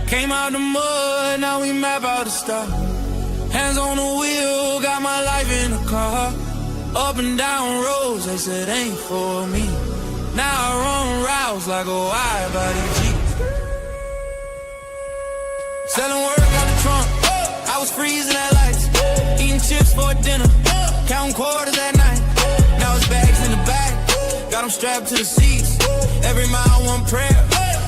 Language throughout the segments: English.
Came out the mud, now we map out the star. Hands on the wheel, got my life in the car. Up and down roads, they said ain't for me. Now I run routes like a wide body Jeep. Selling work out the trunk, I was freezing at lights. Eating chips for dinner, counting quarters at night. Now it's bags in the back, got them strapped to the seats. Every mile one prayer,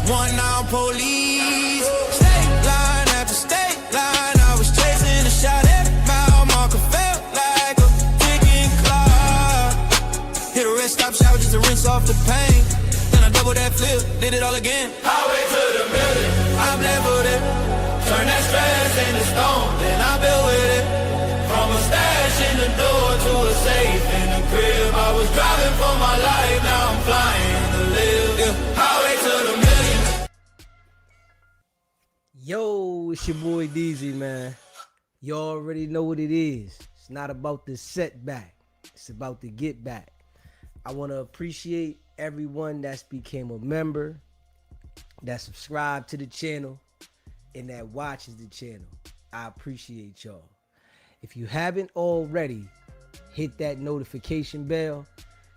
one now police. State line after state line, I was chasing a shot. Every mile marker felt like a ticking clock. Hit a rest stop shower just to rinse off the pain. Then I double that flip, did it all again. Highway to the million, I'm leveled it. Turn that stress into stone, then I build with it. From a stash in the door to a safe in the crib. I was driving for my life, now I'm flying to live. Yeah. Highway to the million. Yo, it's your boy DZ, man. You already know what it is. It's not about the setback. It's about the get back. I want to appreciate everyone that's became a member, that subscribed to the channel, and that watches the channel. I appreciate y'all. If you haven't already, hit that notification bell.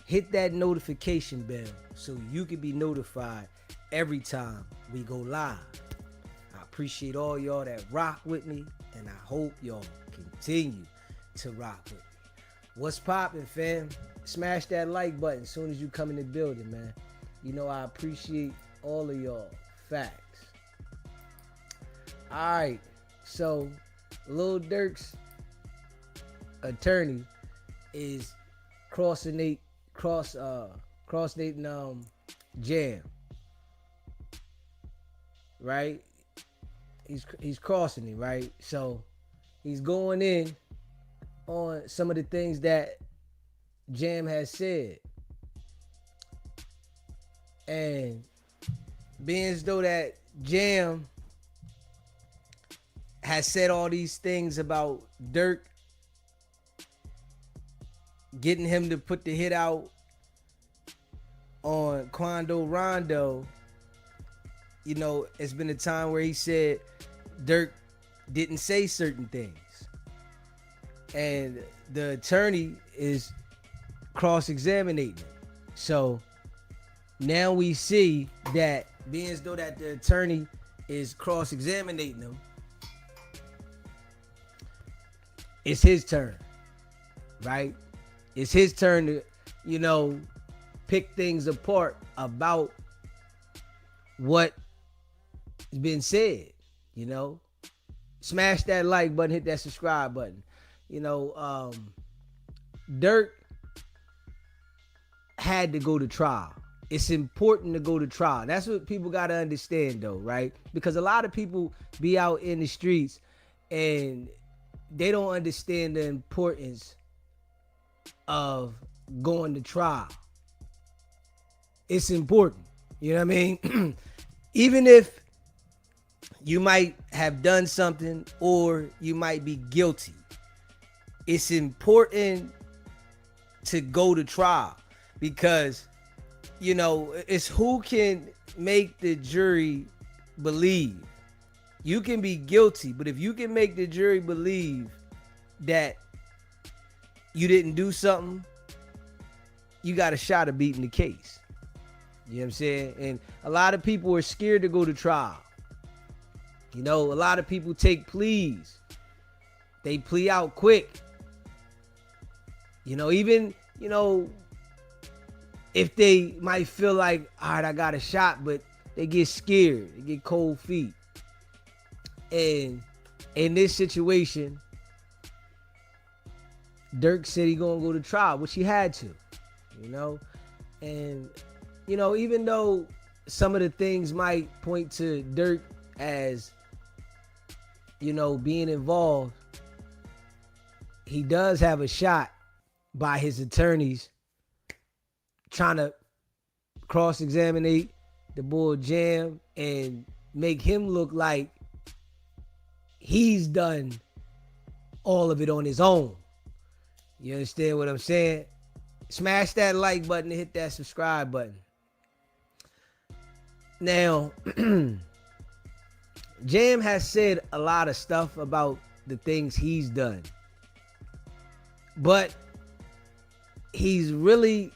Hit that notification bell so you can be notified every time we go live. I appreciate all y'all that rock with me, and I hope y'all continue to rock with me. What's poppin', fam? Smash that like button as soon as you come in the building, man. You know I appreciate all of y'all. Facts. Alright, so Lil Durk's attorney is crossing Jam. Right? He's crossing it, right? So he's going in on some of the things that Jam has said. And being as though that Jam has said all these things about Durk, getting him to put the hit out on Quando Rondo, you know, it's been a time where he said Durk didn't say certain things. And the attorney is cross-examining him. So now we see that being as though that the attorney is cross-examining him, it's his turn, right? It's his turn to, you know, pick things apart about what has been said, you know. Smash that like button, hit that subscribe button. You know, Durk had to go to trial. It's important to go to trial. That's what people got to understand, though, right? Because a lot of people be out in the streets and they don't understand the importance of going to trial. It's important. You know what I mean? Even if you might have done something or you might be guilty, it's important to go to trial because, you know, it's who can make the jury believe. You can be guilty, but if you can make the jury believe that you didn't do something, you got a shot of beating the case. You know what I'm saying? And a lot of people are scared to go to trial. You know, a lot of people take pleas. They plea out quick. You know, even, you know, if they might feel like, all right, I got a shot, but they get scared. They get cold feet. And in this situation, Durk said he gonna go to trial, which he had to, you know. And, you know, even though some of the things might point to Durk as, you know, being involved, he does have a shot by his attorneys trying to cross-examine the boy Jam and make him look like he's done all of it on his own. You understand what I'm saying? Smash that like button and hit that subscribe button. Now, Jam has said a lot of stuff about the things he's done, but he's really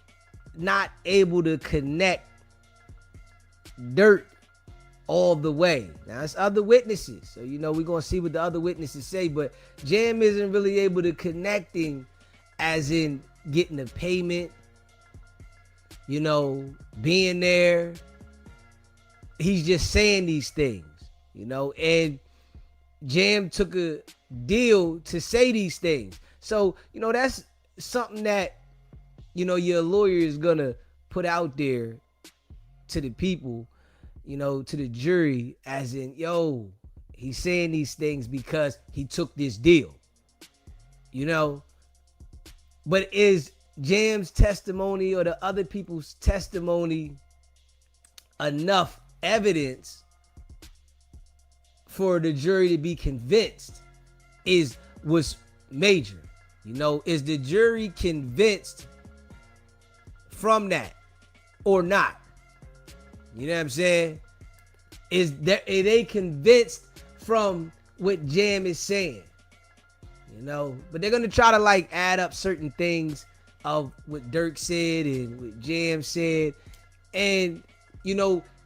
not able to connect Durk all the way. Now, it's other witnesses, so we're gonna see what the other witnesses say, but Jam isn't really able to connecting as in getting a payment, being there. He's just saying these things, and Jam took a deal to say these things. So, that's something that, your lawyer is gonna put out there to the people, to the jury, as in, he's saying these things because he took this deal, But is Jam's testimony or the other people's testimony enough evidence for the jury to be convinced? Was major. Is the jury convinced from that or not? You know what I'm saying? Are they convinced from what Jam is saying? But they're gonna try to add up certain things of what Durk said and what Jam said. And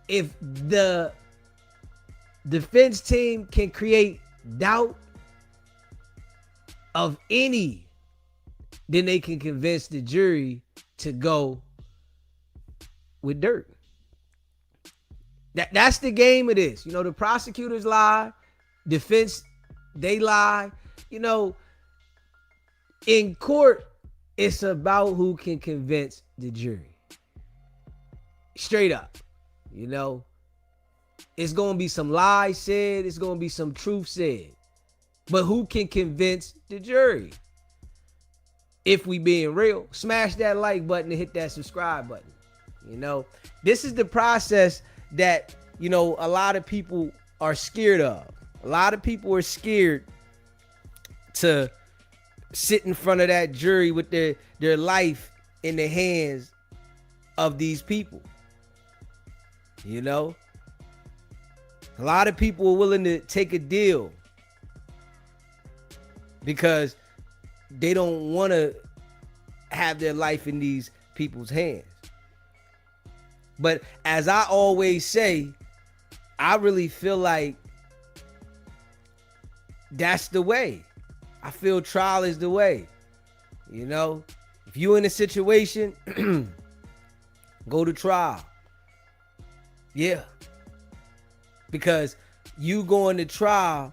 if the defense team can create doubt of any, then they can convince the jury to go with Durk. That's the game of this. The prosecutors lie, defense, they lie. In court, it's about who can convince the jury. Straight up. It's going to be some lies said, it's going to be some truth said. But who can convince the jury? If we being real, smash that like button and hit that subscribe button. This is the process that, a lot of people are scared of. A lot of people are scared to sit in front of that jury with their life in the hands of these people. A lot of people are willing to take a deal because they don't want to have their life in these people's hands. But as I always say, I really feel like that's the way. I feel trial is the way. If you're in a situation, go to trial. Yeah. Because you going to trial,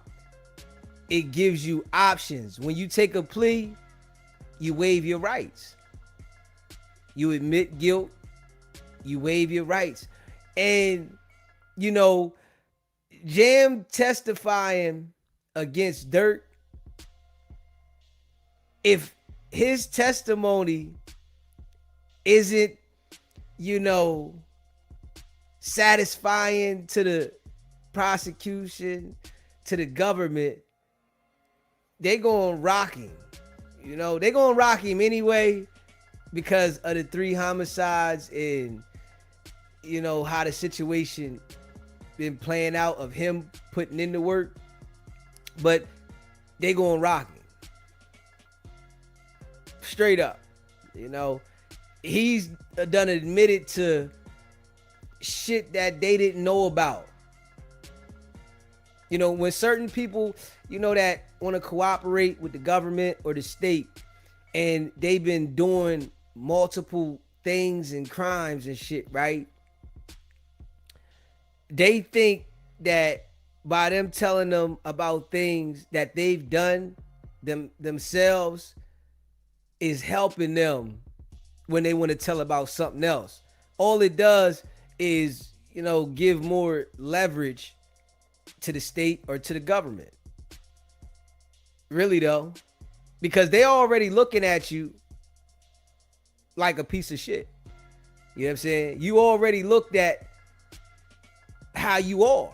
it gives you options. When you take a plea, you waive your rights. You admit guilt, you waive your rights. And, Jam testifying against Durk, if his testimony isn't, satisfying to the prosecution, to the government, they gonna rock him. They gonna rock him anyway because of the 3 homicides and, how the situation been playing out of him putting in the work. But they gonna rock him. Straight up. He's done admitted to shit that they didn't know about. When certain people, that want to cooperate with the government or the state, and they've been doing multiple things and crimes and shit, right? They think that by them telling them about things that they've done themselves is helping them when they want to tell about something else. All it does is, give more leverage to the state or to the government. Really though, because they already looking at you like a piece of shit. You know what I'm saying? You already looked at how you are.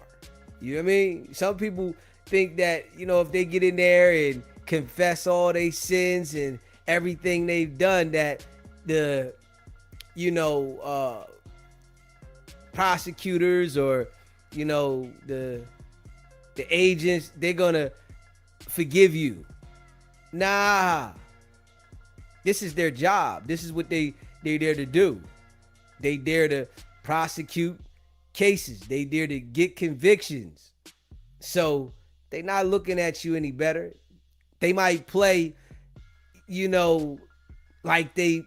You know what I mean? Some people think that, if they get in there and confess all their sins and everything they've done, that the, prosecutors or, the the agents, they're gonna forgive you. Nah. This is their job. This is what they're there to do. They dare to prosecute cases. They dare to get convictions. So they not looking at you any better. They might play, like they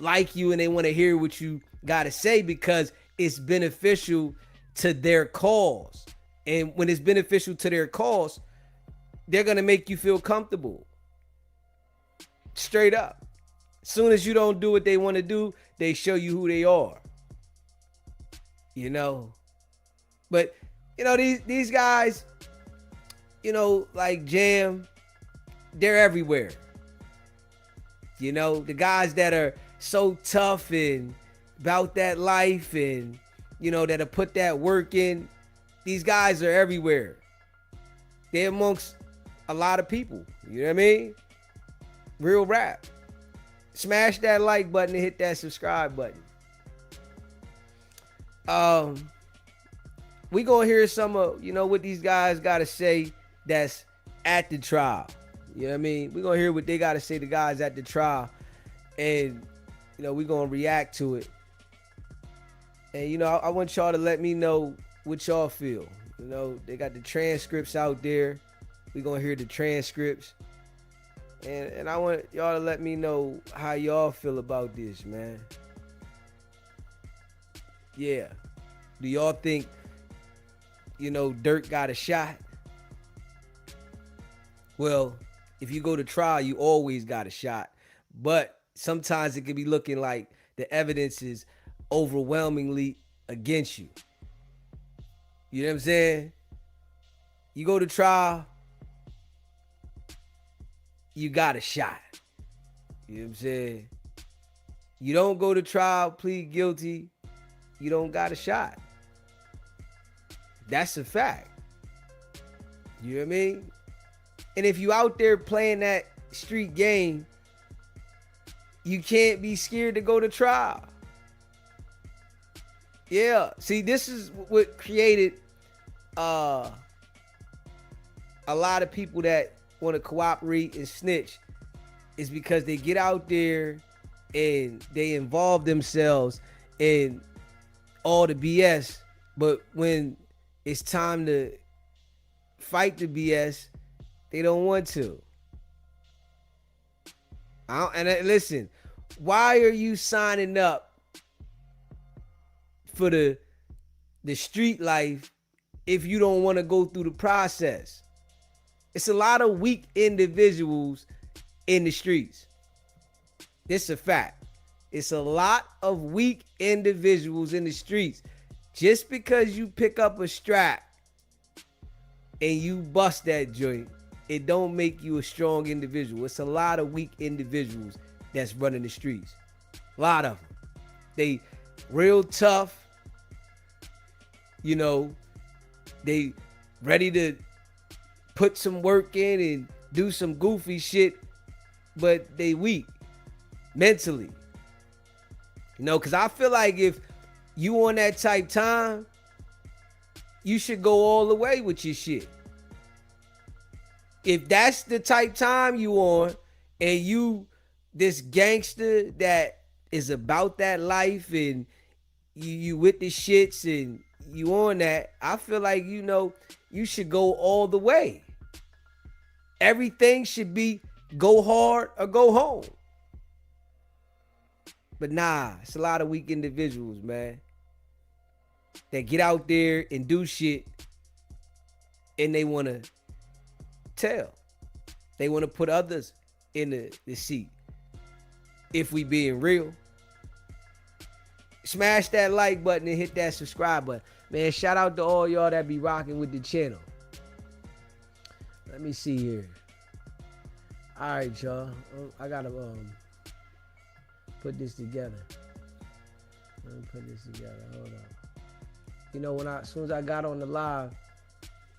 like you and they want to hear what you got to say because it's beneficial to their cause. And when it's beneficial to their cause, they're going to make you feel comfortable. Straight up. As soon as you don't do what they want to do, they show you who they are. But, these guys, like Jam, they're everywhere. The guys that are so tough and about that life and, that'll put that work in, these guys are everywhere. They're amongst a lot of people. You know what I mean? Real rap. Smash that like button and hit that subscribe button. We gonna hear some of, what these guys gotta say that's at the trial. You know what I mean? We gonna hear what they gotta say, the guys at the trial. And, we gonna react to it. And, I want y'all to let me know what y'all feel. They got the transcripts out there. We gonna hear the transcripts. And I want y'all to let me know how y'all feel about this, man. Yeah. Do y'all think, Durk got a shot? Well, if you go to trial, you always got a shot. But sometimes it can be looking like the evidence is overwhelmingly against you. You know what I'm saying? You go to trial, you got a shot. You know what I'm saying? You don't go to trial, plead guilty, you don't got a shot. That's a fact. You know what I mean? And if you out there playing that street game, you can't be scared to go to trial. Yeah. See, this is what created a lot of people that want to cooperate and snitch, is because they get out there and they involve themselves in all the BS, but when it's time to fight the BS, they don't want to. Listen, why are you signing up for the street life if you don't want to go through the process? It's a lot of weak individuals in the streets. It's a fact. It's a lot of weak individuals in the streets. Just because you pick up a strap and you bust that joint, it don't make you a strong individual. It's a lot of weak individuals that's running the streets. A lot of them. They real tough. They ready to put some work in and do some goofy shit, but they weak mentally. Because I feel like if you on that type time, you should go all the way with your shit. If that's the type time you on, and you this gangster that is about that life, and you with the shits and you on that, I feel like you should go all the way. Everything should be go hard or go home. But nah, it's a lot of weak individuals, man, that get out there and do shit and they want to tell. They want to put others in the seat. If we being real. Smash that like button and hit that subscribe button. Man, shout out to all y'all that be rocking with the channel. Let me see here. All right, y'all. I gotta put this together. Let me put this together. Hold on. As soon as I got on the live,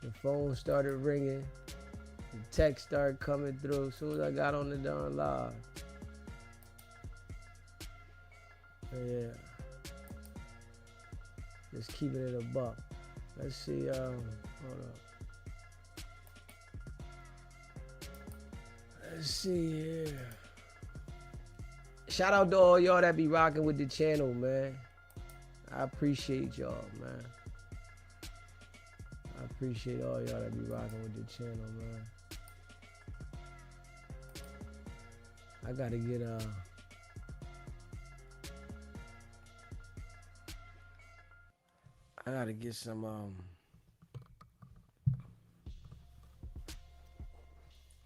the phone started ringing. The text started coming through. As soon as I got on the darn live. Yeah. Just keeping it a buck. Let's see. Hold up. Let's see here. Shout out to all y'all that be rocking with the channel, man. I appreciate y'all, man. I appreciate all y'all that be rocking with the channel, man. I gotta get some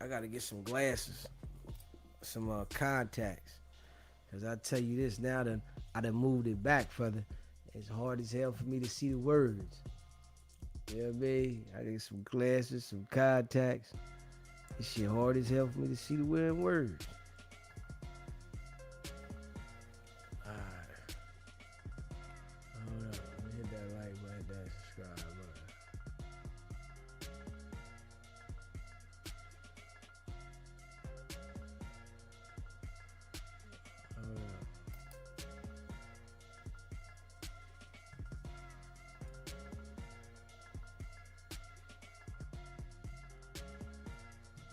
I gotta get some glasses, some contacts. Cause I tell you this now, I done moved it back further. It's hard as hell for me to see the words. You know what I mean? I get some glasses, some contacts. This shit hard as hell for me to see the words. Alright. Hold up. Let me hit that like button, that subscribe button. Hold up.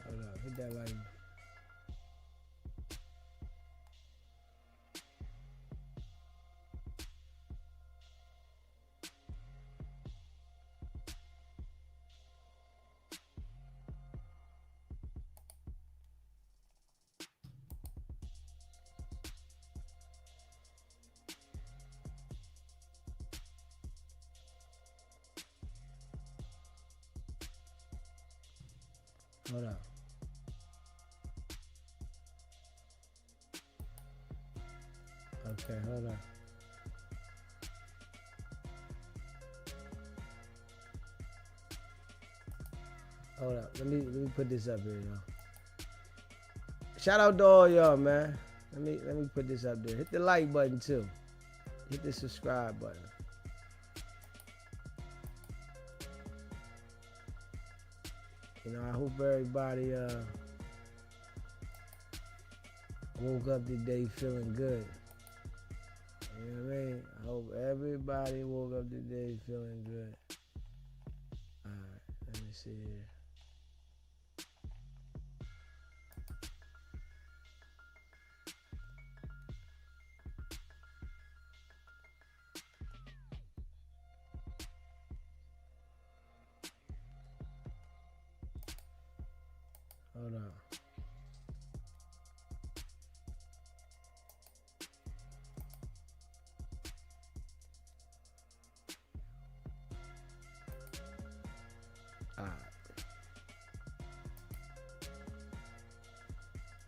Hold up, hit that like. Hold up. Okay, hold on. Hold up. Let me put this up here, y'all. Shout out to all y'all, man. Let me put this up there. Hit the like button too. Hit the subscribe button. You know, I hope everybody woke up today feeling good. You know what I mean? I hope everybody woke up today feeling good. Alright, let me see here. Hold on.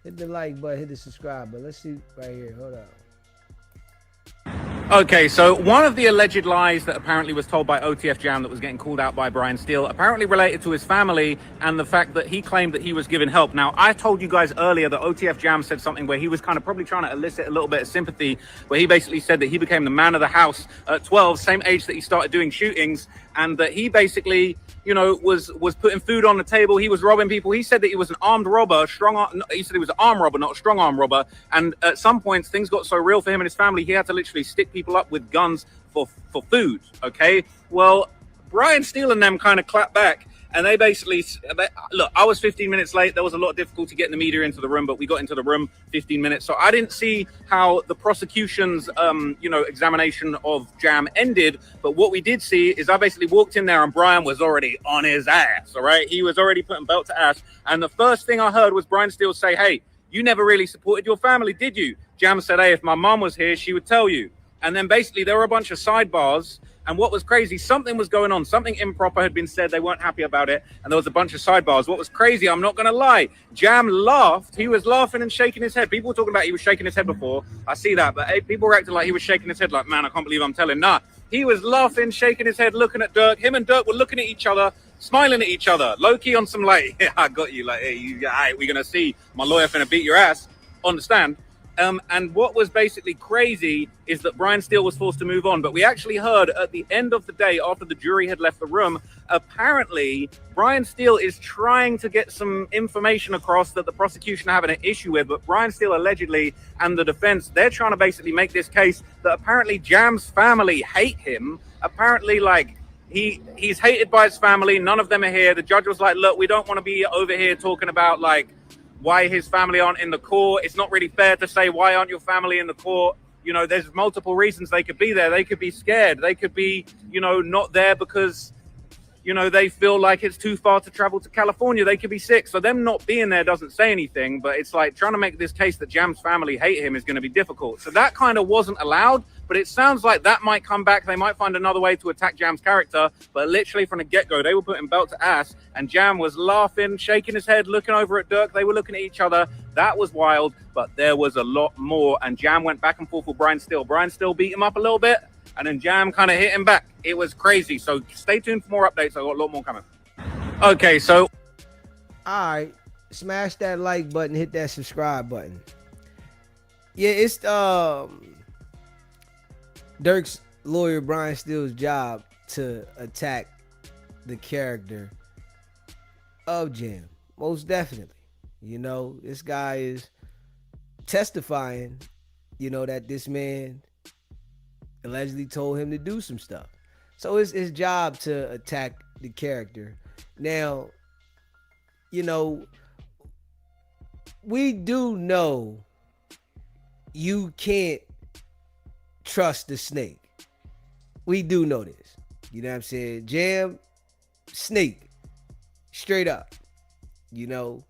Hit the like button, hit the subscribe button. Let's see right here. Hold up. Okay, so one of the alleged lies that apparently was told by OTF Jam that was getting called out by Brian Steele apparently related to his family and the fact that he claimed that he was given help. Now, I told you guys earlier that OTF Jam said something where he was kind of probably trying to elicit a little bit of sympathy, where he basically said that he became the man of the house at 12, same age that he started doing shootings, and that he basically, you know, was putting food on the table. He was robbing people. He said that he was an armed robber, he said he was an armed robber, not a strong arm robber. And at some points, things got so real for him and his family, he had to literally stick people up with guns for food, okay? Well, Brian Steele and them kind of clapped back, and they basically, look, I was 15 minutes late. There was a lot of difficulty getting the media into the room, but we got into the room 15 minutes. So I didn't see how the prosecution's, examination of Jam ended. But what we did see is I basically walked in there and Brian was already on his ass, all right? He was already putting belt to ass. And the first thing I heard was Brian Steele say, hey, you never really supported your family, did you? Jam said, hey, if my mom was here, she would tell you. And then basically there were a bunch of sidebars. And what was crazy, something was going on. Something improper had been said. They weren't happy about it. And there was a bunch of sidebars. What was crazy, I'm not going to lie, Jam laughed. He was laughing and shaking his head. People were talking about he was shaking his head before. I see that. But people were acting like he was shaking his head like, man, I can't believe I'm telling. Nah, he was laughing, shaking his head, looking at Durk. Him and Durk were looking at each other, smiling at each other. Low-key on some like, yeah, I got you. Like, hey, all right, we're going to see. My lawyer finna beat your ass on the stand. And what was basically crazy is that Brian Steele was forced to move on. But we actually heard at the end of the day, after the jury had left the room, apparently Brian Steele is trying to get some information across that the prosecution are having an issue with. But Brian Steele allegedly and the defense, they're trying to basically make this case that apparently Jam's family hate him. Apparently, like, he's hated by his family. None of them are here. The judge was like, look, we don't want to be over here talking about, like, why his family aren't in the court. It's not really fair to say, why aren't your family in the court? You know, there's multiple reasons they could be there. They could be scared. They could be, you know, not there because, you know, they feel like it's too far to travel to California. They could be sick. So them not being there doesn't say anything, but it's like trying to make this case that Jam's family hate him is going to be difficult. So that kind of wasn't allowed, but it sounds like that might come back. They might find another way to attack Jam's character, but literally from the get-go, they were putting belt to ass, and Jam was laughing, shaking his head, looking over at Durk. They were looking at each other. That was wild, but there was a lot more, and Jam went back and forth with Brian Steele. Brian Steele beat him up a little bit, and then Jam kind of hit him back. It was crazy. So stay tuned for more updates. I got a lot more coming. Okay, so all right, smash that like button, hit that subscribe button. Yeah, it's Durk's lawyer Brian Steele's job to attack the character of Jam. Most definitely. You know, this guy is testifying, you know, that this man allegedly told him to do some stuff. So it's his job to attack the character. Now, you know, we do know you can't trust the snake. We do know this. You know what I'm saying? Jam, snake. Straight up. You know,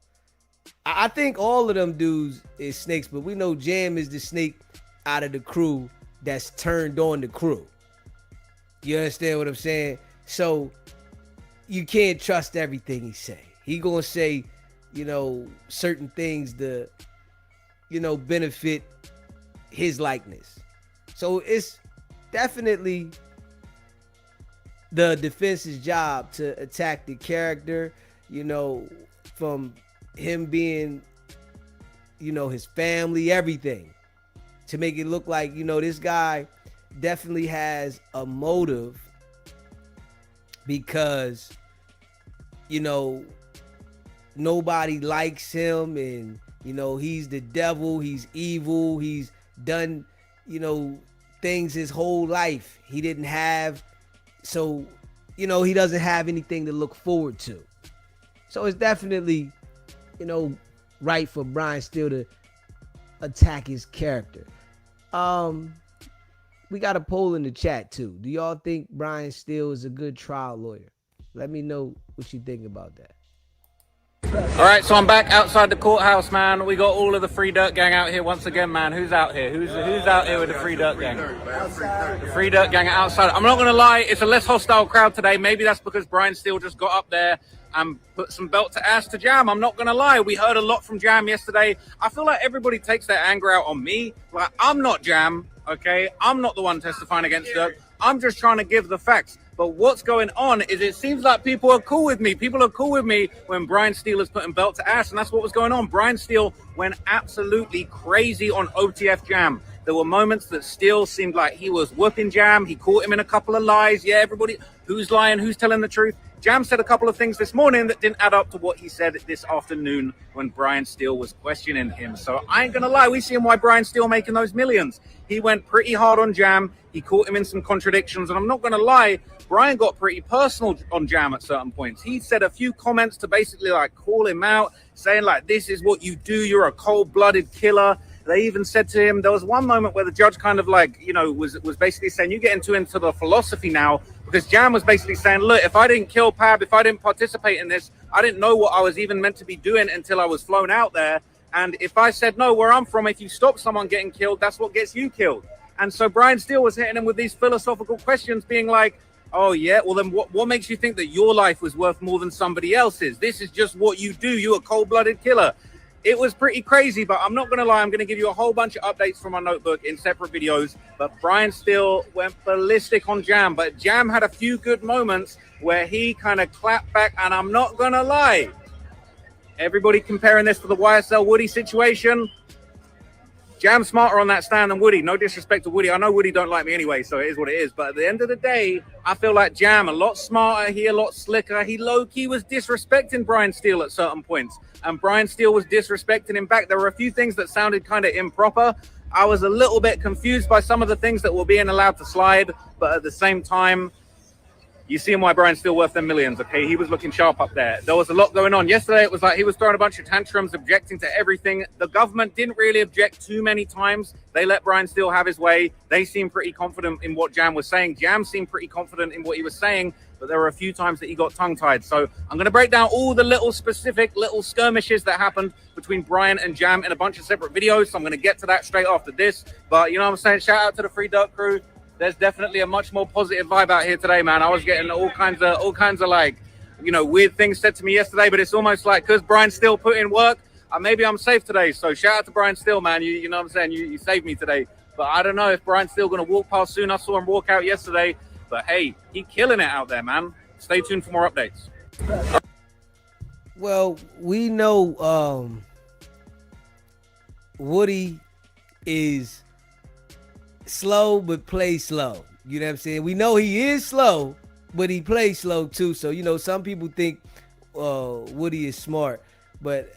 I think all of them dudes is snakes, but we know Jam is the snake out of the crew that's turned on the crew. You understand what I'm saying? So you can't trust everything he say. He gonna say, you know, certain things to, you know, benefit his likeness. So it's definitely the defense's job to attack the character, you know, from him being, you know, his family, everything, to make it look like, you know, this guy definitely has a motive because, you know, nobody likes him, and, you know, he's the devil, he's evil, he's done, you know, things his whole life he didn't have, so, you know, he doesn't have anything to look forward to. So it's definitely, you know, right for Brian Steele to attack his character. We got a poll in the chat too. Do y'all think Brian Steele is a good trial lawyer? Let me know what you think about that. all right, so I'm back outside the courthouse, man. We got all of the Free Durk gang out here once again, man. Who's out here? Who's out here with the Free Durk gang? The Free Durk gang are outside. I'm not gonna lie, it's a less hostile crowd today. Maybe that's because Brian Steele just got up there and put some belt to ass to Jam. I'm not gonna lie, we heard a lot from Jam yesterday. I feel like everybody takes their anger out on me. Like, I'm not Jam, okay? I'm not the one testifying against Durk. I'm just trying to give the facts. But what's going on is it seems like people are cool with me. People are cool with me when Brian Steele is putting belt to ass, and that's what was going on. Brian Steele went absolutely crazy on OTF Jam. There were moments that Steele seemed like he was whooping Jam. He caught him in a couple of lies. Yeah, everybody, who's lying, who's telling the truth? Jam said a couple of things this morning that didn't add up to what he said this afternoon when Brian Steele was questioning him. So I ain't gonna lie, we see him why Brian Steele making those millions. He went pretty hard on Jam. He caught him in some contradictions, and I'm not gonna lie, Brian got pretty personal on Jam at certain points. He said a few comments to basically like call him out, saying like, this is what you do, you're a cold-blooded killer. They even said to him, there was one moment where the judge kind of like, you know, was basically saying, you get into the philosophy now, because Jam was basically saying, look, if I didn't kill Pab, if I didn't participate in this, I didn't know what I was even meant to be doing until I was flown out there. And if I said, no, where I'm from, if you stop someone getting killed, that's what gets you killed. And so Brian Steele was hitting him with these philosophical questions, being like, oh, yeah, well, then what makes you think that your life was worth more than somebody else's? This is just what you do. You're a cold-blooded killer. It was pretty crazy, but I'm not going to lie. I'm going to give you a whole bunch of updates from my notebook in separate videos. But Brian Steele went ballistic on Jam. But Jam had a few good moments where he kind of clapped back. And I'm not going to lie. Everybody comparing this to the YSL Woody situation. Jam's smarter on that stand than Woody. No disrespect to Woody. I know Woody don't like me anyway, so it is what it is. But at the end of the day, I feel like Jam a lot smarter. He a lot slicker. He low-key was disrespecting Brian Steele at certain points. And Brian Steele was disrespecting him back. There were a few things that sounded kind of improper. I was a little bit confused by some of the things that were being allowed to slide. But at the same time, You see why Brian's still worth them millions, okay? He was looking sharp up there. There was a lot going on. Yesterday, it was like he was throwing a bunch of tantrums, objecting to everything. The government didn't really object too many times. They let Brian Steele have his way. They seemed pretty confident in what Jam was saying. Jam seemed pretty confident in what he was saying, but there were a few times that he got tongue-tied. So I'm going to break down all the little specific little skirmishes that happened between Brian and Jam in a bunch of separate videos. So I'm going to get to that straight after this. But you know what I'm saying? Shout out to the Free Durk crew. There's definitely a much more positive vibe out here today, man. I was getting all kinds of like, you know, weird things said to me yesterday, but it's almost like because Brian Steele put in work, maybe I'm safe today. So shout out to Brian Steele, man. You know what I'm saying? You saved me today. But I don't know if Brian's still going to walk past soon. I saw him walk out yesterday. But hey, he killing it out there, man. Stay tuned for more updates. Well, we know Woody is slow but plays slow. You know what I'm saying? We know he is slow, but he plays slow too. So, you know, some people think Woody is smart, but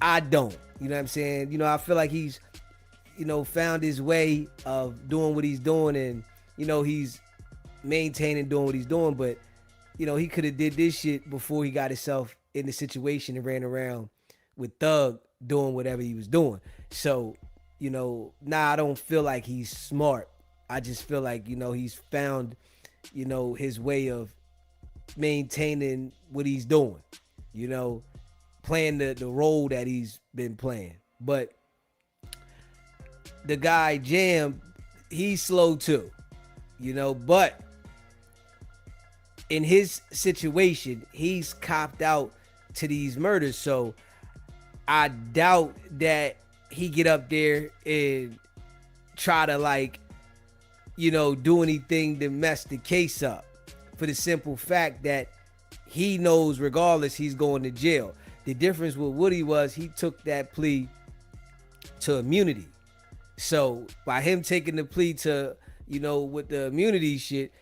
I don't. You know what I'm saying? You know, I feel like he's, you know, found his way of doing what he's doing, and, you know, he's maintaining doing what he's doing, but, you know, he could have did this shit before he got himself in the situation and ran around with Thug doing whatever he was doing. So, you know, I don't feel like he's smart. I just feel like, you know, he's found, you know, his way of maintaining what he's doing, you know, playing the role that he's been playing. But the guy Jam, he's slow too, you know, but in his situation, he's copped out to these murders. So I doubt that he get up there and try to, like, you know, do anything to mess the case up, for the simple fact that he knows regardless he's going to jail. The difference with Woody was he took that plea to immunity. So by him taking the plea to, you know, with the immunity shit,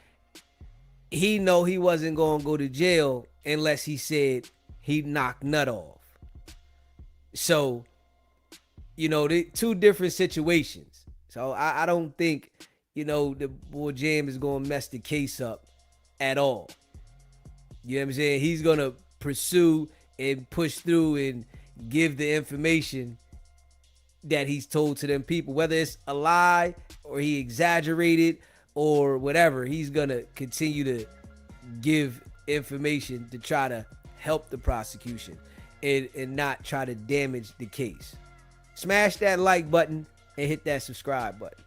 he know he wasn't going to go to jail unless he said he knocked nut off. So, you know, the two different situations. So I don't think, you know, the boy Jam is going to mess the case up at all. You know what I'm saying? He's going to pursue and push through and give the information that he's told to them people, whether it's a lie or he exaggerated or whatever. He's going to continue to give information to try to help the prosecution and not try to damage the case. Smash that like button and hit that subscribe button.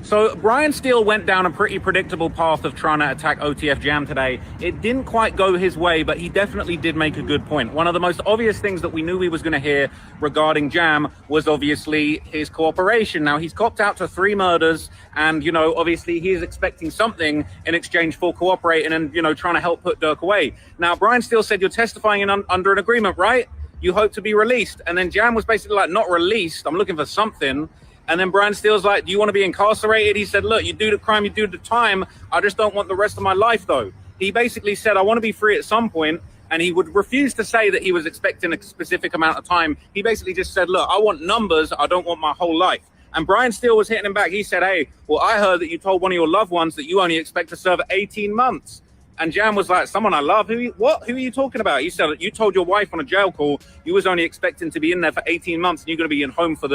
So Brian Steele went down a pretty predictable path of trying to attack OTF Jam today. It didn't quite go his way, but he definitely did make a good point. One of the most obvious things that we knew we was going to hear regarding Jam was obviously his cooperation. Now, he's copped out to 3 murders, and, you know, obviously he is expecting something in exchange for cooperating and, you know, trying to help put Durk away. Now, Brian Steele said, you're testifying under an agreement, right? You hope to be released. And then Jam was basically like, not released, I'm looking for something. And then Brian Steele's like, do you want to be incarcerated? He said, look, you do the crime, you do the time. I just don't want the rest of my life, though. He basically said, I want to be free at some point. And he would refuse to say that he was expecting a specific amount of time. He basically just said, look, I want numbers. I don't want my whole life. And Brian Steele was hitting him back. He said, hey, well, I heard that you told one of your loved ones that you only expect to serve 18 months. And Jam was like, someone I love? Who are you talking about? He said, you told your wife on a jail call you was only expecting to be in there for 18 months and you're going to be in home for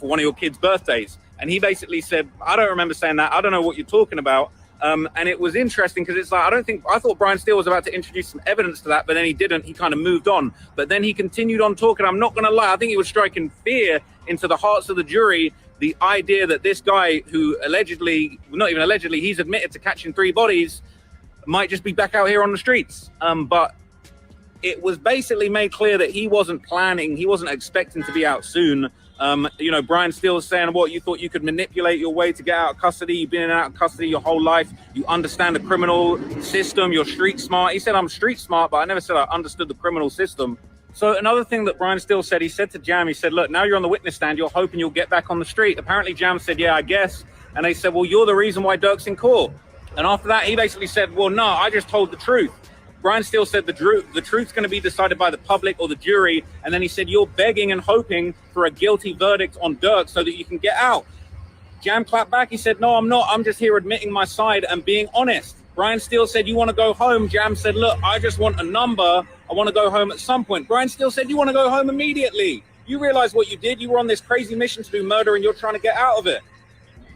one of your kids' birthdays. And he basically said, I don't remember saying that. I don't know what you're talking about. And it was interesting because it's like, I thought Brian Steele was about to introduce some evidence to that, but then he didn't. He kind of moved on. But then he continued on talking. I'm not going to lie. I think he was striking fear into the hearts of the jury. The idea that this guy who allegedly, not even allegedly, he's admitted to catching 3 bodies, might just be back out here on the streets. But it was basically made clear that he wasn't planning, he wasn't expecting to be out soon. You know, Brian Steele is saying, what, you thought you could manipulate your way to get out of custody? You've been in and out of custody your whole life. You understand the criminal system. You're street smart. He said, I'm street smart, but I never said I understood the criminal system. So another thing that Brian Steele said, he said to Jam, he said, look, now you're on the witness stand. You're hoping you'll get back on the street. Apparently Jam said, yeah, I guess. And they said, well, you're the reason why Durk's in court. And after that, he basically said, well, no, I just told the truth. Brian Steele said the truth's going to be decided by the public or the jury. And then he said, you're begging and hoping for a guilty verdict on Durk so that you can get out. Jam clapped back. He said, no, I'm not. I'm just here admitting my side and being honest. Brian Steele said, you want to go home? Jam said, look, I just want a number. I want to go home at some point. Brian Steele said, you want to go home immediately. You realize what you did? You were on this crazy mission to do murder and you're trying to get out of it.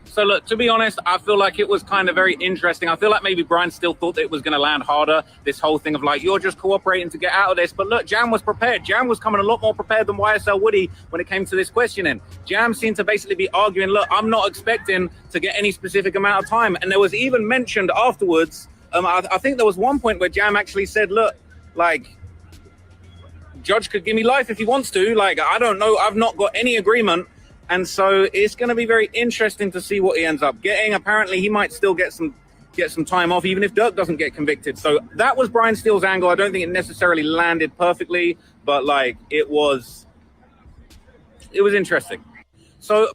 So look, to be honest, I feel like it was kind of very interesting. I feel like maybe Brian still thought that it was going to land harder. This whole thing of like, you're just cooperating to get out of this. But look, Jam was prepared. Jam was coming a lot more prepared than YSL Woody when it came to this questioning. Jam seemed to basically be arguing, look, I'm not expecting to get any specific amount of time. And there was even mentioned afterwards, I think there was one point where Jam actually said, look, like, Judge could give me life if he wants to. Like, I don't know. I've not got any agreement. And so it's going to be very interesting to see what he ends up getting. Apparently, he might still get some time off, even if Durk doesn't get convicted. So that was Brian Steele's angle. I don't think it necessarily landed perfectly, but like it was interesting. So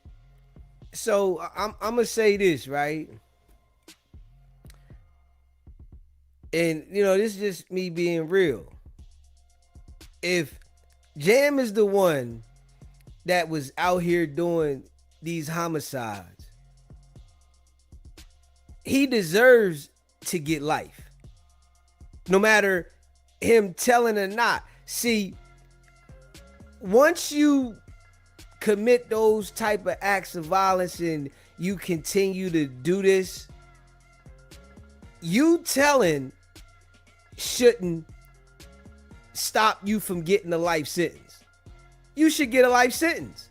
I'm gonna say this, right? And you know, this is just me being real. If Jam is the one that was out here doing these homicides, he deserves to get life, no matter him telling or not. See, once you commit those type of acts of violence and you continue to do this, you telling shouldn't stop you from getting a life sentence. You should get a life sentence.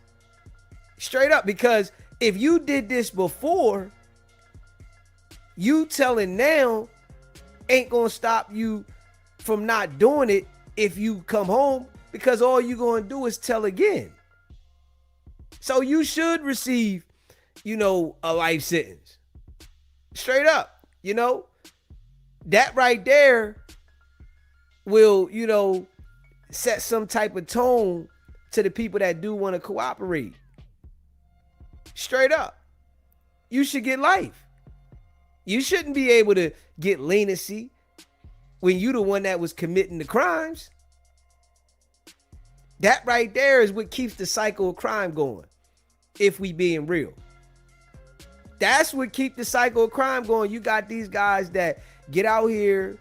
Straight up. Because if you did this before, you telling now ain't gonna stop you from not doing it if you come home, because all you gonna do is tell again. So you should receive, you know, a life sentence. Straight up. You know, that right there will, you know, set some type of tone to the people that do want to cooperate. Straight up. You should get life. You shouldn't be able to get leniency when you the one that was committing the crimes. That right there is what keeps the cycle of crime going, if we being real. That's what keep the cycle of crime going. You got these guys that get out here,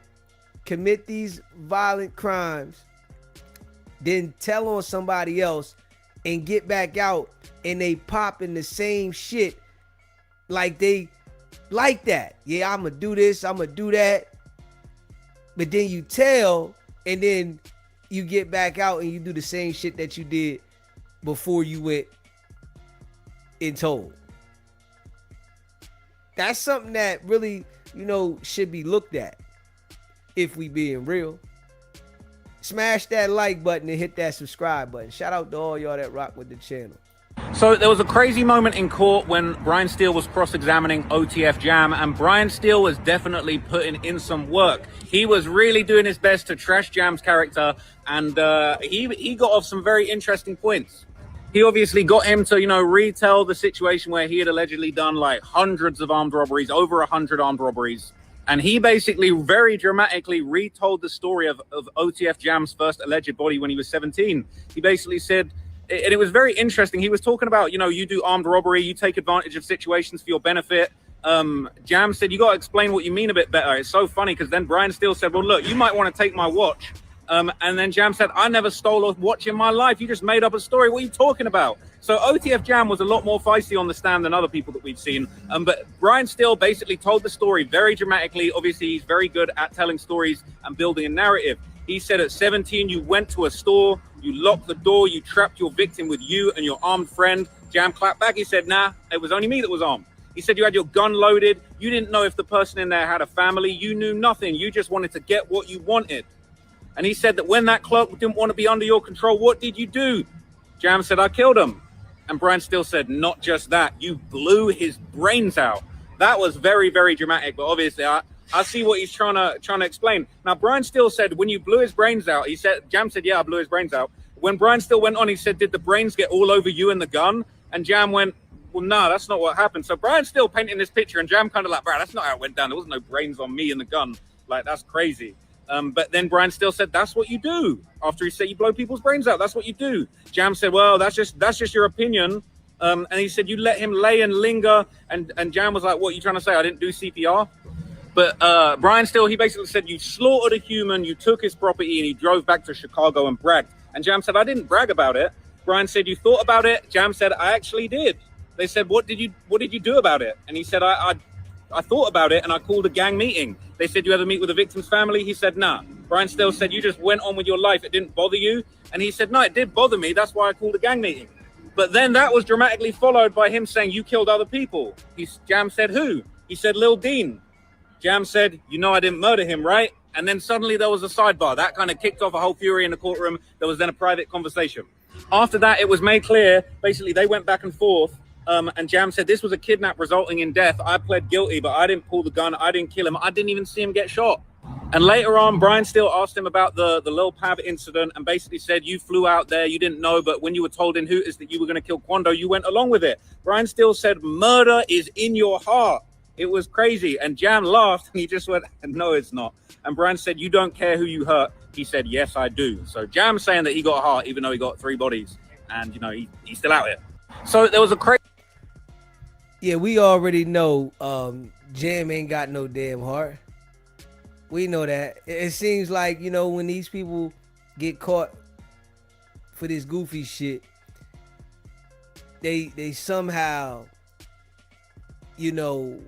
commit these violent crimes, then tell on somebody else and get back out and they popping the same shit like they like that. Yeah, I'm gonna do this, I'm gonna do that. But then you tell and then you get back out and you do the same shit that you did before you went and told. That's something that really, you know, should be looked at if we being real. Smash that like button and hit that subscribe button. Shout out to all y'all that rock with the channel. So there was a crazy moment in court when Brian Steele was cross-examining OTF Jam, and Brian Steele was definitely putting in some work. He was really doing his best to trash Jam's character, and he got off some very interesting points. He obviously got him to, you know, retell the situation where he had allegedly done like hundreds of armed robberies, over 100 armed robberies. And he basically very dramatically retold the story of OTF Jam's first alleged body when he was 17. He basically said, and it was very interesting, he was talking about, you know, you do armed robbery, you take advantage of situations for your benefit. Jam said, you got to explain what you mean a bit better. It's so funny because then Brian Steele said, well, look, you might want to take my watch. And then Jam said, I never stole a watch in my life. You just made up a story. What are you talking about? So OTF Jam was a lot more feisty on the stand than other people that we've seen. But Brian Steele basically told the story very dramatically. Obviously, he's very good at telling stories and building a narrative. He said at 17, you went to a store, you locked the door, you trapped your victim with you and your armed friend. Jam clapped back. He said, nah, it was only me that was armed. He said you had your gun loaded. You didn't know if the person in there had a family. You knew nothing. You just wanted to get what you wanted. And he said that when that clerk didn't want to be under your control, what did you do? Jam said, I killed him. And Brian Steele said, not just that, you blew his brains out. That was very, very dramatic. But obviously, I see what he's trying to explain. Now, Brian Steele said, when you blew his brains out, he said, Jam said, yeah, I blew his brains out. When Brian Steele went on, he said, did the brains get all over you and the gun? And Jam went, well, no, that's not what happened. So Brian Steele painting this picture, and Jam kind of like, bro, that's not how it went down. There wasn't no brains on me and the gun. Like, that's crazy. But then Brian Steele said, that's what you do. After he said you blow people's brains out, that's what you do. Jam said, well, that's just your opinion. And he said, you let him lay and linger. And Jam was like, what are you trying to say? I didn't do CPR? But Brian Steele, he basically said, you slaughtered a human, you took his property, and he drove back to Chicago and bragged. And Jam said, I didn't brag about it. Brian said, you thought about it? Jam said, I actually did. They said, what did you do about it? And he said, I thought about it and I called a gang meeting. They said, you ever meet with the victim's family? He said, nah. Brian Steele said, you just went on with your life. It didn't bother you. And he said, no, it did bother me. That's why I called a gang meeting. But then that was dramatically followed by him saying, you killed other people. Jam said, who? He said, Lil Dean. Jam said, you know I didn't murder him, right? And then suddenly there was a sidebar. That kind of kicked off a whole fury in the courtroom. There was then a private conversation. After that, it was made clear, basically, they went back and forth. And Jam said, this was a kidnap resulting in death. I pled guilty, but I didn't pull the gun. I didn't kill him. I didn't even see him get shot. And later on, Brian Steele asked him about the Lil Pab incident and basically said, you flew out there, you didn't know, but when you were told in Hooters that you were going to kill Quando, you went along with it. Brian Steele said, murder is in your heart. It was crazy. And Jam laughed and he just went, no, it's not. And Brian said, you don't care who you hurt. He said, yes, I do. So Jam's saying that he got a heart, even though he got 3 bodies. And, you know, he's still out here. So there was a crazy... Yeah, we already know Jam ain't got no damn heart. We know that. It seems like, you know, when these people get caught for this goofy shit, they somehow, you know,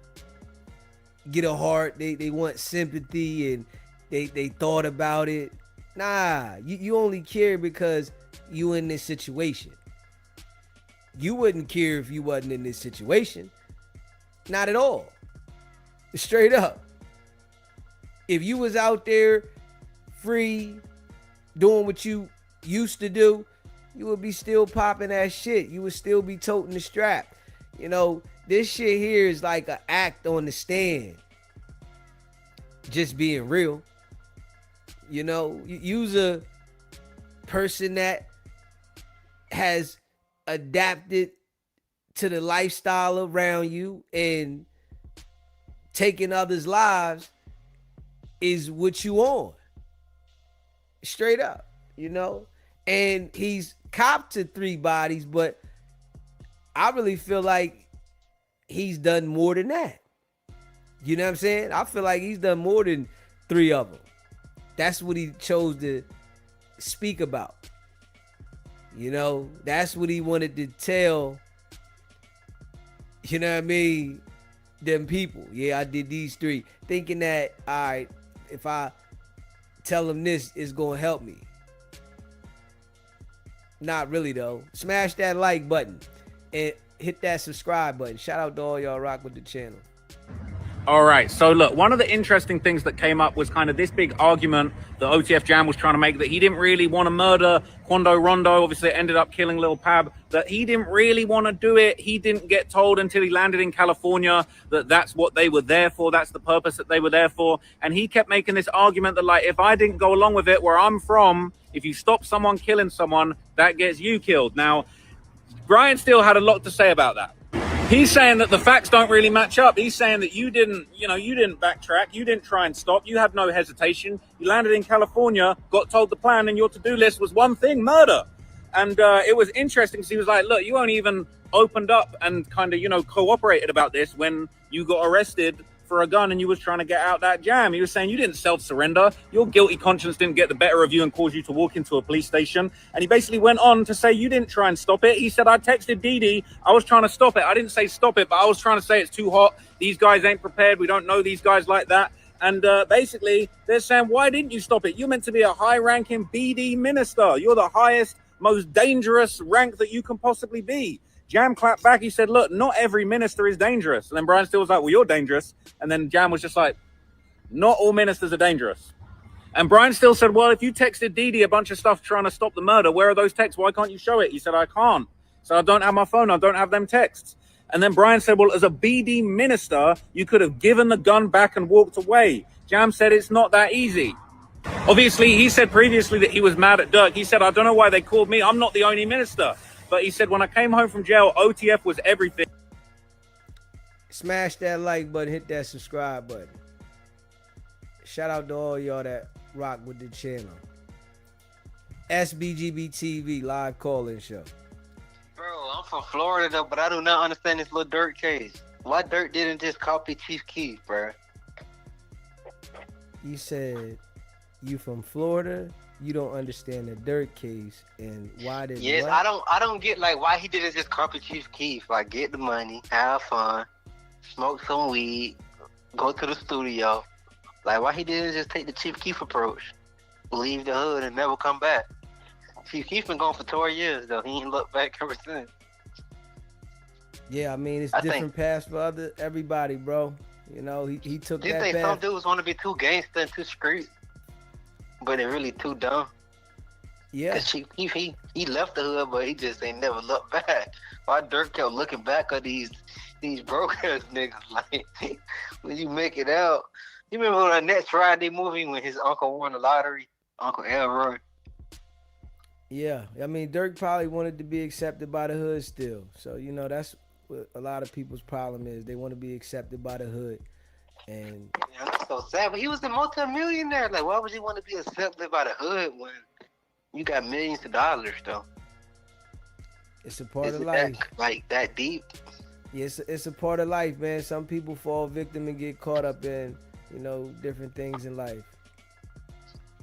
get a heart. They want sympathy and they thought about it. Nah, you only care because you in this situation. You wouldn't care if you wasn't in this situation. Not at all. Straight up. If you was out there free, doing what you used to do, you would be still popping that shit. You would still be toting the strap. You know, this shit here is like an act on the stand. Just being real. You know, use a person that has adapted to the lifestyle around you and taking others' lives is what you on. Straight up, you know? And he's copped to 3 bodies, but I really feel like he's done more than that. You know what I'm saying? I feel like he's done more than 3 of them. That's what he chose to speak about. You know, that's what he wanted to tell, you know what I mean, them people. Yeah, I did these 3. Thinking that, all right, if I tell them this, it's going to help me. Not really, though. Smash that like button and hit that subscribe button. Shout out to all y'all rock with the channel. All right, so look, one of the interesting things that came up was kind of this big argument that OTF Jam was trying to make, that he didn't really want to murder Quando Rondo. Obviously, it ended up killing Lil Pab. That he didn't really want to do it. He didn't get told until he landed in California that that's what they were there for. That's the purpose that they were there for. And he kept making this argument that, like, if I didn't go along with it, where I'm from, if you stop someone killing someone, that gets you killed. Now, Brian Steele had a lot to say about that. He's saying that the facts don't really match up. He's saying that you didn't backtrack. You didn't try and stop. You had no hesitation. You landed in California, got told the plan, and your to-do list was one thing: murder. And it was interesting because he was like, look, you only even opened up and kind of, you know, cooperated about this when you got arrested for a gun and you was trying to get out that jam. He was saying you didn't self-surrender. Your guilty conscience didn't get the better of you and cause you to walk into a police station. And he basically went on to say you didn't try and stop it. He said, I texted Dee Dee. I was trying to stop it. I didn't say stop it, but I was trying to say it's too hot. These guys ain't prepared. We don't know these guys like that. And basically, they're saying, why didn't you stop it? You're meant to be a high-ranking BD minister. You're the highest, most dangerous rank that you can possibly be. Jam clapped back. He said, look, not every minister is dangerous. And then Brian Steele was like, well, you're dangerous. And then Jam was just like, not all ministers are dangerous. And Brian Steele said, well, if you texted Dee Dee a bunch of stuff trying to stop the murder, where are those texts? Why can't you show it? He said, I can't. So I don't have my phone. I don't have them texts. And then Brian said, well, as a BD minister, you could have given the gun back and walked away. Jam said, it's not that easy. Obviously, he said previously that he was mad at Durk. He said, I don't know why they called me. I'm not the only minister. But he said, when I came home from jail, OTF was everything. Smash that like button, hit that subscribe button. Shout out to all y'all that rock with the channel. SBGB TV live call-in show. Bro, I'm from Florida though, but I do not understand this Lil Durk case. Why Durk didn't just copy Chief Keef, bro? You said you from Florida. You don't understand the Durk case and why did Yes, what? I don't get like why he didn't just copy Chief Keef. Like get the money, have fun, smoke some weed, go to the studio. Like why he didn't just take the Chief Keef approach, leave the hood and never come back. Chief Keef been gone for 12 years though. He ain't looked back ever since. Yeah, I mean it's I different paths for everybody, bro. You know, he took Do you that think path. some dudes want to be too gangster and too street, but they're really too dumb? Yeah, Cause Chief Keef, he left the hood, but he just ain't never looked back. Why Durk kept looking back at these broke ass niggas? Like when you make it out, you remember that Next Friday movie when his uncle won the lottery, Uncle Elroy? yeah. I mean, Durk probably wanted to be accepted by the hood still. So you know that's what a lot of people's problem is. They want to be accepted by the hood, and Yeah, that's so sad. But he was a multi-millionaire. Like, why would you want to be accepted by the hood when you got millions of dollars, though? it's a part Is of it life. that deep? Yeah, it's a part of life, man. Some people fall victim and get caught up in, you know, different things in life.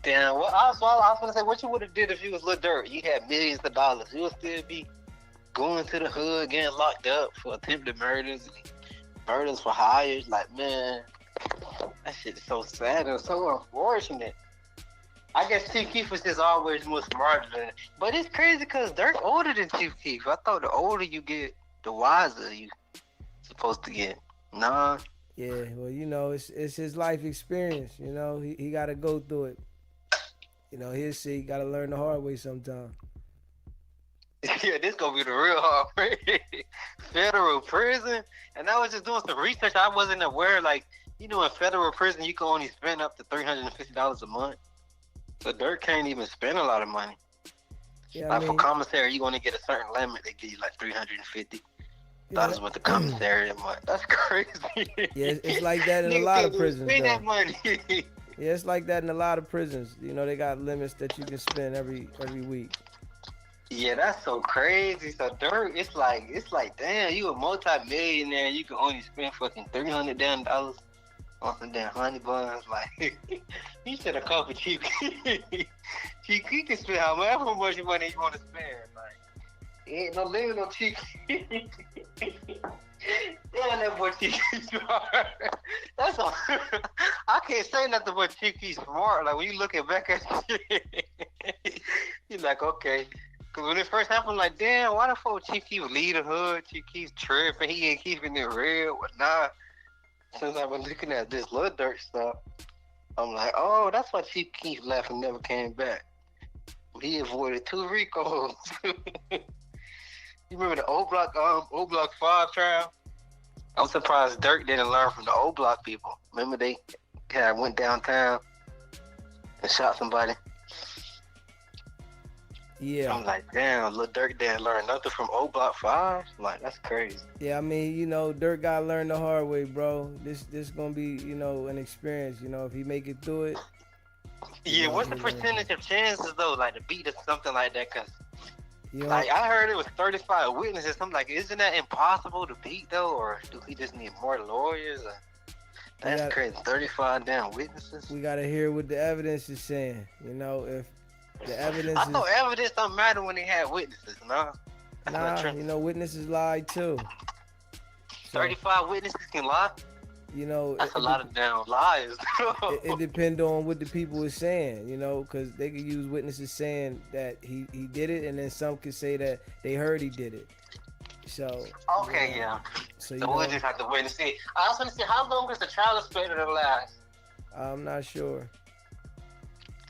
Damn. Well, I was gonna say, what you would have did if you was Lil Durk? You had millions of dollars. You would still be going to the hood, getting locked up for attempted murders and murders for hires. Like, man, that shit is so sad and so unfortunate. I guess Chief Keef was just always more smarter than it. But it's crazy because Durk older than Chief Keef. I thought the older you get, the wiser you supposed to get. Nah. Yeah, well, you know, it's his life experience. You know, he got to go through it. You know, he'll see. Got to learn the hard way sometime. Yeah, this gonna be the real hard way. Federal prison. And I was just doing some research. I wasn't aware, like, you know, in federal prison, you can only spend up to $350 a month. So Durk can't even spend a lot of money. Yeah, Like for commissary, you're gonna get a certain limit. They give you like $350 with the commissary a month. That's crazy. Yeah, it's like that in a Niggas lot can't of even prisons. spend Though. that money. Yeah, it's like that in a lot of prisons. You know, they got limits that you can spend every week. Yeah, that's so crazy. So Durk, it's like, damn, you a multi-millionaire, you can only spend fucking $300 damn dollars on some damn honey buns. Like, he should have called for Chief Keef. Chief Keef can spend however much money you want to spend. Like, ain't no limit on Chief Keef. Damn, that boy Chief Keef smart. That's all. I can't say nothing but Chief Keef smart. Like, when you looking back at shit, you're like, okay. Cause when it first happened, I'm like, damn, why the fuck Chief Keef lead the hood? Chief Keef's tripping, he ain't keeping it real. But nah, since I've been looking at this Lil Durk stuff, I'm like, oh, that's why Chief Keef left and never came back. He avoided 2 Ricos. You remember the O Block 5 trial? I'm surprised Durk didn't learn from the O Block people. Remember they went downtown and shot somebody? Yeah. I'm like, damn, Lil Durk didn't learn nothing from O Block 5? Like, that's crazy. Yeah, I mean, you know, Durk gotta learn the hard way, bro. This gonna be, you know, an experience. You know, if he make it through it. Yeah, what's the percentage of chances though, like to beat or something like that? Cause You know, like I heard it was 35 witnesses. I'm like, isn't that impossible to beat though, or do we just need more lawyers? That's crazy. 35 damn witnesses. we gotta hear what the evidence is saying. You know, if the evidence I thought evidence don't matter when they had witnesses, no? That's not true. you know, witnesses lie too. So, 35 witnesses can lie? You know, That's a lot of damn lies. it depends on what the people is saying, you know, because they could use witnesses saying that he did it, and then some could say that they heard he did it. So okay, you know, yeah. So we'll just have to wait and see. I also want to see how long is the trial expected to last? I'm not sure.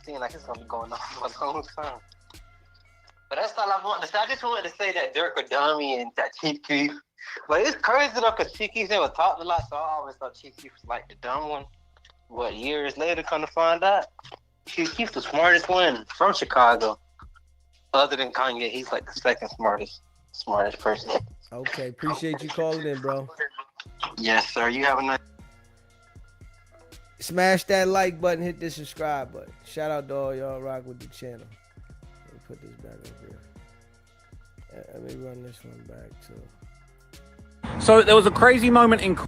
Seems like it's gonna be going on for a long time. But that's all I want to say. I just wanted to say that Durk a dummy and that Chief Keef. But it's crazy though, because Chief Keef never talked a lot, so I always thought Chief Keef was like the dumb one. What, years later, come to find out, Chief Keef's the smartest one from Chicago. Other than Kanye, he's like the second smartest person. Okay, appreciate you calling in, bro. Yes, sir. You have a nice. Smash that like button, hit the subscribe button. Shout out to all y'all rock with the channel. Let me put this back over here. Let me run this one back too. So there was a crazy moment in.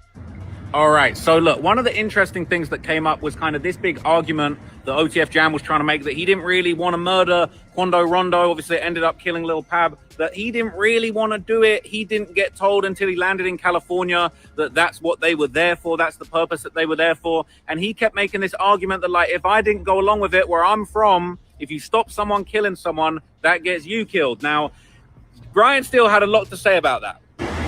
All right, so look, one of the interesting things that came up was kind of this big argument that OTF Jam was trying to make, that he didn't really want to murder Quando Rondo. Obviously, it ended up killing Lil Pab. That he didn't really want to do it. He didn't get told until he landed in California that that's what they were there for. That's the purpose that they were there for. And he kept making this argument that, like, if I didn't go along with it, where I'm from, if you stop someone killing someone, that gets you killed. Now, Brian Steele had a lot to say about that.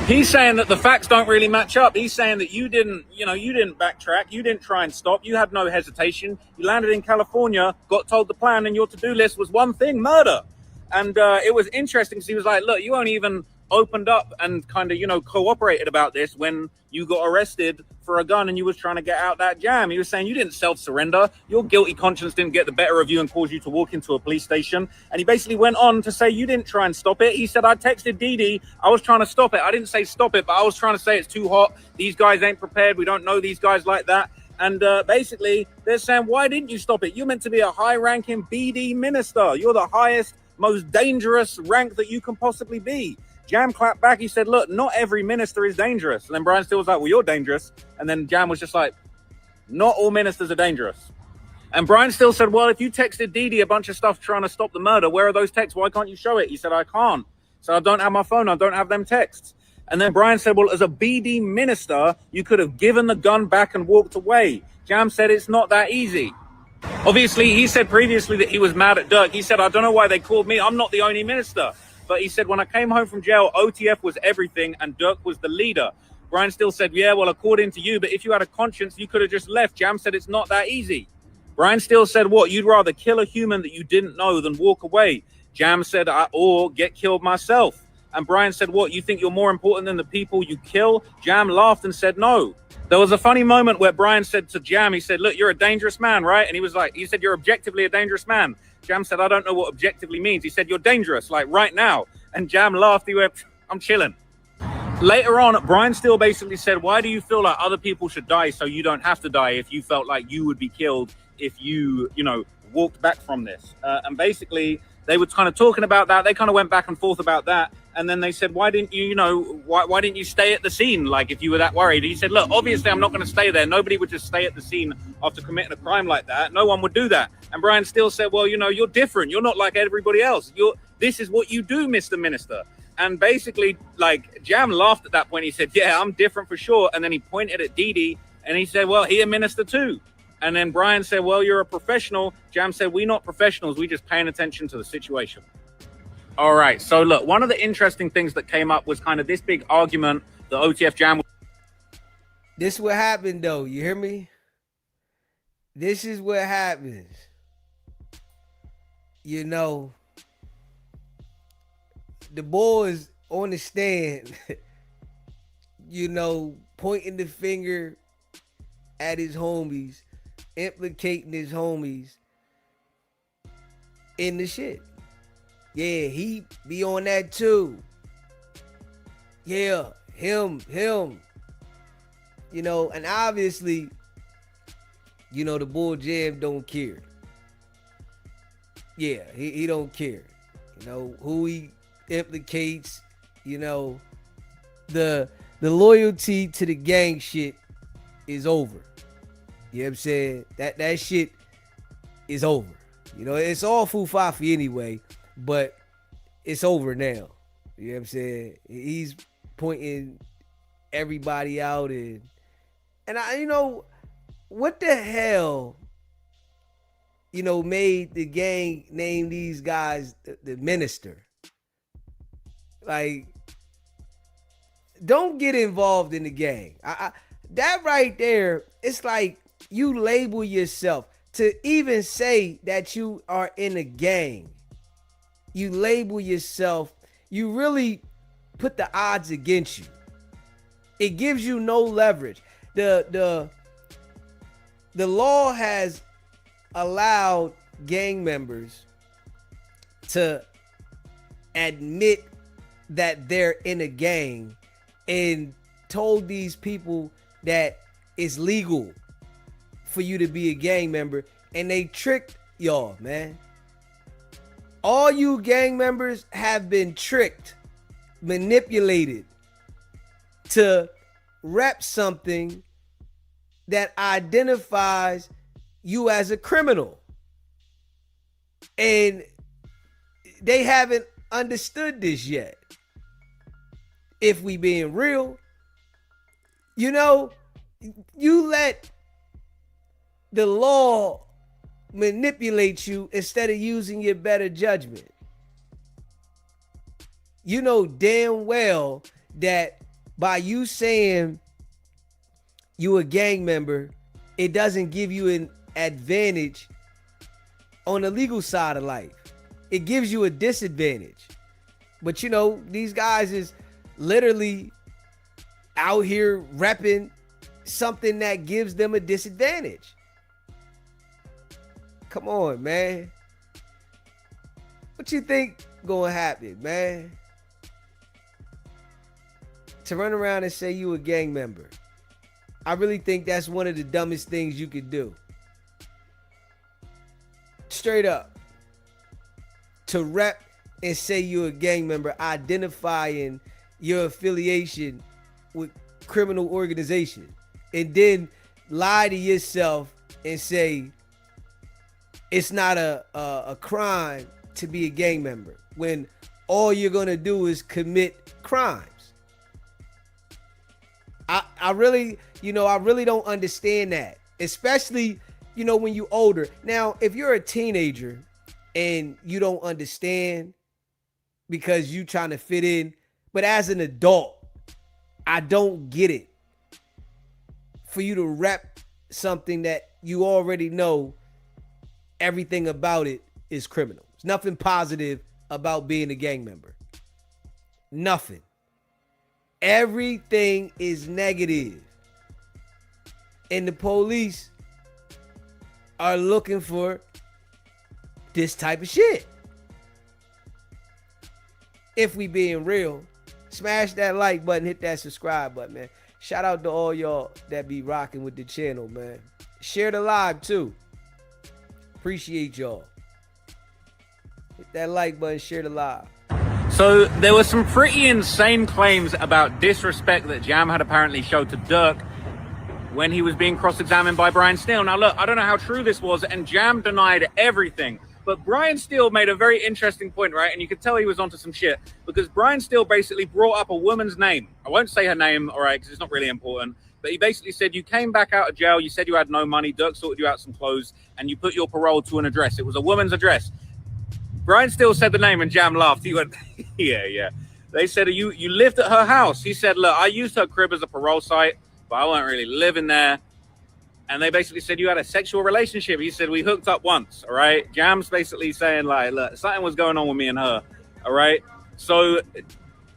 He's saying that the facts don't really match up. He's saying that you didn't backtrack. You didn't try and stop. You had no hesitation. You landed in California, got told the plan, and your to-do list was one thing: murder. And it was interesting because he was like, look, you only even opened up and kind of, cooperated about this when you got arrested for a gun and you was trying to get out that jam. He was saying you didn't self-surrender. Your guilty conscience didn't get the better of you and cause you to walk into a police station. And he basically went on to say you didn't try and stop it. He said, I texted Dee. I was trying to stop it. I didn't say stop it, but I was trying to say it's too hot. These guys ain't prepared. We don't know these guys like that. And basically, they're saying, why didn't you stop it? You're meant to be a high-ranking BD minister. You're the highest, most dangerous rank that you can possibly be. Jam clapped back. He said, look, not every minister is dangerous. And then Brian Steele was like, well, you're dangerous. And then Jam was just like, not all ministers are dangerous. And Brian Steele said, well, if you texted Dee a bunch of stuff trying to stop the murder, where are those texts? Why can't you show it? He said, I can't. So I don't have my phone. I don't have them texts. And then Brian said, well, as a BD minister, you could have given the gun back and walked away. Jam said, it's not that easy. Obviously, he said previously that he was mad at Durk. He said, I don't know why they called me. I'm not the only minister. But he said, when I came home from jail, OTF was everything and Durk was the leader. Brian Steele said, yeah, well, according to you, but if you had a conscience, you could have just left. Jam said, it's not that easy. Brian Steele said, what, you'd rather kill a human that you didn't know than walk away? Jam said, or get killed myself. And Brian said, what, you think you're more important than the people you kill? Jam laughed and said, no. There was a funny moment where Brian said to Jam, he said, look, you're a dangerous man, right? And he was like, he said, you're objectively a dangerous man. Jam said, I don't know what objectively means. He said, you're dangerous, like right now. And Jam laughed. He went, I'm chilling. Later on, Brian Steele basically said, why do you feel like other people should die so you don't have to die if you felt like you would be killed if you, walked back from this? And basically, they were kind of talking about that. They kind of went back and forth about that. And then they said, why didn't you, why didn't you stay at the scene? Like, if you were that worried. He said, look, obviously, I'm not going to stay there. Nobody would just stay at the scene after committing a crime like that. No one would do that. And Brian Steele said, well, you're different. You're not like everybody else. This is what you do, Mr. Minister. And basically, like, Jam laughed at that point. He said, yeah, I'm different for sure. And then he pointed at Dee and he said, well, he a minister too. And then Brian said, well, you're a professional. Jam said, we're not professionals. We just paying attention to the situation. All right. So look, one of the interesting things that came up was kind of this big argument that OTF Jam. This what happened though. You hear me? This is what happens. The boys on the stand, pointing the finger at his homies, implicating his homies in the shit. Yeah, he be on that too. Yeah, him. And obviously, the Bull Jam don't care. Yeah, he don't care. Who he implicates, the loyalty to the gang shit is over. You know what I'm saying? That shit is over. It's all foo-fa-fi anyway, but it's over now. You know what I'm saying? He's pointing everybody out and I what the hell made the gang name these guys the minister? Like, don't get involved in the gang. That right there, it's like you label yourself to even say that you are in a gang. You label yourself, you really put the odds against you. It gives you no leverage. The law has allowed gang members to admit that they're in a gang and told these people that it's legal for you to be a gang member, and they tricked y'all, man. All you gang members have been tricked manipulated to rep something that identifies you as a criminal. And they haven't understood this yet. If we being real, you know, you let the law manipulate you instead of using your better judgment. You know damn well that by you saying you a gang member, it doesn't give you an advantage on the legal side of life. It gives you a disadvantage. But you know, these guys is literally out here repping something that gives them a disadvantage. Come on, man. What you think gonna happen, man? To run around and say you a gang member. I really think that's one of the dumbest things you could do. Straight up. To rep and say you're a gang member, identifying your affiliation with criminal organization, and then lie to yourself and say it's not a crime to be a gang member when all you're gonna do is commit crimes. I really don't understand that, especially, you know, when you're older. Now, if you're a teenager and you don't understand because you trying to fit in, but as an adult, I don't get it. For you to rep something that you already know everything about it is criminal. There's nothing positive about being a gang member. Nothing. Everything is negative. And the police are looking for this type of shit. If we being real, smash that like button, hit that subscribe button, man. Shout out to all y'all that be rocking with the channel, man. Share the live too. Appreciate y'all. Hit that like button, share the live. So there were some pretty insane claims about disrespect that Jam had apparently showed to Durk when he was being cross-examined by Brian Steele. Now look, I don't know how true this was, and Jam denied everything. But Brian Steele made a very interesting point, right? And you could tell he was onto some shit, because Brian Steele basically brought up a woman's name. I won't say her name, all right, because it's not really important. But he basically said, you came back out of jail, you said you had no money, Durk sorted you out some clothes, and you put your parole to an address. It was a woman's address. Brian Steele said the name and Jam laughed. He went, yeah. They said, you lived at her house. He said, look, I used her crib as a parole site, but I wasn't really living there. And they basically said you had a sexual relationship. He said, we hooked up once, all right? Jam's basically saying, like, look, something was going on with me and her, all right? So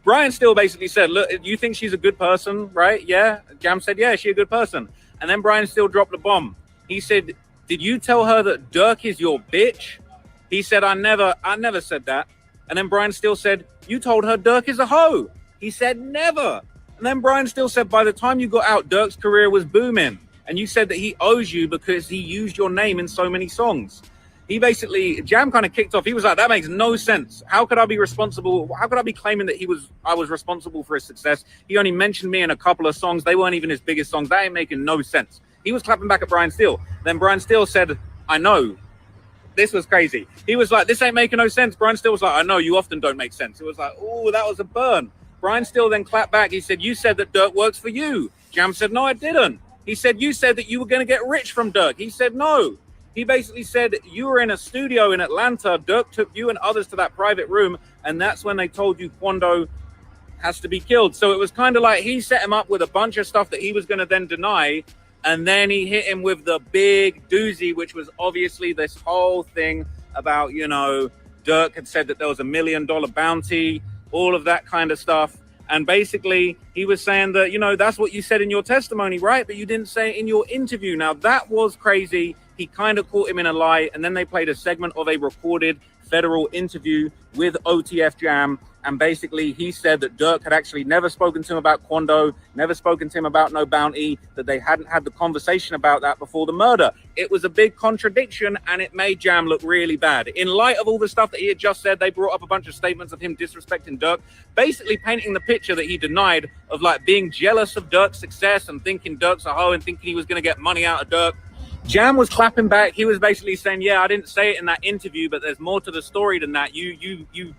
Brian Steele basically said, look, you think she's a good person, right? Yeah. Jam said, yeah, she's a good person. And then Brian Steele dropped the bomb. He said, did you tell her that Durk is your bitch? He said, I never said that. And then Brian Steele said, you told her Durk is a hoe. He said, never. And then Brian Steele said, by the time you got out, Durk's career was booming. And you said that he owes you because he used your name in so many songs. He basically, Jam kind of kicked off. He was like, that makes no sense. How could I be responsible? How could I be claiming that I was responsible for his success? He only mentioned me in a couple of songs. They weren't even his biggest songs. That ain't making no sense. He was clapping back at Brian Steele. Then Brian Steele said, I know. This was crazy. He was like, this ain't making no sense. Brian Steele was like, I know, you often don't make sense. It was like, oh, that was a burn. Brian Steele then clapped back. He said, you said that Durk works for you. Jam said, no, I didn't. He said, you said that you were going to get rich from Durk. He said, no. He basically said, you were in a studio in Atlanta. Durk took you and others to that private room, and that's when they told you Quando has to be killed. So it was kind of like he set him up with a bunch of stuff that he was going to then deny, and then he hit him with the big doozy, which was obviously this whole thing about, you know, Durk had said that there was $1 million bounty, all of that kind of stuff. And basically, he was saying that, you know, that's what you said in your testimony, right? But you didn't say it in your interview. Now, that was crazy. He kind of caught him in a lie. And then they played a segment of a recorded federal interview with OTF Jam. and basically he said that Durk had actually never spoken to him about Quando, never spoken to him about no bounty, that they hadn't had the conversation about that before the murder. It was a big contradiction, and it made Jam look really bad. In light of all the stuff that he had just said, they brought up a bunch of statements of him disrespecting Durk, basically painting the picture that he denied of like being jealous of Durk's success and thinking Durk's a hoe and thinking he was going to get money out of Durk. Jam was clapping back. He was basically saying, yeah, I didn't say it in that interview, but there's more to the story than that. You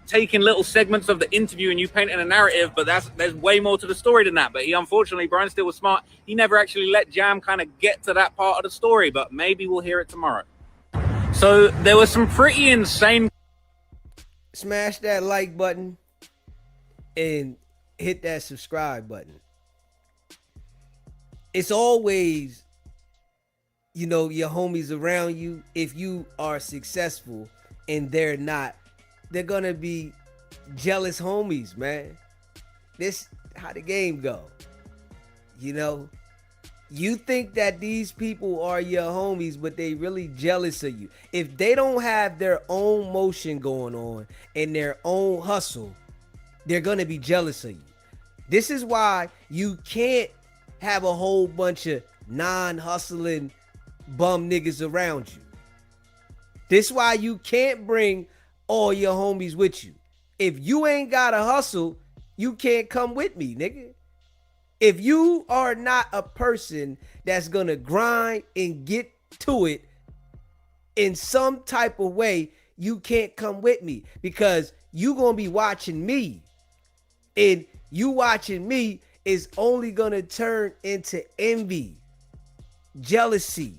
taking little segments of the interview and you painting a narrative, but there's way more to the story than that. But he, unfortunately, Brian Steele was smart. He never actually let Jam kind of get to that part of the story, but maybe we'll hear it tomorrow. So there was some pretty insane. Smash that like button and hit that subscribe button. It's always, you know, your homies around you. If you are successful and they're not, they're gonna be jealous homies, man. This how the game go. You know, you think that these people are your homies, but they really jealous of you. If they don't have their own motion going on and their own hustle, they're gonna be jealous of you. This is why you can't have a whole bunch of non-hustling bum niggas around you. This is why you can't bring all your homies with you. If you ain't got a hustle, you can't come with me, nigga. If you are not a person that's gonna grind and get to it in some type of way, you can't come with me, because you gonna be watching me, and you watching me is only gonna turn into envy, jealousy,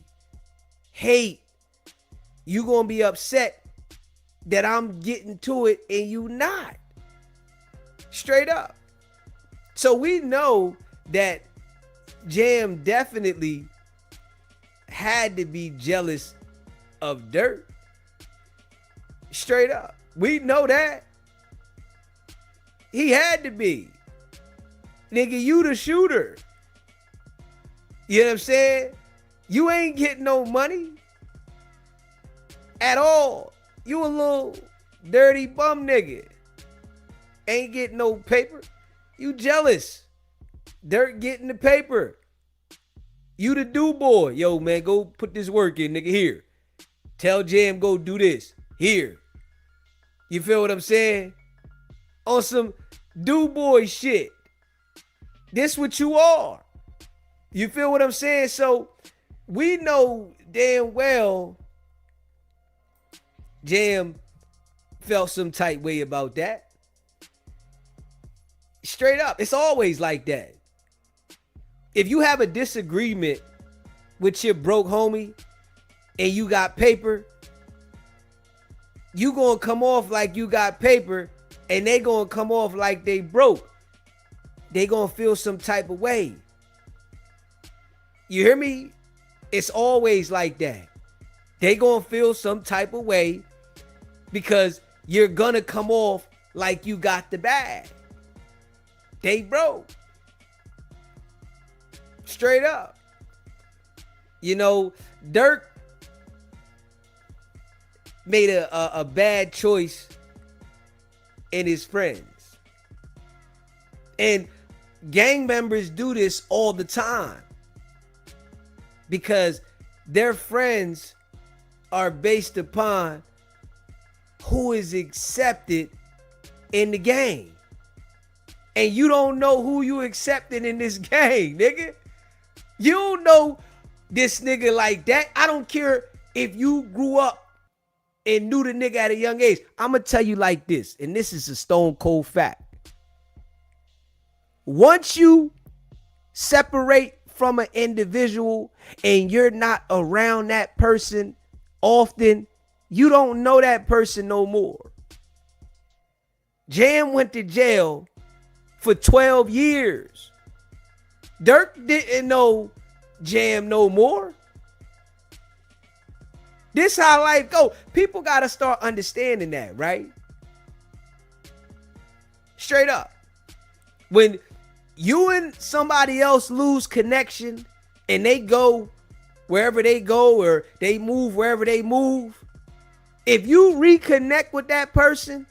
hate. You gonna be upset that I'm getting to it and you not. Straight up. So we know that Jam definitely had to be jealous of Durk. Straight up. We know that. He had to be. Nigga, you the shooter. You know what I'm saying? You ain't getting no money at all. You a little dirty bum nigga. Ain't getting no paper. You jealous. Durk getting the paper. You the do boy. Yo, man, go put this work in, nigga. Here. Tell Jam go do this. Here. You feel what I'm saying? On some do boy shit. This what you are. You feel what I'm saying? So we know damn well Jam felt some tight way about that. Straight up. It's always like that. If you have a disagreement with your broke homie and you got paper, you gonna come off like you got paper, and they gonna come off like they broke. They gonna feel some type of way. You hear me? It's always like that. They gonna feel some type of way because you're gonna come off like you got the bag. They broke. Straight up. You know, Durk made a bad choice in his friends. And gang members do this all the time because their friends are based upon who is accepted in the gang. And you don't know who you accepted in this gang, nigga. You don't know this nigga like that. I don't care if you grew up and knew the nigga at a young age. I'm going to tell you like this, and this is a stone cold fact. Once you separate from an individual and you're not around that person often, you don't know that person no more. Jam went to jail for 12 years. Durk didn't know Jam no more. This how life go. People got to start understanding that, right? Straight up. When you and somebody else lose connection and they go wherever they go or they move wherever they move, if you reconnect with that person,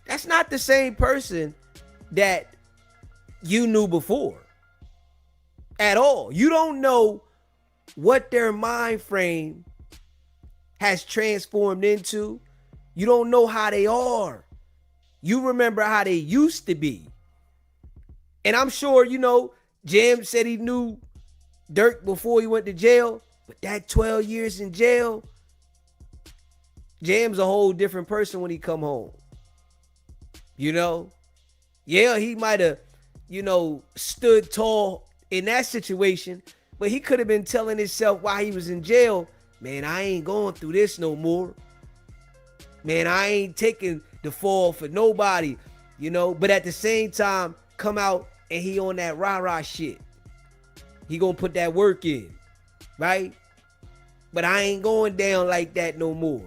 That's not the same person that you knew before at all. You don't know what their mind frame has transformed into. You don't know how they are. You remember how they used to be. And I'm sure, Jam said he knew Durk before he went to jail, but that 12 years in jail, Jam's a whole different person when he come home. Yeah, he might have, stood tall in that situation, but he could have been telling himself while he was in jail, man, I ain't going through this no more. Man, I ain't taking the fall for nobody, but at the same time, come out and he on that rah-rah shit. He gonna put that work in, right? But I ain't going down like that no more.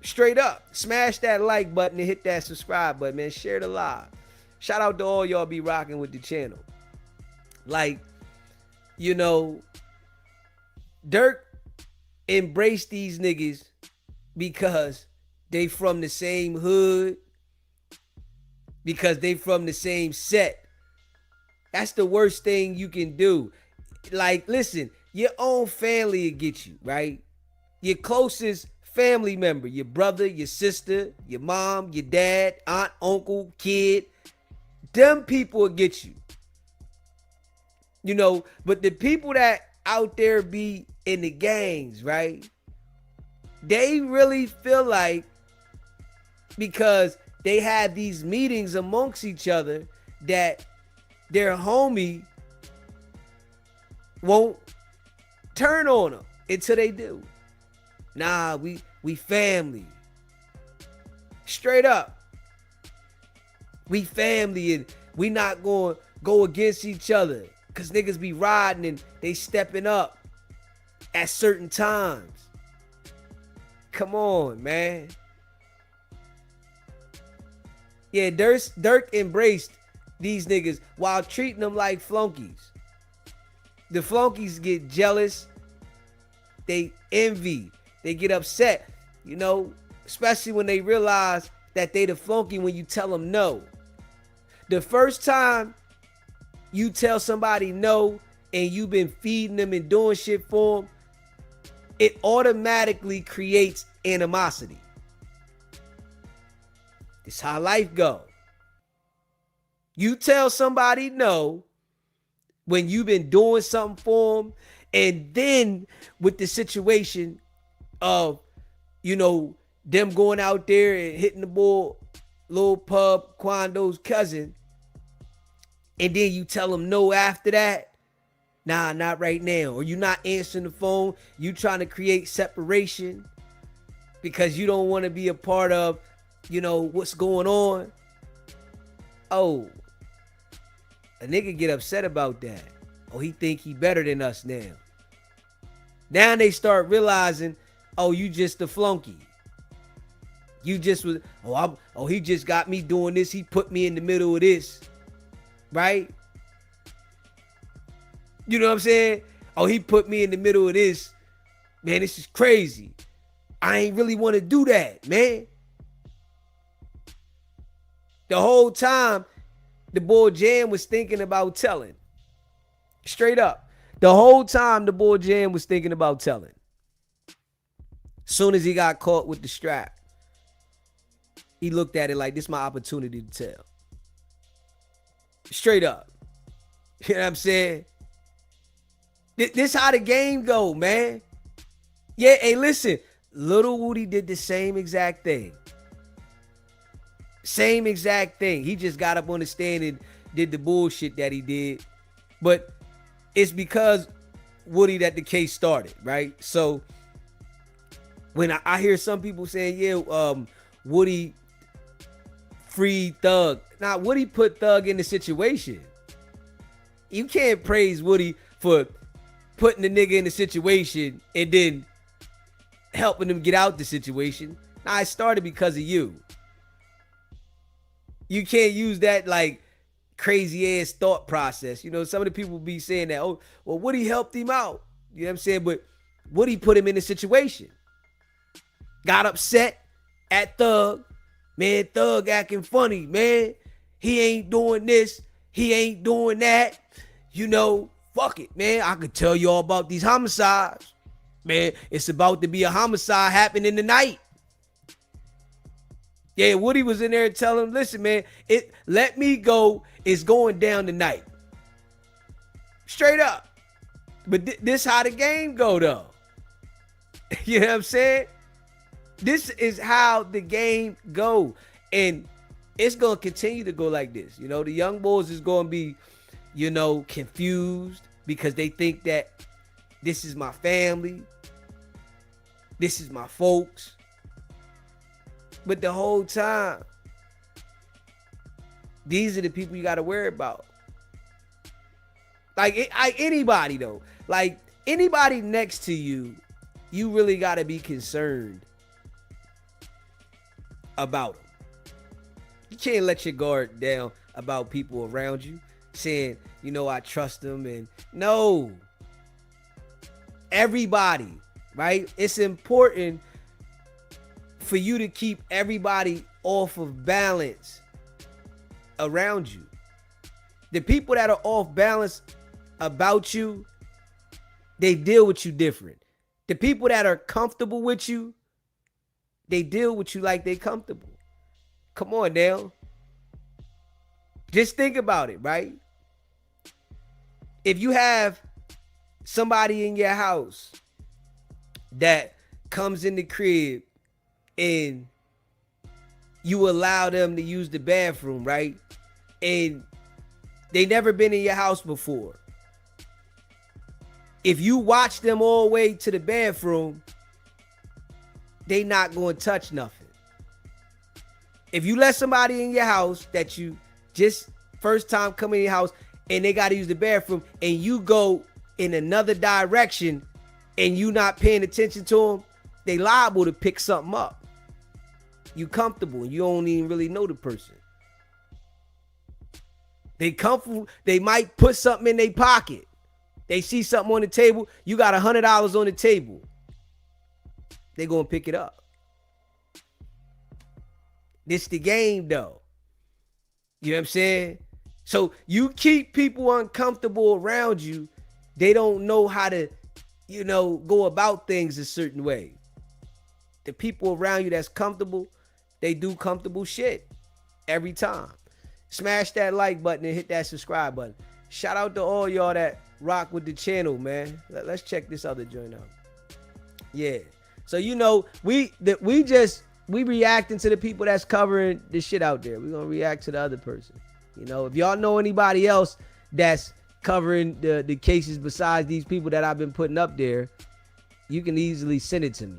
Straight up, smash that like button and hit that subscribe button, man. Share the live. Shout out to all y'all be rocking with the channel. Like, Durk embraced these niggas because they from the same hood, because they from the same set. That's the worst thing you can do. Like, listen, your own family will get you, right? Your closest family member, your brother, your sister, your mom, your dad, aunt, uncle, kid, them people will get you. But the people that out there be in the gangs, right? They really feel like because they have these meetings amongst each other that their homie won't turn on them until they do. Nah, we family. Straight up. We family and we not going to go against each other because niggas be riding and they stepping up at certain times. Come on, man. Yeah, Durk embraced these niggas while treating them like flunkies. The flunkies get jealous. They envy. They get upset, especially when they realize that they the flunky when you tell them no. The first time you tell somebody no and you've been feeding them and doing shit for them, it automatically creates animosity. It's how life go. You tell somebody no when you've been doing something for them, and then with the situation of, them going out there and hitting the bull, Lil Pub, Quando's cousin, and then you tell them no after that. Nah, not right now. Or you not answering the phone. You trying to create separation because you don't want to be a part of, what's going on. Oh, a nigga get upset about that. Oh, he think he better than us now. Now they start realizing, oh, you just a flunky. You just was, he just got me doing this. He put me in the middle of this. Right? You know what I'm saying? Oh, he put me in the middle of this. Man, this is crazy. I ain't really want to do that, man. The whole time, the boy Jam was thinking about telling. Straight up. The whole time, the boy Jam was thinking about telling. Soon as he got caught with the strap, he looked at it like, this is my opportunity to tell. Straight up. You know what I'm saying? This how the game go, man. Yeah, hey, listen. Little Woody did the same exact thing. Same exact thing. He just got up on the stand and did the bullshit that he did. But it's because Woody that the case started, right? So when I hear some people saying, yeah, Woody freed Thug. Now, Woody put Thug in the situation. You can't praise Woody for putting the nigga in the situation and then helping him get out the situation. Nah, it started because of you. You can't use that like crazy ass thought process. Some of the people be saying that, oh, well, Woody helped him out. You know what I'm saying? But Woody put him in the situation. Got upset at Thug. Man, Thug acting funny, man. He ain't doing this. He ain't doing that. You know, fuck it, man. I could tell you all about these homicides. Man, it's about to be a homicide happening tonight. Yeah, Woody was in there telling him, listen, man, Let Me Go is going down tonight. Straight up. But this how the game go, though. You know what I'm saying? This is how the game go. And it's going to continue to go like this. You know, the young boys is going to be, you know, confused because they think that this is my family. This is my folks. But the whole time, these are the people you got to worry about. Like anybody, though. Like anybody next to you, you really got to be concerned about them. You can't let your guard down about people around you saying, you know, I trust them. And no. Everybody, right? It's important for you to keep everybody off of balance around you. The people that are off balance about you, they deal with you different. The people that are comfortable with you, they deal with you like they comfortable. Come on now. Just think about it, right? If you have somebody in your house that comes in the crib and you allow them to use the bathroom, right? And they never been in your house before. If you watch them all the way to the bathroom, they not going to touch nothing. If you let somebody in your house that you just first time come in your house and they got to use the bathroom and you go in another direction and you not paying attention to them, they liable to pick something up. You comfortable and you don't even really know the person. They comfortable. They might put something in their pocket. They see something on the table. You got $100 on the table. They gonna pick it up. This the game, though. You know what I'm saying? So you keep people uncomfortable around you. They don't know how to, you know, go about things a certain way. The people around you that's comfortable, they do comfortable shit every time. Smash that like button and hit that subscribe button. Shout out to all y'all that rock with the channel, man. Let's check this other joint out. Yeah. So, you know, we reacting to the people that's covering the shit out there. We're going to react to the other person. You know, if y'all know anybody else that's covering the cases besides these people that I've been putting up there, you can easily send it to me.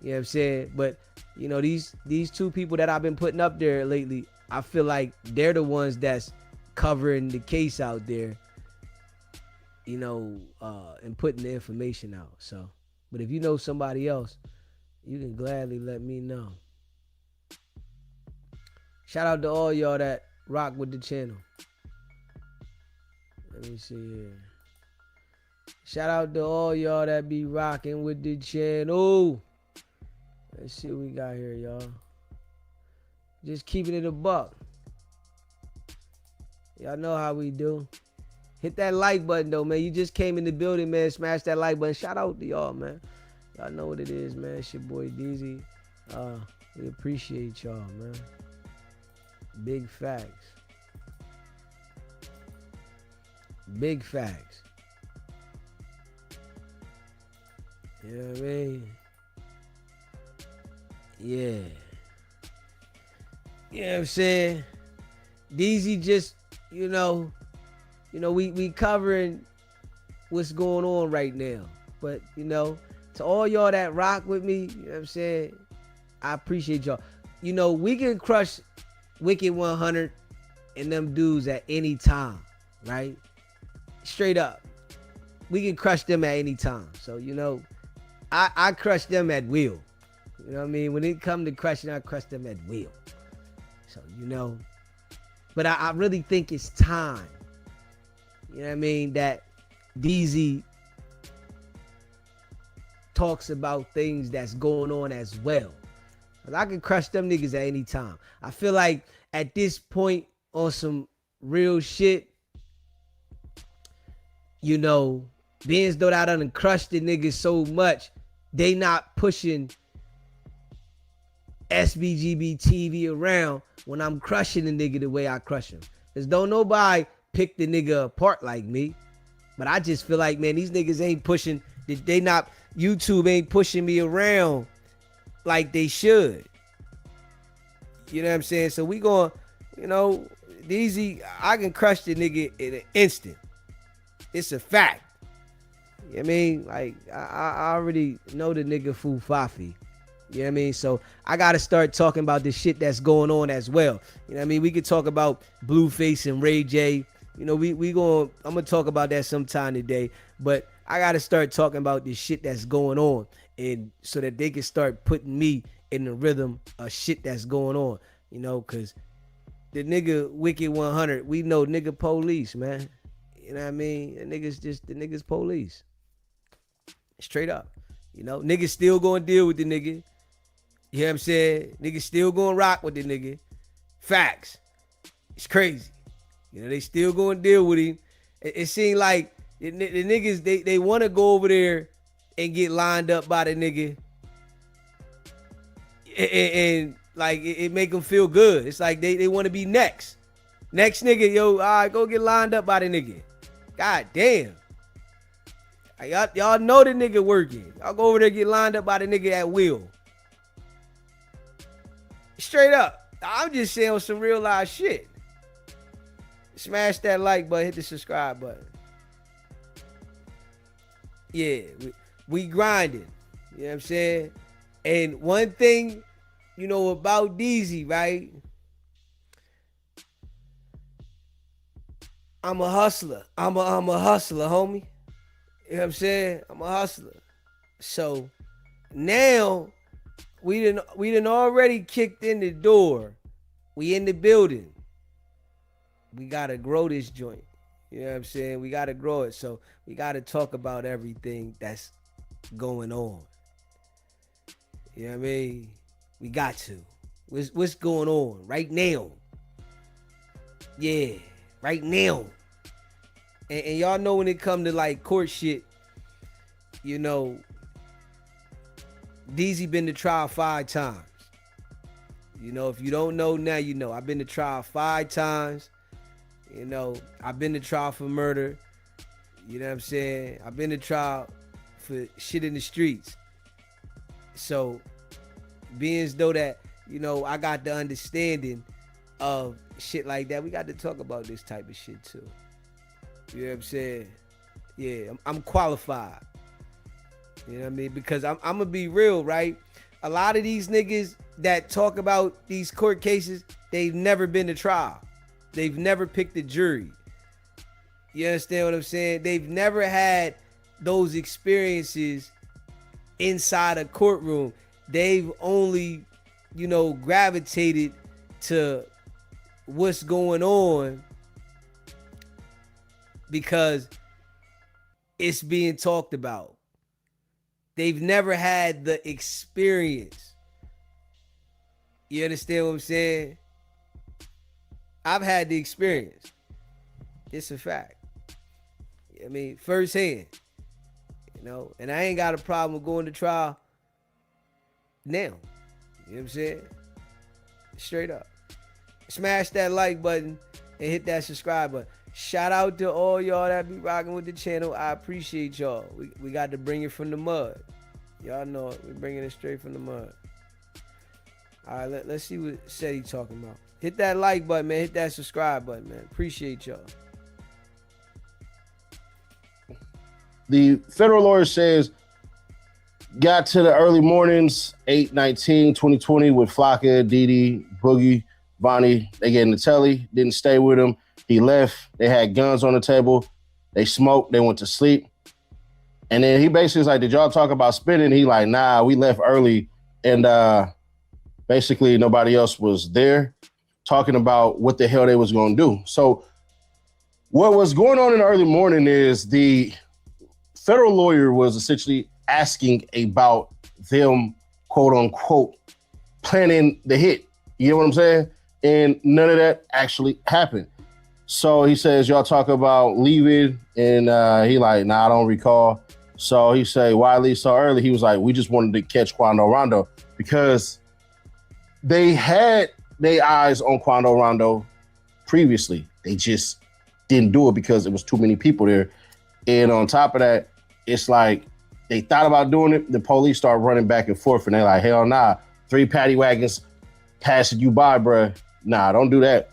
You know what I'm saying? But, you know, these two people that I've been putting up there lately, I feel like they're the ones that's covering the case out there, you know, and putting the information out. So, but if you know somebody else, you can gladly let me know. Shout out to all y'all that rock with the channel. Let me see here. Shout out to all y'all that be rocking with the channel. Let's see what we got here, y'all. Just keeping it a buck. Y'all know how we do. Hit that like button, though, man. You just came in the building, man. Smash that like button. Shout out to y'all, man. Y'all know what it is, man. It's your boy, DZ. We appreciate y'all, man. Big facts. Big facts. You know what I mean? Yeah. You know what I'm saying? DZ just, you know, we covering what's going on right now. But, you know, to all y'all that rock with me, you know what I'm saying? I appreciate y'all. You know, we can crush Wicked 100 and them dudes at any time, right? Straight up. We can crush them at any time. So, you know, I crush them at will. You know what I mean? When it comes to crushing, I crush them at will. So, you know, but I really think it's time, you know what I mean, that DZ talks about things that's going on as well. 'Cause I can crush them niggas at any time. I feel like at this point on some real shit, you know, being as though I done crushed the niggas so much, they not pushing SBGB TV around when I'm crushing the nigga the way I crush him. Cause don't nobody pick the nigga apart like me. But I just feel like, man, these niggas ain't pushing, YouTube ain't pushing me around like they should. You know what I'm saying? So we going, you know, Deezy, I can crush the nigga in an instant. It's a fact. You know what I mean? Like, I already know the nigga Fufafi. You know what I mean? So I got to start talking about the shit that's going on as well. You know what I mean? We could talk about Blueface and Ray J. You know, I'm going to talk about that sometime today. But I got to start talking about the shit that's going on, and so that they can start putting me in the rhythm of shit that's going on. You know, because the nigga Wicked 100, we know nigga police, man. You know what I mean? The niggas police. Straight up. You know, niggas still going to deal with the nigga. You know what I'm saying? Niggas still going to rock with the nigga. Facts. It's crazy. You know, they still going to deal with him. It seemed like the niggas, they want to go over there and get lined up by the nigga. And like, it make them feel good. It's like they want to be next. Next nigga, yo, all right, go get lined up by the nigga. God damn. Y'all know the nigga working. Y'all go over there and get lined up by the nigga at will. Straight up. I'm just saying some real life shit. Smash that like button, hit the subscribe button. Yeah, we grinding. You know what I'm saying? And one thing, you know, about Deezy, right? I'm a hustler. I'm a hustler, homie. You know what I'm saying? I'm a hustler. So now we done already kicked in the door. We in the building. We gotta grow this joint. You know what I'm saying? We gotta grow it. So we gotta talk about everything that's going on. You know what I mean? We got to. What's going on right now? Yeah, right now. And y'all know when it come to like court shit, you know, Deezy been to trial 5 times. You know, if you don't know now, you know. I've been to trial 5 times. You know, I've been to trial for murder. You know what I'm saying? I've been to trial for shit in the streets. So, being as though that, you know, I got the understanding of shit like that, we got to talk about this type of shit too. You know what I'm saying? Yeah, I'm qualified. You know what I mean? Because I'm going to be real, right? A lot of these niggas that talk about these court cases, they've never been to trial. They've never picked a jury. You understand what I'm saying? They've never had those experiences inside a courtroom. They've only, you know, gravitated to what's going on because it's being talked about. They've never had the experience. You understand what I'm saying? I've had the experience. It's a fact. I mean, firsthand. You know, and I ain't got a problem with going to trial now. You know what I'm saying? Straight up. Smash that like button and hit that subscribe button. Shout out to all y'all that be rocking with the channel. I appreciate y'all. We got to bring it from the mud. Y'all know it. We're bringing it straight from the mud. All right, let's see what Seti talking about. Hit that like button, man. Hit that subscribe button, man. Appreciate y'all. The federal lawyer says got to the early mornings, 8/19/2020 with Flocka, Didi, Boogie, Bonnie. They get in the telly, didn't stay with him. He left. They had guns on the table. They smoked. They went to sleep. And then he basically was like, did y'all talk about spinning? He like, nah, we left early. And basically nobody else was there talking about what the hell they was going to do. So what was going on in the early morning is the federal lawyer was essentially asking about them, quote unquote, planning the hit. You know what I'm saying? And none of that actually happened. So he says, y'all talk about leaving, and he like, nah, I don't recall. So he say, why leave so early? He was like, we just wanted to catch Quando Rondo because they had their eyes on Quando Rondo previously. They just didn't do it because it was too many people there. And on top of that, it's like they thought about doing it. The police start running back and forth, and they're like, hell nah, 3 paddy wagons passing you by, bruh. Nah, don't do that.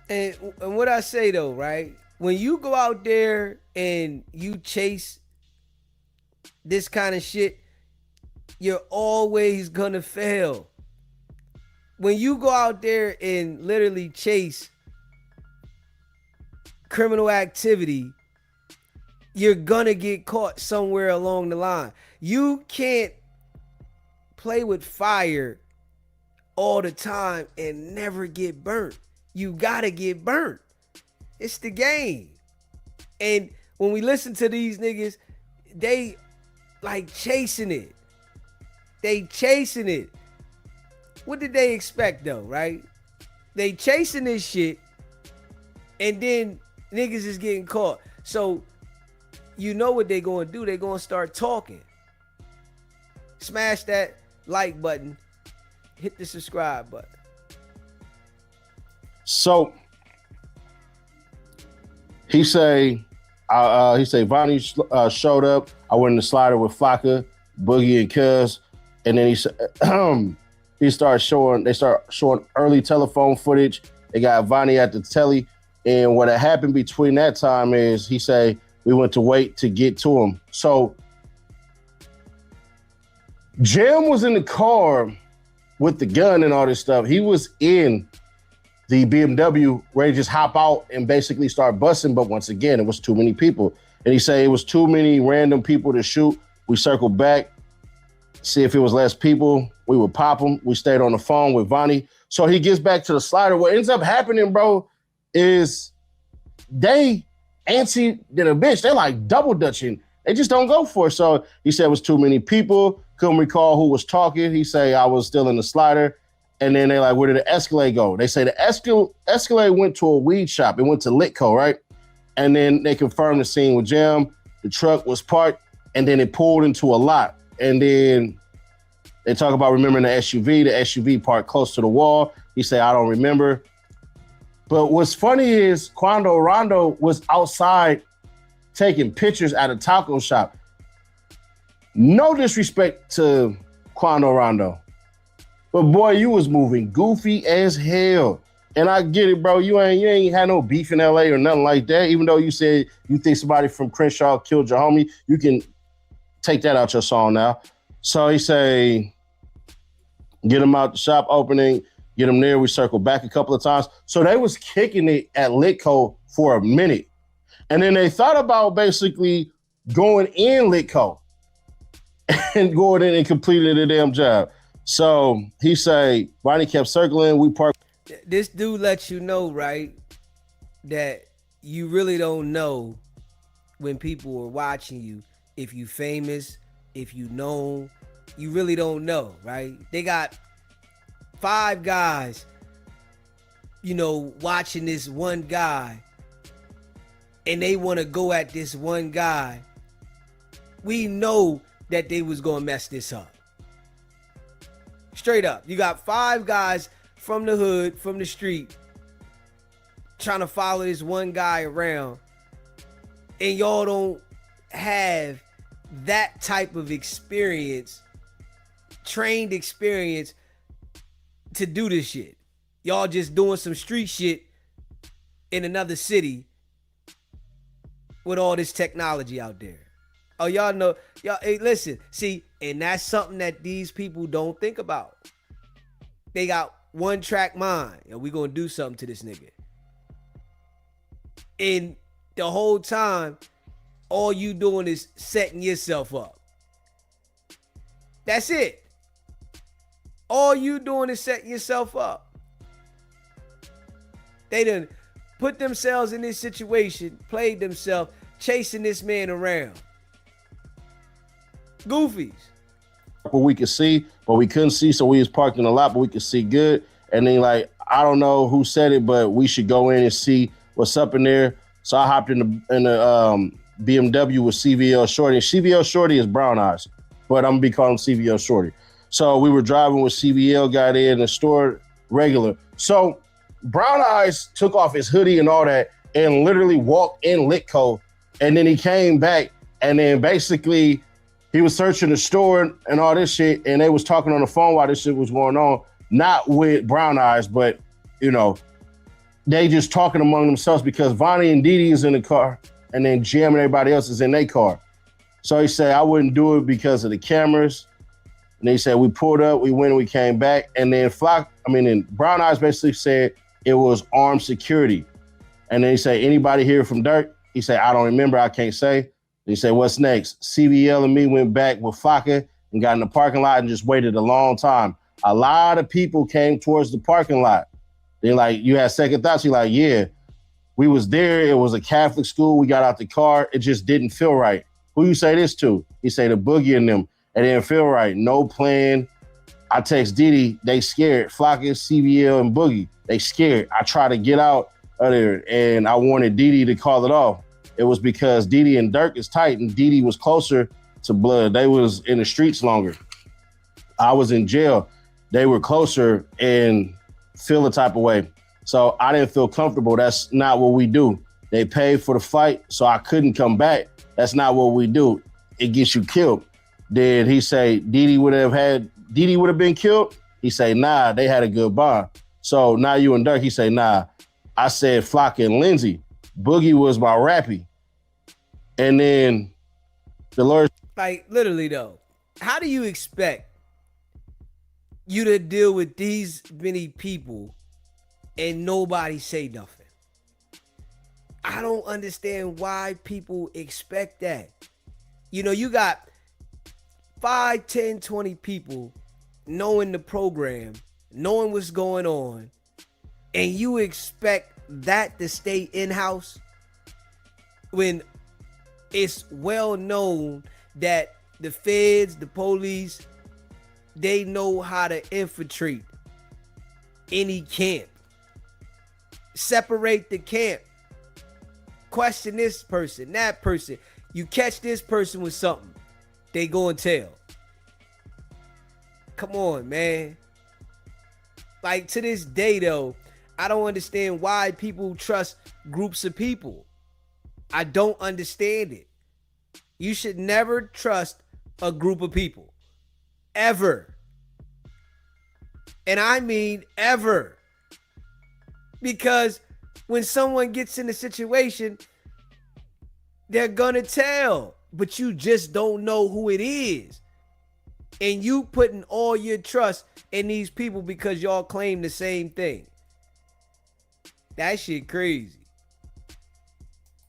And what I say though, right? When you go out there and you chase this kind of shit, you're always gonna fail. When you go out there and literally chase criminal activity, you're gonna get caught somewhere along the line. You can't play with fire all the time and never get burnt. You gotta get burnt. It's the game. And when we listen to these niggas, they like chasing it. They chasing it. What did they expect though, right? They chasing this shit and then niggas is getting caught. So you know what they gonna do. They gonna start talking. Smash that like button. Hit the subscribe button. So he say Vonnie showed up. I went in the slider with Flocka, Boogie, and Cuz, and then he said they start showing early telephone footage. They got Vonnie at the telly, and what had happened between that time is he say we went to wait to get to him. So Jam was in the car with the gun and all this stuff. He was in the BMW ready to just hop out and basically start busting. But once again, it was too many people. And he said it was too many random people to shoot. We circled back, see if it was less people. We would pop them. We stayed on the phone with Vonnie. So he gets back to the slider. What ends up happening, bro, is they antsy than a bitch. They're like double dutching. They just don't go for it. So he said it was too many people. Couldn't recall who was talking. He say I was still in the slider. And then they're like, where did the Escalade go? They say the Escalade went to a weed shop. It went to Litco, right? And then they confirmed the scene with Jam. The truck was parked, and then it pulled into a lot. And then they talk about remembering the SUV. The SUV parked close to the wall. He said, I don't remember. But what's funny is Quando Rondo was outside taking pictures at a taco shop. No disrespect to Quando Rondo. But boy, you was moving goofy as hell. And I get it, bro. You ain't had no beef in LA or nothing like that. Even though you said you think somebody from Crenshaw killed your homie, you can take that out your song now. So he say, get him out the shop opening, get him there. We circled back a couple of times. So they was kicking it at Litco for a minute. And then they thought about basically going in Litco and going in and completing the damn job. So he say, Vonnie kept circling. We parked. This dude lets you know, right, that you really don't know when people are watching you. If you famous, if you known, you really don't know, right? They got 5 guys, watching this one guy, and they want to go at this one guy. We know that they was going to mess this up. Straight up. You got 5 guys from the hood, from the street, trying to follow this one guy around. And y'all don't have that type of experience, trained experience to do this shit. Y'all just doing some street shit in another city with all this technology out there. Oh, y'all know, hey, listen, see, and that's something that these people don't think about. They got one track mind, and we gonna do something to this nigga. And the whole time, all you doing is setting yourself up. That's it. All you doing is setting yourself up. They done put themselves in this situation, played themselves, chasing this man around. Goofies. where we could see, but we couldn't see, so we was parked in a lot, but we could see good. And then like, I don't know who said it, but we should go in and see what's up in there. So I hopped in the BMW with CVL Shorty. CVL Shorty is Brown Eyes, but I'm gonna be calling CVL Shorty. So we were driving with CVL, got in the store regular. So Brown Eyes took off his hoodie and all that and literally walked in Litco. And then he came back and then basically he was searching the store and all this shit. And they was talking on the phone while this shit was going on, not with Brown Eyes, but you know, they just talking among themselves because Vonnie and Didi is in the car and then Jam and everybody else is in their car. So he said, I wouldn't do it because of the cameras. And they said, we pulled up, we went, we came back. And then Brown Eyes basically said it was armed security. And then he said, anybody here from Durk? He said, I don't remember, I can't say. And he said, what's next? CVL and me went back with Flocka and got in the parking lot and just waited a long time. A lot of people came towards the parking lot. They're like, you had second thoughts? You're like, yeah, we was there. It was a Catholic school. We got out the car. It just didn't feel right. Who you say this to? He say the Boogie and them. It didn't feel right. No plan. I text Didi. They scared. Flocka, CVL, and Boogie. They scared. I tried to get out of there, and I wanted Didi to call it off. It was because Didi and Durk is tight, and Didi was closer to Blood. They was in the streets longer. I was in jail. They were closer and feel a type of way. So I didn't feel comfortable. That's not what we do. They paid for the fight, so I couldn't come back. That's not what we do. It gets you killed. Did he say Didi would have been killed? He say, nah, they had a good bond. So now you and Durk, he say, nah. I said Flocka and Lindsay. Boogie was my rappy. And then the lawyer. Like, literally, though, how do you expect you to deal with these many people and nobody say nothing? I don't understand why people expect that. You know, you got 5, 10, 20 people knowing the program, knowing what's going on, and you expect that to stay in-house when it's well known that the feds, the police, they know how to infiltrate any camp. Separate the camp. Question this person, that person. You catch this person with something, they go and tell. Come on, man. Like, to this day, though, I don't understand why people trust groups of people. I don't understand it. You should never trust a group of people. Ever. And I mean ever. Because when someone gets in a situation, they're gonna tell, but you just don't know who it is. And you putting all your trust in these people because y'all claim the same thing. That shit crazy.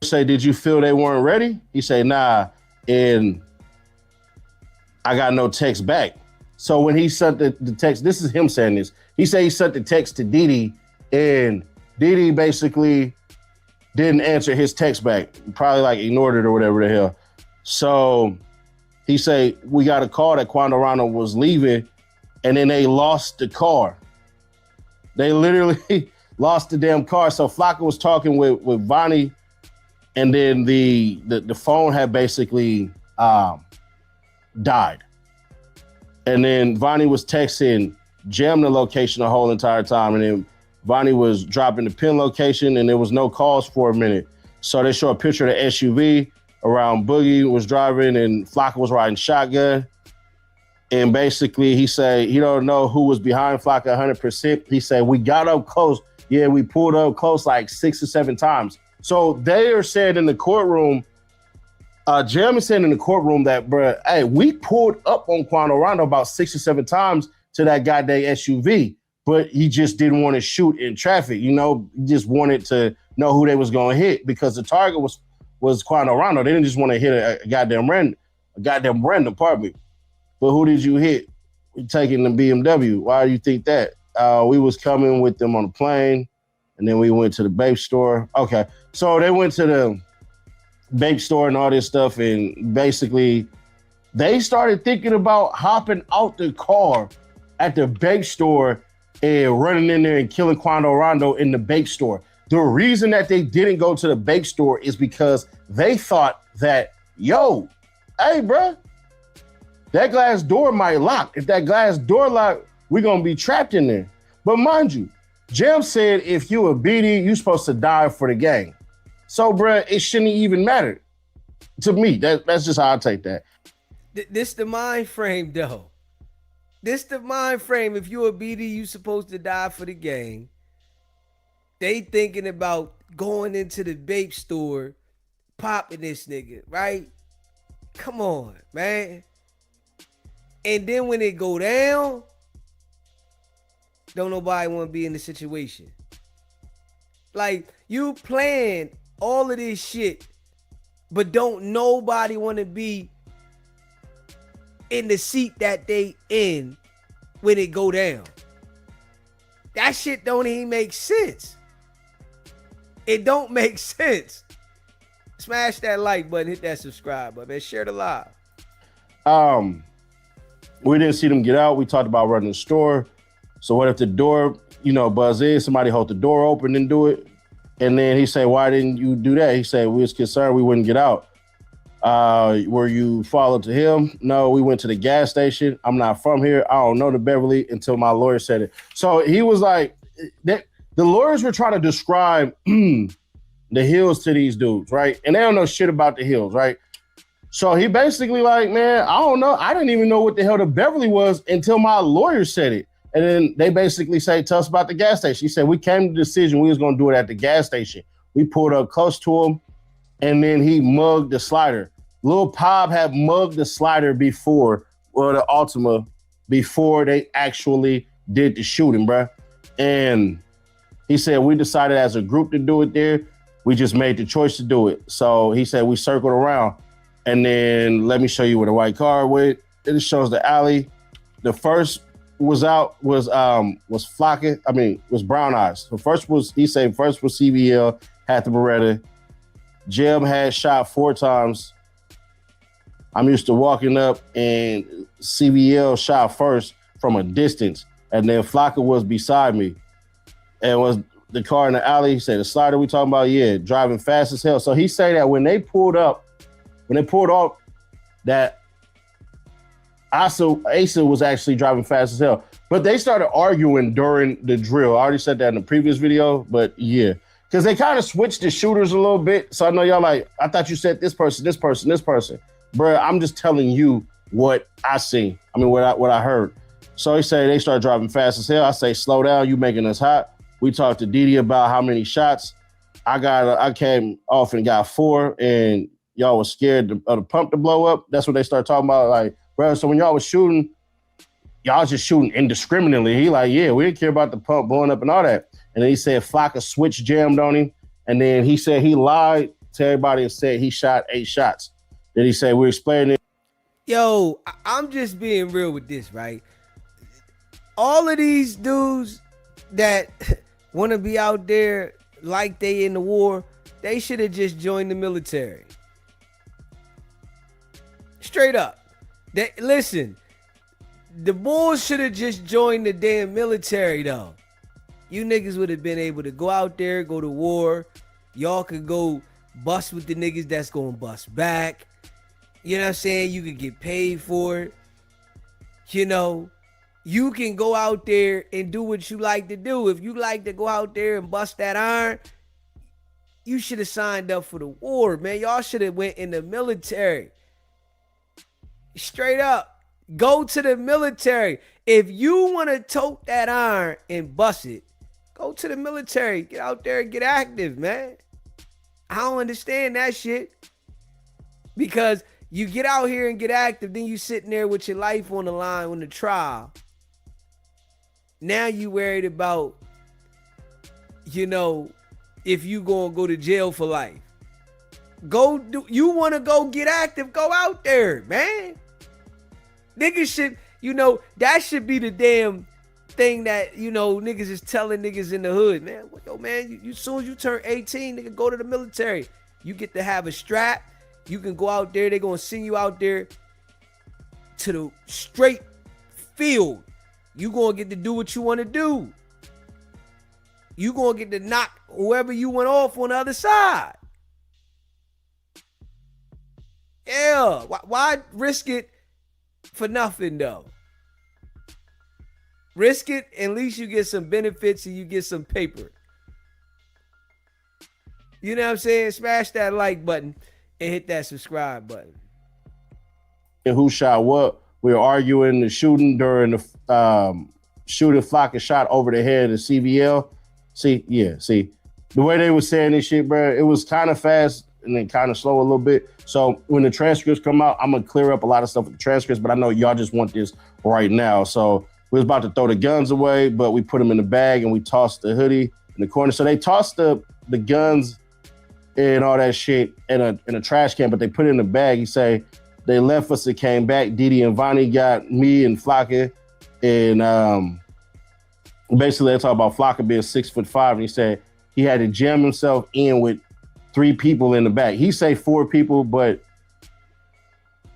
Say, did you feel they weren't ready? He say, nah, and I got no text back. So when he sent the text, this is him saying this. He said he sent the text to Didi, and Didi basically didn't answer his text back. Probably like ignored it or whatever the hell. So he say, we got a call that Quando Rondo was leaving, and then they lost the car. They literally lost the damn car. So Flocka was talking with Vonnie, and then the phone had basically died. And then Vonnie was texting Jam the location the whole entire time. And then Vonnie was dropping the pin location, and there was no calls for a minute. So they show a picture of the SUV around Boogie was driving, and Flocka was riding shotgun. And basically he said he don't know who was behind Flocka 100%. He said, we got up close. Yeah, we pulled up close like 6 or 7 times. So they are saying in the courtroom, Jam is saying in the courtroom that, bro, hey, we pulled up on Quando Rondo about 6 or 7 times to that goddamn SUV, but he just didn't want to shoot in traffic. You know, he just wanted to know who they was going to hit because the target was Quando Rondo. They didn't just want to hit a goddamn random, pardon me. But who did you hit? We taking the BMW. Why do you think that? We was coming with them on the plane, and then we went to the vape store. Okay, so they went to the vape store and all this stuff, and basically They started thinking about hopping out the car at the bake store and running in there and killing Quando Rondo in the bake store. The reason that they didn't go to the bake store is because they thought that, yo, hey, bro, that glass door might lock. If that glass door lock, we're going to be trapped in there. But mind you, Jam said if you a BD, you're supposed to die for the gang. So, bro, it shouldn't even matter. To me, that's just how I take that. This the mind frame, though. This the mind frame. If you a BD, you supposed to die for the gang. They thinking about going into the vape store, popping this nigga, right? Come on, man. And then when it go down, don't nobody want to be in the situation. Like, you plan all of this shit, but don't nobody want to be in the seat that they in when it go down. That shit don't even make sense. It don't make sense. Smash that like button, hit that subscribe button, man. Share the live. We didn't see them get out. We talked about running the store. So what if the door, buzz in, somebody hold the door open and do it? And then he said, why didn't you do that? He said, we was concerned we wouldn't get out. Were you followed to him? No, we went to the gas station. I'm not from here. I don't know the Beverly until my lawyer said it. So he was like, the lawyers were trying to describe the hills to these dudes, right? And they don't know shit about the hills, right? So he basically like, man, I don't know. I didn't even know what the hell the Beverly was until my lawyer said it. And then they basically say, tell us about the gas station. He said, we came to the decision we was going to do it at the gas station. We pulled up close to him, and then he mugged the slider. Lil Pop had mugged the slider before, or the Ultima, before they actually did the shooting, bruh. And he said, we decided as a group to do it there. We just made the choice to do it. So he said, we circled around. And then let me show you where the white car went. It shows the alley. The first was Flocka. Was Brown Eyes. The first was CBL, had the Beretta. Jim had shot 4 times. I'm used to walking up and CBL shot first from a distance. And then Flocka was beside me. And was the car in the alley. He said, the slider we talking about, yeah, driving fast as hell. So he said that when they pulled off, that Asa was actually driving fast as hell. But they started arguing during the drill. I already said that in the previous video, but yeah. Because they kind of switched the shooters a little bit. So I know y'all like, I thought you said this person. Bruh, I'm just telling you what I seen. What I heard. So he said they started driving fast as hell. I say, slow down, you making us hot. We talked to Didi about how many shots. I came off and got 4, and y'all was scared of the pump to blow up. That's what they started talking about. Like, bro, so when y'all was shooting, y'all was just shooting indiscriminately. He like, yeah, we didn't care about the pump blowing up and all that. And then he said Flocka switch jammed on him. And then he said he lied to everybody and said he shot 8 shots. Then he said, we're explaining it. Yo, I'm just being real with this, right? All of these dudes that want to be out there like they in the war, they should have just joined the military. Straight up. Listen, the Bulls should have just joined the damn military, though. You niggas would have been able to go out there, go to war. Y'all could go bust with the niggas that's going to bust back. You know what I'm saying? You could get paid for it. You can go out there and do what you like to do. If you like to go out there and bust that iron, you should have signed up for the war, man. Y'all should have went in the military. Straight up. Go to the military. If you want to tote that iron and bust it, go to the military. Get out there and get active, man. I don't understand that shit. Because you get out here and get active, then you sitting there with your life on the line on the trial. Now you worried about, if you gonna go to jail for life. You want to go get active, go out there, man. Niggas should, that should be the damn thing that, niggas is telling niggas in the hood, man. Yo, man, as soon as you turn 18, nigga, go to the military. You get to have a strap. You can go out there. They're going to send you out there to the straight field. You gonna get to do what you want to do. You gonna get to knock whoever you went off on the other side. Yeah, why risk it for nothing though? Risk it, at least you get some benefits and you get some paper. You know what I'm saying? Smash that like button and hit that subscribe button. And who shot what? We were arguing the shooting during the shooting Flocka shot over the head of CVL. See, the way they were saying this shit, bro, it was kind of fast and then kind of slow a little bit. So when the transcripts come out, I'm gonna clear up a lot of stuff with the transcripts, but I know y'all just want this right now. So we was about to throw the guns away, but we put them in the bag and we tossed the hoodie in the corner. So they tossed the guns and all that shit in a trash can, but they put it in the bag. He say they left us and came back. Didi and Vonnie got me and Flocka, and basically they talk about Flocka being 6'5", and he said he had to jam himself in with 3 people in the back. He say 4 people, but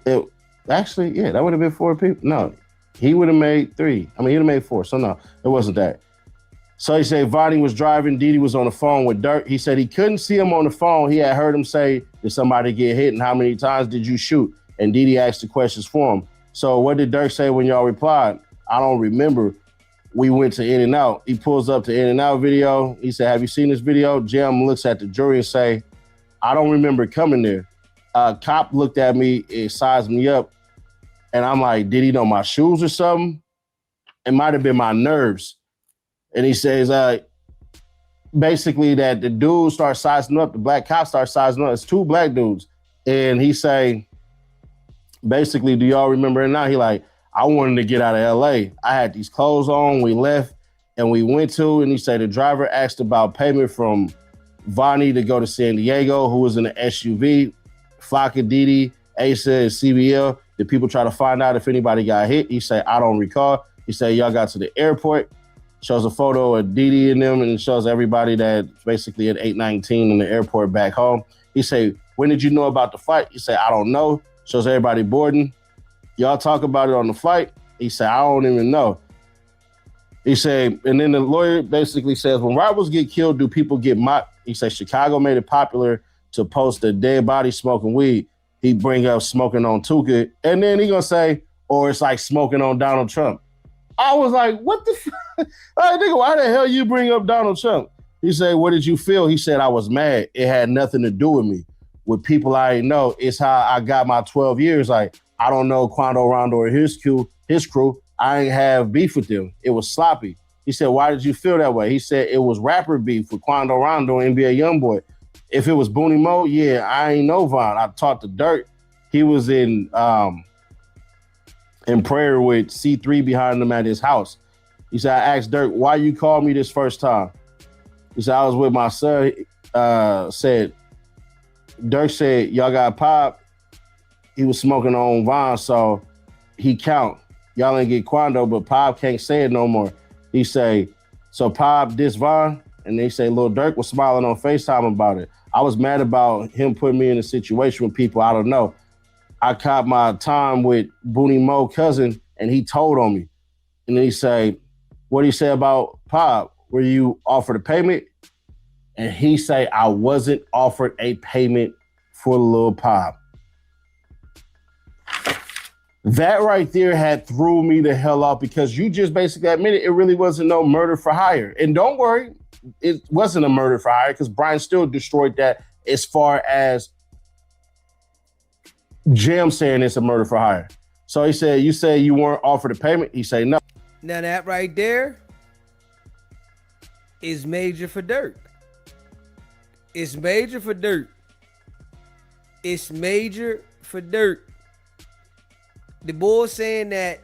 it actually, yeah, that would have been 4 people. No, he would have made 3. I mean, he'd have made 4. So no, it wasn't that. So he said Vonnie was driving, Didi was on the phone with Durk. He said he couldn't see him on the phone. He had heard him say, did somebody get hit and how many times did you shoot? And Didi asked the questions for him. So what did Durk say when y'all replied? I don't remember. We went to In-N-Out. He pulls up the In-N-Out video. He said, have you seen this video? Jim looks at the jury and say, I don't remember coming there. Cop looked at me and sized me up. And I'm like, did he know my shoes or something? It might have been my nerves. And he says, basically that the dude starts sizing up, the black cop starts sizing up. It's 2 black dudes. And he say, basically, do y'all remember it now? He like, I wanted to get out of LA. I had these clothes on, we left, and we went to, and he said the driver asked about payment from Vonnie to go to San Diego, who was in an SUV, Flocka, Didi, Asa, and CBL. The people try to find out if anybody got hit. He said, I don't recall. He said, y'all got to the airport, shows a photo of Didi and them, and it shows everybody that basically at 8:19 in the airport back home. He said, when did you know about the fight? He said, I don't know. Shows everybody boarding. Y'all talk about it on the flight. He said, I don't even know. He said, and then the lawyer basically says, when robbers get killed, do people get mocked? He said, Chicago made it popular to post a dead body smoking weed. He bring up smoking on Tuka. And then he gonna say, or it's like smoking on Donald Trump. I was like, what the fuck? Like, nigga, why the hell you bring up Donald Trump? He said, what did you feel? He said, I was mad. It had nothing to do with me. With people I didn't know, it's how I got my 12 years. Like, I don't know Quando Rondo or his crew. I ain't have beef with them. It was sloppy. He said, why did you feel that way? He said, it was rapper beef with Quando Rondo and NBA Youngboy. If it was Booney Mo, yeah, I ain't know Von. I talked to Durk. He was in prayer with C3 behind him at his house. He said, I asked Durk, why you called me this first time? He said, I was with my son. Durk said, y'all got Pop. He was smoking on Von, so he count. Y'all ain't get Quando, but Pop can't say it no more. He say, so Pop diss Von? And they say Lil Durk was smiling on FaceTime about it. I was mad about him putting me in a situation with people I don't know. I caught my time with Booney Mo cousin, and he told on me. And then he say, what he say about Pop? Were you offered a payment? And he say, I wasn't offered a payment for Lil Pop. That right there had threw me the hell off because you just basically admitted it really wasn't no murder for hire. And don't worry, it wasn't a murder for hire because Brian still destroyed that as far as Jim saying it's a murder for hire. So he said, you say you weren't offered a payment? He said no. Now that right there is major for Durk. It's major for Durk. It's major for Durk. The boy saying that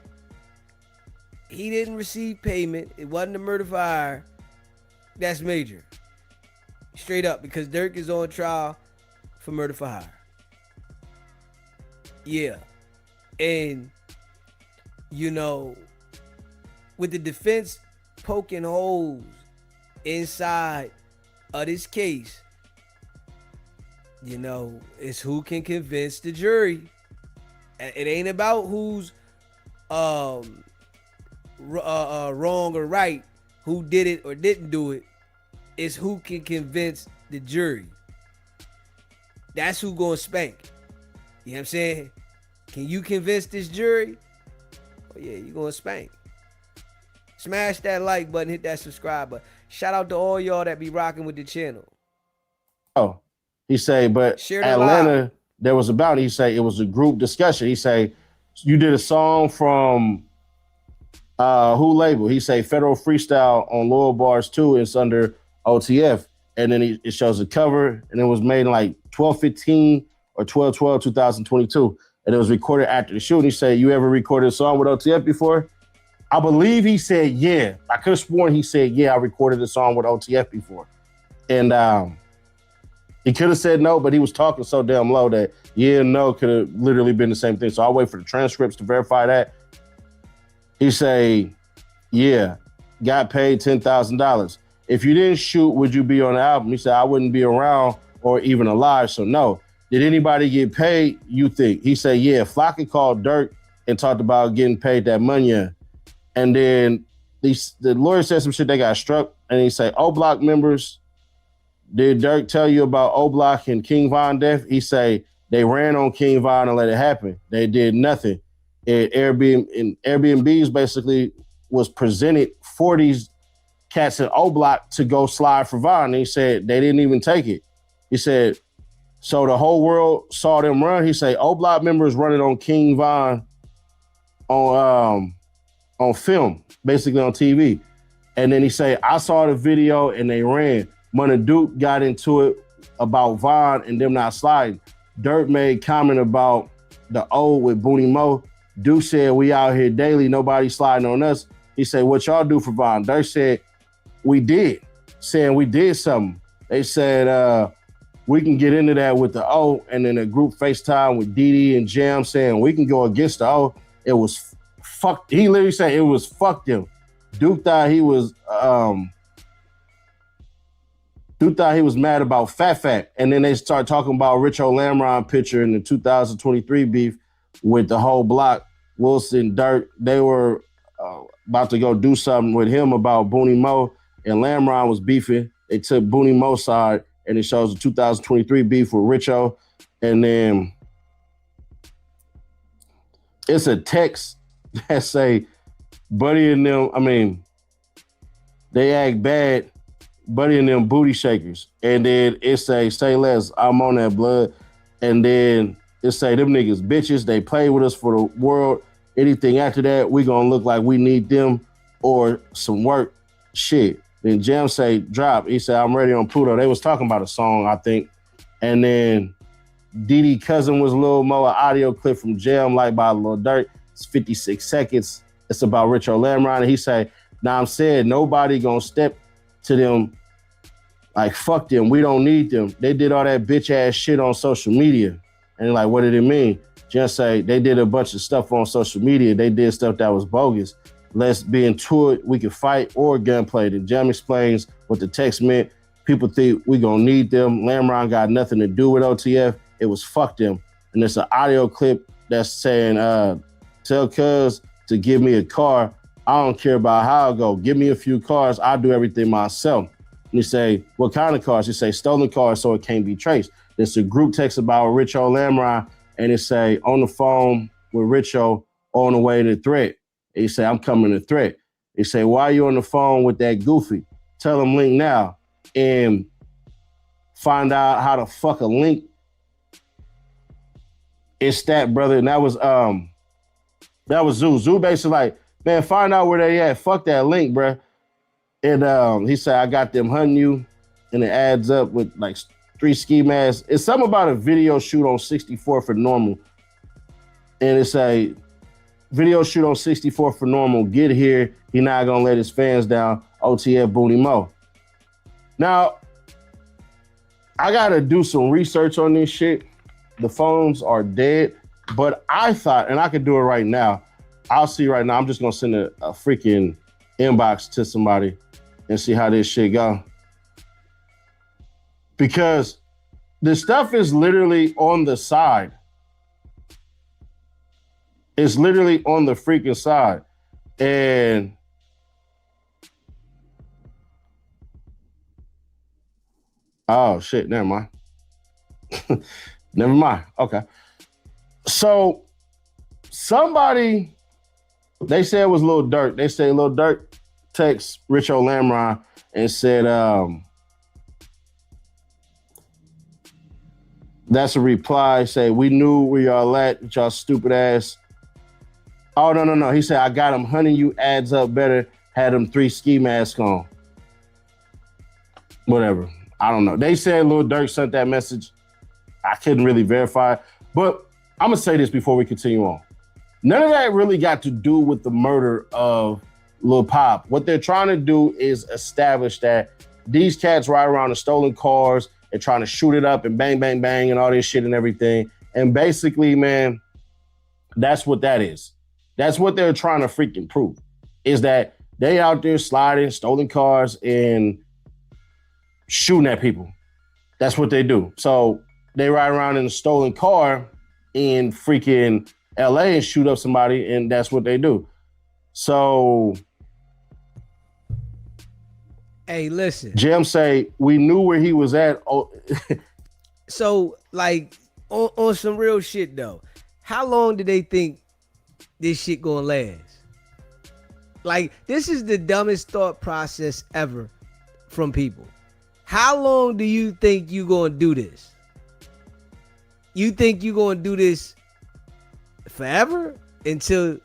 he didn't receive payment, it wasn't a murder for hire, that's major. Straight up, because Durk is on trial for murder for hire. Yeah. And, you know, with the defense poking holes inside of this case, you know, it's who can convince the jury. It ain't about who's wrong or right, who did it or didn't do it. It's who can convince the jury. That's who gonna spank. You know what I'm saying? Can you convince this jury? Oh yeah, you gonna spank. Smash that like button, hit that subscribe button. Shout out to all y'all that be rocking with the channel. Oh, he say, but Share the Atlanta, live. there was about, he say, it was a group discussion. He say, you did a song from who label? He say Federal Freestyle on Loyal Bars 2. It's under OTF. And then it shows a cover, and it was made in like 12/15 or 12/12/2022. And it was recorded after the shooting. He said, you ever recorded a song with OTF before? I believe he said, yeah. I could have sworn he said, yeah, I recorded a song with OTF before. And he could have said no, but he was talking so damn low that yeah and no could have literally been the same thing. So I'll wait for the transcripts to verify that. He say, yeah, got paid $10,000. If you didn't shoot, would you be on the album? He said, I wouldn't be around or even alive, so no. Did anybody get paid, you think? He said, yeah, Flocka called Durk and talked about getting paid that money. And then the lawyer said some shit, they got struck, and he said, O-Block members, did Durk tell you about O-Block and King Von death? He say, they ran on King Von and let it happen. They did nothing. And Airbnbs basically was presented for these cats in O-Block to go slide for Von. And he said they didn't even take it. He said, so the whole world saw them run. He said O-Block members running on King Von on film, basically on TV. And then he say, I saw the video and they ran. Money Duke got into it about Von and them not sliding. Durk made comment about the O with Booney Mo. Duke said, we out here daily, nobody sliding on us. He said, what y'all do for Von? Durk said, we did, saying we did something. They said, we can get into that with the O, and then a group FaceTime with Didi and Jam saying we can go against the O. It was fucked. He literally said it was fucked him. Duke thought he was mad about Fat. And then they start talking about Richo Lamron picture in the 2023 beef with the whole block. Wilson, Durk, they were about to go do something with him about Booney Mo, and Lamron was beefing. They took Booney Mo's side, and it shows the 2023 beef with Richo. And then it's a text that say, Buddy and them, they act bad, Buddy and them booty shakers. And then it say less, I'm on that blood. And then it say, them niggas bitches, they play with us for the world. Anything after that, we gonna look like we need them or some work. Shit. Then Jam say, drop. He said, I'm ready on Pluto. They was talking about a song, I think. And then Didi cousin was Lil Mo, an audio clip from Jam, like by Lil Durk. It's 56 seconds. It's about Richo Lamron. And he say, now I'm saying nobody gonna step to them like, fuck them. We don't need them. They did all that bitch ass shit on social media. And like, what did it mean? Just say they did a bunch of stuff on social media. They did stuff that was bogus. Let's be into it. We can fight or gunplay. The Jam explains what the text meant. People think we gonna need them. Lamron got nothing to do with OTF. It was fuck them. And there's an audio clip that's saying, tell cuz to give me a car. I don't care about how I go. Give me a few cars. I'll do everything myself. And you say, what kind of cars? You say stolen cars so it can't be traced. There's a group text about Richo Lamron, and it say on the phone with Richo on the way to Threat. And you say, I'm coming to Threat. They say, why are you on the phone with that goofy? Tell him link now and find out how to fuck a link. It's that, brother. And that was Zoo. Zoo basically like, man, find out where they at. Fuck that link, bruh. And he said, I got them hunting you. And it adds up with like 3 ski masks. It's something about a video shoot on 64 for normal. And it's a video shoot on 64 for normal. Get here. He not gonna let his fans down. OTF Booney Mo. Now, I gotta do some research on this shit. The phones are dead, but I thought, and I could do it right now. I'll see right now. I'm just gonna send a freaking inbox to somebody and see how this shit go. Because the stuff is literally on the side. It's literally on the freaking side. And oh shit, never mind. Never mind. Okay. So somebody, they said it was Lil Durk. They say Lil Durk text Rich O'Lamron and said, that's a reply. Say, we knew where y'all at, y'all stupid ass. Oh, no. He said, I got him. Hunting you adds up better. Had him 3 ski masks on. Whatever. I don't know. They said Lil Durk sent that message. I couldn't really verify. But I'm going to say this before we continue on. None of that really got to do with the murder of Lil Pop. What they're trying to do is establish that these cats ride around in stolen cars and trying to shoot it up and bang, bang, bang and all this shit and everything. And basically, man, that's what that is. That's what they're trying to freaking prove, is that they out there sliding stolen cars and shooting at people. That's what they do. So they ride around in a stolen car in freaking LA and shoot up somebody, and that's what they do. So hey, listen. Jim say, we knew where he was at. Oh. So, like, on some real shit, though, how long do they think this shit gonna last? Like, this is the dumbest thought process ever from people. How long do you think you gonna do this? You think you gonna do this forever until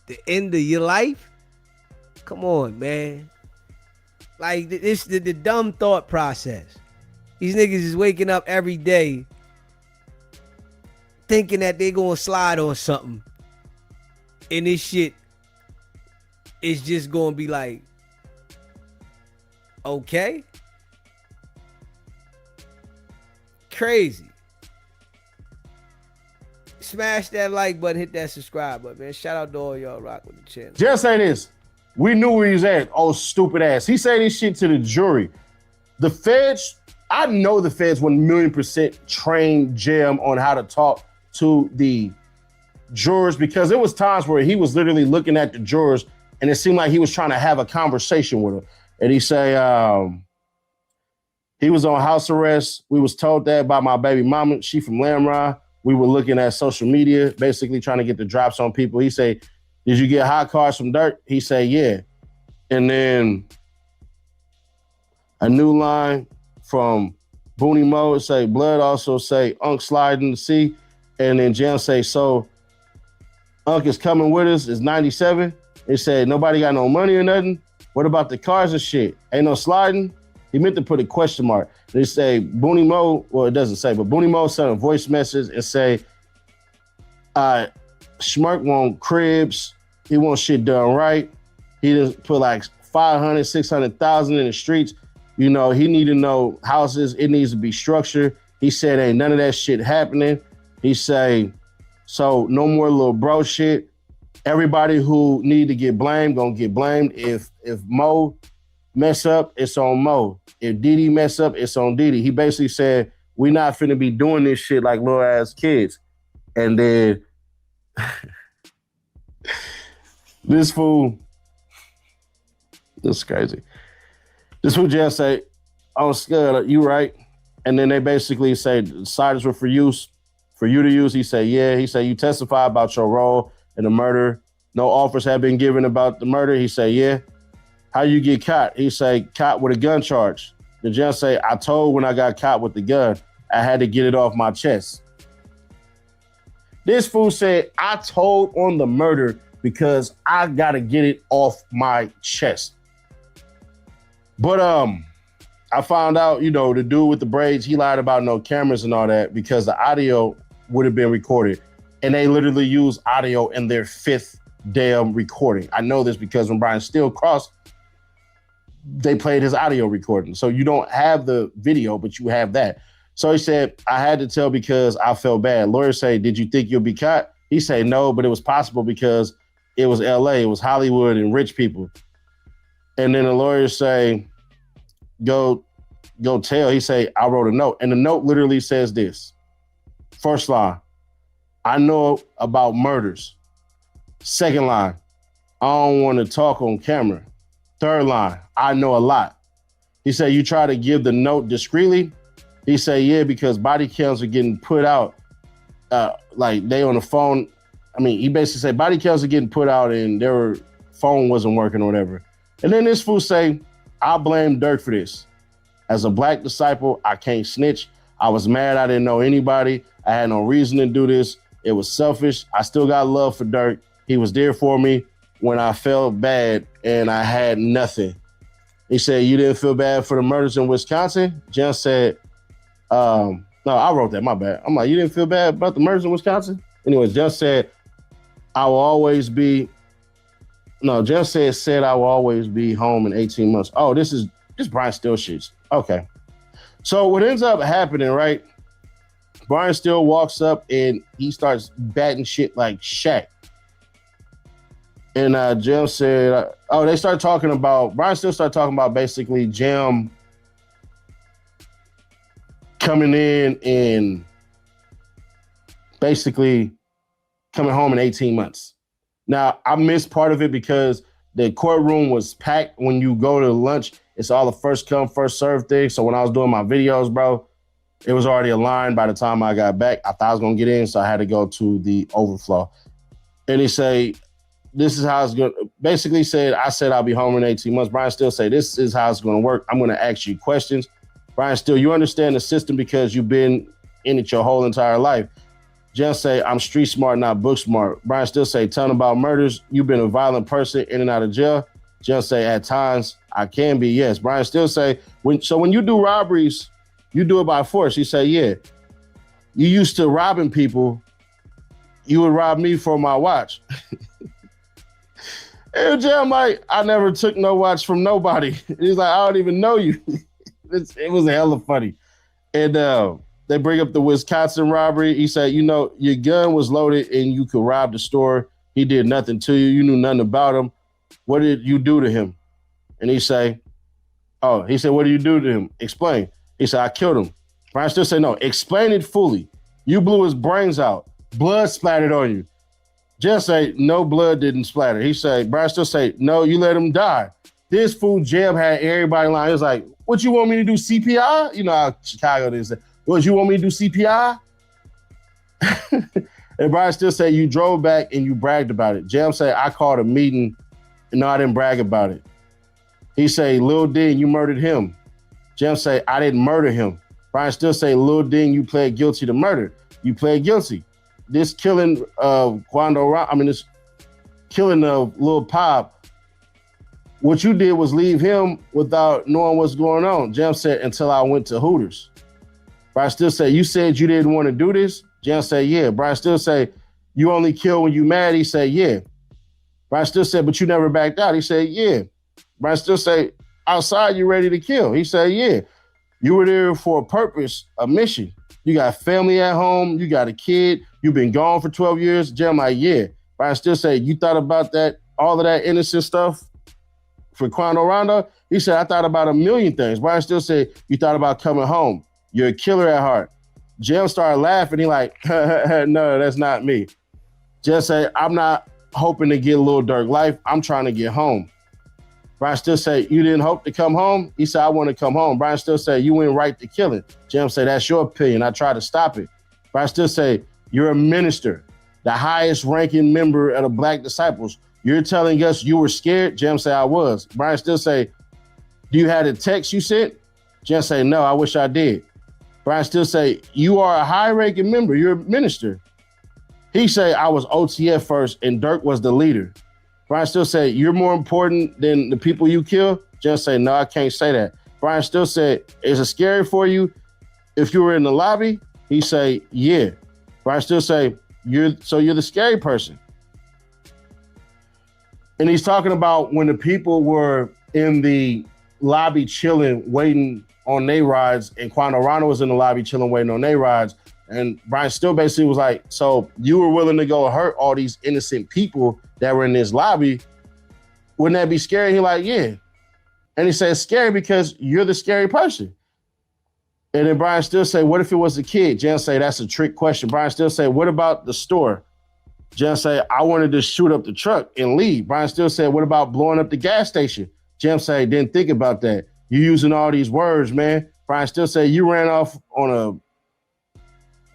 the end of your life? Come on, man. Like, this the dumb thought process. These niggas is waking up every day thinking that they gonna slide on something, and this shit is just gonna be like, okay, crazy. Smash that like button, hit that subscribe button, man. Shout out to all y'all rock with the channel. Just say this. We knew where he was at. Oh, stupid ass. He said this shit to the jury. The feds, I know the feds 1,000,000% trained Jim on how to talk to the jurors, because there was times where he was literally looking at the jurors and it seemed like he was trying to have a conversation with them. And he say, he was on house arrest. We was told that by my baby mama. She from Lamron. We were looking at social media, basically trying to get the drops on people. He say, did you get hot cars from Durk? He say, yeah. And then a new line from Booney Mo say, blood also say, Unc slide in the sea. And then Jam say, so Unc is coming with us, it's 97. They said, nobody got no money or nothing. What about the cars and shit? Ain't no sliding? He meant to put a question mark. They say, Booney Mo, well, it doesn't say, but Booney Mo sent a voice message and say, Schmirk want cribs. He wants shit done right. He just put like 500, 600,000 in the streets. You know, he need to know houses. It needs to be structured. He said, ain't none of that shit happening. He say, so no more little bro shit. Everybody who need to get blamed, gonna get blamed. If Mo mess up, it's on Mo. If Didi mess up, it's on Didi. He basically said, we not finna be doing this shit like little ass kids. And then this fool, this is crazy. This fool just say, oh, Scud, you right. And then they basically say, the signs were for you to use. He said, yeah. He said, you testify about your role in the murder. No offers have been given about the murder. He said, yeah. How you get caught? He say, caught with a gun charge. The judge say, I told when I got caught with the gun, I had to get it off my chest. This fool said, I told on the murder because I got to get it off my chest. But I found out, you know, the dude with the braids, he lied about no cameras and all that because the audio would have been recorded. And they literally used audio in their 5th damn recording. I know this because when Brian Steele crossed, they played his audio recording. So you don't have the video, but you have that. So he said, I had to tell because I felt bad. Lawyers say, did you think you'll be caught? He said, no, but it was possible because it was LA, it was Hollywood and rich people. And then the lawyers say, go tell. He say, I wrote a note. And the note literally says this. First line, I know about murders. Second line, I don't want to talk on camera. Third line, I know a lot. He said, you try to give the note discreetly? He said, yeah, because body cams are getting put out. Like they on the phone. I mean, he basically said body cams are getting put out and their phone wasn't working or whatever. And then this fool say, I blame Durk for this. As a black disciple, I can't snitch. I was mad. I didn't know anybody. I had no reason to do this. It was selfish. I still got love for Durk. He was there for me when I felt bad and I had nothing. He said, you didn't feel bad for the murders in Wisconsin? Jen said, no, I wrote that, my bad. I'm like, you didn't feel bad about the murders in Wisconsin? Anyways, Jen said, I will always be, no, Jen said I will always be home in 18 months. Oh, this Brian Steele shit. Okay. So what ends up happening, right? Brian Steele walks up and he starts batting shit like Shaq. And Jim said, Brian Steele started talking about basically Jim coming in and basically coming home in 18 months. Now, I missed part of it because the courtroom was packed. When you go to lunch, it's all the first come, first serve thing. So when I was doing my videos, bro, it was already a line by the time I got back. I thought I was going to get in, so I had to go to the overflow. And he say, this is how it's going to, basically said, I said I'll be home in 18 months. Brian Steele say, this is how it's going to work. I'm going to ask you questions. Brian Steele, you understand the system because you've been in it your whole entire life. Jen say, I'm street smart, not book smart. Brian Steele say, tell him about murders. You've been a violent person in and out of jail. Jen say, at times, I can be, yes. Brian Steele say, when you do robberies, you do it by force. He say, yeah. You used to robbing people. You would rob me for my watch. And Jen like, I never took no watch from nobody. He's like, I don't even know you. It was hella funny. And they bring up the Wisconsin robbery. He said, you know, your gun was loaded and you could rob the store. He did nothing to you. You knew nothing about him. What did you do to him? And he said, what did you do to him? Explain. He said, I killed him. Brian Steele said, no, explain it fully. You blew his brains out. Blood splattered on you. Just say, no, blood didn't splatter. He said, Brian Steele say, no, you let him die. This fool Jeb had everybody lying. He was like, what, you want me to do CPI? You know how Chicago did say, what, you want me to do CPI? And Brian Steele said, you drove back and you bragged about it. Jeb said, I called a meeting and no, I didn't brag about it. He say, Lil Ding, you murdered him. Jeb say, I didn't murder him. Brian Steele say, Lil Ding, you pled guilty to murder. You pled guilty. This killing of this killing of Lil Pop, what you did was leave him without knowing what's going on. Jam said, until I went to Hooters. Brian Steele said, you said you didn't want to do this? Jam said, yeah. Brian Steele said, you only kill when you mad? He said, yeah. Brian Steele said, but you never backed out. He said, yeah. Brian Steele said, outside you ready to kill? He said, yeah. You were there for a purpose, a mission. You got family at home. You got a kid. You've been gone for 12 years. Jam like, yeah. Brian Steele said, you thought about that, all of that innocent stuff for Quando Rondo? He said, I thought about a million things. Brian Steele said, you thought about coming home. You're a killer at heart. Jam started laughing. He like, no, that's not me. Just say, I'm not hoping to get Lil Durk life. I'm trying to get home. Brian Steele said, you didn't hope to come home? He said, I want to come home. Brian Steele said, you went right to killing. Jam said, that's your opinion. I tried to stop it. Brian Steele said, you're a minister, the highest ranking member of the Black Disciples. You're telling us you were scared? Jam said, I was. Brian Steele said, do you have a text you sent? Jam said, no, I wish I did. Brian Steele said, you are a high ranking member. You're a minister. He said, I was OTF first and Durk was the leader. Brian Steele said, you're more important than the people you kill? Jam said, no, I can't say that. Brian Steele said, is it scary for you if you were in the lobby? He said, yeah. Brian Steele say, you're the scary person. And he's talking about when the people were in the lobby chilling, waiting on their rides, and Quando Rondo was in the lobby chilling, waiting on their rides. And Brian Steele basically was like, so you were willing to go hurt all these innocent people that were in this lobby. Wouldn't that be scary? He like, yeah. And he said, scary because you're the scary person. And then Brian Steele say, what if it was a kid? Jan say, that's a trick question. Brian Steele say, what about the store? Jim say, I wanted to shoot up the truck and leave. Brian Steele said, what about blowing up the gas station? Jim say, didn't think about that. You using all these words, man. Brian Steele said, you ran off on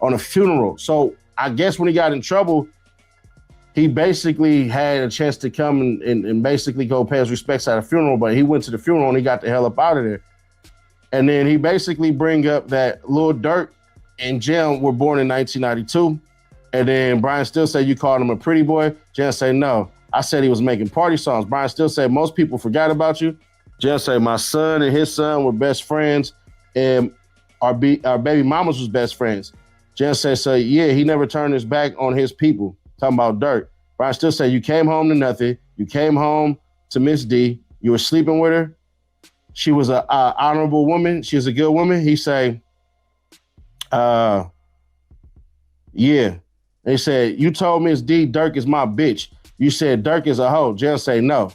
a funeral. So I guess when he got in trouble, he basically had a chance to come and basically go pay his respects at a funeral, but he went to the funeral and he got the hell up out of there. And then he basically bring up that Lil Durk and Jim were born in 1992. And then Brian Steele said, you called him a pretty boy. Jim say, no, I said he was making party songs. Brian Steele said, most people forgot about you. Jim say, my son and his son were best friends and our baby mamas was best friends. Jim said, so yeah, he never turned his back on his people. Talking about Durk. Brian Steele said, you came home to nothing. You came home to Miss D. You were sleeping with her. She was an honorable woman. She was a good woman. He say, yeah. They said, you told Miss D Durk is my bitch. You said Durk is a hoe. Jim say no.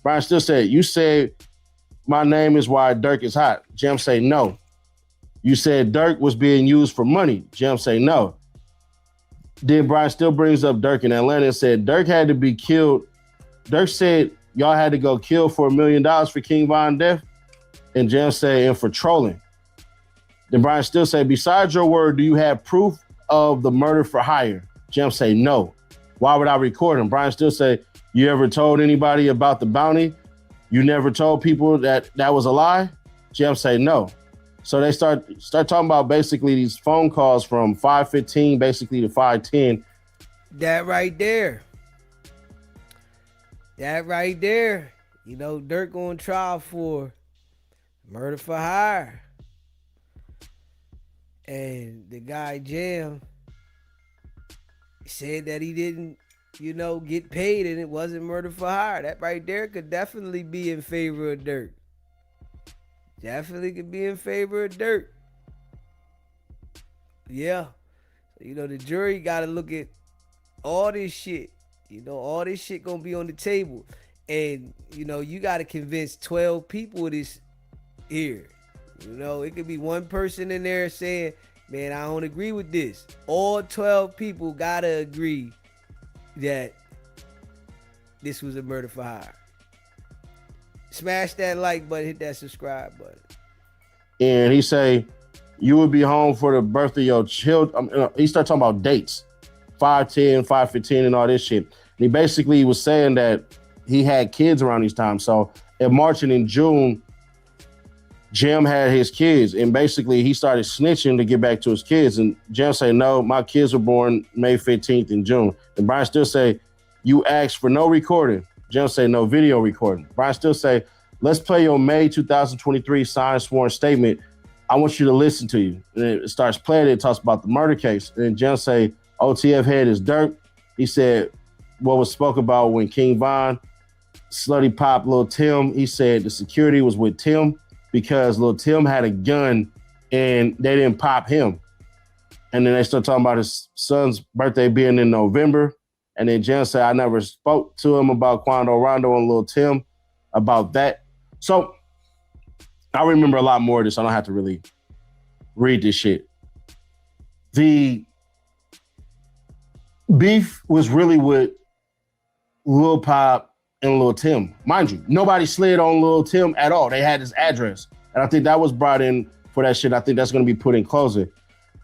Brian Steele said, you said my name is why Durk is hot. Jim say no. You said Durk was being used for money. Jim say no. Then Brian Steele brings up Durk in Atlanta and said Durk had to be killed. Durk said y'all had to go kill for $1 million for King Von death. And Jim say, and for trolling. Then Brian Steele say, besides your word, do you have proof of the murder for hire? Jim say, no. Why would I record him? Brian Steele say, you ever told anybody about the bounty? You never told people that was a lie? Jim say, no. So they start talking about basically these phone calls from 5:15 basically to 5:10. That right there. You know, Durk on trial for murder for hire. And the guy Jam said that he didn't, get paid and it wasn't murder for hire. That right there could definitely be in favor of Durk. Definitely could be in favor of Durk. Yeah. So, the jury got to look at all this shit. All this shit going to be on the table. And, you got to convince 12 people of this here. It could be one person in there saying, man, I don't agree with this. All 12 people got to agree that this was a murder for hire. Smash that like button, hit that subscribe button. And he say, you would be home for the birth of your children. He started talking about dates, 5:10, 5:15 and all this shit. And he basically was saying that he had kids around these times. So in March and in June, Jim had his kids. And basically he started snitching to get back to his kids. And Jim say, no, my kids were born May 15th in June. And Brian still say, you asked for no recording. Jim say no video recording. Brian still say, let's play your May 2023 signed sworn statement. I want you to listen to you. And it starts playing. It talks about the murder case. And Jim say, OTF head is Durk. He said what was spoke about when King Von slutty pop Lil Tim. He said the security was with Tim because Lil Tim had a gun and they didn't pop him. And then they start talking about his son's birthday being in November. And then Jen said, I never spoke to him about Quando Rondo and Lil Tim about that. So I remember a lot more of this. I don't have to really read this shit. The beef was really with Lil Pop and Lil Tim. Mind you, nobody slid on Lil Tim at all. They had his address. And I think that was brought in for that shit. I think that's going to be put in closing.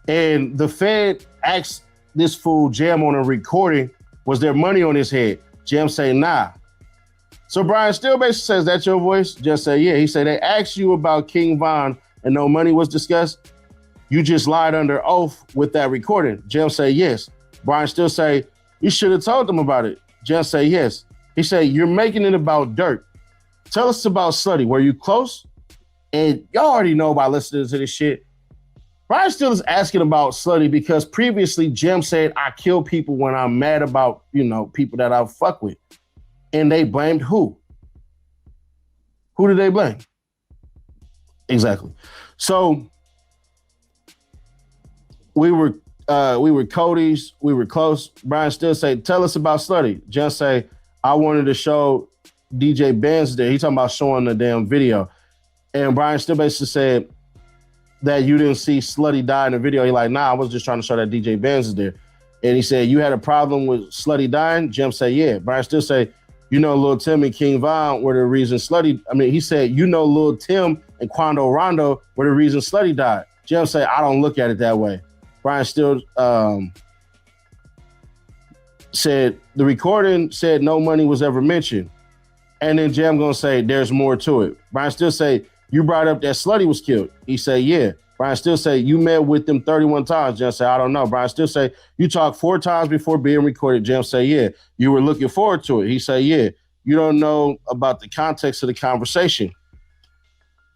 And the Fed asked this fool Jam on a recording, was there money on his head? Jam say, nah. So Brian still basically says, that's your voice? Just say, yeah. He said, they asked you about King Von and no money was discussed. You just lied under oath with that recording. Jam say, yes. Brian still say, you should have told them about it. Jam say, yes. He say, you're making it about Durk. Tell us about Slutty. Were you close? And y'all already know by listening to this shit. Brian still is asking about Slutty because previously Jim said, I kill people when I'm mad about, people that I fuck with. And they blamed who? Who did they blame? Exactly. So we were Cody's, we were close. Brian still say, tell us about Slutty. Jim say, I wanted to show DJ Benz there. He talking about showing the damn video. And Brian still basically said, that you didn't see Slutty die in the video. He like, nah, I was just trying to show that DJ Benz is there. And he said, you had a problem with Slutty dying? Jim said, yeah. Brian still say, you know, Lil Tim and King Von were the reason he said, you know, Lil Tim and Quando Rondo were the reason Slutty died. Jim say, I don't look at it that way. Brian still said, the recording said no money was ever mentioned. And then Jim gonna say, there's more to it. Brian still say, you brought up that Slutty was killed. He say, yeah. Brian still say, you met with them 31 times. Jim say, I don't know. Brian still say, you talked 4 times before being recorded. Jim say, yeah. You were looking forward to it. He say, yeah. You don't know about the context of the conversation.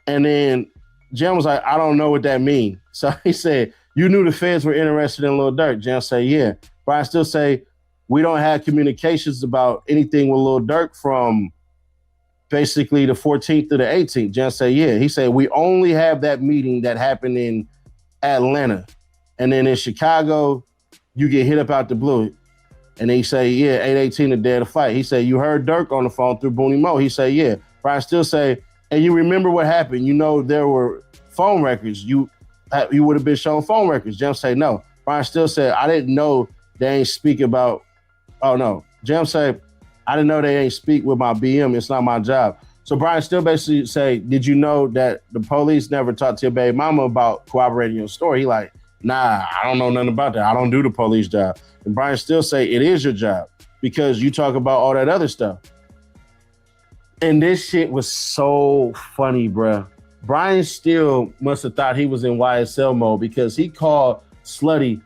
And then Jim was like, I don't know what that means. So he said, you knew the feds were interested in Lil Durk. Jim say, yeah. Brian still say, we don't have communications about anything with Lil Durk from basically the 14th to the 18th. Jim say, yeah. He said, we only have that meeting that happened in Atlanta. And then in Chicago, you get hit up out the blue. And they say, yeah, 8/18 the day of the fight. He said, you heard Durk on the phone through Booney Mo. He said, yeah. Brian still say, and you remember what happened. You know, there were phone records. You would have been shown phone records. Jim say, no. Brian still said, I didn't know they ain't speak about, oh no. Jim say, I didn't know they ain't speak with my BM. It's not my job. So Brian still basically say, did you know that the police never talked to your baby mama about corroborating your story? He like, nah, I don't know nothing about that. I don't do the police job. And Brian still say, it is your job because you talk about all that other stuff. And this shit was so funny, bro. Brian still must have thought he was in YSL mode because he called Slutty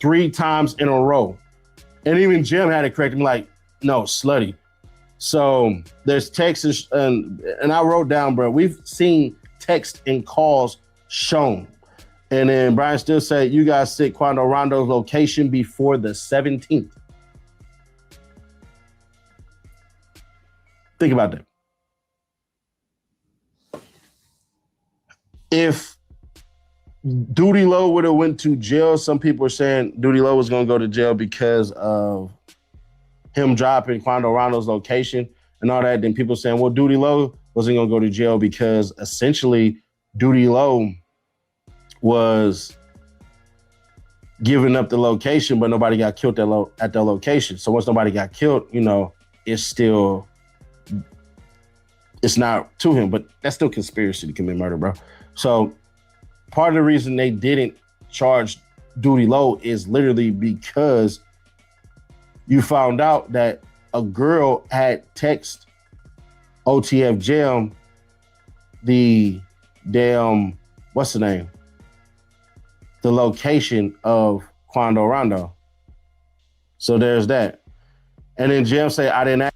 3 times in a row. And even Jim had to correct him like, no, Slutty. So there's texts and I wrote down, bro, we've seen text and calls shown. And then Brian still said, you guys set Quando Rondo's location before the 17th. Think about that. If Duty Low would have went to jail, some people are saying Duty Low was going to go to jail because of him dropping Quando Rondo's location and all that. Then people saying, well, Duty Low wasn't going to go to jail because essentially Duty Low was giving up the location, but nobody got killed at the location. So once nobody got killed, you know, it's not to him, but that's still conspiracy to commit murder, bro. So part of the reason they didn't charge Duty Low is literally because you found out that a girl had texted OTF Jam the damn, what's the name? The location of Quando Rondo. So there's that. And then Jam say, I didn't ask.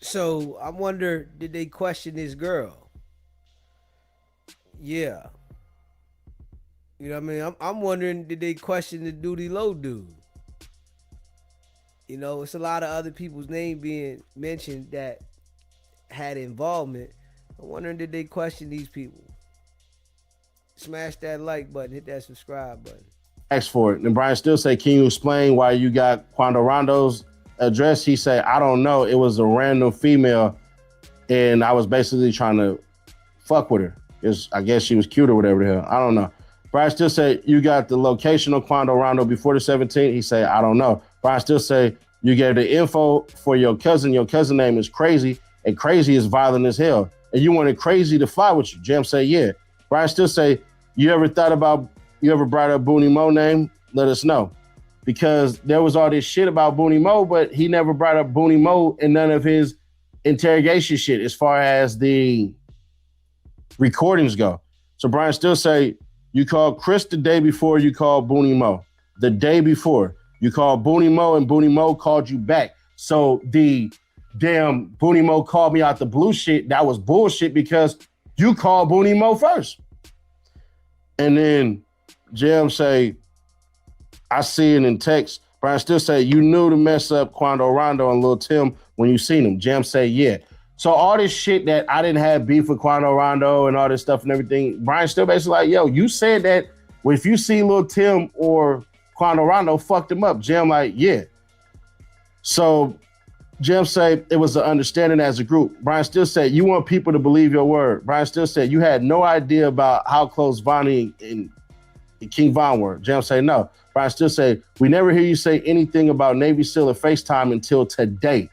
So I wonder, did they question this girl? Yeah. You know what I mean? I'm wondering, did they question the Duty Low dude? You know, it's a lot of other people's name being mentioned that had involvement. I'm wondering, did they question these people? Smash that like button, hit that subscribe button. Ask for it. And Brian still say, can you explain why you got Quando Rondo's address? He said, I don't know. It was a random female and I was basically trying to fuck with her. I guess she was cute or whatever the hell. I don't know. Brian still say, you got the location of Quando Rondo before the 17th? He say, I don't know. Brian still say, you gave the info for your cousin. Your cousin name is Crazy, and Crazy is violent as hell. And you wanted Crazy to fly with you. Jam say, yeah. Brian still say, you ever brought up Booney Mo name? Let us know. Because there was all this shit about Booney Mo, but he never brought up Booney Mo in none of his interrogation shit as far as the recordings go. So Brian still say, you called Chris the day before you called Booney Mo. The day before. You called Booney Mo and Booney Mo called you back. So the damn Booney Mo called me out the blue shit. That was bullshit because you called Booney Mo first. And then Jam say, I see it in text. Brian still say, you knew to mess up Quando Rondo and Lil Tim when you seen him. Jam say, yeah. So all this shit that I didn't have beef with Quando Rondo and all this stuff and everything, Brian still basically like, yo, you said that if you see Lil Tim or Quando Rondo fucked him up. Jam like, yeah. So Jam say it was an understanding as a group. Brian still said, you want people to believe your word. Brian still said, you had no idea about how close Vonnie and King Von were. Jam say no. Brian still say, we never hear you say anything about Navy SEAL or FaceTime until today.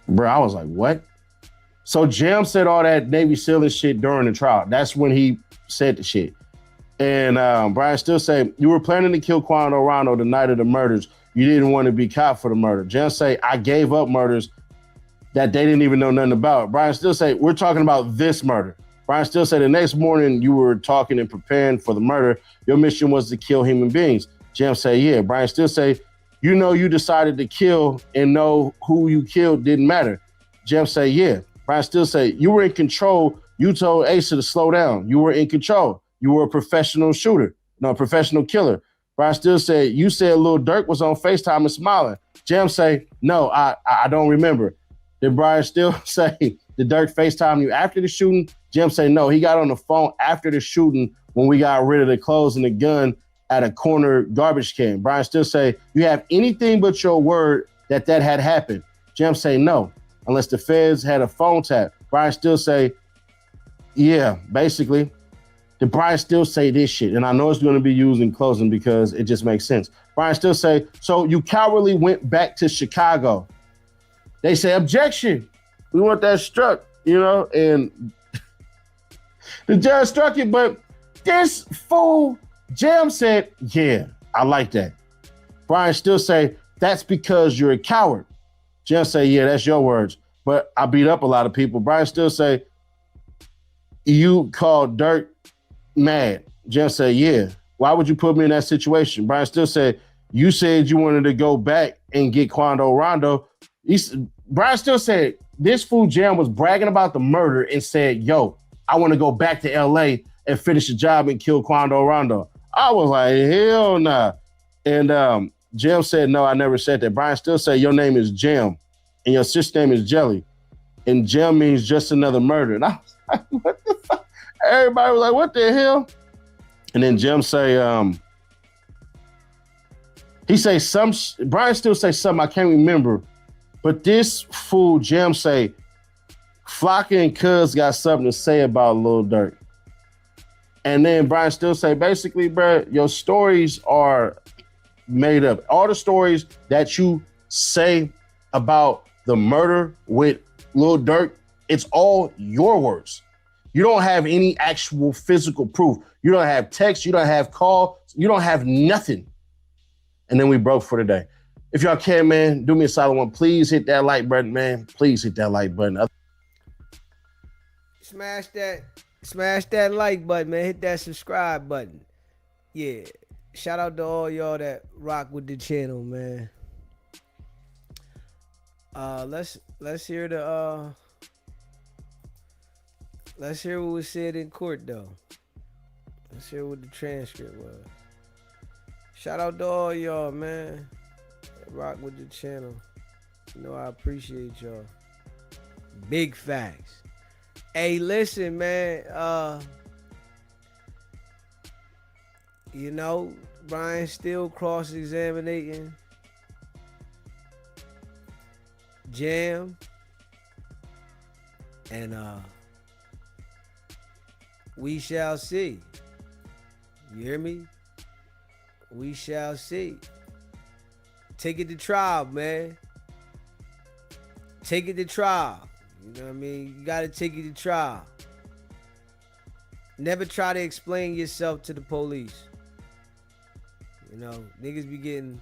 Bro, I was like, what? So Jam said all that Navy SEAL and shit during the trial. That's when he said the shit. And Brian still say, you were planning to kill Quando Rondo the night of the murders. You didn't want to be caught for the murder. Jam say, I gave up murders that they didn't even know nothing about. Brian still say, we're talking about this murder. Brian still say, the next morning you were talking and preparing for the murder. Your mission was to kill human beings. Jam say, yeah. Brian still say, you know you decided to kill and know who you killed didn't matter. Jam say, yeah. Brian still say, you were in control. You told Asa to slow down. You were in control. You were a professional shooter, no, a professional killer. Brian still say, you said Lil Durk was on FaceTime and smiling. Jam say, no, I don't remember. Did Brian still say, did Durk FaceTime you after the shooting? Jam say, no, he got on the phone after the shooting when we got rid of the clothes and the gun at a corner garbage can. Brian still say, you have anything but your word that had happened? Jam say, no, unless the feds had a phone tap. Brian still say, yeah, basically. Did Brian still say this shit? And I know it's going to be used in closing because it just makes sense. Brian still say, so you cowardly went back to Chicago. They say, objection. We want that struck, and the judge struck it, but this fool, Jam said, yeah, I like that. Brian still say, that's because you're a coward. Jam say, yeah, that's your words, but I beat up a lot of people. Brian still say, you called Durk mad. Jam say, yeah. Why would you put me in that situation? Brian still said, you said you wanted to go back and get Quando Rondo. Brian still said, this fool Jam was bragging about the murder and said, yo, I want to go back to LA and finish the job and kill Quando Rondo. I was like, hell nah. And Jam said, no, I never said that. Brian still said, your name is Jam and your sister's name is Jelly. And Jam means just another murder. And I was like, what the fuck? Everybody was like, what the hell? And then Jim say, he say Brian still say something I can't remember, but this fool Jim say, Flocka and Cuz got something to say about Lil Durk. And then Brian still say, basically, bro, your stories are made up. All the stories that you say about the murder with Lil Durk, it's all your words. You don't have any actual physical proof. You don't have text. You don't have call. You don't have nothing. And then we broke for the day. If y'all can, man, do me a solid one. Please hit that like button, man. Please hit that like button. Smash that like button, man. Hit that subscribe button. Yeah. Shout out to all y'all that rock with the channel, man. Let's hear the let's hear what was said in court, though. Let's hear what the transcript was. Shout out to all y'all, man. Rock with the channel. You know I appreciate y'all. Big facts. Hey, listen, man. Brian still cross-examining Jam. And we shall see. You hear me? We shall see. Take it to trial, man. Take it to trial. You know what I mean? You got to take it to trial. Never try to explain yourself to the police. Niggas be getting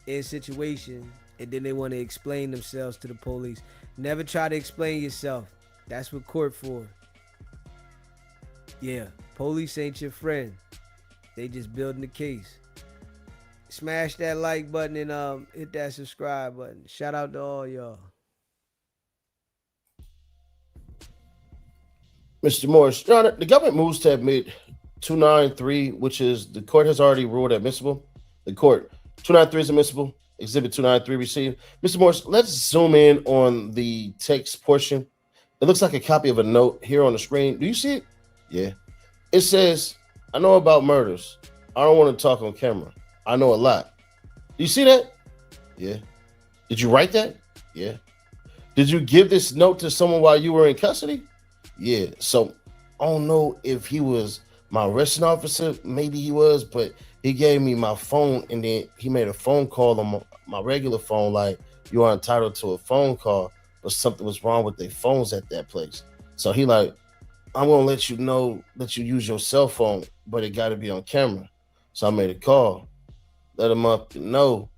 in situations and then they want to explain themselves to the police. Never try to explain yourself. That's what court for. Yeah, police ain't your friend. They just building the case. Smash that like button and hit that subscribe button. Shout out to all y'all. Mr. Morris, Your Honor, the government moves to admit 293, which is the court has already ruled admissible. The court 293 is admissible. Exhibit 293 received. Mr. Morris, let's zoom in on the text portion. It looks like a copy of a note here on the screen. Do you see it? Yeah. It says, I know about murders. I don't want to talk on camera. I know a lot. Do you see that? Yeah. Did you write that? Yeah. Did you give this note to someone while you were in custody? Yeah. So I don't know if he was my arresting officer, maybe he was, but he gave me my phone and then he made a phone call on my regular phone, like you are entitled to a phone call, but something was wrong with their phones at that place. So he like, I'm gonna let you know that you use your cell phone, but it got to be on camera. So I made a call, let him up to know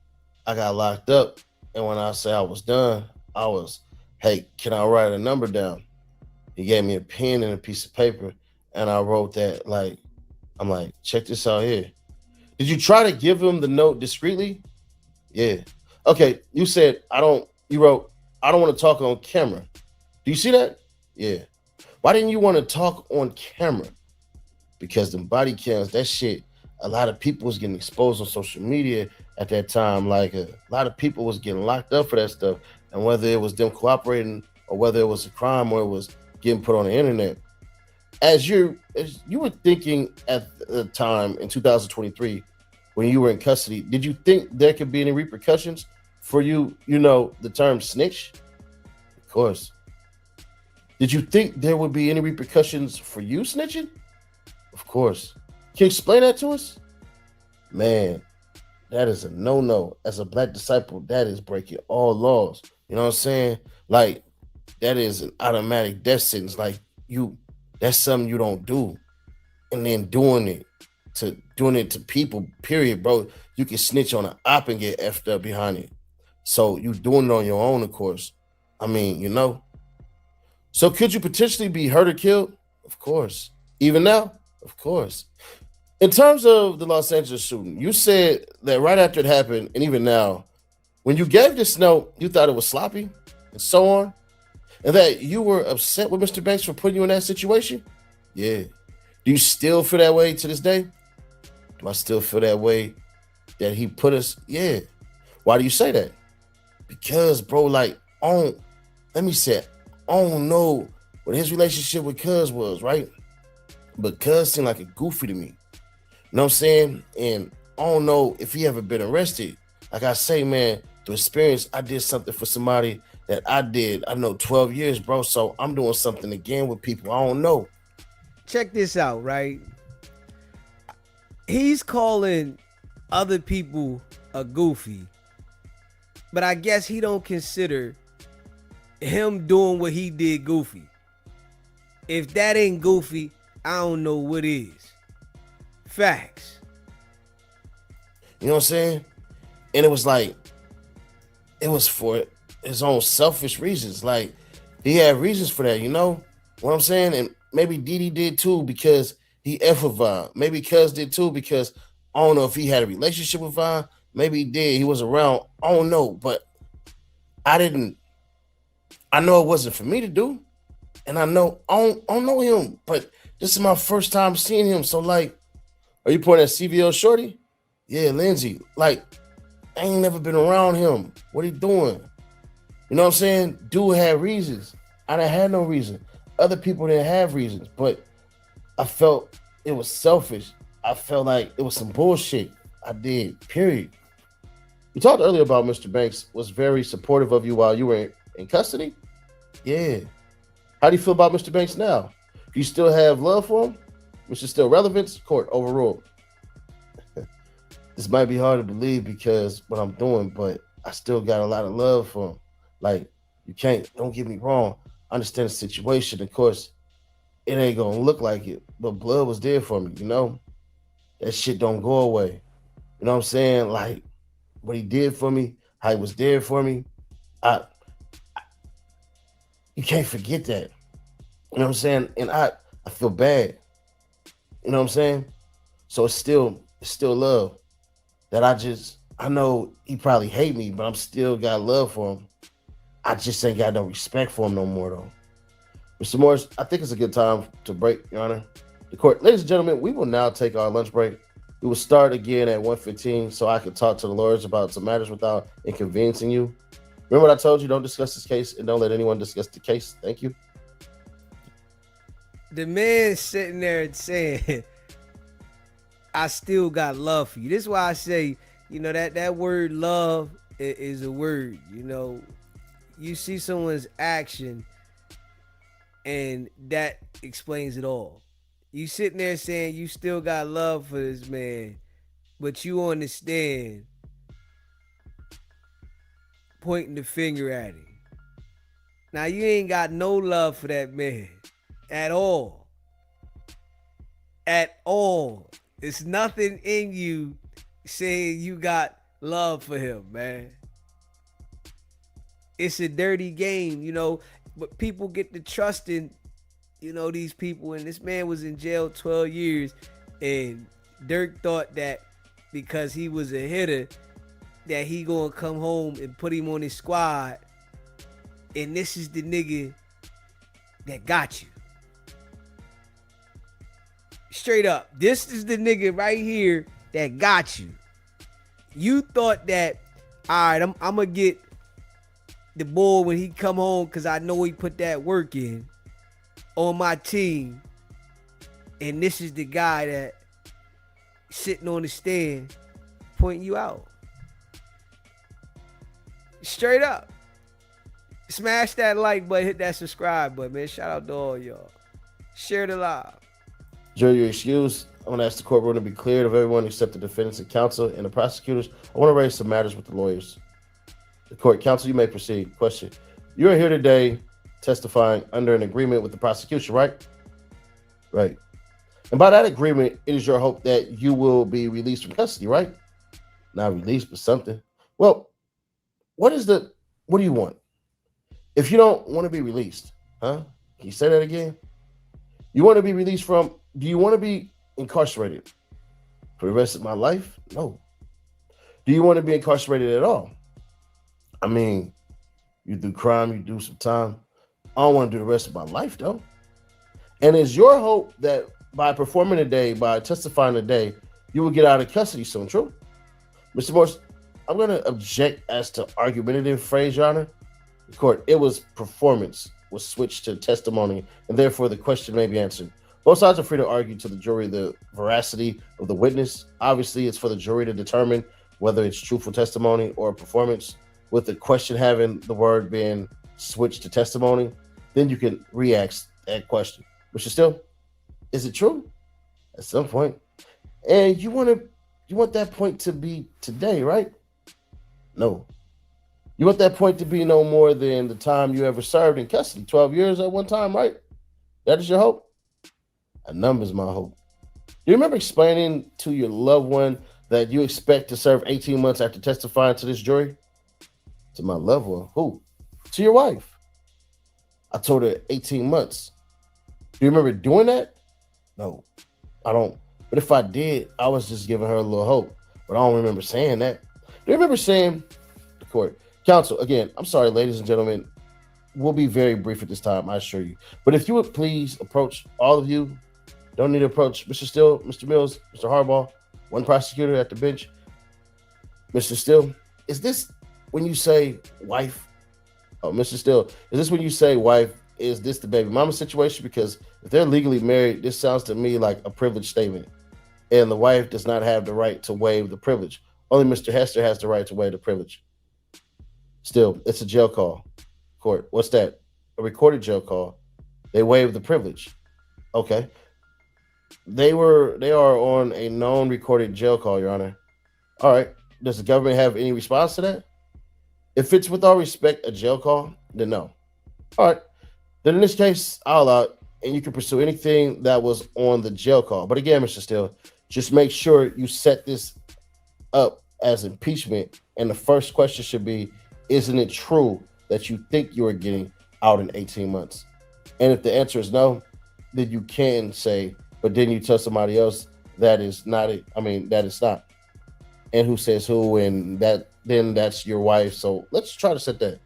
I got locked up, and when I say I was done, I was, hey, can I write a number down? He gave me a pen and a piece of paper, and I wrote that. Like, I'm like, check this out here. Did you try to give him the note discreetly? Yeah. Okay. You said I don't. You wrote I don't want to talk on camera. Do you see that? Yeah. Why didn't you want to talk on camera? Because the body cams, that shit, a lot of people was getting exposed on social media at that time. Like a lot of people was getting locked up for that stuff. And whether it was them cooperating or whether it was a crime or it was getting put on the internet. As you were thinking at the time in 2023, when you were in custody, did you think there could be any repercussions for you, the term snitch? Of course. Did you think there would be any repercussions for you snitching? Of course. Can you explain that to us? Man, that is a no-no. As a black disciple, that is breaking all laws. You know what I'm saying? Like, that is an automatic death sentence. Like, that's something you don't do. And then doing it to people, period, bro. You can snitch on an op and get effed up behind it. So you doing it on your own, of course. I mean, So could you potentially be hurt or killed? Of course. Even now? Of course. In terms of the Los Angeles shooting, you said that right after it happened, and even now, when you gave this note, you thought it was sloppy and so on, and that you were upset with Mr. Banks for putting you in that situation? Yeah. Do you still feel that way to this day? Do I still feel that way that he put us? Yeah. Why do you say that? Because, bro, like, let me say, I don't know what his relationship with Cuz was, right? But Cuz seemed like a goofy to me. You know what I'm saying? And I don't know if he ever been arrested. Like I say, man, through experience, I did something for somebody that I know 12 years, bro. So I'm doing something again with people. I don't know. Check this out, right? He's calling other people a goofy, but I guess he don't consider him doing what he did goofy. If that ain't goofy, I don't know what is. Facts. You know what I'm saying? And it was like, it was for his own selfish reasons. Like, he had reasons for that, you know what I'm saying? And maybe Didi did too because he F with Vine. Maybe Cuz did too because I don't know if he had a relationship with Vine. Maybe he did. He was around. I don't know. But I know it wasn't for me to do. And I know I don't know him. But this is my first time seeing him. So, like, are you pointing at CVL Shorty? Yeah, Lindsay. Like, I ain't never been around him. What he doing? You know what I'm saying? Dude had reasons. I didn't have no reason. Other people didn't have reasons. But I felt it was selfish. I felt like it was some bullshit. I did, period. You talked earlier about Mr. Banks was very supportive of you while you were in custody. Yeah. How do you feel about Mr. Banks now? Do you still have love for him? Which is still relevance? Court overruled. This might be hard to believe because what I'm doing, but I still got a lot of love for him. Like, don't get me wrong. I understand the situation. Of course, it ain't gonna look like it, but blood was there for me, That shit don't go away. You know what I'm saying? Like, what he did for me, how he was there for me. You can't forget that. You know what I'm saying? And I feel bad. You know what I'm saying? So it's still love that I know he probably hate me, but I'm still got love for him. I just ain't got no respect for him no more though. Mr. Morris, I think it's a good time to break, Your Honor. The court, ladies and gentlemen, we will now take our lunch break. We will start again at 1:15 so I can talk to the lawyers about some matters without inconveniencing you. Remember what I told you? Don't discuss this case and don't let anyone discuss the case. Thank you. The man sitting there saying, I still got love for you. This is why I say, that word love is a word. You see someone's action and that explains it all. You sitting there saying you still got love for this man, but you on the stand pointing the finger at him. Now you ain't got no love for that man at all. At all. It's nothing in you saying you got love for him, man. It's a dirty game, you know, but people get to trusting, you know, these people. And this man was in jail 12 years, and Durk thought that because he was a hitter, that he gonna come home and put him on his squad. And this is the nigga that got you. Straight up. This is the nigga right here that got you. You thought that, all right, I'm gonna get the boy when he come home because I know he put that work in on my team. And this is the guy that sitting on the stand pointing you out. Straight up. Smash that like button, hit that subscribe button, man. Shout out to all y'all. Share the live. Jury, your excuse. I want to ask the courtroom to be cleared of everyone except the defendants and counsel and the prosecutors. I want to raise some matters with the lawyers. The court, counsel, you may proceed. Question. You are here today testifying under an agreement with the prosecution, right? Right. And by that agreement, it is your hope that you will be released from custody, right? Not released, but something. Well, what do you want? If you don't want to be released, huh? Can you say that again? You want to be released from, do you want to be incarcerated for the rest of my life? No. Do you want to be incarcerated at all? I mean, you do crime, you do some time. I don't want to do the rest of my life, though. And it's your hope that by performing today, by testifying today, you will get out of custody soon, true? Mr. Morse, I'm going to object as to argumentative phrase, Your Honor. The court, it was performance was switched to testimony, and therefore the question may be answered. Both sides are free to argue to the jury the veracity of the witness. Obviously, it's for the jury to determine whether it's truthful testimony or performance. With the question having the word being switched to testimony, then you can re-ask that question. Mr. Still, is it true? At some point. And you want that point to be today, right? No. You want that point to be no more than the time you ever served in custody, 12 years at one time, right? That is your hope? A number is my hope. Do you remember explaining to your loved one that you expect to serve 18 months after testifying to this jury? To my loved one? Who? To your wife. I told her 18 months. Do you remember doing that? No, I don't. But if I did, I was just giving her a little hope. But I don't remember saying that. Do you remember saying, the court, counsel, again, I'm sorry, ladies and gentlemen, we'll be very brief at this time, I assure you. But if you would please approach, all of you, don't need to approach Mr. Still, Mr. Mills, Mr. Harbaugh, one prosecutor at the bench. Mr. Still, is this when you say wife? Oh, Mr. Still, is this when you say wife? Is this the baby mama situation? Because if they're legally married, this sounds to me like a privilege statement. And the wife does not have the right to waive the privilege. Only Mr. Hester has the right to waive the privilege. Still, it's a jail call. Court, what's that? A recorded jail call. They waived the privilege. Okay. They are on a known recorded jail call, Your Honor. All right. Does the government have any response to that? If it's with all respect a jail call, then no. All right. Then in this case, I'll allow it, and you can pursue anything that was on the jail call. But again, Mr. Steele, just make sure you set this up as impeachment. And the first question should be, isn't it true that you think you are getting out in 18 months? And if the answer is no, then you can say, but then you tell somebody else that is not it. I mean, that is not. And who says who, and that then that's your wife. So let's try to set that.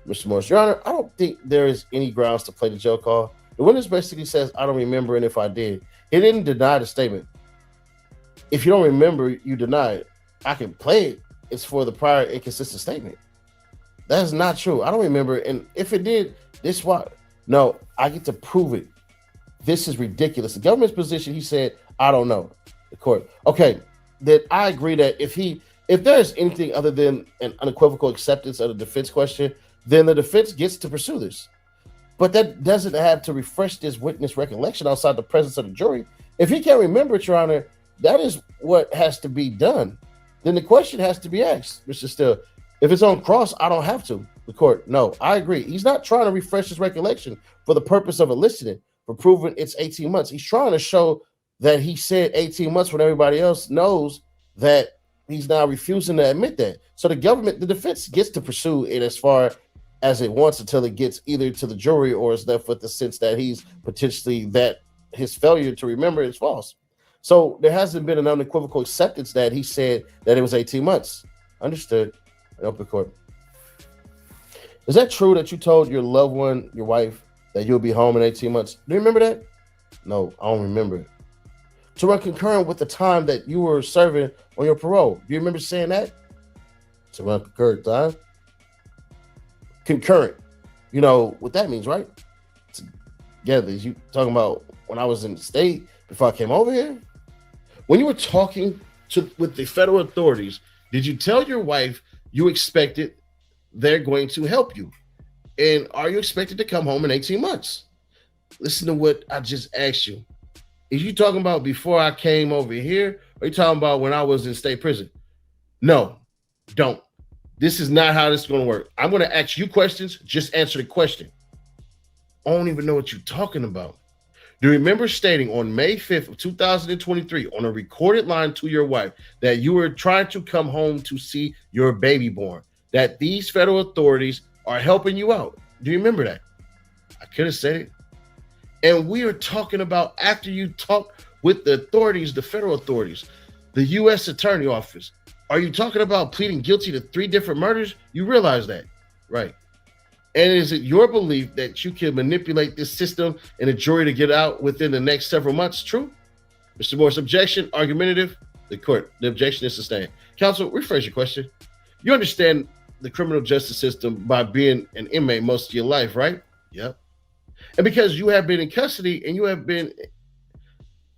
Mr. Morris, Your Honor, I don't think there is any grounds to play the jail call. The witness basically says, I don't remember, and if I did, he didn't deny the statement. If you don't remember, you deny it. I can play it. It's for the prior inconsistent statement. That is not true. I don't remember, and if it did, this why? No, I get to prove it. This is ridiculous. The government's position, he said, I don't know. The court, okay, then I agree that if there is anything other than an unequivocal acceptance of the defense question, then the defense gets to pursue this. But that doesn't have to refresh this witness recollection outside the presence of the jury. If he can't remember it, Your Honor, that is what has to be done. Then the question has to be asked, Mr. Still. If it's on cross, I don't have to. The court, no, I agree. He's not trying to refresh his recollection for the purpose of eliciting, for proving it's 18 months. He's trying to show that he said 18 months when everybody else knows that he's now refusing to admit that. So the government, the defense gets to pursue it as far as it wants until it gets either to the jury or is left with the sense that he's potentially that his failure to remember is false. So there hasn't been an unequivocal acceptance that he said that it was 18 months. Understood. Open court. Is that true that you told your loved one, your wife, that you'll be home in 18 months? Do you remember that? No, I don't remember it. To run concurrent with the time that you were serving on your parole. Do you remember saying that? To run concurrent time? Concurrent. You know what that means, right? Together. You talking about when I was in the state before I came over here? When you were talking with the federal authorities, did you tell your wife you expected they're going to help you? And are you expected to come home in 18 months? Listen to what I just asked you. Is you talking about before I came over here? Or are you talking about when I was in state prison? No, don't. This is not how this is going to work. I'm going to ask you questions. Just answer the question. I don't even know what you're talking about. Do you remember stating on May 5th of 2023 on a recorded line to your wife that you were trying to come home to see your baby born, that these federal authorities are helping you out? Do you remember that? I could have said it. And we are talking about after you talked with the authorities, the federal authorities, the U.S. Attorney Office. Are you talking about pleading guilty to 3 different murders? You realize that, right? And is it your belief that you can manipulate this system and a jury to get out within the next several months? True? Mr. Morris, objection, argumentative. The court, the objection is sustained. Counsel, rephrase your question. You understand the criminal justice system by being an inmate most of your life, right? Yep. And because you have been in custody and you have been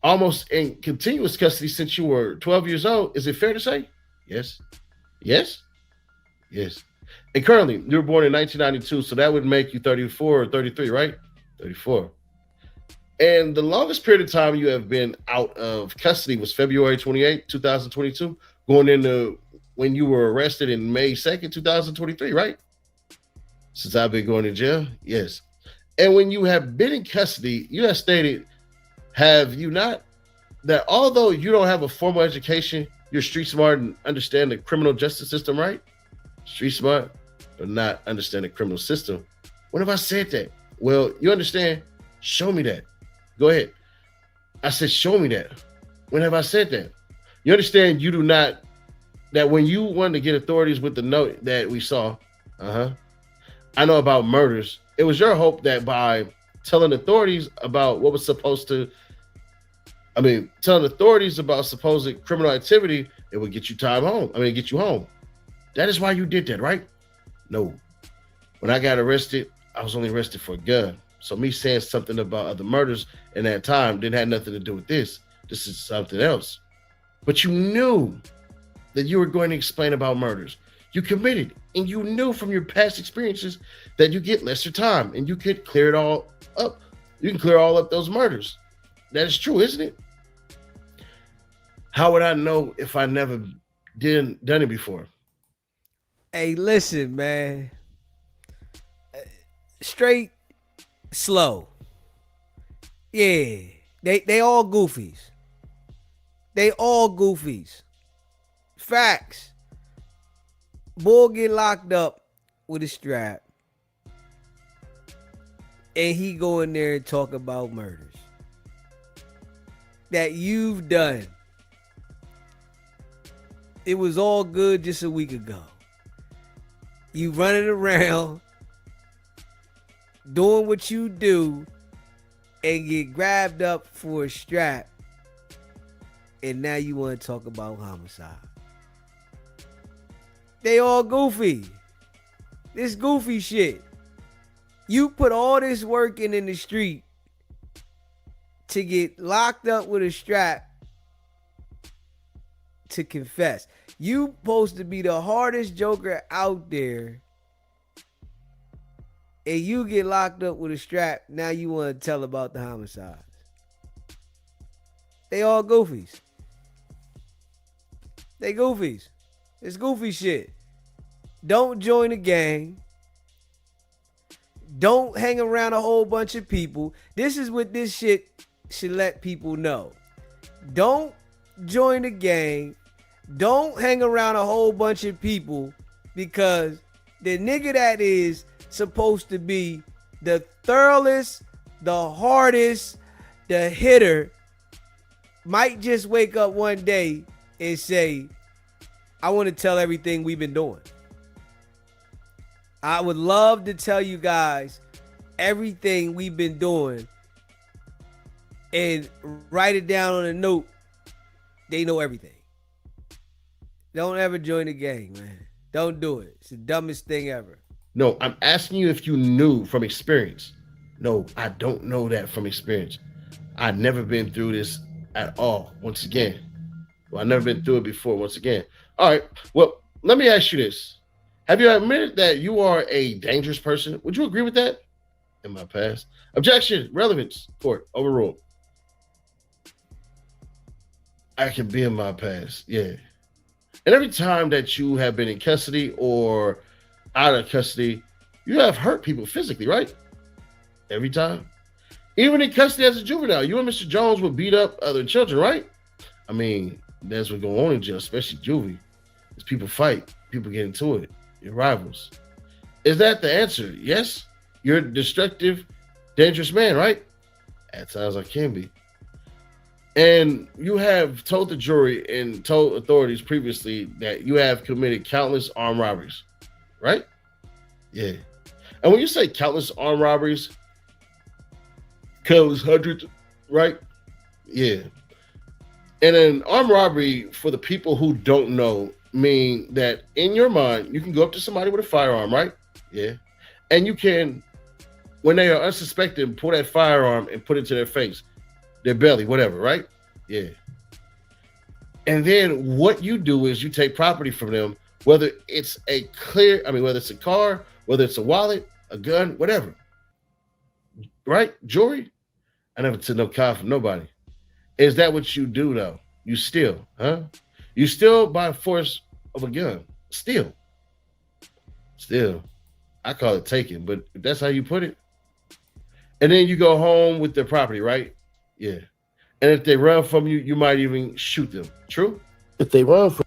almost in continuous custody since you were 12 years old, is it fair to say? Yes. Yes? Yes. And currently, you were born in 1992, so that would make you 34 or 33, right? 34. And the longest period of time you have been out of custody was February 28, 2022, going into when you were arrested in May 2nd, 2023, right? Since I've been going to jail? Yes. And when you have been in custody, you have stated, have you not, that although you don't have a formal education, you're street smart and understand the criminal justice system, right? Street smart, but not understand the criminal system. When have I said that? Well, you understand? Show me that. Go ahead. I said, show me that. When have I said that? You understand you do not, that when you wanted to get authorities with the note that we saw, I know about murders. It was your hope that by telling authorities about what was supposed to, telling authorities about supposed criminal activity, it would get you get you home. That is why you did that, right? No. When I got arrested, I was only arrested for a gun. So me saying something about other murders in that time didn't have nothing to do with this. This is something else. But you knew that you were going to explain about murders. You committed, and you knew from your past experiences that you get lesser time and you could clear it all up. You can clear all up those murders. That is true, isn't it? How would I know if I never done it before? Hey, listen, man. Straight, slow. Yeah, they all goofies. They all goofies. Facts. Bull get locked up with a strap, and he go in there and talk about murders that you've done. It was all good just a week ago. You running around doing what you do and get grabbed up for a strap, and now you want to talk about homicide. They all goofy. This goofy shit. You put all this work in the street to get locked up with a strap to confess. You supposed to be the hardest joker out there and you get locked up with a strap, now you want to tell about the homicides. They all goofies. They goofies. It's goofy shit. Don't join a gang. Don't hang around a whole bunch of people. This is what this shit should let people know. Don't join a gang. Don't hang around a whole bunch of people, because the nigga that is supposed to be the thoroughest, the hardest, the hitter might just wake up one day and say, I want to tell everything we've been doing. I would love to tell you guys everything we've been doing and write it down on a note. They know everything. Don't ever join the gang, man. Don't do it. It's the dumbest thing ever. No, I'm asking you if you knew from experience. No, I don't know that from experience. I've never been through this at all. Once again, well, I've never been through it before. Once again, all right. Well, let me ask you this: have you admitted that you are a dangerous person? Would you agree with that? In my past, objection, relevance, court overruled. I can be in my past, yeah. And every time that you have been in custody or out of custody, you have hurt people physically, right? Every time. Even in custody as a juvenile, you and Mr. Jones would beat up other children, right? I mean, that's what's going on in jail, especially juvie. Is people fight, people get into it, your rivals. Is that the answer? Yes? You're a destructive, dangerous man, right? At times I can be. And you have told the jury and told authorities previously that you have committed countless armed robberies, right? Yeah. And when you say countless armed robberies, countless hundreds, right? Yeah. And an armed robbery, for the people who don't know, mean that in your mind, you can go up to somebody with a firearm, right? Yeah. And you can, when they are unsuspecting, pull that firearm and put it to their face, their belly, whatever, right? Yeah. And then what you do is you take property from them, whether it's whether it's a car, whether it's a wallet, a gun, whatever. Right? Jewelry? I never took no car from nobody. Is that what you do though? You steal, huh? You steal by force of a gun. Steal. I call it taking, but if that's how you put it. And then you go home with their property, right? Yeah. And if they run from you, you might even shoot them. True? If they run from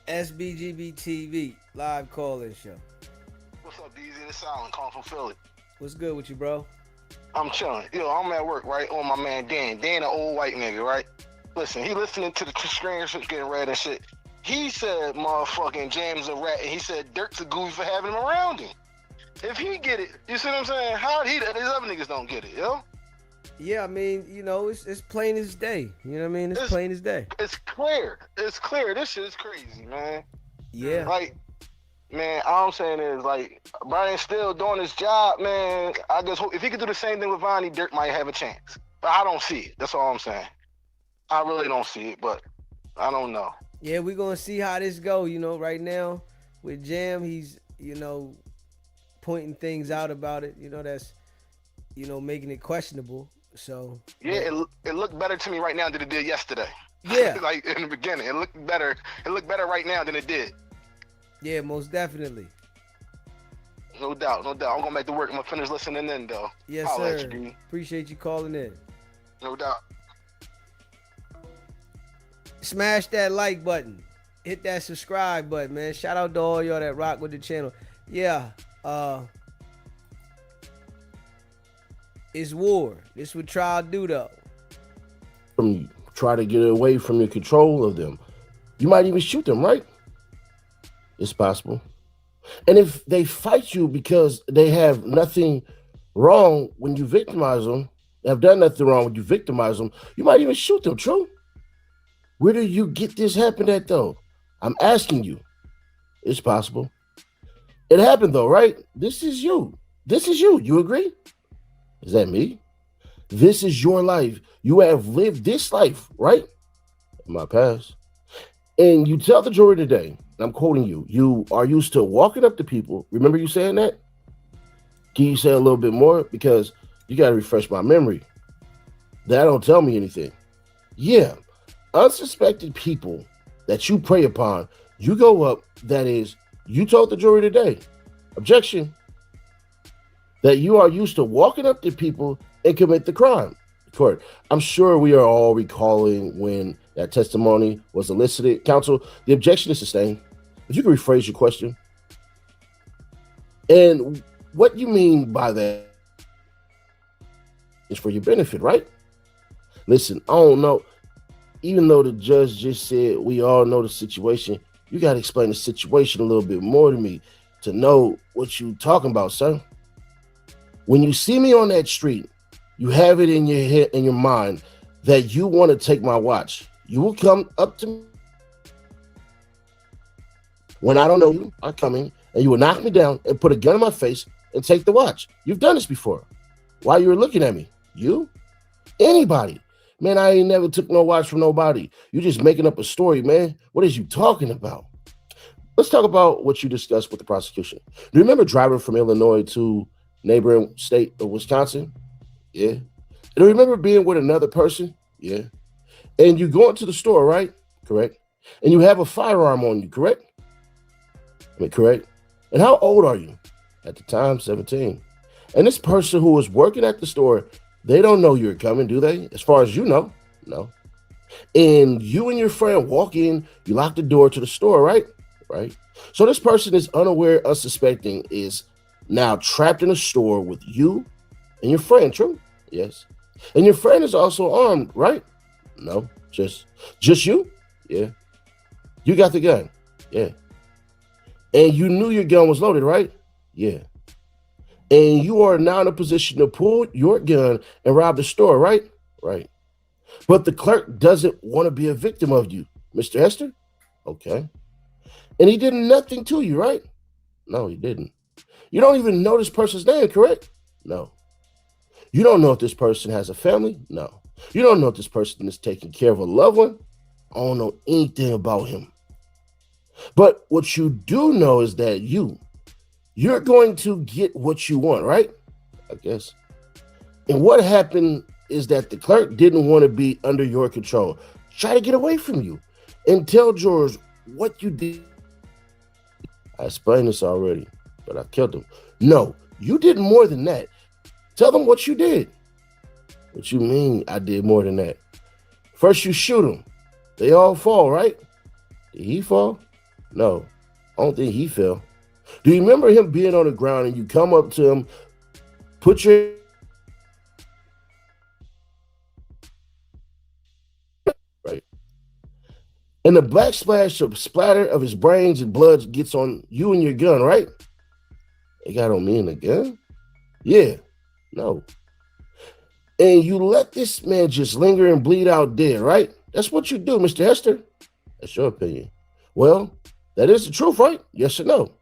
SBGB TV live call-in show. What's up, DZ? This Silent calling from Philly. What's good with you, bro? I'm chilling. Yo, I'm at work, right? On my man Dan. Dan, an old white nigga, right? Listen, he listening to the screen shit getting red and shit. He said motherfucking James a rat, and he said Dirk's a goofy for having him around him. If he get it, you see what I'm saying? How these other niggas don't get it, yo? Yeah, I mean, you know, it's plain as day. You know what I mean? It's plain as day. It's clear. It's clear. This shit is crazy, man. Yeah. Like, man, all I'm saying is, like, Brian's still doing his job, man. I just hope if he could do the same thing with Vonnie, Dirk might have a chance. But I don't see it. That's all I'm saying. I really don't see it, but I don't know. Yeah, we're going to see how this go. You know, right now with Jam, he's, you know, pointing things out about it, you know, that's, you know, making it questionable. So yeah, it looked better to me right now than it did yesterday. Yeah. Like in the beginning, it looked better right now than it did. Yeah, most definitely. No doubt. I'm going back to work. I'm gonna finish listening in though. Yes, Holla sir. at you, Appreciate you calling in. no doubt. Smash that like button. Hit that subscribe button, man. Shout out to all y'all that rock with the channel. Yeah. It's war. This what trial do though. from try to get away from your control of them. You might even shoot them, right? It's possible. And if they fight you because they have nothing wrong when you victimize them, they have done nothing wrong when you victimize them, you might even shoot them, true? Where do you get this happened at though? I'm asking you. It's possible. It happened though, right? This is you. This is you. You agree? Is that me? This is your life. You have lived this life, right? In my past. And you tell the jury today I'm quoting you. You are used to walking up to people. Remember you saying that? Can you say a little bit more? Because you got to refresh my memory. That don't tell me anything. Yeah, unsuspected people that you prey upon, you go up. That is, you told the jury today. Objection. That you are used to walking up to people and commit the crime. Court. I'm sure we are all recalling when that testimony was elicited. Counsel, the objection is sustained. If you can rephrase your question. And what you mean by that is for your benefit, right? Listen, I don't know. Even though the judge just said we all know the situation, you got to explain the situation a little bit more to me to know what you talking about, sir. When you see me on that street, you have it in your head, in your mind, that you want to take my watch. You will come up to me when I don't know you are coming, and you will knock me down and put a gun in my face and take the watch. You've done this before. While you were looking at me. You? Anybody. Man, I ain't never took no watch from nobody. You just making up a story, man. What is you talking about? Let's talk about what you discussed with the prosecution. Do you remember driving from Illinois to neighboring state of Wisconsin? Yeah. And do you remember being with another person? Yeah. And you go into the store, right? Correct. And you have a firearm on you, correct? Correct. And how old are you? At the time, 17. And this person who was working at the store, they don't know you're coming, do they? As far as you know, no. And you and your friend walk in, you lock the door to the store, right? Right. So this person is unaware, unsuspecting, is now trapped in a store with you and your friend, true? Yes. And your friend is also armed, right? No, just you? Yeah. You got the gun? Yeah. And you knew your gun was loaded, right? Yeah. And you are now in a position to pull your gun and rob the store, right? Right. But the clerk doesn't want to be a victim of you, Mr. Hester? Okay. And he did nothing to you, right? No, he didn't. You don't even know this person's name, correct? No. You don't know if this person has a family? No. You don't know if this person is taking care of a loved one? I don't know anything about him. But what you do know is that you're going to get what you want, right? I guess. And what happened is that the clerk didn't want to be under your control. Try to get away from you and tell jurors what you did. I explained this already, but I killed him. No, you did more than that. Tell them what you did. What you mean I did more than that? First you shoot him. They all fall, right? Did he fall? No, I don't think he fell. Do you remember him being on the ground and you come up to him, put your right, and the black splatter of his brains and blood gets on you and your gun, right? It got on me and the gun? Yeah, no. And you let this man just linger and bleed out dead, right? That's what you do, Mr. Hester. That's your opinion. Well, that is the truth, right? Yes or no?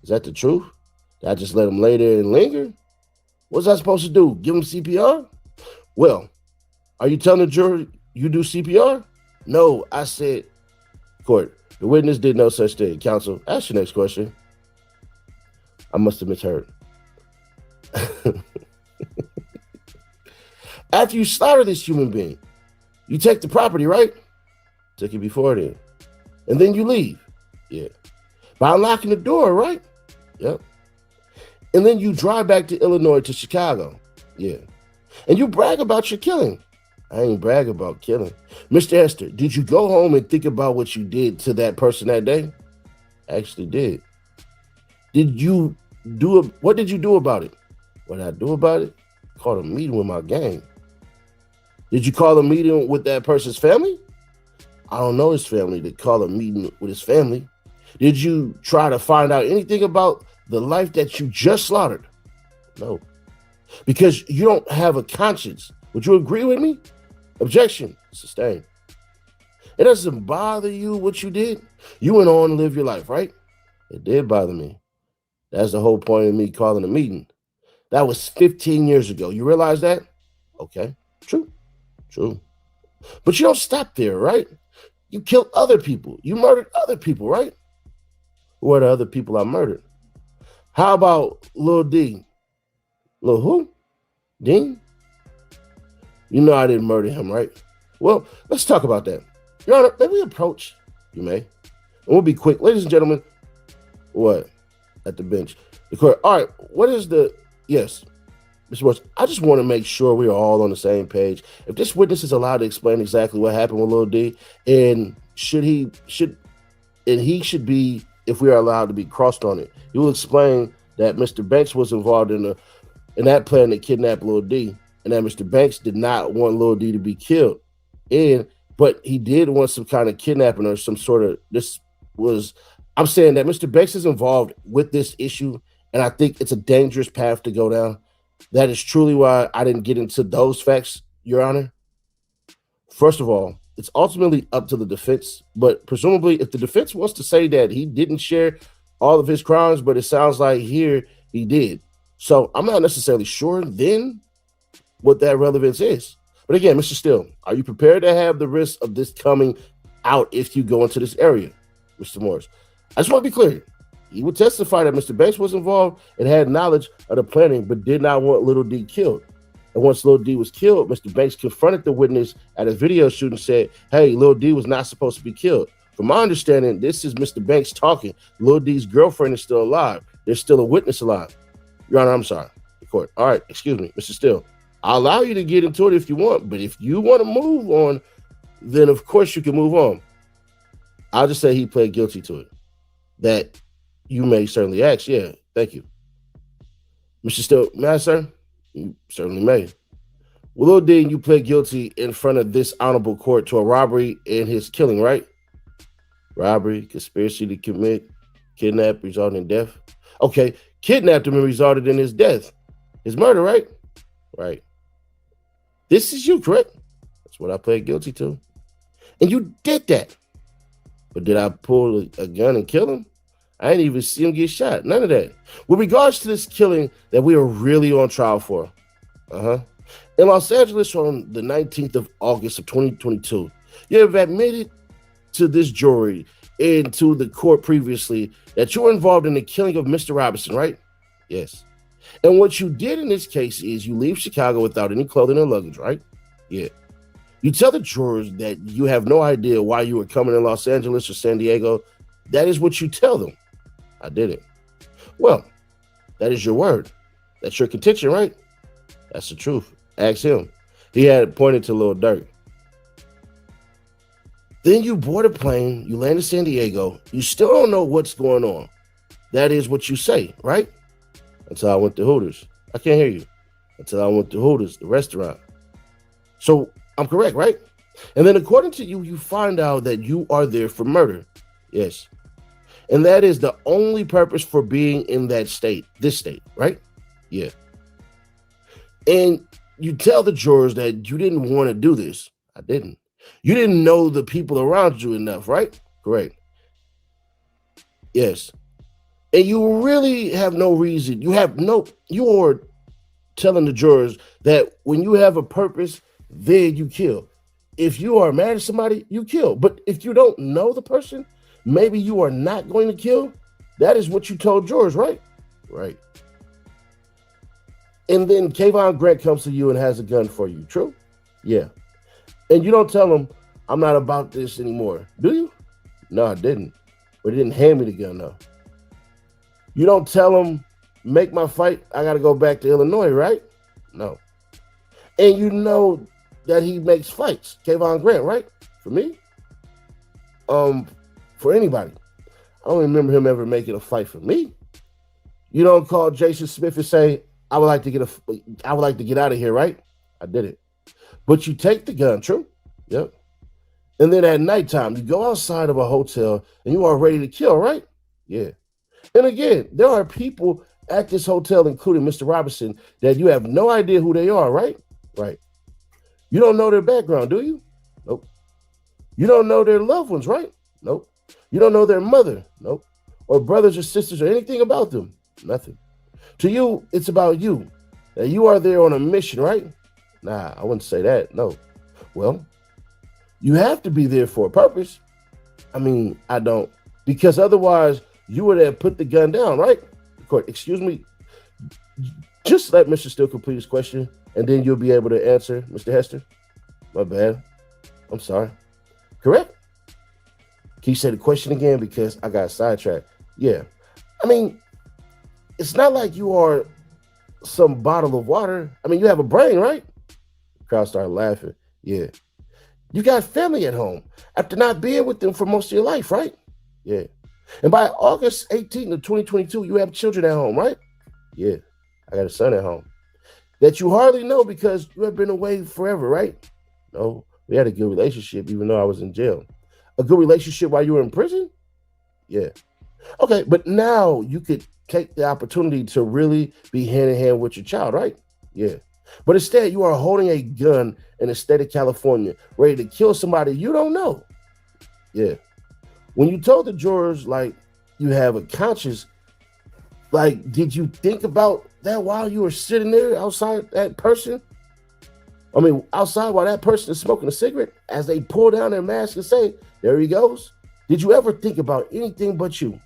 Is that the truth? Did I just let him lay there and linger? What was I supposed to do? Give him CPR? Well, are you telling the jury you do CPR? No, I said, court, the witness did no such thing. Counsel, ask your next question. I must have misheard. After you slaughter this human being, you take the property, right? Took it before then. And then you leave. Yeah. By unlocking the door, right? Yep. And then you drive back to Illinois to Chicago. Yeah. And you brag about your killing. I ain't brag about killing. Mr. Hester, did you go home and think about what you did to that person that day? I actually did. What did you do about it? What did I do about it? Called a meeting with my gang. Did you call a meeting with that person's family? I don't know his family to call a meeting with his family. Did you try to find out anything about the life that you just slaughtered? No. Because you don't have a conscience. Would you agree with me? Objection. Sustained. It doesn't bother you what you did. You went on to live your life, right? It did bother me. That's the whole point of me calling a meeting. That was 15 years ago. You realize that? Okay. True. But you don't stop there, right? You killed other people. You murdered other people, right? Who are the other people I murdered? How about Lil D? Lil who? Dean? You know I didn't murder him, right? Well, let's talk about that. Your Honor, may we approach? You may. And we'll be quick. Ladies and gentlemen, what? At the bench. The court. All right, what is the... Yes, Mr. Morris, I just want to make sure we are all on the same page. If this witness is allowed to explain exactly what happened with Lil D, and he should be, if we are allowed to be crossed on it, he will explain that Mr. Banks was involved in that plan to kidnap Lil D, and that Mr. Banks did not want Lil D to be killed. But he did want some kind of kidnapping or some sort of, I'm saying that Mr. Banks is involved with this issue, and I think it's a dangerous path to go down. That is truly why I didn't get into those facts, Your Honor. First of all, it's ultimately up to the defense, but presumably if the defense wants to say that he didn't share all of his crimes, but it sounds like here he did. So I'm not necessarily sure then what that relevance is. But again, Mr. Steele, are you prepared to have the risk of this coming out if you go into this area, Mr. Morris? I just want to be clear. He would testify that Mr. Banks was involved and had knowledge of the planning, but did not want Lil D killed. And once Lil D was killed, Mr. Banks confronted the witness at a video shoot and said, hey, Lil D was not supposed to be killed. From my understanding, this is Mr. Banks talking. Lil D's girlfriend is still alive. There's still a witness alive. Your Honor, I'm sorry. The court. All right, excuse me, Mr. Steele. I'll allow you to get into it if you want, but if you want to move on, then of course you can move on. I'll just say he pled guilty to it. That you may certainly ask. Yeah, thank you. Mr. Steele, may I, sir? You certainly may. Well, Lil D, you pled guilty in front of this honorable court to a robbery and his killing, right? Robbery, conspiracy to commit, kidnap, resulting in death. Okay, kidnapped him and resulted in his death. His murder, right? Right. This is you, correct? That's what I pled guilty to. And you did that. But did I pull a gun and kill him? I didn't even see him get shot. None of that. With regards to this killing that we are really on trial for. In Los Angeles on the 19th of August of 2022, you have admitted to this jury and to the court previously that you were involved in the killing of Mr. Robinson, right? Yes. And what you did in this case is you leave Chicago without any clothing or luggage, right? Yeah. You tell the jurors that you have no idea why you were coming to Los Angeles or San Diego. That is what you tell them. I did it. Well, that is your word. That's your contention, right? That's the truth. Ask him. He had pointed to Lil Durk. Then you board a plane, you land in San Diego, you still don't know what's going on. That is what you say, right? Until I went to Hooters. I can't hear you. Until I went to Hooters, the restaurant. So I'm correct, right? And then according to you, you find out that you are there for murder. Yes. And that is the only purpose for being in that state, this state, right? Yeah. And you tell the jurors that you didn't want to do this. I didn't. You didn't know the people around you enough, right? Correct. Yes. And you really have no reason. You are telling the jurors that when you have a purpose, then you kill. If you are mad at somebody, you kill. But if you don't know the person, maybe you are not going to kill. That is what you told jurors, right? Right. And then Kayvon Grant comes to you and has a gun for you. True? Yeah. And you don't tell him, I'm not about this anymore. Do you? No, I didn't. But he didn't hand me the gun, though. You don't tell him, make my fight, I got to go back to Illinois, right? No. And you know that he makes fights. Kayvon Grant, right? For me? For anybody. I don't remember him ever making a fight for me. You don't call Jason Smith and say, I would like to get out of here, right? I did it. But you take the gun, true? Yep. And then at nighttime, you go outside of a hotel and you are ready to kill, right? Yeah. And again, there are people at this hotel, including Mr. Robinson, that you have no idea who they are, right? Right. You don't know their background, do you? Nope. You don't know their loved ones, right? Nope. You don't know their mother, nope. Or brothers or sisters or anything about them, nothing. To you, it's about you. That you are there on a mission, right? Nah, I wouldn't say that, no. Well, you have to be there for a purpose. I mean, I don't. Because otherwise, you would have put the gun down, right? Court, excuse me. Just let Mr. Steele complete his question, and then you'll be able to answer, Mr. Hester. My bad. I'm sorry. Correct? Can you say the question again? Because I got sidetracked. Yeah. I mean, it's not like you are some bottle of water. I mean, you have a brain, right? The crowd started laughing. Yeah. You got family at home after not being with them for most of your life, right? Yeah. And by August 18th of 2022, you have children at home, right? Yeah. I got a son at home that you hardly know because you have been away forever, right? No, we had a good relationship even though I was in jail. A good relationship while you were in prison? Yeah. Okay, but now you could take the opportunity to really be hand in hand with your child, right? Yeah. But instead, you are holding a gun in the state of California, ready to kill somebody you don't know. Yeah. When you told the jurors, like, you have a conscience, like, did you think about that while you were sitting there outside that person? I mean, outside while that person is smoking a cigarette, as they pull down their mask and say, there he goes. Did you ever think about anything but you?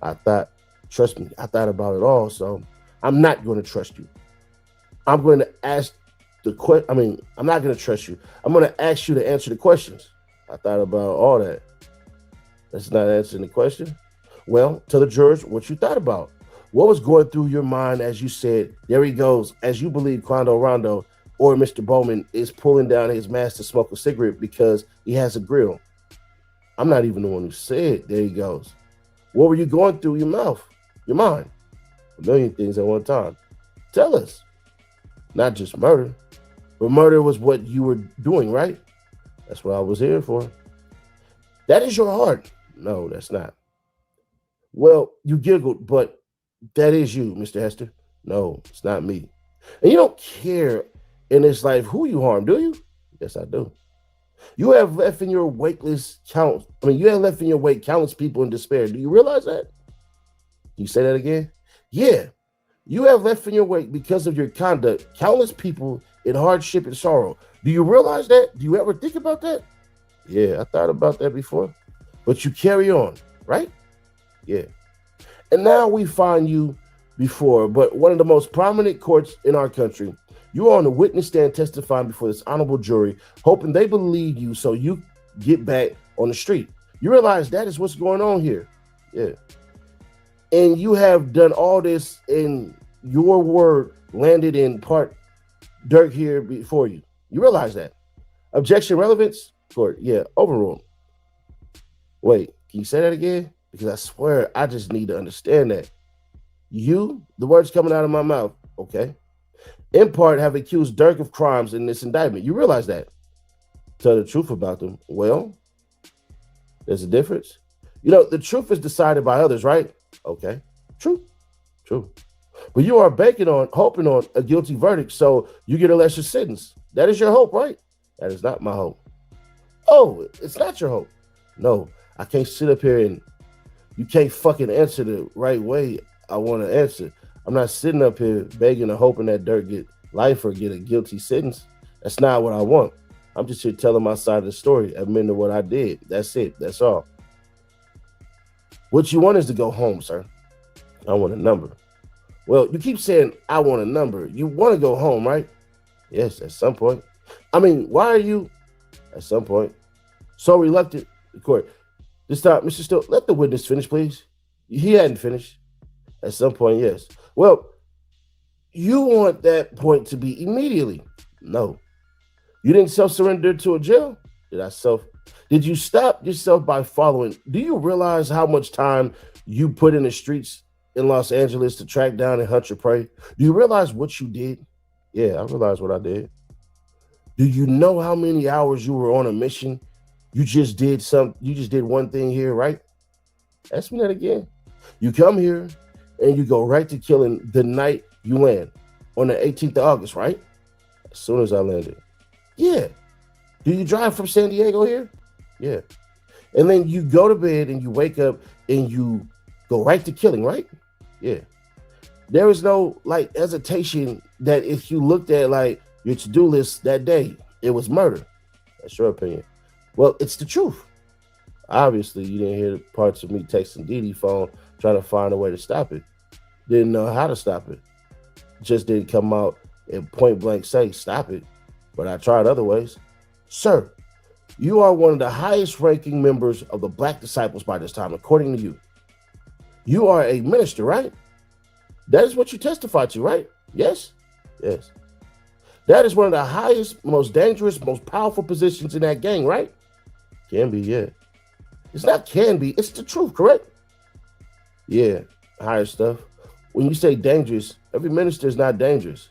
I thought, trust me, I thought about it all. So I'm not going to trust you. I'm going to ask the question. I mean, I'm not going to trust you. I'm going to ask you to answer the questions. I thought about all that. That's not answering the question. Well, tell the jurors what you thought about. What was going through your mind as you said, there he goes, as you believe Quando Rondo or Mr. Bowman is pulling down his mask to smoke a cigarette because he has a grill. I'm not even the one who said, there he goes. What were you going through your mind? A million things at one time. Tell us. Not just murder, but murder was what you were doing, right? That's what I was here for. That is your heart. No, that's not. Well, you giggled, but that is you, Mr. Hester. No, it's not me. And you don't care in this life who you harm, do you? Yes, I do. You have left in your wake countless people in despair. Do you realize that? Can you say that again? Yeah. You have left in your wake because of your conduct countless people in hardship and sorrow. Do you realize that? Do you ever think about that? Yeah, I thought about that before. But you carry on, right? Yeah. And now we find you before, but one of the most prominent courts in our country. You are on the witness stand testifying before this honorable jury, hoping they believe you so you get back on the street. You realize that is what's going on here. Yeah. And you have done all this and your word landed in part Durk here before you. You realize that. Objection relevance? Court, yeah, overruled. Wait, can you say that again? Because I swear I just need to understand that. You, the words coming out of my mouth, okay, in part have accused Durk of crimes in this indictment. You realize that. Tell the truth about them. Well, there's a difference. You know, the truth is decided by others, right? Okay, true. But you are hoping on a guilty verdict, so you get a lesser sentence. That is your hope, right? That is not my hope. Oh, it's not your hope. No, I can't sit up here and you can't fucking answer the right way I want to answer. I'm not sitting up here begging or hoping that Durk get life or get a guilty sentence. That's not what I want. I'm just here telling my side of the story, admitting to what I did. That's it. That's all. What you want is to go home, sir. I want a number. Well, you keep saying, I want a number. You want to go home, right? Yes, at some point. I mean, why are you, at some point, so reluctant? The court, this time, Mr. Steele, let the witness finish, please. He hadn't finished. At some point, yes. Well, you want that point to be immediately. No. You didn't self-surrender to a jail? Did you stop yourself by following? Do you realize how much time you put in the streets in Los Angeles to track down and hunt your prey? Do you realize what you did? Yeah, I realize what I did. Do you know how many hours you were on a mission? You just did one thing here, right? Ask me that again. You come here and you go right to killing the night you land on the 18th of August, right? As soon as I landed. Yeah. Do you drive from San Diego here? Yeah. And then you go to bed and you wake up and you go right to killing, right? Yeah. There is no hesitation that if you looked at your to-do list that day, it was murder. That's your opinion. Well, it's the truth. Obviously, you didn't hear the parts of me texting Didi phone trying to find a way to stop it. Didn't know how to stop it. Just didn't come out and point blank say stop it. But I tried other ways. Sir, you are one of the highest ranking members of the Black Disciples by this time, according to you. You are a minister, right? That is what you testified to, right? Yes? Yes. That is one of the highest, most dangerous, most powerful positions in that gang, right? Can be, yeah. It's not can be, it's the truth, correct? Yeah, higher stuff. When you say dangerous, every minister is not dangerous.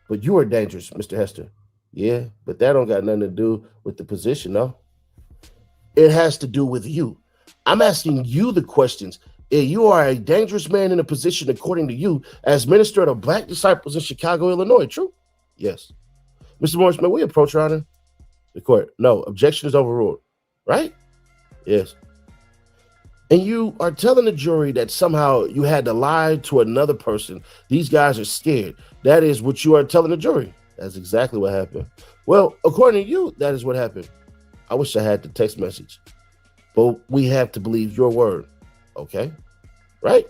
But you are dangerous, Mr. Hester. Yeah, but that don't got nothing to do with the position, though. It has to do with you. I'm asking you the questions. You are a dangerous man in a position, according to you, as minister of the Black Disciples in Chicago, Illinois. True? Yes. Mr. Morris, may we approach your honor? The court. No, objection is overruled. Right? Yes. And you are telling the jury that somehow you had to lie to another person. These guys are scared. That is what you are telling the jury. That's exactly what happened. Well, according to you, that is what happened. I wish I had the text message. But we have to believe your word. Okay? Right?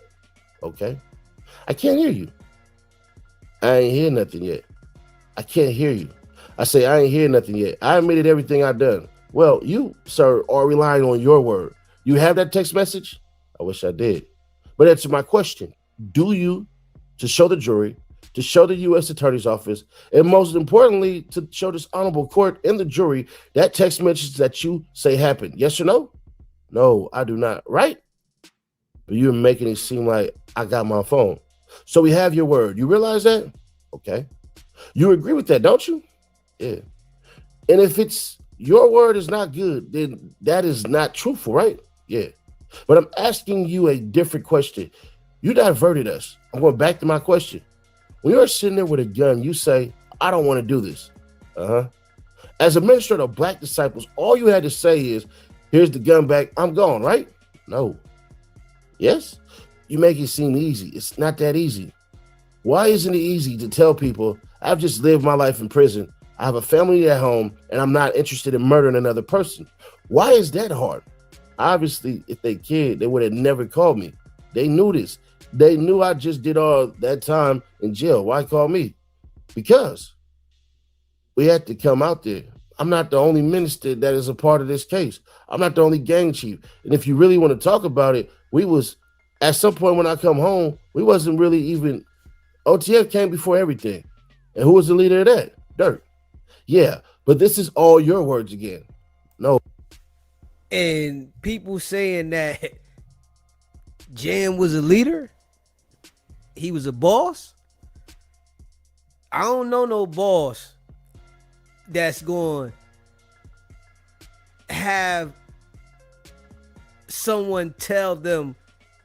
Okay. I can't hear you. I ain't hear nothing yet. I can't hear you. I say I ain't hear nothing yet. I admitted everything I done. Well, you, sir, are relying on your word. You have that text message? I wish I did. But answer my question. Do you, to show the jury, to show the U.S. Attorney's Office, and most importantly, to show this honorable court and the jury, that text message that you say happened? Yes or no? No, I do not. Right? But you're making it seem like I got my phone. So we have your word. You realize that? Okay. You agree with that, don't you? Yeah. And if it's your word is not good, then that is not truthful, right? Yeah. But I'm asking you a different question. You diverted us. I'm going back to my question. When you're sitting there with a gun, you say, I don't want to do this. As a minister of Black Disciples, all you had to say is, here's the gun back. I'm gone, right? No. Yes? You make it seem easy. It's not that easy. Why isn't it easy to tell people, I've just lived my life in prison, I have a family at home, and I'm not interested in murdering another person? Why is that hard? Obviously, if they cared, they would have never called me. They knew this. They knew I just did all that time in jail. Why call me? Because we had to come out there. I'm not the only minister that is a part of this case. I'm not the only gang chief. And if you really want to talk about it, we was, at some point when I come home, we wasn't really even, OTF came before everything. And who was the leader of that? Durk. Yeah, but this is all your words again. No. And people saying that Jam was a leader, he was a boss. I don't know no boss that's going to have someone tell them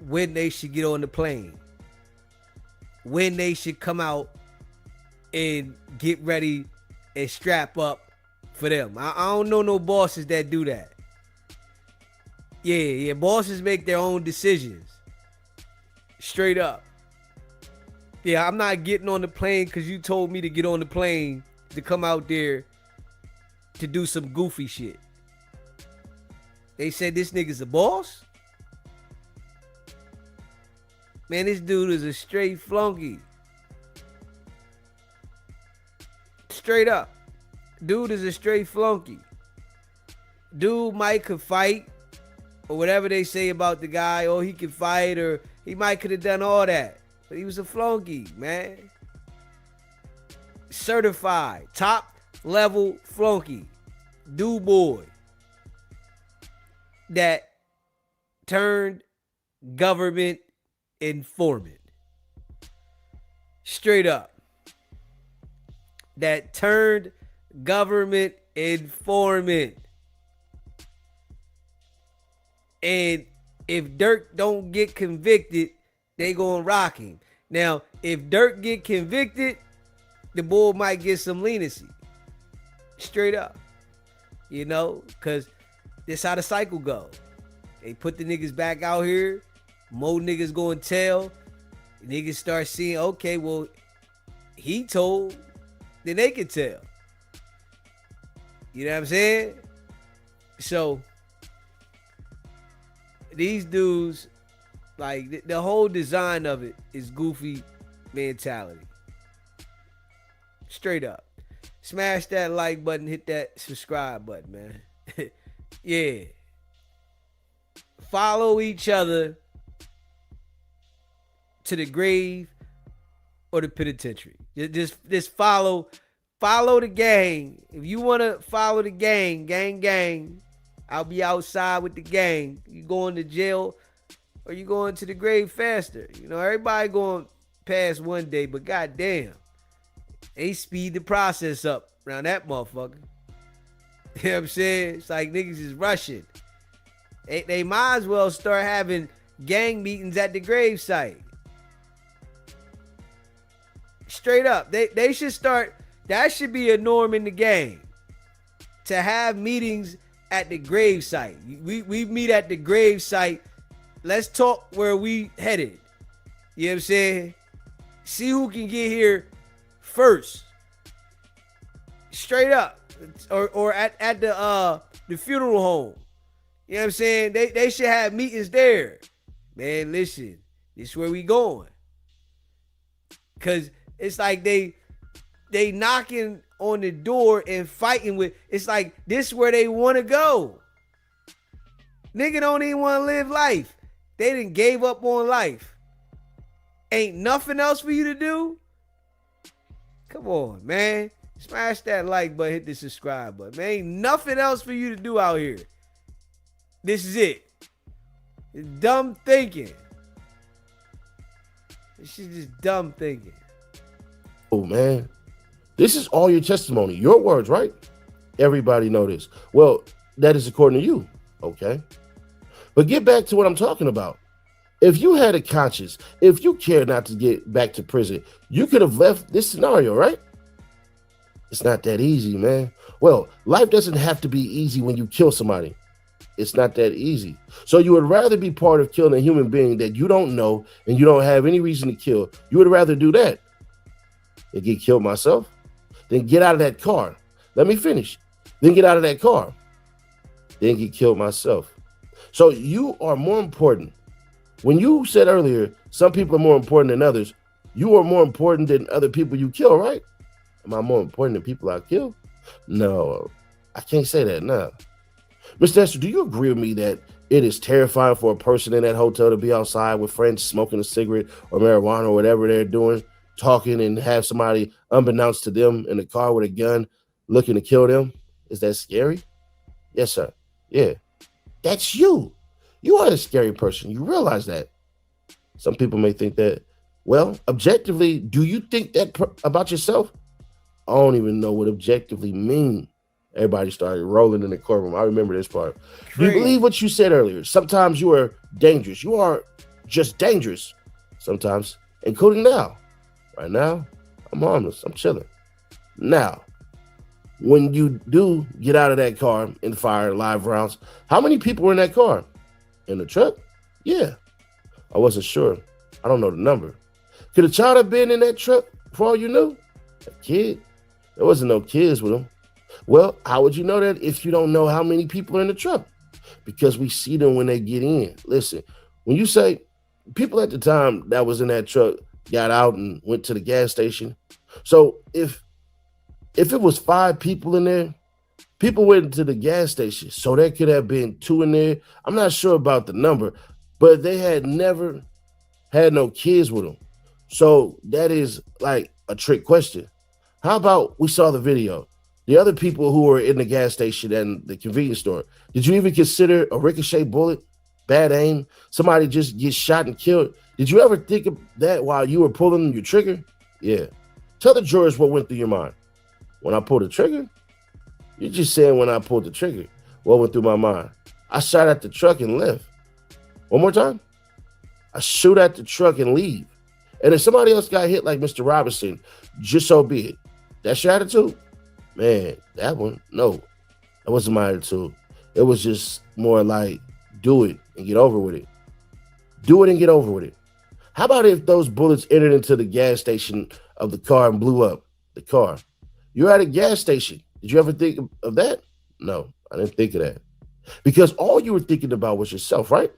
when they should get on the plane, when they should come out and get ready and strap up for them. I don't know no bosses that do that. Yeah, bosses make their own decisions. Straight up. Yeah, I'm not getting on the plane because you told me to get on the plane to come out there to do some goofy shit. They said this nigga's a boss? Man, this dude is a straight flunky. Straight up. Dude is a straight flunky. Dude might could fight or whatever they say about the guy. Oh, he could fight or he might could have done all that. But he was a flunky, man. Certified. Top level flunky. Dude boy. That turned government informant. Straight up. That turned government informant. And if Durk don't get convicted, they gonna rock him. Now, if Durk get convicted, the bull might get some leniency. Straight up. You know, because this how the cycle go. They put the niggas back out here. More niggas gonna tell. Niggas start seeing, okay, well, he told, then they can tell. You know what I'm saying? So, these dudes, like the whole design of it is goofy mentality. Straight up. Smash that like button, hit that subscribe button, man. Yeah. Follow each other to the grave or the penitentiary. Just follow the gang. If you want to follow the gang, I'll be outside with the gang. You going to jail or you going to the grave faster. You know, everybody going past one day, but goddamn, they speed the process up around that motherfucker. You know what I'm saying? It's like niggas is rushing. They might as well start having gang meetings at the grave site. Straight up. They should start, that should be a norm in the game. To have meetings at the grave site. We meet at the grave site. Let's talk where we headed. You know what I'm saying? See who can get here first. Straight up. Or at the funeral home. You know what I'm saying? They should have meetings there. Man, listen, this is where we going. Cause it's like they knocking on the door and fighting with, it's like this is where they want to go. Nigga don't even want to live life. They done gave up on life. Ain't nothing else for you to do? Come on, man. Smash that like button, hit the subscribe button. Man, ain't nothing else for you to do out here. This is it. It's dumb thinking. This is just dumb thinking. Oh, man. This is all your testimony. Your words, right? Everybody know this. Well, that is according to you. Okay. But get back to what I'm talking about. If you had a conscience, if you cared not to get back to prison, you could have left this scenario, right? It's not that easy, man. Well, life doesn't have to be easy when you kill somebody. It's not that easy. So you would rather be part of killing a human being that you don't know and you don't have any reason to kill. You would rather do that than get killed myself. Then get out of that car. Let me finish. Then get out of that car. Then get killed myself. So you are more important. When you said earlier, some people are more important than others, you are more important than other people you kill, right? Am I more important than people I kill? No, I can't say that, no. Mr. Esther, do you agree with me that it is terrifying for a person in that hotel to be outside with friends smoking a cigarette or marijuana or whatever they're doing, talking, and have somebody unbeknownst to them in the car with a gun looking to kill them? Is that scary? Yes, sir. Yeah. That's you. You are a scary person. You realize that. Some people may think that. Well, objectively, do you think that about yourself? I don't even know what objectively mean. Everybody started rolling in the courtroom. I remember this part. Do you believe what you said earlier? Sometimes you are dangerous. You are just dangerous. Sometimes, including now. Right now, I'm harmless. I'm chilling. Now, when you do get out of that car and fire live rounds, how many people were in that car? In the truck? Yeah. I wasn't sure. I don't know the number. Could a child have been in that truck for all you knew? A kid? There wasn't no kids with him. Well, how would you know that if you don't know how many people are in the truck? Because we see them when they get in. Listen, when you say people at the time that was in that truck got out and went to the gas station. So if it was 5 people in there, people went to the gas station. So there could have been 2 in there. I'm not sure about the number, but they had never had no kids with them. So that is like a trick question. How about we saw the video? The other people who were in the gas station and the convenience store, did you even consider a ricochet bullet, bad aim, somebody just get shot and killed? Did you ever think of that while you were pulling your trigger? Yeah. Tell the jurors what went through your mind. When I pulled the trigger? You're just saying when I pulled the trigger. What went through my mind? I shot at the truck and left. One more time. I shoot at the truck and leave. And if somebody else got hit like Mr. Robinson, just so be it. That's your attitude? Man, that one, no. That wasn't my attitude. It was just more like, do it and get over with it. Do it and get over with it. How about if those bullets entered into the gas station of the car and blew up the car? You're at a gas station. Did you ever think of that? No, I didn't think of that. Because all you were thinking about was yourself, right?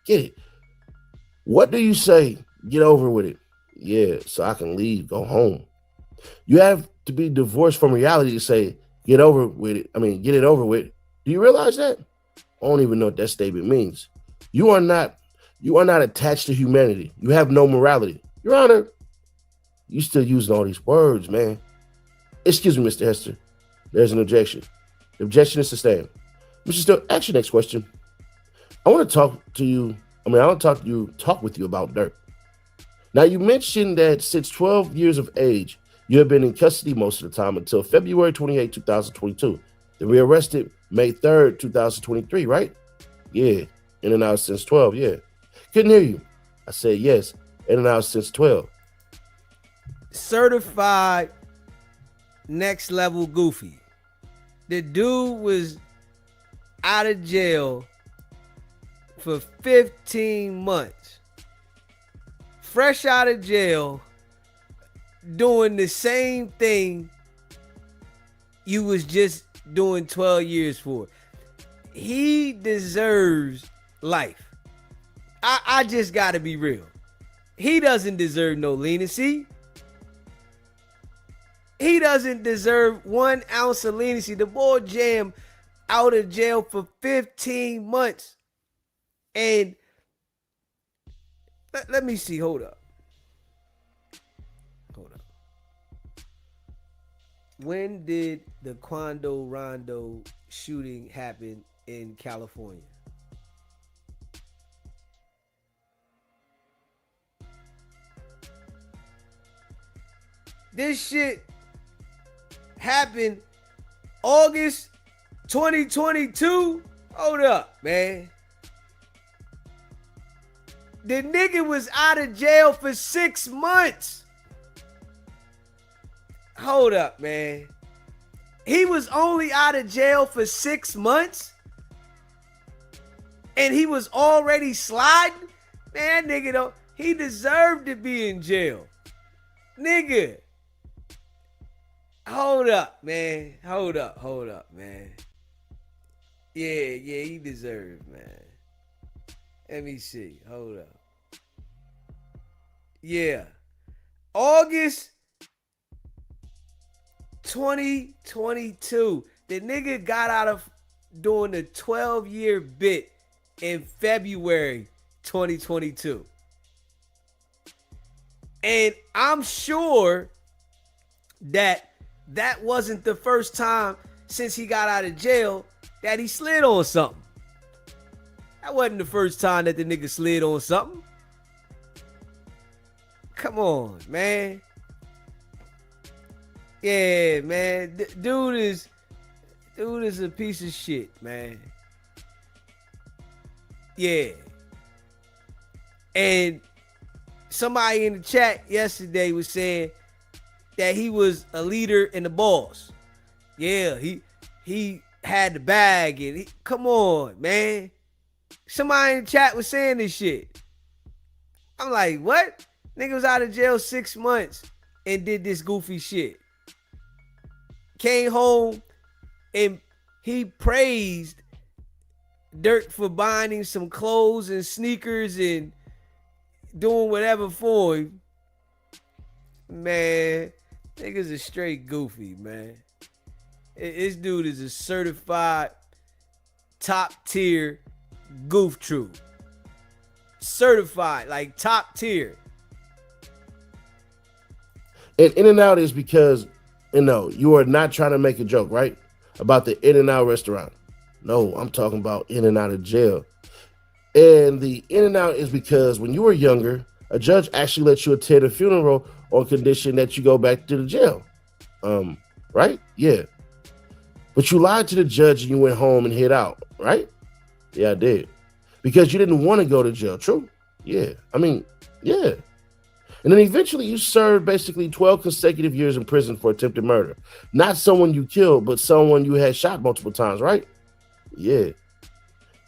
Get it. What do you say? Get over with it. Yeah, so I can leave, go home. You have to be divorced from reality to say, get over with it. I mean, get it over with. Do you realize that? I don't even know what that statement means. You are not attached to humanity. You have no morality. Your Honor, you still using all these words, man. Excuse me, Mr. Hester. There's an objection. The objection is sustained. Mr. Still, ask your next question. I want to talk with you about Durk. Now, you mentioned that since 12 years of age, you have been in custody most of the time until February 28, 2022. Then rearrested May 3rd, 2023, right? Yeah. In and out since 12, yeah. Couldn't hear you. I said yes. In and out since 12. Certified next level goofy. The dude was out of jail for 15 months. Fresh out of jail, doing the same thing you was just doing 12 years for. He deserves life. I just gotta be real. He doesn't deserve no leniency. He doesn't deserve 1 ounce of leniency. The boy jammed out of jail for 15 months. And let me see. Hold up. When did the Quando Rondo shooting happen in California? This shit happened August 2022. Hold up, man. The nigga was out of jail for 6 months. Hold up, man. He was only out of jail for 6 months? And he was already sliding? Man, nigga, though, he deserved to be in jail. Nigga. Hold up, man. Hold up, man. Yeah, he deserved, man. Let me see. Hold up. Yeah. August 2022. The nigga got out of doing the 12-year bit in February 2022. And I'm sure that wasn't the first time since he got out of jail that he slid on something. That wasn't the first time that the nigga slid on something. Come on, man. Yeah, man. Dude is a piece of shit, man. Yeah. And somebody in the chat yesterday was saying that he was a leader and the boss. Yeah, he had the bag and come on, man. Somebody in the chat was saying this shit. I'm like, what? Nigga was out of jail 6 months and did this goofy shit. Came home and he praised Durk for buying him some clothes and sneakers and doing whatever for him. Man, nigga's a straight goofy, man. This dude is a certified top tier goof troop. Certified, like top tier. And In-N-Out is because, you are not trying to make a joke, right? About the In-N-Out restaurant. No, I'm talking about In-N-Out of jail. And the In-N-Out is because when you were younger, a judge actually let you attend a funeral on condition that you go back to the jail. Right? Yeah. But you lied to the judge and you went home and hid out, right? Yeah, I did. Because you didn't want to go to jail, true? Yeah. Yeah. And then eventually you served basically 12 consecutive years in prison for attempted murder. Not someone you killed, but someone you had shot multiple times, right? Yeah.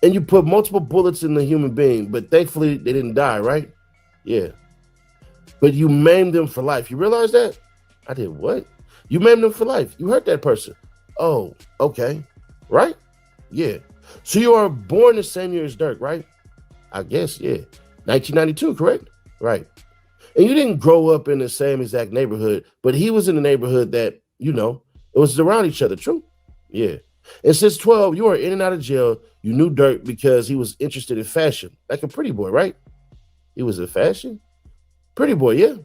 And you put multiple bullets in the human being, but thankfully they didn't die, right? Yeah. But you maimed them for life. You realize that? I did what? You maimed them for life. You hurt that person. Oh, okay. Right? Yeah. So you are born the same year as Durk, right? I guess, yeah. 1992, correct? Right. And you didn't grow up in the same exact neighborhood, but he was in the neighborhood that, it was around each other, true? Yeah. And since 12, you were in and out of jail. You knew Durk because he was interested in fashion, like a pretty boy, right? He was in fashion? Pretty boy, yeah.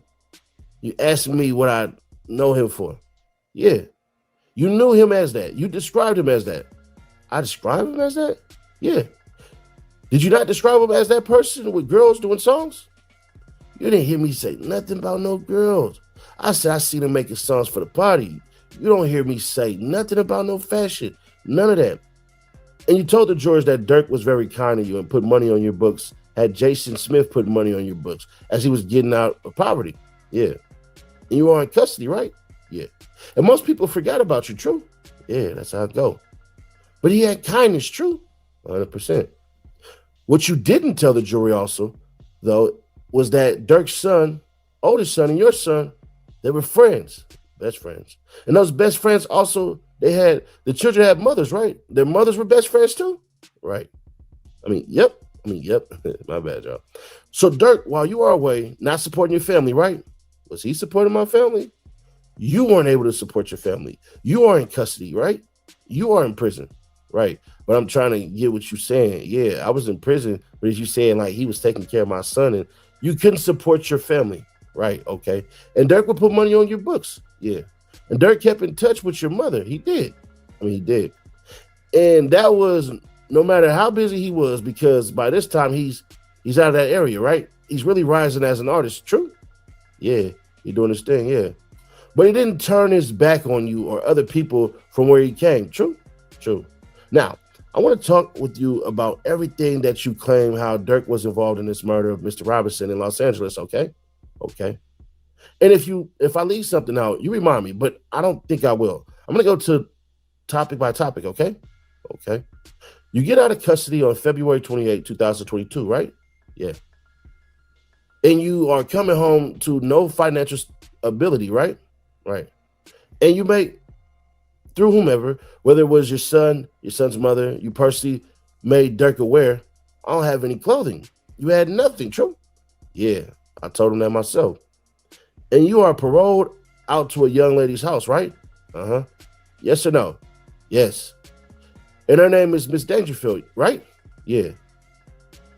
You asked me what I know him for. Yeah. You knew him as that. You described him as that. I described him as that? Yeah. Did you not describe him as that person with girls doing songs? You didn't hear me say nothing about no girls. I said I seen him making songs for the party. You don't hear me say nothing about no fashion. None of that. And you told the jurors that Durk was very kind to you and put money on your books, had Jason Smith put money on your books as he was getting out of poverty. Yeah. And you were in custody, right? Yeah. And most people forgot about you, true? Yeah, that's how it go. But he had kindness, true? 100%. What you didn't tell the jury also, though, was that Durk's son, oldest son, and your son, they were friends, best friends. And those best friends also, the children had mothers, right? Their mothers were best friends too? Right. Yep. My bad, y'all. So Durk, while you are away, not supporting your family, right? Was he supporting my family? You weren't able to support your family. You are in custody, right? You are in prison, right? But I'm trying to get what you're saying. Yeah, I was in prison, but as you saying, like, he was taking care of my son and you couldn't support your family, right? Okay. And Durk would put money on your books. Yeah. And Durk kept in touch with your mother. He did. He did. And that was no matter how busy he was, because by this time he's out of that area, right? He's really rising as an artist. True? Yeah. He doing his thing. Yeah. But he didn't turn his back on you or other people from where he came. True? True. Now, I want to talk with you about everything that you claim how Durk was involved in this murder of Mr. Robinson in Los Angeles, okay? Okay. And if I leave something out, you remind me, but I don't think I will. I'm going to go to topic by topic, okay? Okay. You get out of custody on February 28, 2022, right? Yeah. And you are coming home to no financial ability, right? Right. And you make, through whomever, whether it was your son, your son's mother, you personally made Durk aware, I don't have any clothing. You had nothing, true? Yeah, I told him that myself. And you are paroled out to a young lady's house, right? Uh-huh. Yes or no? Yes. And her name is Miss Dangerfield, right? Yeah.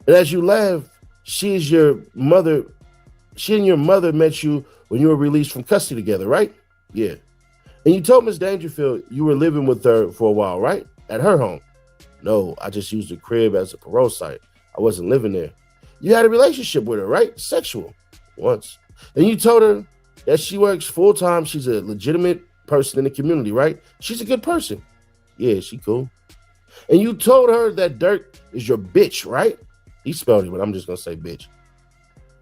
And as you laugh, she and your mother met you when you were released from custody together, right? Yeah. And you told Miss Dangerfield you were living with her for a while, right? At her home. No, I just used the crib as a parole site. I wasn't living there. You had a relationship with her, right? Sexual. Once. And you told her that she works full-time. She's a legitimate person in the community, right? She's a good person. Yeah, she cool. And you told her that Durk is your bitch, right? He spelled it, but I'm just going to say bitch.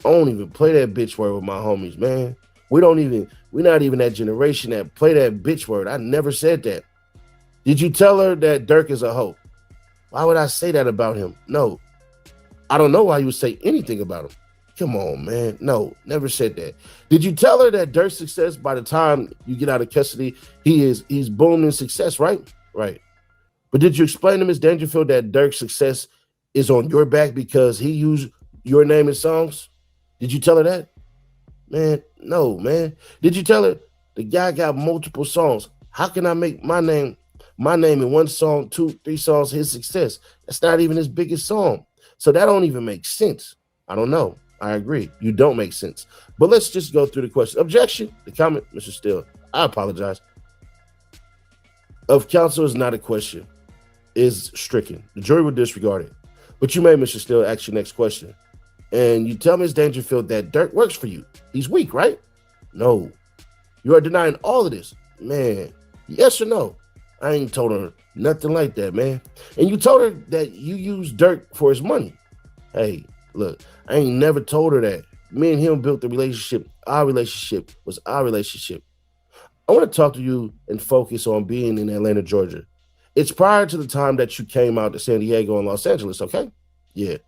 I don't even play that bitch word with my homies, man. We're not even that generation that play that bitch word. I never said that. Did you tell her that Durk is a hoe? Why would I say that about him? No. I don't know why you would say anything about him. Come on, man. No, never said that. Did you tell her that Durk's success, by the time you get out of custody, he's booming success, right? Right. But did you explain to Ms. Dangerfield that Durk's success is on your back because he used your name in songs? Did you tell her that? Man, no, man. Did you tell her the guy got multiple songs? How can I make my name in one song, 2, 3 songs his success? That's not even his biggest song. So that don't even make sense. I don't know. I agree. You don't make sense. But let's just go through the question. Objection. The comment, Mr. Steele. I apologize. Of counsel is not a question. Is stricken. The jury will disregard it. But you may, Mr. Steele, ask your next question. And you tell Ms. Dangerfield that Durk works for you. He's weak, right? No. You are denying all of this. Man, yes or no? I ain't told her nothing like that, man. And you told her that you used Durk for his money. Hey, look, I ain't never told her that. Me and him built the relationship. Our relationship was our relationship. I want to talk to you and focus on being in Atlanta, Georgia. It's prior to the time that you came out to San Diego and Los Angeles, okay? Yeah.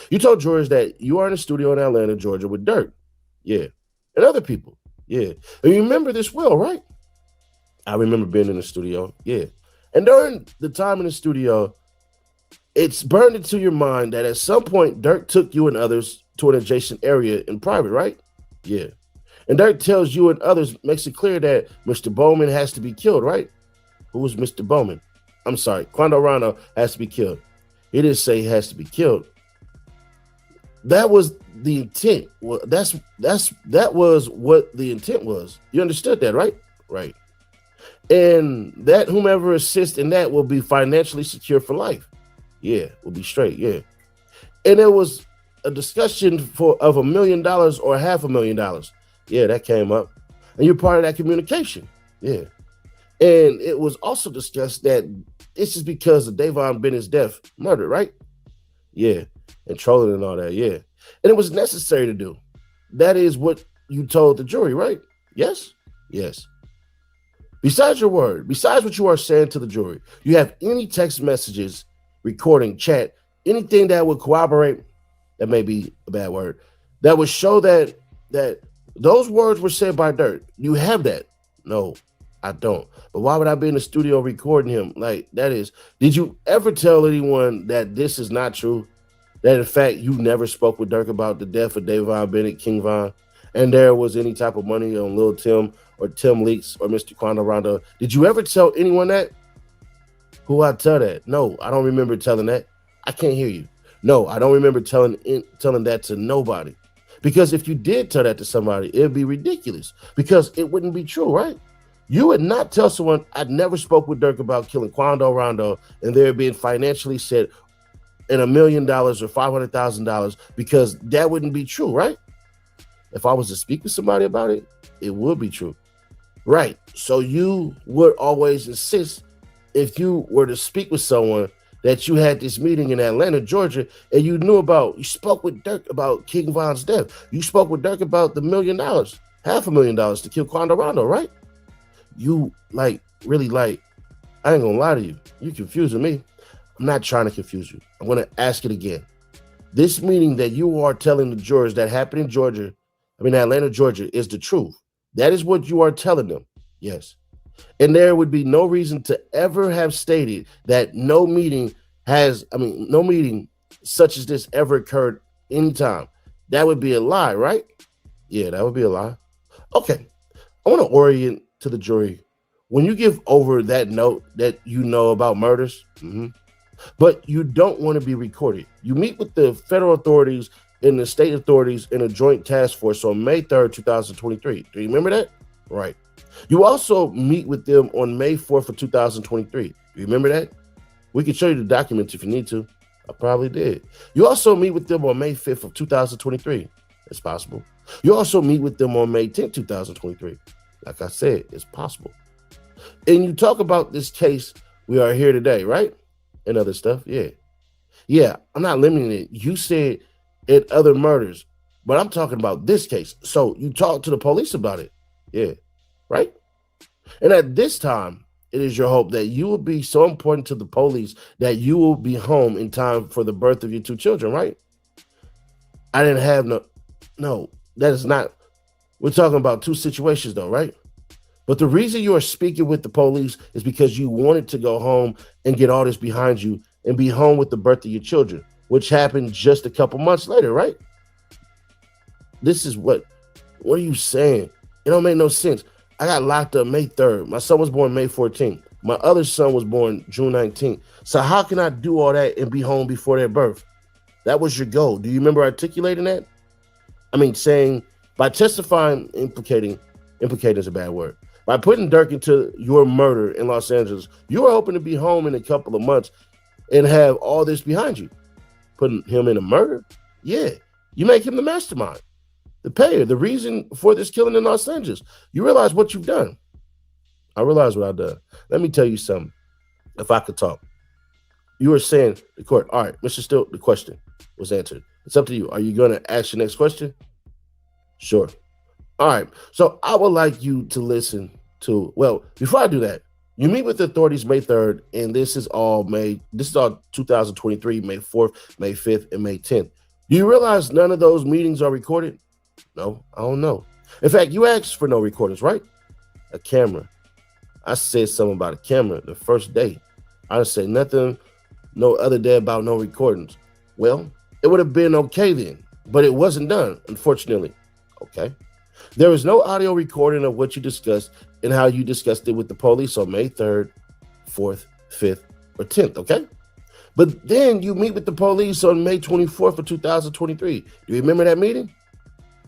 You told jurors that you are in a studio in Atlanta, Georgia with Durk. Yeah. And other people. Yeah. And you remember this well, right? I remember being in the studio. Yeah. And during the time in the studio, It's burned into your mind that at some point Durk took you and others to an adjacent area in private, right? Yeah. And Durk tells you and others, makes it clear that Mr. Bowman has to be killed, right? Who was Mr. Bowman? I'm sorry, Quando Rondo has to be killed. He didn't say he has to be killed. That was the intent. Well, that was what the intent was. You understood that, right? Right. And that whomever assists in that will be financially secure for life. Yeah, will be straight. Yeah. And there was a discussion of $1 million or $500,000. Yeah, that came up. And you're part of that communication. Yeah. And it was also discussed that this is because of Davon Bennett's death, murder, right? Yeah. And trolling and all that. Yeah. And it was necessary to do. That is what you told the jury, right? Yes? Yes. Besides your word, besides what you are saying to the jury, you have any text messages, recording, chat, anything that would corroborate, that may be a bad word, that would show that those words were said by Durk. You have that? No, I don't. But why would I be in the studio recording him? Like, that is, did you ever tell anyone that this is not true? That in fact, you never spoke with Durk about the death of Davon Bennett, King Von, and there was any type of money on Lil Tim or Tim Leaks or Mr. Quando Rondo? Did you ever tell anyone that? Who I tell that? No, I don't remember telling that. I can't hear you. No, I don't remember telling that to nobody. Because if you did tell that to somebody, it'd be ridiculous because it wouldn't be true, right? You would not tell someone, I never spoke with Durk about killing Quando Rondo and there being financially set in $1 million or $500,000 because that wouldn't be true, right? If I was to speak with somebody about it, it would be true. Right. So you would always insist if you were to speak with someone that you had this meeting in Atlanta, Georgia, and you spoke with Durk about King Von's death. You spoke with Durk about the $1 million, $500,000 to kill Quando Rondo, right? You really I ain't gonna lie to you. You confusing me. I'm not trying to confuse you. I'm gonna ask it again. This meeting that you are telling the jurors that happened in Atlanta, Georgia, is the truth. That is what you are telling them. Yes. And there would be no reason to ever have stated that no meeting such as this ever occurred anytime. That would be a lie, right? Yeah, that would be a lie. Okay. I want to orient to the jury. When you give over that note that you know about murders, but you don't want to be recorded, you meet with the federal authorities and the state authorities in a joint task force on May 3rd, 2023. Do you remember that? Right. You also meet with them on May 4th of 2023. Do you remember that? We can show you the documents if you need to. I probably did. You also meet with them on May 5th of 2023. It's possible. You also meet with them on May 10th, 2023. Like I said, it's possible. And you talk about this case we are here today, right? And other stuff. Yeah. Yeah, I'm not limiting it. You said it other murders, but I'm talking about this case. So you talk to the police about it. Yeah. Right? And at this time, it is your hope that you will be so important to the police that you will be home in time for the birth of your two children, right? I didn't have no, that is not, we're talking about two situations though, right? But the reason you are speaking with the police is because you wanted to go home and get all this behind you and be home with the birth of your children, which happened just a couple months later, right? This is what are you saying? It don't make no sense. I got locked up May 3rd. My son was born May 14th. My other son was born June 19th. So how can I do all that and be home before their birth? That was your goal. Do you remember articulating that? Saying by testifying, implicating is a bad word. By putting Durk into your murder in Los Angeles, you were hoping to be home in a couple of months and have all this behind you. Putting him in a murder? Yeah. You make him the mastermind, the payer, the reason for this killing in Los Angeles. You realize what you've done. I realize what I've done. Let me tell you something. If I could talk. You were saying, the court, all right, Mr. Still, the question was answered. It's up to you. Are you going to ask your next question? Sure. All right. So I would like you to listen to, well, before I do that, you meet with the authorities May 3rd, and this is all 2023, May 4th, May 5th, and May 10th. Do you realize none of those meetings are recorded? No, I don't know. In fact, you asked for no recordings, right? A camera. I said something about a camera the first day. I didn't say nothing. no other day about no recordings. Well, it would have been okay then, but it wasn't done, unfortunately. Okay. There was no audio recording of what you discussed and how you discussed it with the police on May 3rd, 4th, 5th, or 10th, okay? But then you meet with the police on May 24th of 2023. Do you remember that meeting?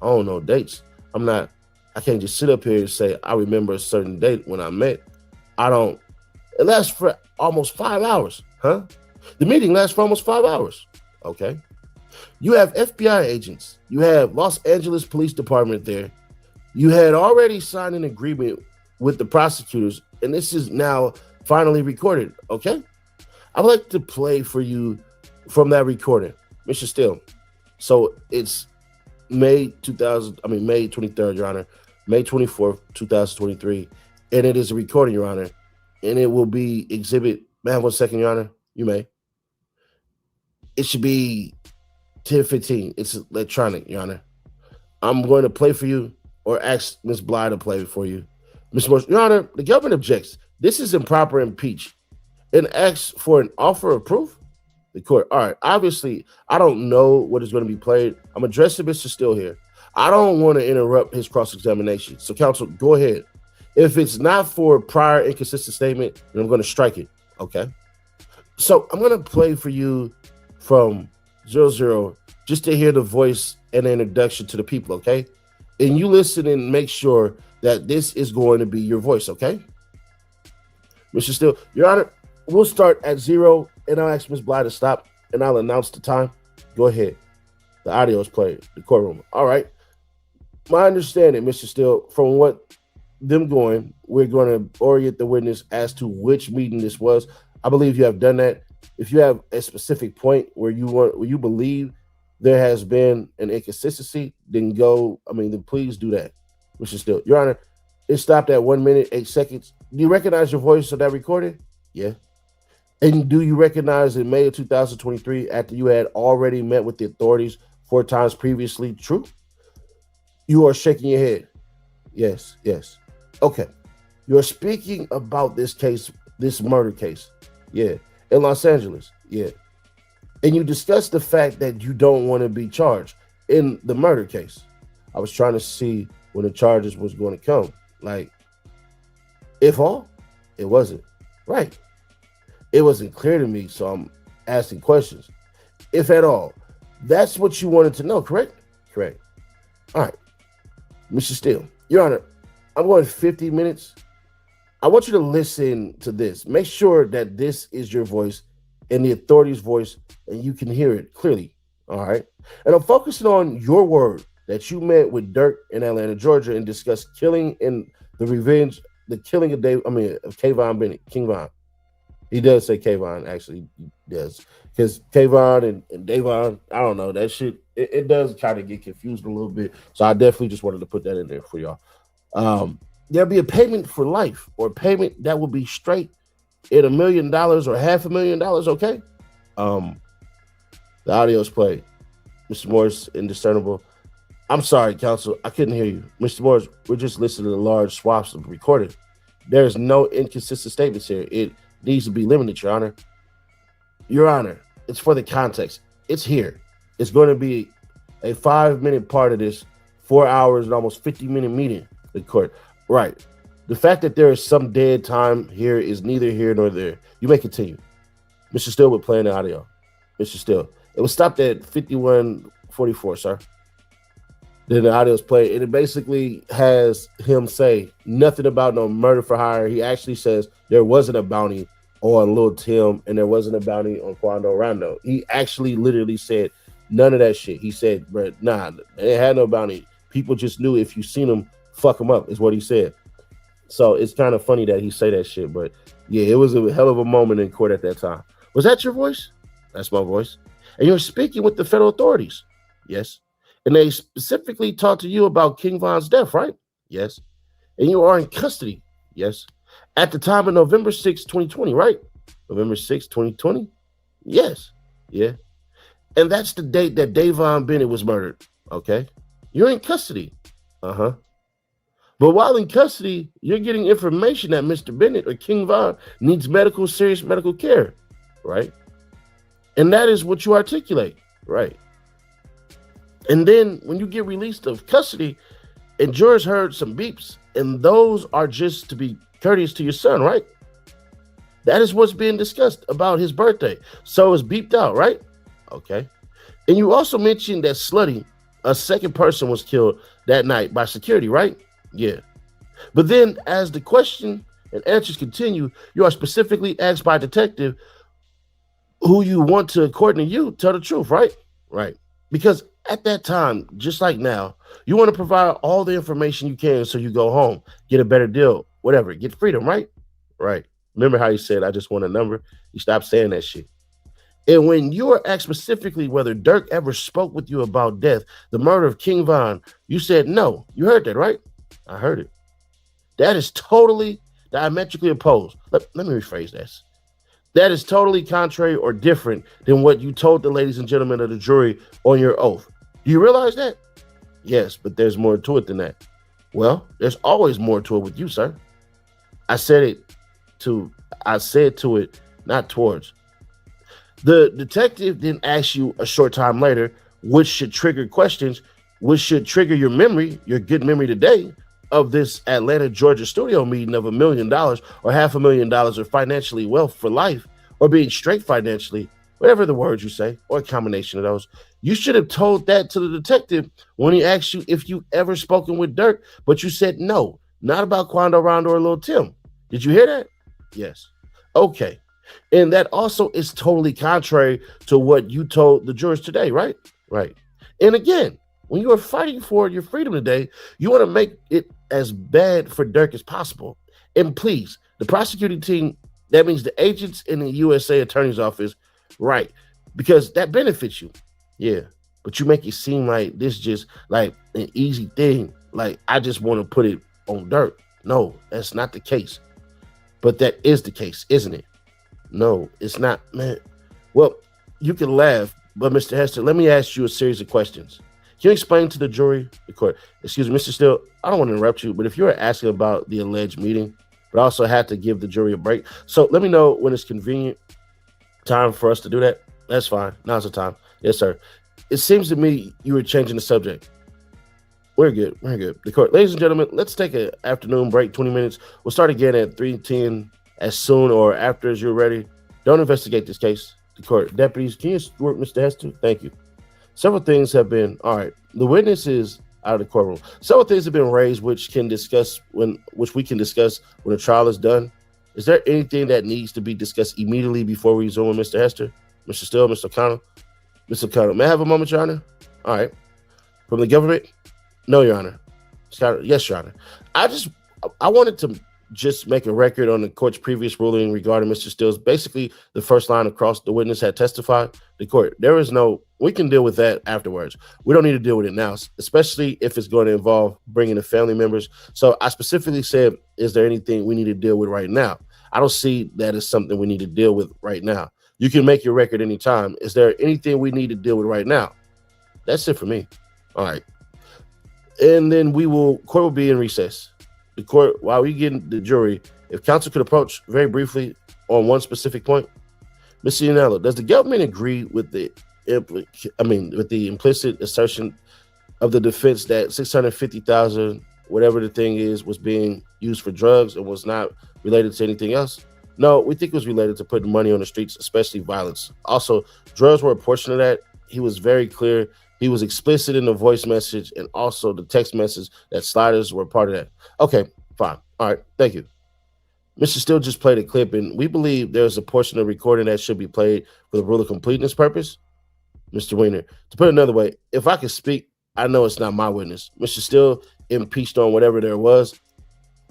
I don't know dates. I can't just sit up here and say I remember a certain date when I met. I don't. It lasts for almost 5 hours, huh? The meeting lasts for almost 5 hours, okay? You have FBI agents. You have Los Angeles Police Department there. You had already signed an agreement with the prosecutors, and this is now finally recorded, okay? I would like to play for you from that recording, Mr. Steele. So it's May 23rd, Your Honor, May 24th, 2023, and it is a recording, Your Honor, and it will be exhibit. May I have 1 second, Your Honor? You may. It should be 10:15. It's electronic, Your Honor. I'm going to play for you, or ask Ms. Bly to play for you. Ms. Morse, Your Honor, the government objects. This is improper impeach and asks for an offer of proof. The court, all right, obviously, I don't know what is going to be played. I'm addressing Mr. Steele here. I don't want to interrupt his cross-examination. So, counsel, go ahead. If it's not for prior inconsistent statement, then I'm going to strike it, okay? So I'm going to play for you from 00 just to hear the voice and the introduction to the people, okay? And you listen and make sure that this is going to be your voice, okay? Mr. Steele, Your Honor, we'll start at 0, and I'll ask Ms. Bly to stop, and I'll announce the time. Go ahead. The audio is played, the courtroom. All right. My understanding, Mr. Steele, from what them going, we're going to orient the witness as to which meeting this was. I believe you have done that. If you have a specific point where you believe there has been an inconsistency, then please do that, Mr. Steele. Your Honor, it stopped at 1 minute, 8 seconds. Do you recognize your voice of that recording? Yeah. And do you recognize in May of 2023, after you had already met with the authorities 4 times previously? True? You are shaking your head. Yes. Okay. You're speaking about this case, this murder case. Yeah. In Los Angeles. Yeah. And you discussed the fact that you don't want to be charged in the murder case. I was trying to see when the charges was going to come. Like, if all, it wasn't. Right. It wasn't clear to me, so I'm asking questions. If at all, that's what you wanted to know, correct? Correct. All right. Mr. Steele, Your Honor, I'm going 50 minutes. I want you to listen to this. Make sure that this is your voice and the authority's voice, and you can hear it clearly. All right. And I'm focusing on your word that you met with Durk in Atlanta, Georgia, and discussed killing and the killing of Kayvon Bennett, King Von. He does say Kayvon, actually, he does. Because Kayvon and Davon, I don't know, that shit, it does kind of get confused a little bit. So I definitely just wanted to put that in there for y'all. There'll be a payment for life, or a payment that will be straight at $1 million or $500,000, okay? The audio's played. Mr. Morris, indiscernible. I'm sorry, counsel, I couldn't hear you. Mr. Morris, we're just listening to the large swaths of recording. There's no inconsistent statements here. It needs to be limited, Your Honor. Your Honor, it's for the context. It's here. It's going to be a 5-minute part of this 4 hours and almost 50-minute meeting in court. Right. The fact that there is some dead time here is neither here nor there. You may continue. Mr. Steele, we're playing the audio. Mr. Steele, it was stopped at 51:44, sir. Then the audio is played, and it basically has him say nothing about no murder for hire. He actually says there wasn't a bounty on Lil Tim, and there wasn't a bounty on Quando Rondo. He actually literally said none of that shit. He said, bro, nah, they had no bounty. People just knew if you seen them, fuck them up, is what he said. So it's kind of funny that he say that shit, but yeah, it was a hell of a moment in court at that time. Was that your voice? That's my voice. And you're speaking with the federal authorities? Yes. And they specifically talked to you about King Von's death, right? Yes. And you are in custody? Yes. At the time of November 6, 2020, right? November 6, 2020? Yes. Yeah. And that's the date that Davon Bennett was murdered. Okay. You're in custody. Uh-huh. But while in custody, you're getting information that Mr. Bennett or King Von needs serious medical care, right? And that is what you articulate, right? And then when you get released of custody and jurors heard some beeps, and those are just to be courteous to your son, right? That is what's being discussed about his birthday. So it's beeped out, right? Okay. And you also mentioned that Slutty, a second person, was killed that night by security, right? Yeah. But then as the question and answers continue, you are specifically asked by a detective who you want to, according to you, tell the truth, right? Right. Because at that time, just like now, you want to provide all the information you can so you go home, get a better deal, whatever, get freedom, right? Right. Remember how you said, I just want a number? You stopped saying that shit. And when you are asked specifically whether Durk ever spoke with you about death, the murder of King Von, you said no. You heard that, right? I heard it. That is totally diametrically opposed. Let me rephrase this. That is totally contrary or different than what you told the ladies and gentlemen of the jury on your oath. Do you realize that? Yes, but there's more to it than that. Well, there's always more to it with you, sir. I said to it, not towards. The detective then asked you a short time later, which should trigger questions, which should trigger your memory, your good memory today, of this Atlanta, Georgia studio meeting of $1 million or $500,000 or financially wealth for life or being straight financially, whatever the words you say, or a combination of those. You should have told that to the detective when he asked you if you ever spoken with Durk, but you said no, not about Quando Rondo or Lil Tim. Did you hear that? Yes. Okay. And that also is totally contrary to what you told the jurors today, right? Right. And again, when you are fighting for your freedom today, you want to make it as bad for Durk as possible. And please, the prosecuting team, that means the agents in the USA Attorney's Office, right? Because that benefits you. Yeah. But you make it seem like this just like an easy thing. Like, I just want to put it on Durk. No, that's not the case. But that is the case, isn't it? No, it's not, man. Well, you can laugh, but Mr. Hester, let me ask you a series of questions. Can you explain to the jury, the court, excuse me, Mr. Steele, I don't want to interrupt you, but if you were asking about the alleged meeting, but I also had to give the jury a break. So let me know when it's convenient time for us to do that. That's fine. Now's the time. Yes, sir. It seems to me you were changing the subject. We're good. We're good. The court, ladies and gentlemen, let's take an afternoon break, 20 minutes. We'll start again at 3:10 as soon or after as you're ready. Don't investigate this case. The court, deputies, can you work Mr. Hester? Thank you. Several things have been, all right, the witness is out of the courtroom. Several things have been raised which we can discuss when the trial is done. Is there anything that needs to be discussed immediately before we resume with Mr. Hester? Mr. Steele, Mr. O'Connell? Mr. O'Connell, may I have a moment, Your Honor? All right. From the government? No, Your Honor. Yes, Your Honor. I wanted to just make a record on the court's previous ruling regarding Mr. Steele's, basically the first line across the witness had testified. The court, we can deal with that afterwards. We don't need to deal with it now, especially if it's going to involve bringing the family members. So I specifically said, is there anything we need to deal with right now? I don't see that as something we need to deal with right now. You can make your record anytime. Is there anything we need to deal with right now? That's it for me. All right. And then court will be in recess. The court, while we get the jury, if counsel could approach very briefly on one specific point. Mr. Yanello, does the government agree with the implicit assertion of the defense that $650,000, whatever the thing is, was being used for drugs and was not related to anything else? No, we think it was related to putting money on the streets, especially violence. Also, drugs were a portion of that. He was very clear. He was explicit in the voice message and also the text message that sliders were part of that. Okay, fine. All right, thank you. Mr. Steele just played a clip, and we believe there's a portion of the recording that should be played for the rule of completeness purpose. Mr. Weiner, to put it another way, if I could speak, I know it's not my witness. Mr. Steele impeached on whatever there was.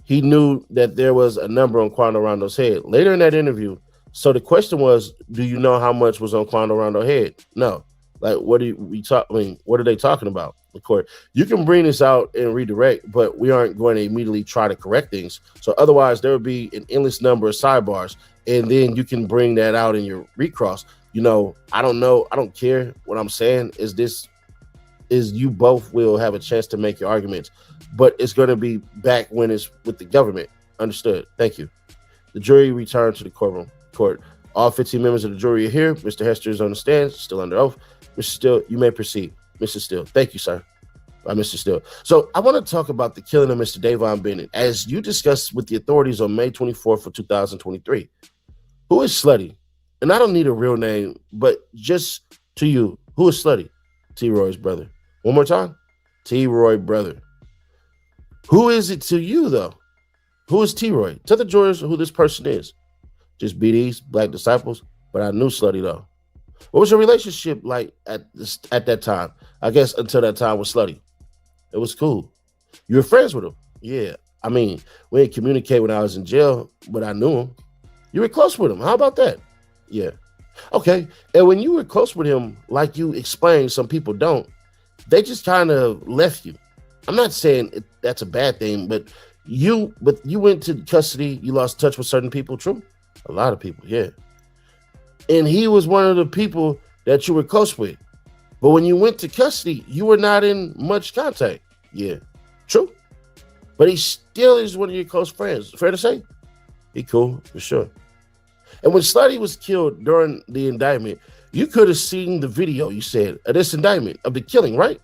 He knew that there was a number on Quando Rondo's head. Later in that interview, so the question was, do you know how much was on Quando Rondo's head? No. Like, what are they talking about? The court, you can bring this out and redirect, but we aren't going to immediately try to correct things. So otherwise, there would be an endless number of sidebars, and then you can bring that out in your recross. I don't know. I don't care. What I'm saying is you both will have a chance to make your arguments, but it's going to be back when it's with the government. Understood. Thank you. The jury returned to the courtroom. Court. All 15 members of the jury are here. Mr. Hester is on the stand, still under oath. Mr. Steele, you may proceed. Mr. Steele, thank you, sir. By Mr. Steele. So I want to talk about the killing of Mr. Davon Bennett, as you discussed with the authorities on May 24th of 2023. Who is Slutty? And I don't need a real name, but just to you, who is Slutty? T-Roy's brother. One more time. T-Roy brother. Who is it to you, though? Who is T-Roy? Tell the jurors who this person is. Just BDs, Black Disciples, but I knew Slutty, though. What was your relationship like at that time? I guess until that time with Slutty. It was cool. You were friends with him? Yeah. I mean, we didn't communicate when I was in jail, but I knew him. You were close with him. How about that? Yeah. Okay. And when you were close with him, like you explained, some people don't, they just kind of left you. I'm not saying that's a bad thing, but you went to custody, you lost touch with certain people, true? A lot of people, yeah. And he was one of the people that you were close with. But when you went to custody, you were not in much contact. Yeah, true. But he still is one of your close friends. Fair to say? He cool, for sure. And when Slutty was killed during the indictment, you could have seen the video, you said, of this indictment, of the killing, right?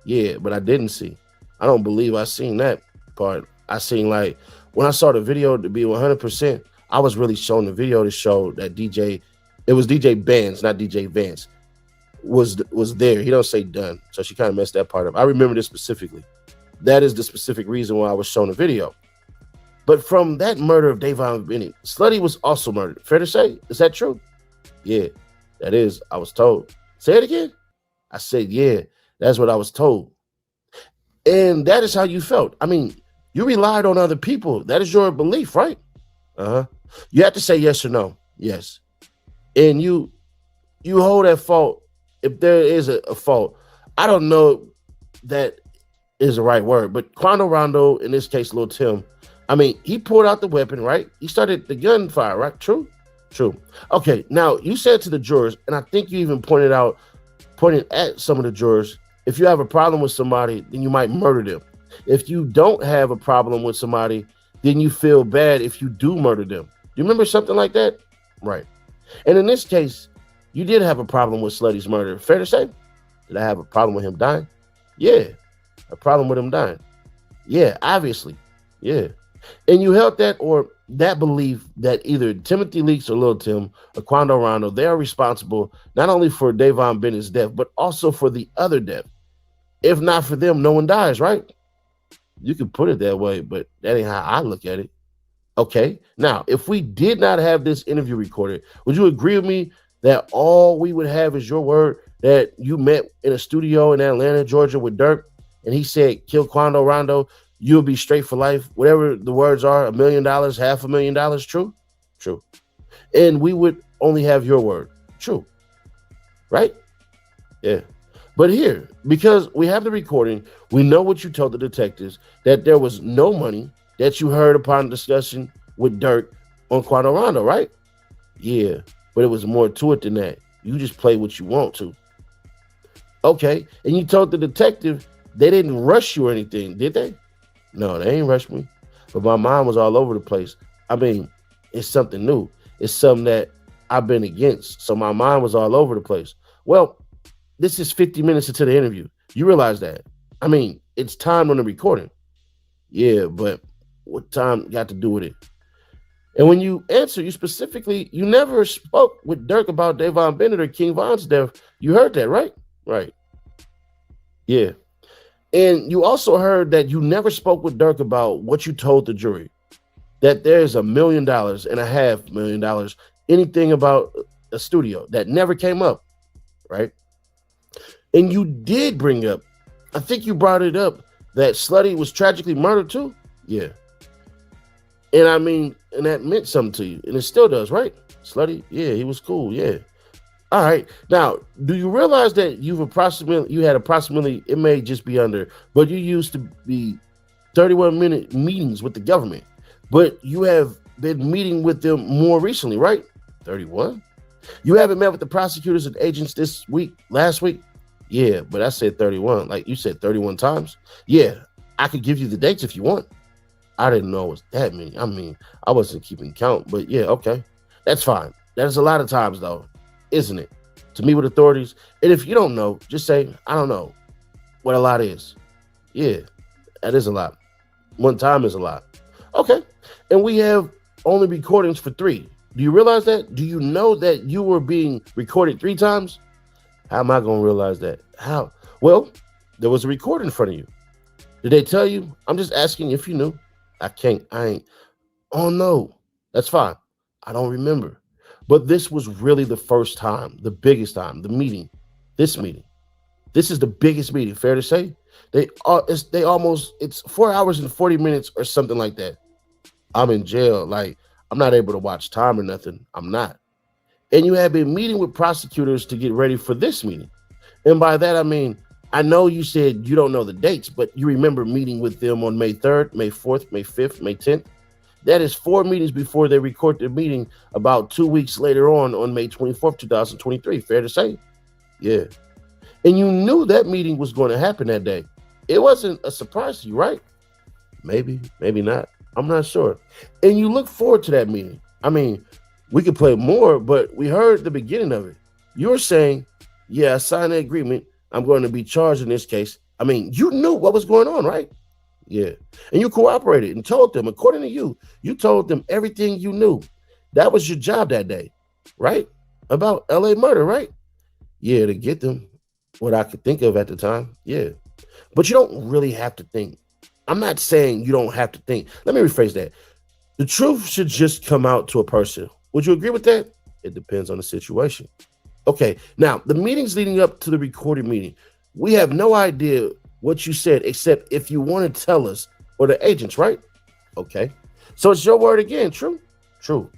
Yeah, but I didn't see. I don't believe I seen that part. I seen, like, when I saw the video, to be 100%, I was really showing the video to show that it was DJ Vance, not DJ Vance, was there. He don't say done. So she kind of messed that part up. I remember this specifically. That is the specific reason why I was showing the video. But from that murder of Davon Bennett, Slutty was also murdered. Fair to say? Is that true? Yeah, that is. I was told. Say it again. I said, yeah, that's what I was told. And that is how you felt. I mean, you relied on other people. That is your belief, right? Uh-huh. You have to say yes or no. Yes. And you hold that fault. If there is a fault, I don't know that is the right word, but Quando Rondo, in this case, Lil Tim, I mean, he pulled out the weapon, right? He started the gunfire, right? True? True. Okay, now you said to the jurors, and I think you even pointed at some of the jurors, if you have a problem with somebody, then you might murder them. If you don't have a problem with somebody, then you feel bad if you do murder them. Do you remember something like that? Right. And in this case, you did have a problem with Slutty's murder. Fair to say? Did I have a problem with him dying? Yeah. A problem with him dying? Yeah, obviously. Yeah. And you held that belief that either Timothy Leaks or Lil Tim or Quando Rondo, they are responsible not only for Davon Bennett's death, but also for the other death. If not for them, no one dies, right? You can put it that way, but that ain't how I look at it. Okay. Now, if we did not have this interview recorded, would you agree with me that all we would have is your word that you met in a studio in Atlanta, Georgia with Durk, and he said, kill Quando Rondo, you'll be straight for life, whatever the words are, $1 million, $500,000, true? True. And we would only have your word, true, right? Yeah. But here, because we have the recording, we know what you told the detectives, that there was no money that you heard upon discussion with Durk on Quando Rondo, right? Yeah, but it was more to it than that. You just play what you want to. Okay, and you told the detective they didn't rush you or anything, did they? No, they ain't rushed me. But my mind was all over the place. I mean, it's something new. It's something that I've been against. So my mind was all over the place. Well, this is 50 minutes into the interview. You realize that. I mean, it's time on the recording. Yeah, but what time got to do with it? And when you answer, you never spoke with Durk about Davon Bennett or King Von's death. You heard that, right? Right. Yeah. And you also heard that you never spoke with Durk about what you told the jury, that there's $1.5 million, $1.5 million, anything about a studio. That never came up, right? And you did bring up, I think you brought it up, that Slutty was tragically murdered too? Yeah. And I mean, and that meant something to you, and it still does, right? Slutty, yeah, he was cool, yeah. All right. Now, do you realize that you had approximately, it may just be under, but you used to be 31-minute meetings with the government, but you have been meeting with them more recently, right? 31? You haven't met with the prosecutors and agents last week? Yeah, but I said 31. Like you said 31 times? Yeah, I could give you the dates if you want. I didn't know it was that many. I mean, I wasn't keeping count, but yeah, okay. That's fine. That is a lot of times, though, isn't it? To meet with authorities. And if you don't know, just say, I don't know what a lot is. Yeah, that is a lot. One time is a lot. Okay. And we have only recordings for 3. Do you realize that? Do you know that you were being recorded 3 times? How am I going to realize that? How? Well, there was a record in front of you. Did they tell you? I'm just asking if you knew. I ain't. Oh, no. That's fine. I don't remember. But this was really the first time, the biggest time, the meeting, this meeting. This is the biggest meeting, fair to say? It's 4 hours and 40 minutes or something like that. I'm in jail. Like, I'm not able to watch time or nothing. I'm not. And you have been meeting with prosecutors to get ready for this meeting. And by that, I mean, I know you said you don't know the dates, but you remember meeting with them on May 3rd, May 4th, May 5th, May 10th. That is 4 meetings before they record their meeting about 2 weeks later on May 24th, 2023. Fair to say? Yeah. And you knew that meeting was going to happen that day. It wasn't a surprise to you, right? Maybe, maybe not. I'm not sure. And you look forward to that meeting. I mean, we could play more, but we heard the beginning of it. You're saying, yeah, I signed the agreement. I'm going to be charged in this case. I mean, you knew what was going on, right? Yeah. And you cooperated and told them, according to you, you told them everything you knew. That was your job that day, right? About LA murder, right? Yeah, to get them what I could think of at the time. Yeah. But you don't really have to think. I'm not saying you don't have to think. Let me rephrase that. The truth should just come out to a person. Would you agree with that? It depends on the situation. Okay, now the meetings leading up to the recorded meeting, we have no idea what you said, except if you want to tell us or the agents, right? Okay, so it's your word again, true? True.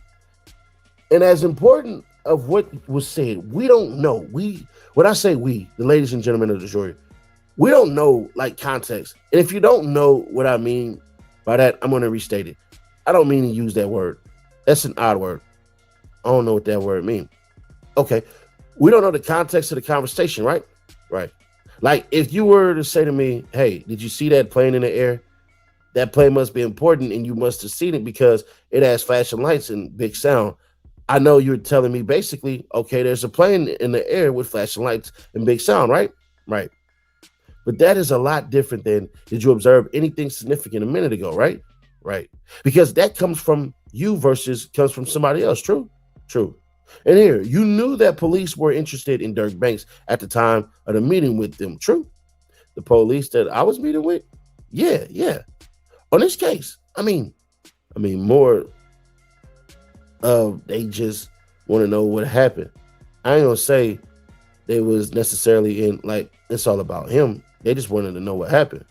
And as important of what was said, we don't know. When I say we, the ladies and gentlemen of the jury, we don't know like context. And if you don't know what I mean by that, I'm going to restate it. I don't mean to use that word. That's an odd word. I don't know what that word means. Okay. We don't know the context of the conversation, right? Right. Like if you were to say to me, hey, did you see that plane in the air? That plane must be important and you must have seen it because it has flashing lights and big sound. I know you're telling me basically, okay, there's a plane in the air with flashing lights and big sound, right? Right. But that is a lot different than did you observe anything significant a minute ago, right? Right. Because that comes from you versus comes from somebody else. True? True. And here, you knew that police were interested in Durk Banks at the time of the meeting with them. True? The police that I was meeting with? Yeah, yeah. On this case, I mean, more they just want to know what happened. I ain't gonna say they was necessarily in like it's all about him. They just wanted to know what happened.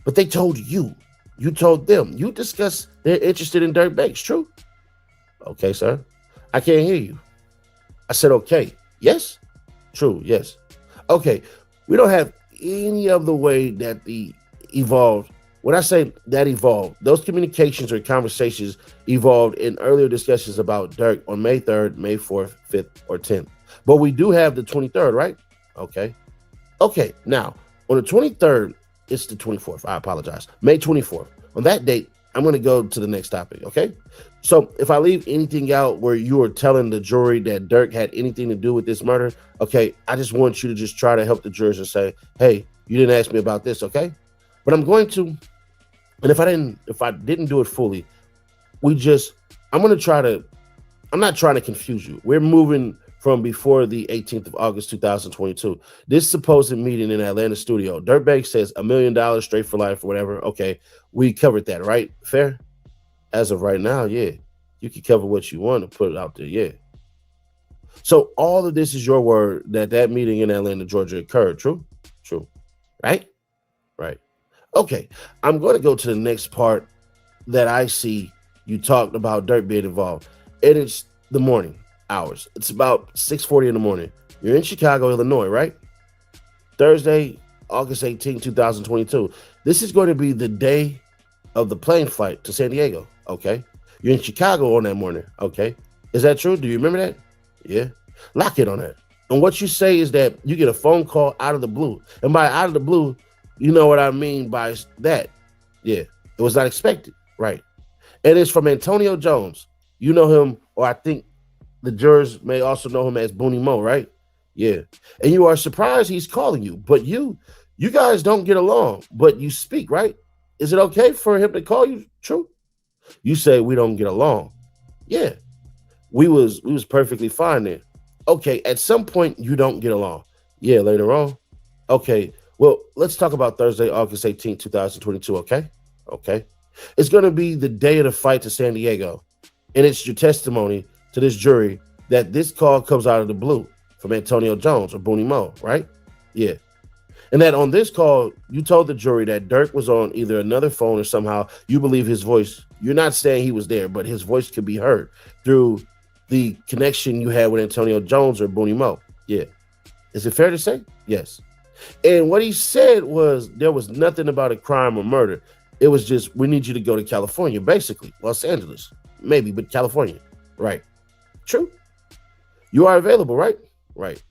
But they told you. You told them. You discussed they're interested in Durk Banks. True? Okay, sir. I can't hear you. I said, okay. Yes? True. Yes. Okay. We don't have any other way that the evolved. When I say that evolved, those communications or conversations evolved in earlier discussions about Durk on May 3rd, May 4th, 5th, or 10th. But we do have the 23rd, right? Okay. Okay. Now, on the 23rd, it's the 24th. I apologize. May 24th. On that date, I'm going to go to the next topic. Okay. So if I leave anything out where you are telling the jury that Durk had anything to do with this murder, okay, I just want you to just try to help the jurors and say, hey, you didn't ask me about this. Okay. But I'm going to, and if I didn't do it fully, I'm not trying to confuse you. We're moving from before the 18th of August, 2022. This supposed meeting in Atlanta studio, Durk Banks says $1 million straight for life or whatever. Okay, we covered that, right? Fair? As of right now, yeah. You can cover what you want and put it out there, yeah. So all of this is your word that meeting in Atlanta, Georgia occurred, true? True. Right? Right. Okay, I'm going to go to the next part that I see you talked about Durk being involved. And it's the morning hours. It's about 6:40 in the morning. You're in Chicago, Illinois, right? Thursday, August 18, 2022. This is going to be the day of the plane flight to San Diego, okay? You're in Chicago on that morning, okay? Is that true? Do you remember that? Yeah. Lock it on that. And what you say is that you get a phone call out of the blue. And by out of the blue, you know what I mean by that. Yeah. It was not expected, right? And it's from Antonio Jones. You know him, or I think The jurors may also know him as Booney Mo, right? Yeah. And you are surprised he's calling you, but you guys don't get along, but you speak, right? Is it okay for him to call you? True. You say we don't get along. Yeah. We was perfectly fine then. Okay, at some point you don't get along. Yeah, later on. Okay. Well, let's talk about Thursday, August 18th, 2022, okay? Okay. It's going to be the day of the fight to San Diego. And it's your testimony to this jury that this call comes out of the blue from Antonio Jones or Booney Mo, right? Yeah. And that on this call, you told the jury that Durk was on either another phone or somehow you believe his voice. You're not saying he was there, but his voice could be heard through the connection you had with Antonio Jones or Booney Mo. Yeah. Is it fair to say? Yes. And what he said was there was nothing about a crime or murder. It was just, we need you to go to California, basically. Los Angeles, maybe, but California. Right. True. You are available, right? Right.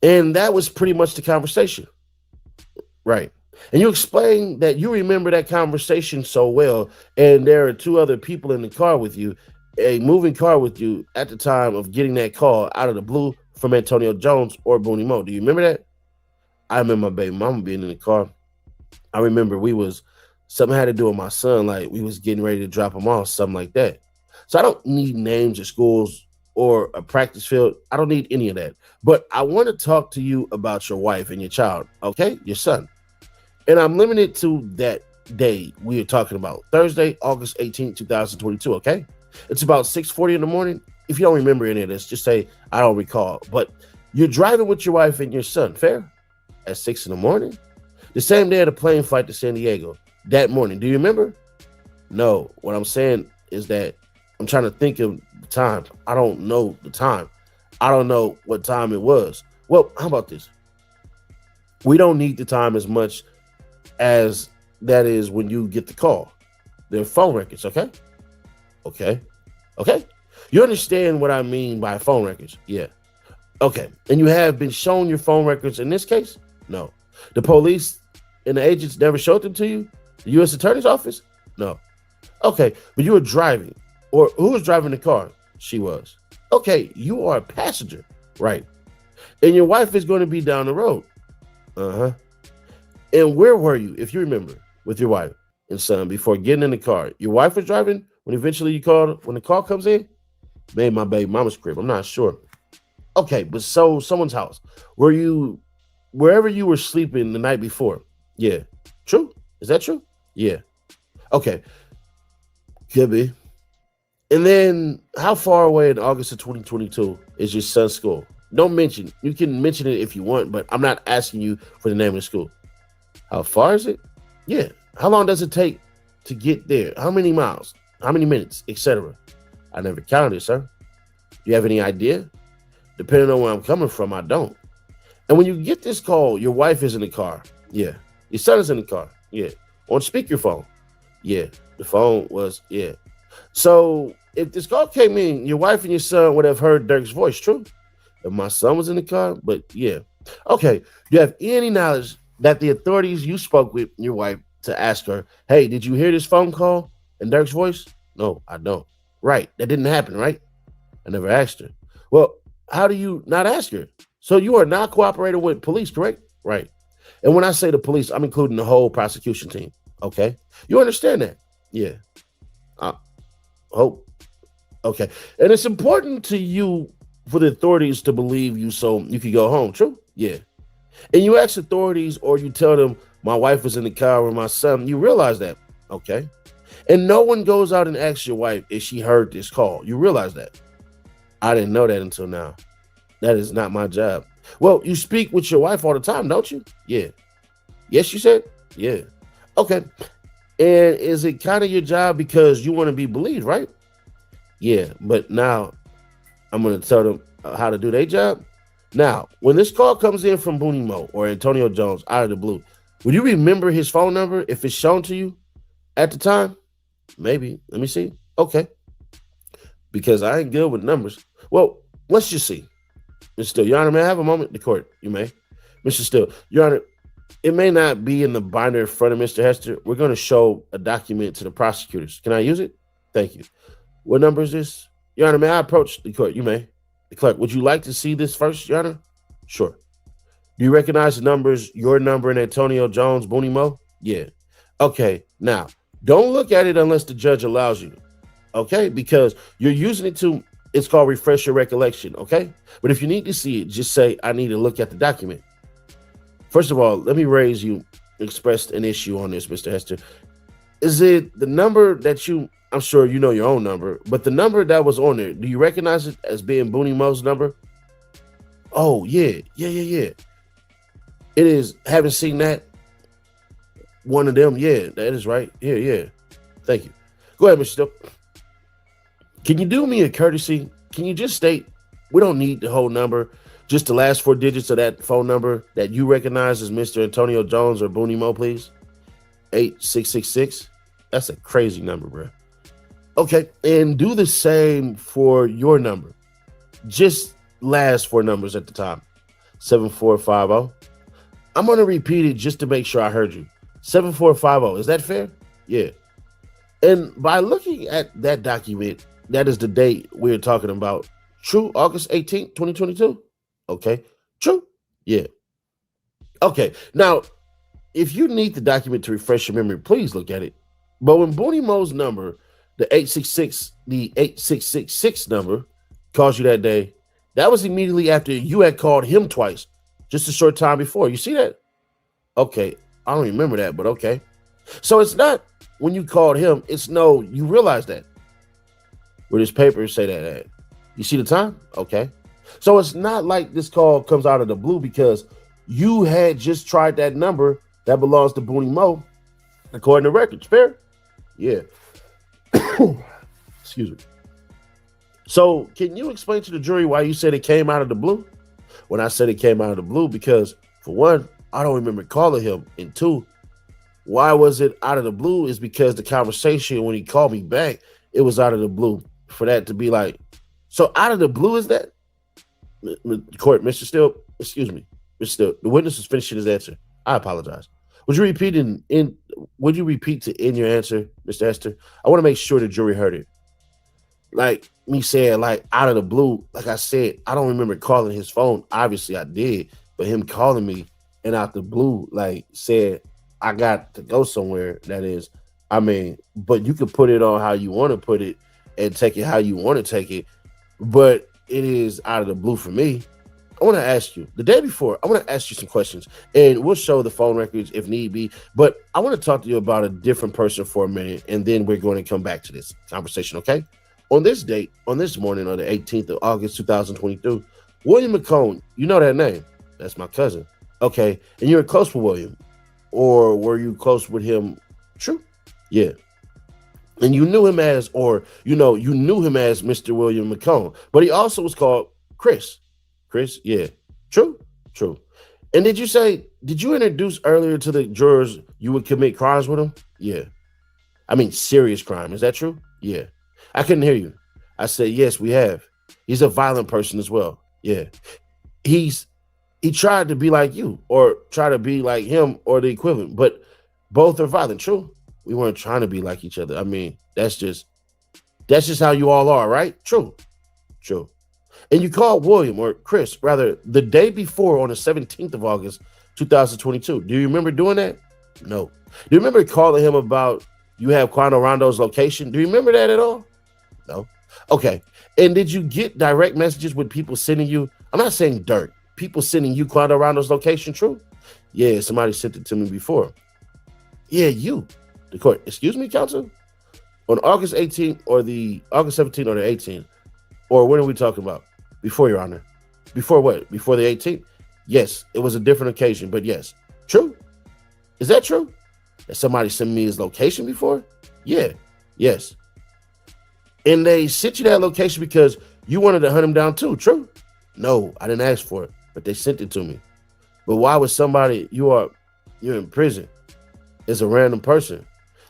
And that was pretty much the conversation. Right. And you explained that you remember that conversation so well, and there are two other people in the car with you, a moving car with you at the time of getting that call out of the blue from Antonio Jones or Booney Mo. Do you remember that? I remember my baby mama being in the car. I remember something had to do with my son, like we was getting ready to drop him off, something like that. So I don't need names of schools or a practice field. I don't need any of that. But I want to talk to you about your wife and your child, okay? Your son. And I'm limited to that day we are talking about, Thursday, August 18th, 2022, okay? It's about 6:40 in the morning. If you don't remember any of this, just say, I don't recall. But you're driving with your wife and your son, fair? At 6 in the morning? The same day of the plane flight to San Diego, that morning. Do you remember? No. What I'm saying is that I'm trying to think of the time. I don't know the time. I don't know what time it was. Well, how about this? We don't need the time as much as that is when you get the call. They're phone records, okay? Okay. Okay. You understand what I mean by phone records? Yeah. Okay. And you have been shown your phone records in this case? No. The police and the agents never showed them to you? The U.S. Attorney's Office? No. Okay. But you were driving. Or who was driving the car? She was. Okay. You are a passenger. Right. And your wife is going to be down the road. Uh-huh. And where were you, if you remember, with your wife and son before getting in the car? Your wife was driving when eventually you called, when the call comes in? Maybe my baby mama's crib. I'm not sure. Okay, but so someone's house. Were you wherever you were sleeping the night before? Yeah. True? Is that true? Yeah. Okay. Could be. And then how far away in August of 2022 is your son's school? Don't mention. You can mention it if you want, but I'm not asking you for the name of the school. How far is it? Yeah. How long does it take to get there? How many miles? How many minutes? Etc. I never counted, sir. Do you have any idea? Depending on where I'm coming from, I don't. And when you get this call, your wife is in the car. Yeah. Your son is in the car. Yeah. On speakerphone. Yeah. The phone was, yeah. So if this call came in, your wife and your son would have heard Durk's voice, true? If my son was in the car, but yeah. Okay. Do you have any knowledge that the authorities you spoke with your wife to ask her, hey, did you hear this phone call and Durk's voice? No, I don't. Right. That didn't happen, right? I never asked her. Well, how do you not ask her? So you are not cooperating with police, correct? Right. And when I say the police, I'm including the whole prosecution team. Okay. You understand that? Yeah. Hope. Okay. And it's important to you for the authorities to believe you so you can go home. True? Yeah. And you ask authorities or you tell them my wife was in the car with my son. You realize that. Okay. And no one goes out and asks your wife if she heard this call. You realize that. I didn't know that until now. That is not my job. Well, you speak with your wife all the time, don't you? Yeah. Yes, you said? Yeah. Okay. And is it kind of your job because you want to be believed, right? Yeah. But now I'm going to tell them how to do their job. Now, when this call comes in from Booney Mo or Antonio Jones out of the blue, would you remember his phone number if it's shown to you at the time? Maybe. Let me see. Okay. Because I ain't good with numbers. Well, let's just see. Mr. Still, Your Honor, may I have a moment? The court, you may. Mr. Still, Your Honor, it may not be in the binder in front of Mr. Hester. We're going to show a document to the prosecutors. Can I use it? Thank you. What number is this? Your Honor, may I approach the court? You may. The clerk, would you like to see this first, Your Honor? Sure. Do you recognize the numbers, your number and Antonio Jones, Booney Mo? Yeah. Okay, now, don't look at it unless the judge allows you, okay? Because you're using it to, it's called refresh your recollection, okay? But if you need to see it, just say, I need to look at the document. First of all, let me raise you, expressed an issue on this, Mr. Hester. Is it the number that you, I'm sure you know your own number, but the number that was on there, do you recognize it as being Booney Mo's number? Oh, yeah. It is, haven't seen that. One of them, yeah, that is right. Yeah. Thank you. Go ahead, Mr. Still. Can you do me a courtesy? Can you just state, we don't need the whole number, just the last 4 digits of that phone number that you recognize as Mr. Antonio Jones or Booney Mo, please? 8666. That's a crazy number, bro. Okay, and do the same for your number. Just last 4 numbers at the top. 7450. I'm going to repeat it just to make sure I heard you. 7450. Is that fair? Yeah. And by looking at that document, that is the date we're talking about. True, August 18th, 2022? Okay. True? Yeah. Okay. Now, if you need the document to refresh your memory, please look at it. But when Booney Mo's number, the 8666 number, calls you that day, that was immediately after you had called him twice, just a short time before. You see that? Okay. I don't remember that, but okay. So it's not when you called him, it's no, you realize that. Where this paper say that at. You see the time? Okay. So it's not like this call comes out of the blue because you had just tried that number that belongs to Booney Mo, according to records. Fair? Yeah. Excuse me. So can you explain to the jury why you said it came out of the blue? When I said it came out of the blue, because for one, I don't remember calling him. And two, why was it out of the blue is because the conversation when he called me back, it was out of the blue. For that to be like, so out of the blue is that? Court, Mr. Still, excuse me, Mr. Still, the witness is finishing his answer. I apologize. Would you repeat to end your answer, Mr. Hester? I want to make sure the jury heard it. Like me saying, like out of the blue, like I said, I don't remember calling his phone. Obviously I did, but him calling me and out the blue, like said, I got to go somewhere. That is, I mean, but you can put it on how you want to put it and take it how you want to take it. But it is out of the blue for me. I want to ask you the day before, I want to ask you some questions and we'll show the phone records if need be. But I want to talk to you about a different person for a minute. And then we're going to come back to this conversation. Okay. On this date, on this morning, on the 18th of August, 2022, William McCone, you know that name. That's my cousin. Okay. And you're close with William, or were you close with him? True. Yeah. And you knew him as, or, you knew him as Mr. William McCone, but he also was called Chris. Chris. Yeah. True. And did you introduce earlier to the jurors you would commit crimes with him? Yeah. I mean, serious crime. Is that true? Yeah. I couldn't hear you. I said, yes, we have. He's a violent person as well. Yeah. He tried to be like you or try to be like him or the equivalent, but both are violent. True. We weren't trying to be like each other. I mean, that's just how you all are, right? True. And you called William or Chris, rather, the day before on the 17th of August, 2022. Do you remember doing that? No. Do you remember calling him about you have Quando Rondo's location? Do you remember that at all? No. Okay. And did you get direct messages with people sending you? I'm not saying Durk. People sending you Quando Rondo's location, true? Yeah, somebody sent it to me before. Yeah, you. The court. Excuse me, counsel? On August 18th or the August 17th or the 18th? Or when are we talking about? Before, Your Honor. Before what? Before the 18th? Yes, it was a different occasion, but yes. True? Is that true? That somebody sent me his location before? Yeah. Yes. And they sent you that location because you wanted to hunt him down too, true? No, I didn't ask for it, but they sent it to me. But why would somebody, you're in prison, is a random person?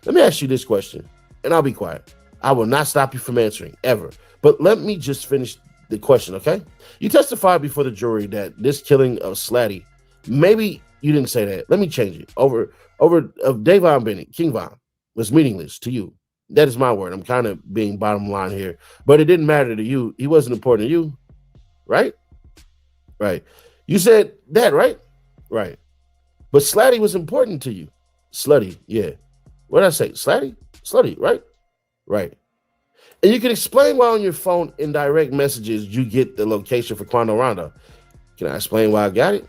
Let me ask you this question, and I'll be quiet. I will not stop you from answering, ever. But let me just finish the question, okay? You testified before the jury that this killing of Slatty, maybe you didn't say that. Let me change it. Over of Davon Bennett, King Von, was meaningless to you. That is my word. I'm kind of being bottom line here. But it didn't matter to you. He wasn't important to you, right? Right. You said that, right? Right. But Slatty was important to you. Slutty, yeah. What did I say? Slatty? Slutty, right? Right. And you can explain why on your phone in direct messages you get the location for Quando Rondo. Can I explain why I got it?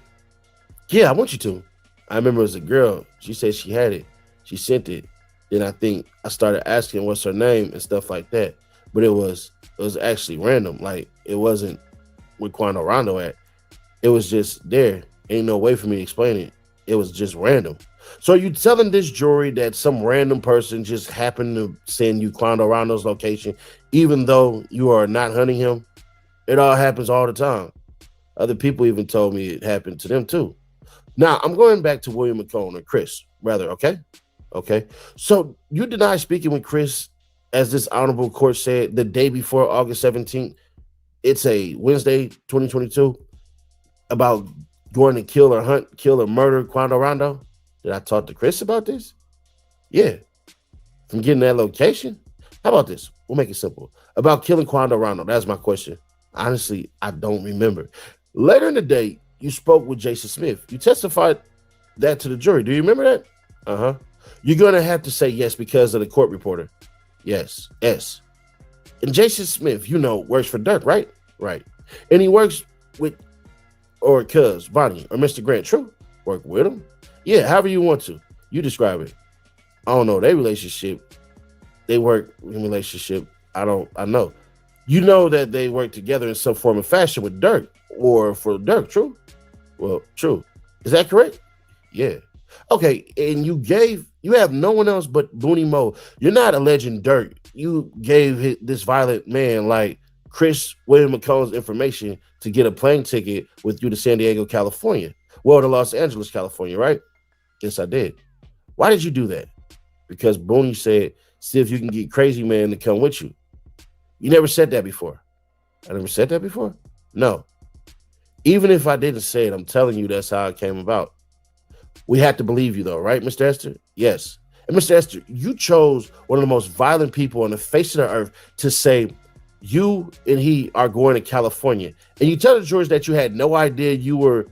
Yeah, I want you to. I remember as a girl, she said she had it. She sent it. Then I think I started asking what's her name and stuff like that. But it was actually random. Like, it wasn't with Quando Rondo at. It was just there. Ain't no way for me to explain it. It was just random. So are you telling this jury that some random person just happened to send you Quando Rondo's location, even though you are not hunting him? It all happens all the time. Other people even told me it happened to them too. Now, I'm going back to William McCone, or Chris, rather, okay? Okay. So you deny speaking with Chris, as this honorable court said, the day before August 17th. It's a Wednesday, 2022, about going to kill or murder Quando Rondo. Did I talk to Chris about this? Yeah. From getting that location? How about this? We'll make it simple. About killing Quando Rondo. That's my question. Honestly, I don't remember. Later in the day, you spoke with Jason Smith. You testified that to the jury. Do you remember that? Uh-huh. You're going to have to say yes because of the court reporter. Yes. Yes. And Jason Smith, works for Durk, right? Right. And he works with, or cuz, Bonnie, or Mr. Grant. True. Work with him. Yeah, however you want to. You describe it. I don't know. Their relationship, they work in relationship. I know. You know that they work together in some form of fashion with Durk, or for Durk, true? Well, true. Is that correct? Yeah. Okay, and you have no one else but Booney Mo. You're not alleging Durk. You gave this violent man like Chris William McCone's information to get a plane ticket with you to San Diego, California. Well, to Los Angeles, California, right? Yes, I did. Why did you do that? Because Booney said, see if you can get Crazy Man to come with you. You never said that before. I never said that before? No. Even if I didn't say it, I'm telling you that's how it came about. We have to believe you, though, right, Mr. Esther? Yes. And Mr. Esther, you chose one of the most violent people on the face of the earth to say you and he are going to California. And you tell the jurors that you had no idea you were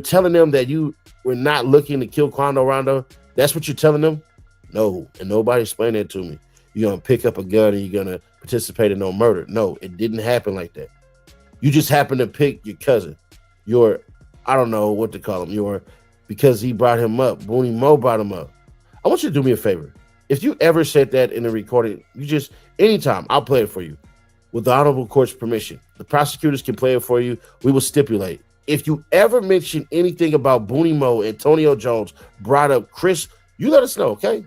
telling them that you were not looking to kill Quando Rondo. That's what you're telling them? No. And nobody explained that to me. You're going to pick up a gun and you're going to participate in no murder. No, it didn't happen like that. You just happened to pick your cousin. I don't know what to call him. Because he brought him up. Booney Mo brought him up. I want you to do me a favor. If you ever said that in a recording, anytime, I'll play it for you. With the honorable court's permission. The prosecutors can play it for you. We will stipulate. If you ever mention anything about Booney Mo, Antonio Jones, brought up Chris, you let us know, okay?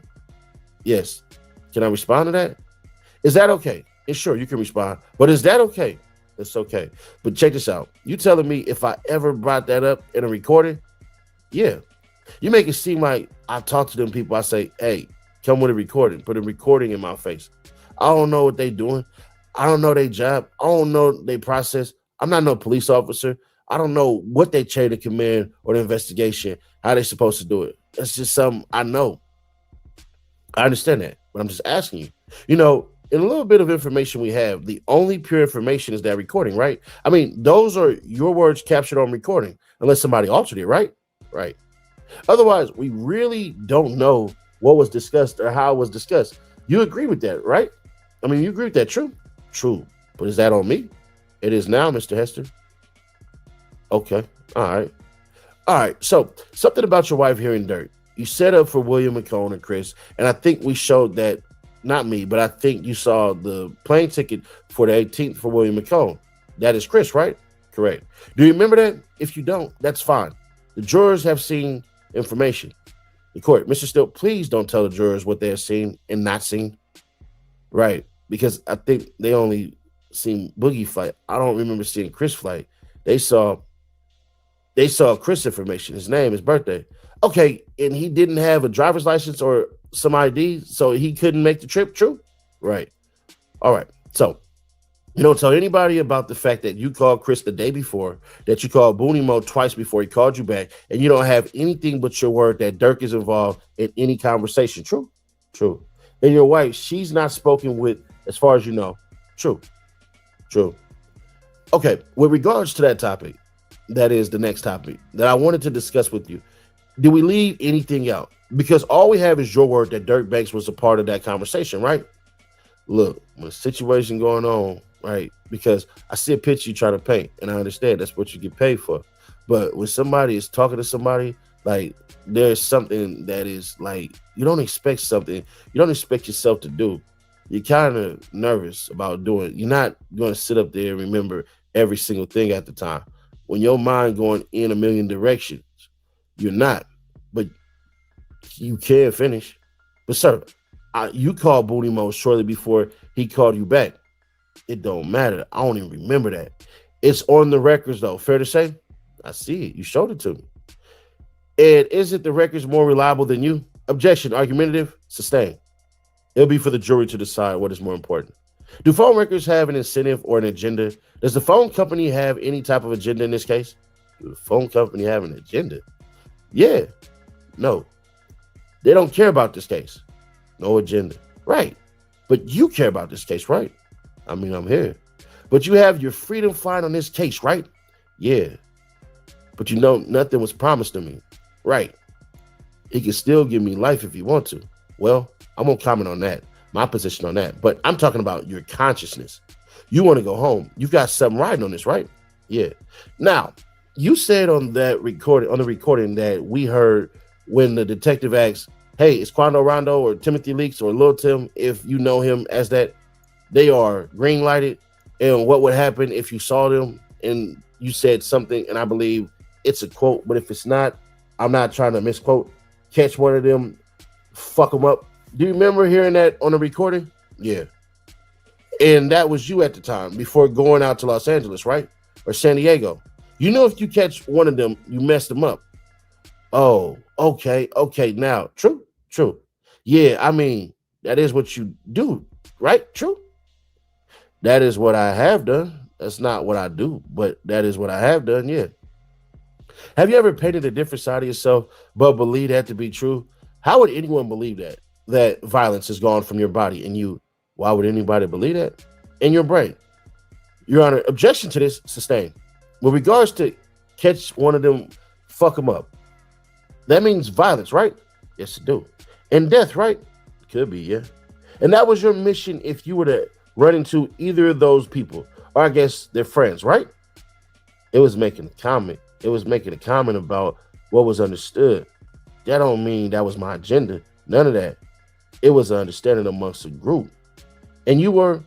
Yes. Can I respond to that? Is that okay? And sure, you can respond. But is that okay? It's okay. But check this out. You telling me if I ever brought that up in a recording? Yeah. You make it seem like I talk to them people. I say, hey, come with a recording. Put a recording in my face. I don't know what they doing. I don't know their job. I don't know their process. I'm not no police officer. I don't know what they chain of command or the investigation, how they supposed to do it. That's just something I know. I understand that, but I'm just asking you. In a little bit of information we have, the only pure information is that recording, right? I mean, those are your words captured on recording, unless somebody altered it, right? Right. Otherwise, we really don't know what was discussed or how it was discussed. You agree with that, right? I mean, you agree with that, true? True. But is that on me? It is now, Mr. Hester. Okay. All right. So, something about your wife hearing Durk. You set up for William McCone and Chris, and I think we showed that, not me, but I think you saw the plane ticket for the 18th for William McCone. That is Chris, right? Correct. Do you remember that? If you don't, that's fine. The jurors have seen information. The court, Mr. Still, please don't tell the jurors what they have seen and not seen. Right. Because I think they only seen Boogie flight. I don't remember seeing Chris flight. They saw Chris information, his name, his birthday. Okay, and he didn't have a driver's license or some ID, so he couldn't make the trip, true? Right. All right. So you don't tell anybody about the fact that you called Chris the day before, that you called Booney Mo twice before he called you back, and you don't have anything but your word that Durk is involved in any conversation. True? True. And your wife, she's not spoken with, as far as you know. True. True. Okay, with regards to that topic, that is the next topic that I wanted to discuss with you. Did we leave anything out? Because all we have is your word that Dirk Banks was a part of that conversation, right? Look, when a situation going on, right? Because I see a picture you trying to paint, and I understand that's what you get paid for. But when somebody is talking to somebody, like there's something that is like you don't expect something, you don't expect yourself to do. You're kind of nervous about doing. You're not going to sit up there and remember every single thing at the time. When your mind going in a million directions, you're not. But you can finish. But sir, you called Booty Mo shortly before he called you back. It don't matter. I don't even remember that. It's on the records though. Fair to say? I see it. You showed it to me. And isn't the records more reliable than you? Objection. Argumentative. Sustain. It'll be for the jury to decide what is more important. Do phone records have an incentive or an agenda? Does the phone company have any type of agenda in this case? Do the phone company have an agenda? Yeah. No. They don't care about this case. No agenda. Right. But you care about this case, right? I mean, I'm here. But you have your freedom fine on this case, right? Yeah. But you know, nothing was promised to me. Right. He can still give me life if he want to. Well, I won't comment on that, my position on that. But I'm talking about your consciousness. You want to go home. You've got something riding on this, right? Yeah. Now, you said on the recording that we heard when the detective asked, hey, is Quando Rondo or Timothy Leaks or Lil Tim, if you know him as that, they are green lighted. And what would happen if you saw them and you said something, and I believe it's a quote, but if it's not, I'm not trying to misquote, catch one of them, fuck them up. Do you remember hearing that on the recording? Yeah. And that was you at the time before going out to Los Angeles, right? Or San Diego. You know, if you catch one of them, you messed them up. Oh, okay. Now, true. Yeah, I mean, that is what you do, right? True. That is what I have done. That's not what I do, but that is what I have done, yeah. Have you ever painted a different side of yourself, but believe that to be true? How would anyone believe that violence is gone from your body and you? Why would anybody believe that? In your brain. Your Honor, objection to this, sustained. With regards to catch one of them, fuck them up. That means violence, right? Yes, it do. And death, right? Could be, yeah. And that was your mission if you were to run into either of those people, or I guess their friends, right? It was making a comment. It was making a comment about what was understood. That don't mean that was my agenda. None of that. It was an understanding amongst a group. And you were,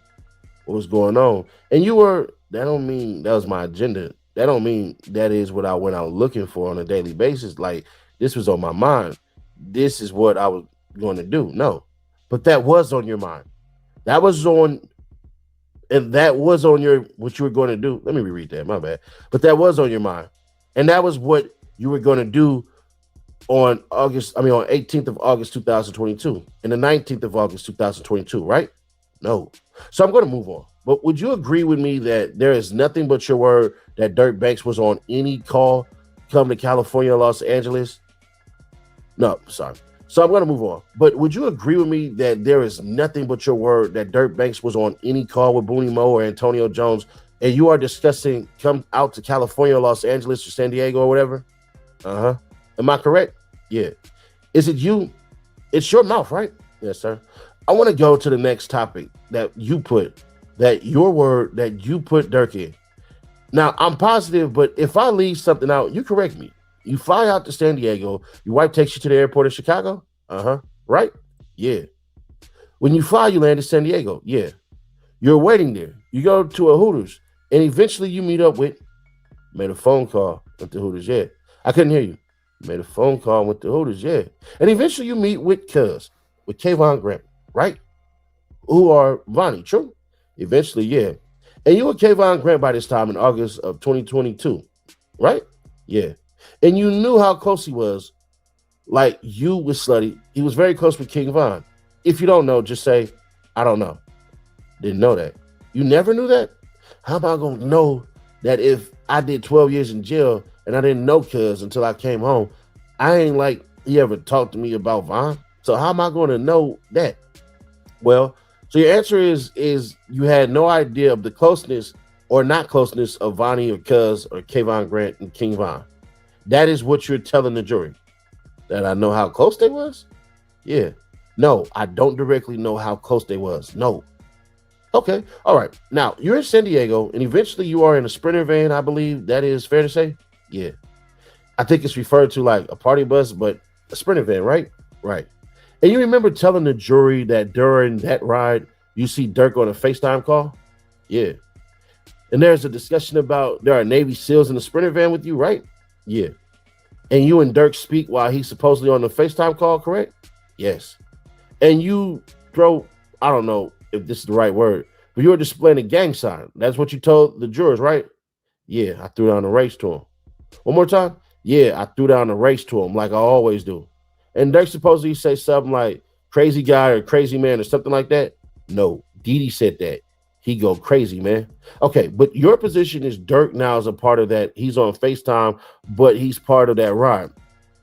what was going on? And you were, that don't mean that was my agenda. That don't mean that is what I went out looking for on a daily basis. Like, this was on my mind. This is what I was going to do. No. But that was on your mind. That was on, and that was on your, what you were going to do. Let me reread that, my bad. But that was on your mind. And that was what you were going to do on 18th of August, 2022, and the 19th of August, 2022, right? No. So I'm going to move on. But would you agree with me that there is nothing but your word that Dirk Banks was on any call come to California, Los Angeles? No, sorry. So I'm going to move on. But would you agree with me that there is nothing but your word that Dirk Banks was on any call with Booney Mo or Antonio Jones, and you are discussing come out to California, Los Angeles, or San Diego, or whatever? Uh-huh. Am I correct? Yeah. Is it you? It's your mouth, right? Yes, sir. I want to go to the next topic that you put, that your word that you put Dirk in. Now, I'm positive, but if I leave something out, you correct me. You fly out to San Diego, your wife takes you to the airport in Chicago? Uh-huh. Right? Yeah. When you fly, you land in San Diego. Yeah. You're waiting there. You go to a Hooters, and eventually you meet up with, made a phone call with the Hooters. Yeah. I couldn't hear you. Made a phone call with the Hooters. Yeah. And eventually you meet with with Kayvon Grant, right? Who are Vonnie, true? Eventually, yeah. And you were Kayvon Grant by this time in August of 2022, right? Yeah. And you knew how close he was. Like you with Slutty. He was very close with King Von. If you don't know, just say, I don't know. Didn't know that. You never knew that? How am I going to know that if I did 12 years in jail and I didn't know Cuz until I came home? I ain't like he ever talked to me about Von. So how am I going to know that? Well, so your answer is you had no idea of the closeness or not closeness of Vonnie or Cuz or Kayvon Grant and King Von. That is what you're telling the jury. That I know how close they was? Yeah. No, I don't directly know how close they was. No. Okay. All right. Now, you're in San Diego, and eventually you are in a Sprinter van, I believe. That is fair to say? Yeah. I think it's referred to like a party bus, but a Sprinter van, right? Right. And you remember telling the jury that during that ride, you see Durk on a FaceTime call? Yeah. And there's a discussion about there are Navy SEALs in the Sprinter van with you, right? Yeah. And you and Durk speak while he's supposedly on the FaceTime call, correct? Yes. And you throw, I don't know if this is the right word, but you were displaying a gang sign. That's what you told the jurors, right? Yeah, I threw down the race to him. One more time? Yeah, I threw down the race to him like I always do. And Durk supposedly say something like crazy guy or crazy man or something like that. No, Didi said that. He go crazy, man. Okay, but your position is Durk now is a part of that. He's on FaceTime, but he's part of that ride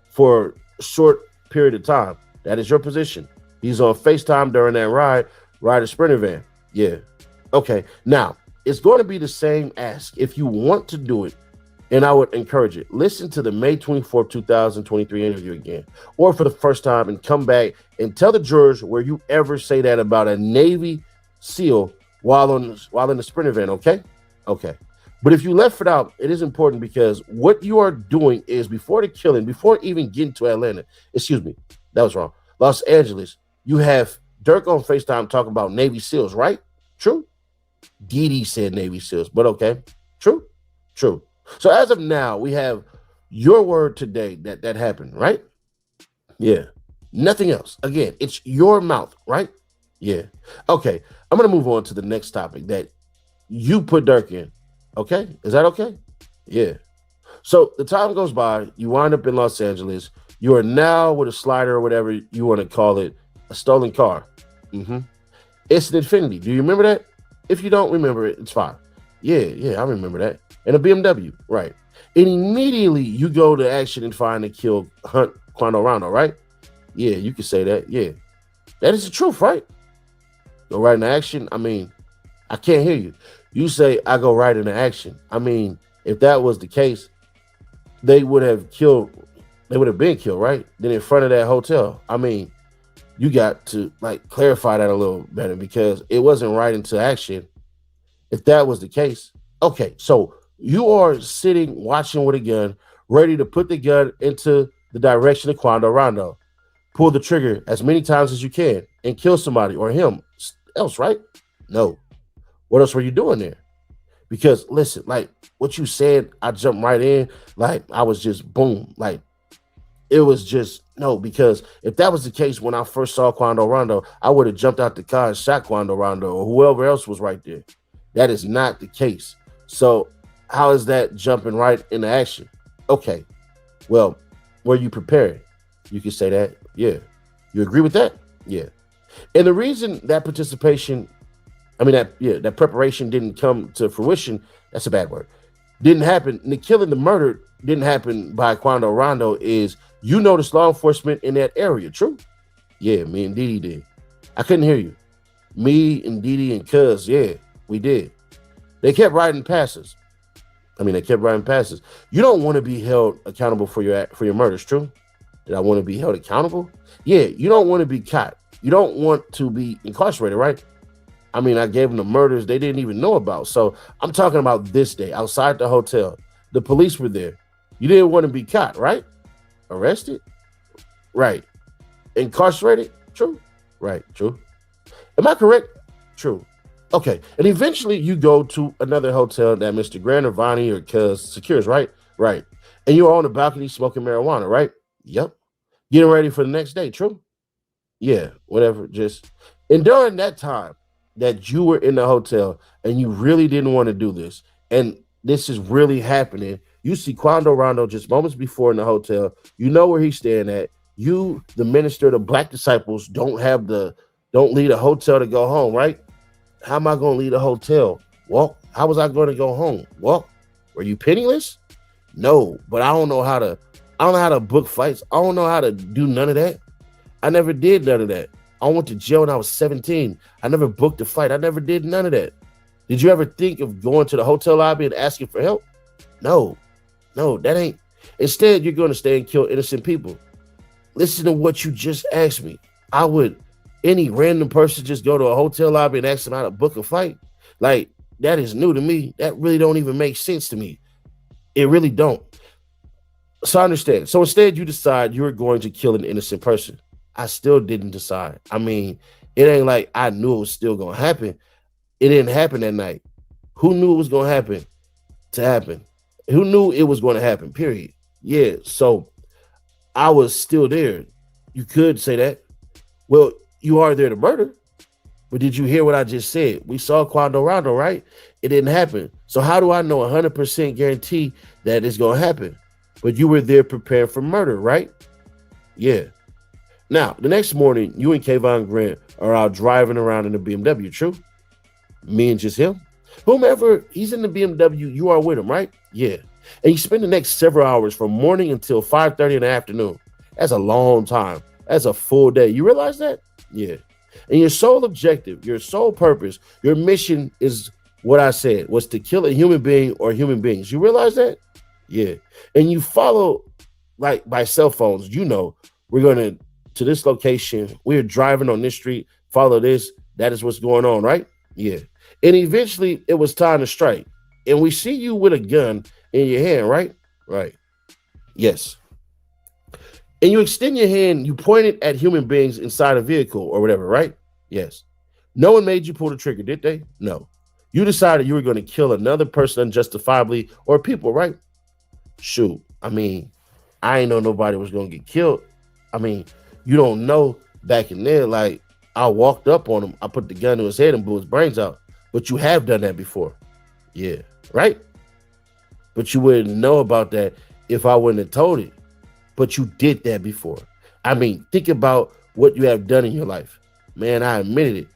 for a short period of time. That is your position. He's on FaceTime during that ride a Sprinter van. Yeah. Okay. Now, it's going to be the same ask. If you want to do it, and I would encourage it, listen to the May 24th, 2023 interview again, or for the first time, and come back and tell the jurors where you ever say that about a Navy SEAL while in the Sprinter van, okay? Okay. But if you left it out, it is important because what you are doing is before the killing, before even getting to Atlanta, excuse me, that was wrong, Los Angeles, you have Durk on FaceTime talking about Navy SEALs, right? True? Didi said Navy SEALs, but okay. True? True. So as of now, we have your word today that happened, right? Yeah. Nothing else. Again, it's your mouth, right? Yeah. Okay. I'm going to move on to the next topic that you put Durk in. Okay? Is that okay? Yeah. So the time goes by. You wind up in Los Angeles. You are now with a slider or whatever you want to call it, a stolen car. It's an Infinity. Do you remember that? If you don't remember it, it's fine. Yeah, I remember that. And a BMW, right. And immediately you go to action and find and kill Hunt Quando Rondo, right? Yeah, you can say that. Yeah. That is the truth, right? Go right into action. I mean, I can't hear you. You say I go right into action. I mean, if that was the case, they would have been killed, right? Then in front of that hotel. I mean, you got to like clarify that a little better because it wasn't right into action. If that was the case, okay. So you are sitting, watching with a gun, ready to put the gun into the direction of Quando Rondo. Pull the trigger as many times as you can and kill somebody or him else, right? No. What else were you doing there? Because listen, like what you said, I jumped right in. Like I was just boom. Like it was just no, because if that was the case when I first saw Quando Rondo, I would have jumped out the car and shot Quando Rondo or whoever else was right there. That is not the case. So how is that jumping right into action? Okay. Well, were you prepared? You can say that. Yeah. You agree with that? Yeah. And the reason that that preparation didn't come to fruition, that's a bad word, didn't happen, and the killing, the murder didn't happen by Quando Rondo is you noticed law enforcement in that area, true? Yeah, me and Didi did. I couldn't hear you. Me and Didi and Cuz, yeah, we did. They kept riding past us. You don't want to be held accountable for your murders, true? Did I want to be held accountable? Yeah, you don't want to be caught. You don't want to be incarcerated, right? I mean, I gave them the murders they didn't even know about. So I'm talking about this day outside the hotel. The police were there. You didn't want to be caught, right? Arrested? Right. Incarcerated? True. Right. True. Am I correct? True. Okay. And eventually you go to another hotel that Mr. Grant or Vonnie or Cuz secures, right? Right. And you're on the balcony smoking marijuana, right? Yep. Getting ready for the next day. True. Yeah. Whatever. And during that time that you were in the hotel and you really didn't want to do this, and this is really happening, you see Quando Rondo just moments before in the hotel. You know where he's staying at. You, the minister of the Black disciples, don't leave a hotel to go home, right? How am I going to leave a hotel? Well, how was I going to go home? Well, were you penniless? No, but I don't know how to book flights. I don't know how to do none of that. I never did none of that. I went to jail when I was 17. I never booked a flight. I never did none of that. Did you ever think of going to the hotel lobby and asking for help? No, that ain't. Instead, you're going to stay and kill innocent people. Listen to what you just asked me. I would, any random person just go to a hotel lobby and ask them how to book a flight? Like, that is new to me. That really don't even make sense to me. It really don't. So I understand. So instead, you decide you're going to kill an innocent person. I still didn't decide. I mean, it ain't like I knew it was still going to happen. It didn't happen that night. Who knew it was going to happen? Who knew it was going to happen, period? Yeah, so I was still there. You could say that. Well, you are there to murder. But did you hear what I just said? We saw Quando Rondo, right? It didn't happen. So how do I know 100% guarantee that it's going to happen? But you were there prepared for murder, right? Yeah. Now, the next morning, you and Kayvon Grant are out driving around in a BMW, true? Me and just him? Whomever, he's in the BMW, you are with him, right? Yeah. And you spend the next several hours from morning until 5:30 in the afternoon. That's a long time. That's a full day. You realize that? Yeah. And your sole objective, your sole purpose, your mission is what I said, was to kill a human being or human beings. You realize that? Yeah. And you follow, like by cell phones, you know, we're going to this location. We're driving on this street. Follow this. That is what's going on, right? Yeah. And eventually it was time to strike. And we see you with a gun in your hand, right? Right. Yes. And you extend your hand, you point it at human beings inside a vehicle or whatever, right? Yes. No one made you pull the trigger, did they? No. You decided you were going to kill another person unjustifiably or people, right? Shoot. I mean, I ain't know nobody was going to get killed. I mean, you don't know back in there, like, I walked up on him, I put the gun to his head and blew his brains out. But you have done that before. Yeah, right? But you wouldn't know about that if I wouldn't have told it. But you did that before. I mean, think about what you have done in your life. Man, I admitted it.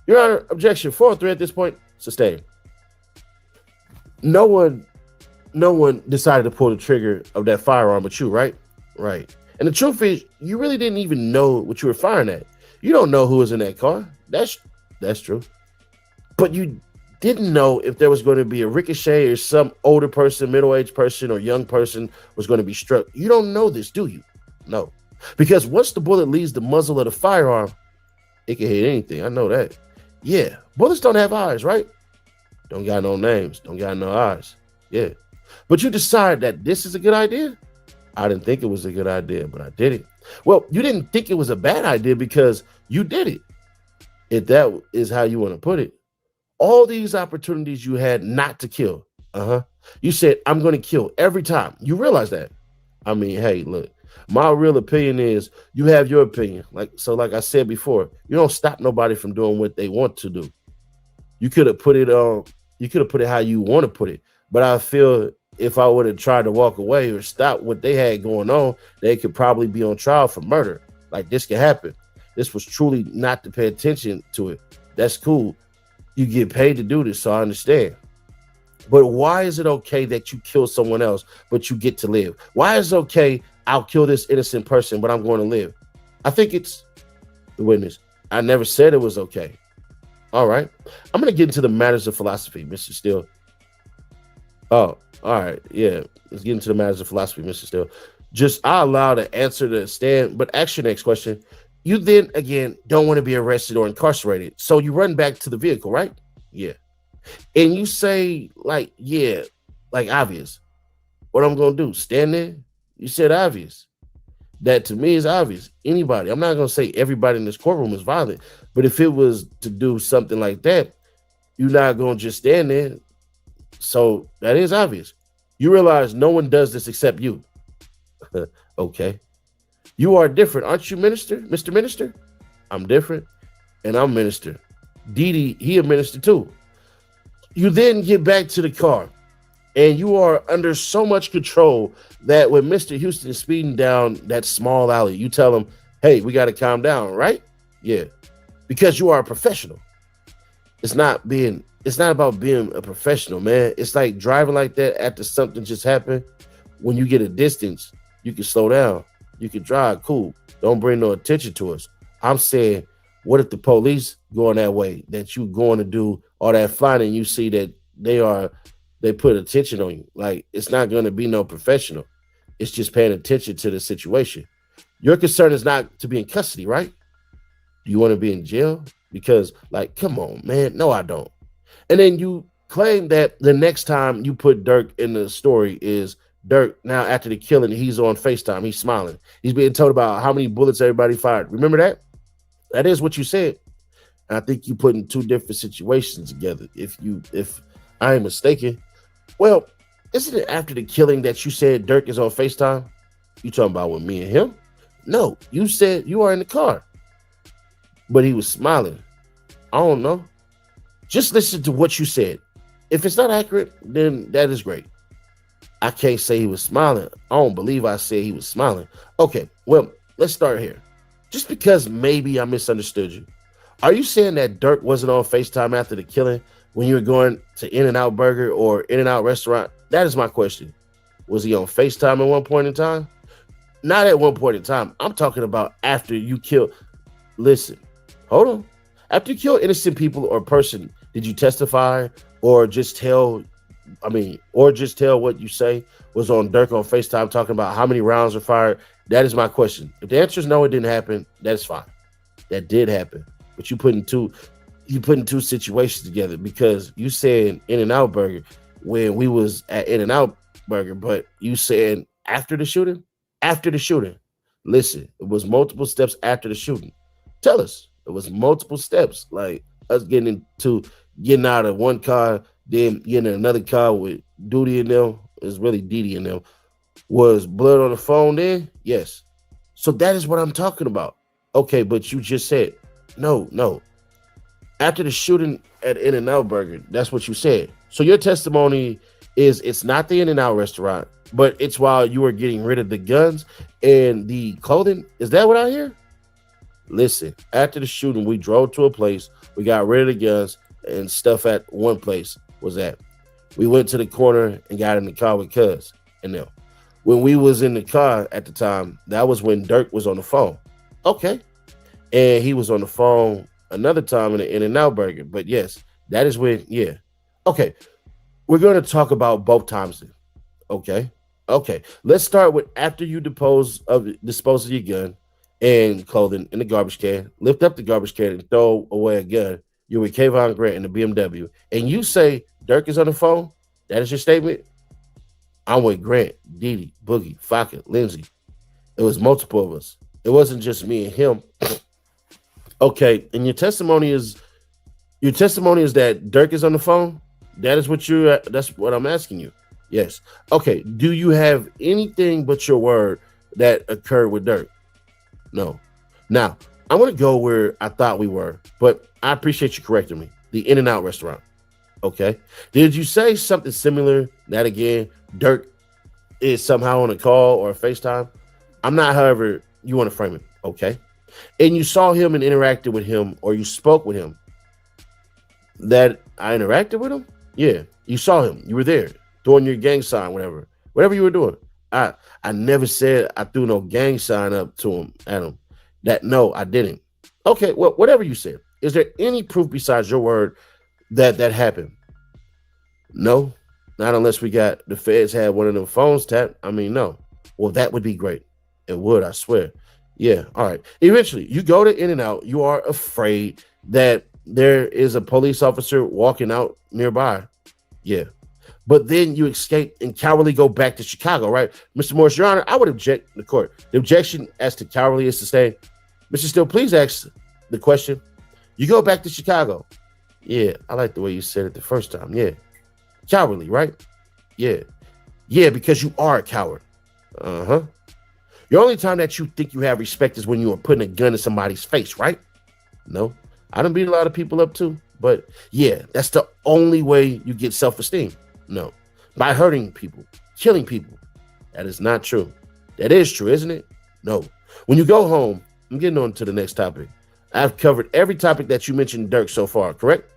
Your Honor, objection 4-3 at this point. Sustained. No one decided to pull the trigger of that firearm but you, right? Right. And the truth is, you really didn't even know what you were firing at. You don't know who was in that car. That's true. But you didn't know if there was going to be a ricochet or some older person, middle-aged person, or young person was going to be struck. You don't know this, do you? No. Because once the bullet leaves the muzzle of the firearm, it can hit anything. I know that. Yeah. Bullets don't have eyes, right? Don't got no names. Don't got no eyes. Yeah. But you decide that this is a good idea? I didn't think it was a good idea, but I did it. Well, you didn't think it was a bad idea because you did it. If that is how you want to put it. All these opportunities you had not to kill. You said, I'm going to kill every time. You realize that? I mean, hey, look, my real opinion is you have your opinion. Like I said before, you don't stop nobody from doing what they want to do. You could have put it how you want to put it. But I feel if I would have tried to walk away or stop what they had going on, they could probably be on trial for murder. Like, this could happen. This was truly not to pay attention to it. That's cool. You get paid to do this, so I understand. But why is it okay that you kill someone else, but you get to live? Why is it okay, I'll kill this innocent person, but I'm going to live? I think it's the witness. I never said it was okay. All right. I'm going to get into the matters of philosophy, Mr. Steele. Oh, all right. Yeah. Let's get into the matters of philosophy, Mr. Steele. Just, I allow the answer to stand, but ask your next question. You then, again, don't want to be arrested or incarcerated. So you run back to the vehicle, right? Yeah. And you say, like, yeah, like obvious. What I'm going to do? Stand there? You said obvious. That to me is obvious. Anybody. I'm not going to say everybody in this courtroom is violent. But if it was to do something like that, you're not going to just stand there. So that is obvious. You realize no one does this except you. Okay. You are different, aren't you, Minister? Mr. Minister? I'm different, and I'm Minister. Didi, he a minister too. You then get back to the car, and you are under so much control that when Mr. Houston is speeding down that small alley, you tell him, hey, we got to calm down, right? Yeah, because you are a professional. It's not about being a professional, man. It's like driving like that after something just happened. When you get a distance, you can slow down. You can drive, cool. Don't bring no attention to us. I'm saying What if the police going that way, that you going to do all that flying and you see that they put attention on you? Like, it's not going to be no professional. It's just paying attention to the situation. Your concern is not to be in custody, right? Do you want to be in jail? Because, like, come on, man. No, I don't. And then you claim that the next time you put Durk in the story is Durk now after the killing, he's on FaceTime. He's smiling. He's being told about how many bullets everybody fired. Remember that? That is what you said. And I think you putting two different situations together. If I am mistaken. Well, isn't it after the killing that you said Durk is on FaceTime? You talking about with me and him? No, you said you are in the car. But he was smiling. I don't know. Just listen to what you said. If it's not accurate, then that is great. I can't say he was smiling. I don't believe I said he was smiling. Okay, well, let's start here. Just because maybe I misunderstood you. Are you saying that Durk wasn't on FaceTime after the killing when you were going to In-N-Out Burger or In-N-Out restaurant? That is my question. Was he on FaceTime at one point in time? Not at one point in time. I'm talking about after you killed. Listen, hold on. After you kill innocent people or person, did you testify or just tell what you say was on Durk on FaceTime talking about how many rounds were fired? That is my question. If the answer is no, it didn't happen, that's fine. That did happen. But you putting two situations together because you said In-N-Out Burger when we was at In-N-Out Burger, but you said after the shooting? After the shooting. Listen, it was multiple steps after the shooting. Tell us. It was multiple steps, like us getting out of one car, then getting in another car with Duty in them. It's really Didi in them. Was blood on the phone then? Yes. So that is what I'm talking about. Okay, but you just said, no. After the shooting at In-N-Out Burger, that's what you said. So your testimony is it's not the In-N-Out restaurant, but it's while you were getting rid of the guns and the clothing. Is that what I hear? Listen, after the shooting, we drove to a place. We got rid of the guns and stuff at one place was that. We went to the corner and got in the car with Cuz and them. When we was in the car at the time, that was when Durk was on the phone. Okay. And he was on the phone another time in the In-N-Out Burger. But yes, that is when, yeah. Okay. We're going to talk about both times then. Okay. Let's start with after you dispose of your gun and clothing in the garbage can, lift up the garbage can and throw away a gun. You're with Kayvon Grant in the BMW, and you say Durk is on the phone. That is your statement. I'm with Grant, Didi, Boogie, Faka, Lindsay. It was multiple of us. It wasn't just me and him. Okay, and your testimony is that Durk is on the phone. That's what I'm asking you. Yes. Okay. Do you have anything but your word that occurred with Durk? No. Now, I want to go where I thought we were, but I appreciate you correcting me. The In-N-Out restaurant. Okay. Did you say something similar that, again, Durk is somehow on a call or a FaceTime? I'm not, however, you want to frame it. Okay. And you saw him and interacted with him, or you spoke with him. That I interacted with him? Yeah. You saw him. You were there doing your gang sign, whatever you were doing. I never said I threw no gang sign up to him at him. No, I didn't. Okay, well, whatever you said. Is there any proof besides your word that happened? No, not unless we got the feds had one of them phones tapped. I mean, no. Well, that would be great. It would, I swear. Yeah, all right. Eventually, you go to In-N-Out. You are afraid that there is a police officer walking out nearby. Yeah. But then you escape and cowardly go back to Chicago, right? Mr. Morris, Your Honor, I would object in the court. The objection as to cowardly is to say, Mr. Steele, please ask the question. You go back to Chicago. Yeah, I like the way you said it the first time. Yeah. Cowardly, right? Yeah. Yeah, because you are a coward. Uh-huh. The only time that you think you have respect is when you are putting a gun in somebody's face, right? No. I done beat a lot of people up too. But yeah, that's the only way you get self-esteem. No. By hurting people, killing people. That is not true. That is true, isn't it? No. When you go home, I'm getting on to the next topic. I've covered every topic that you mentioned, Durk, so far, correct?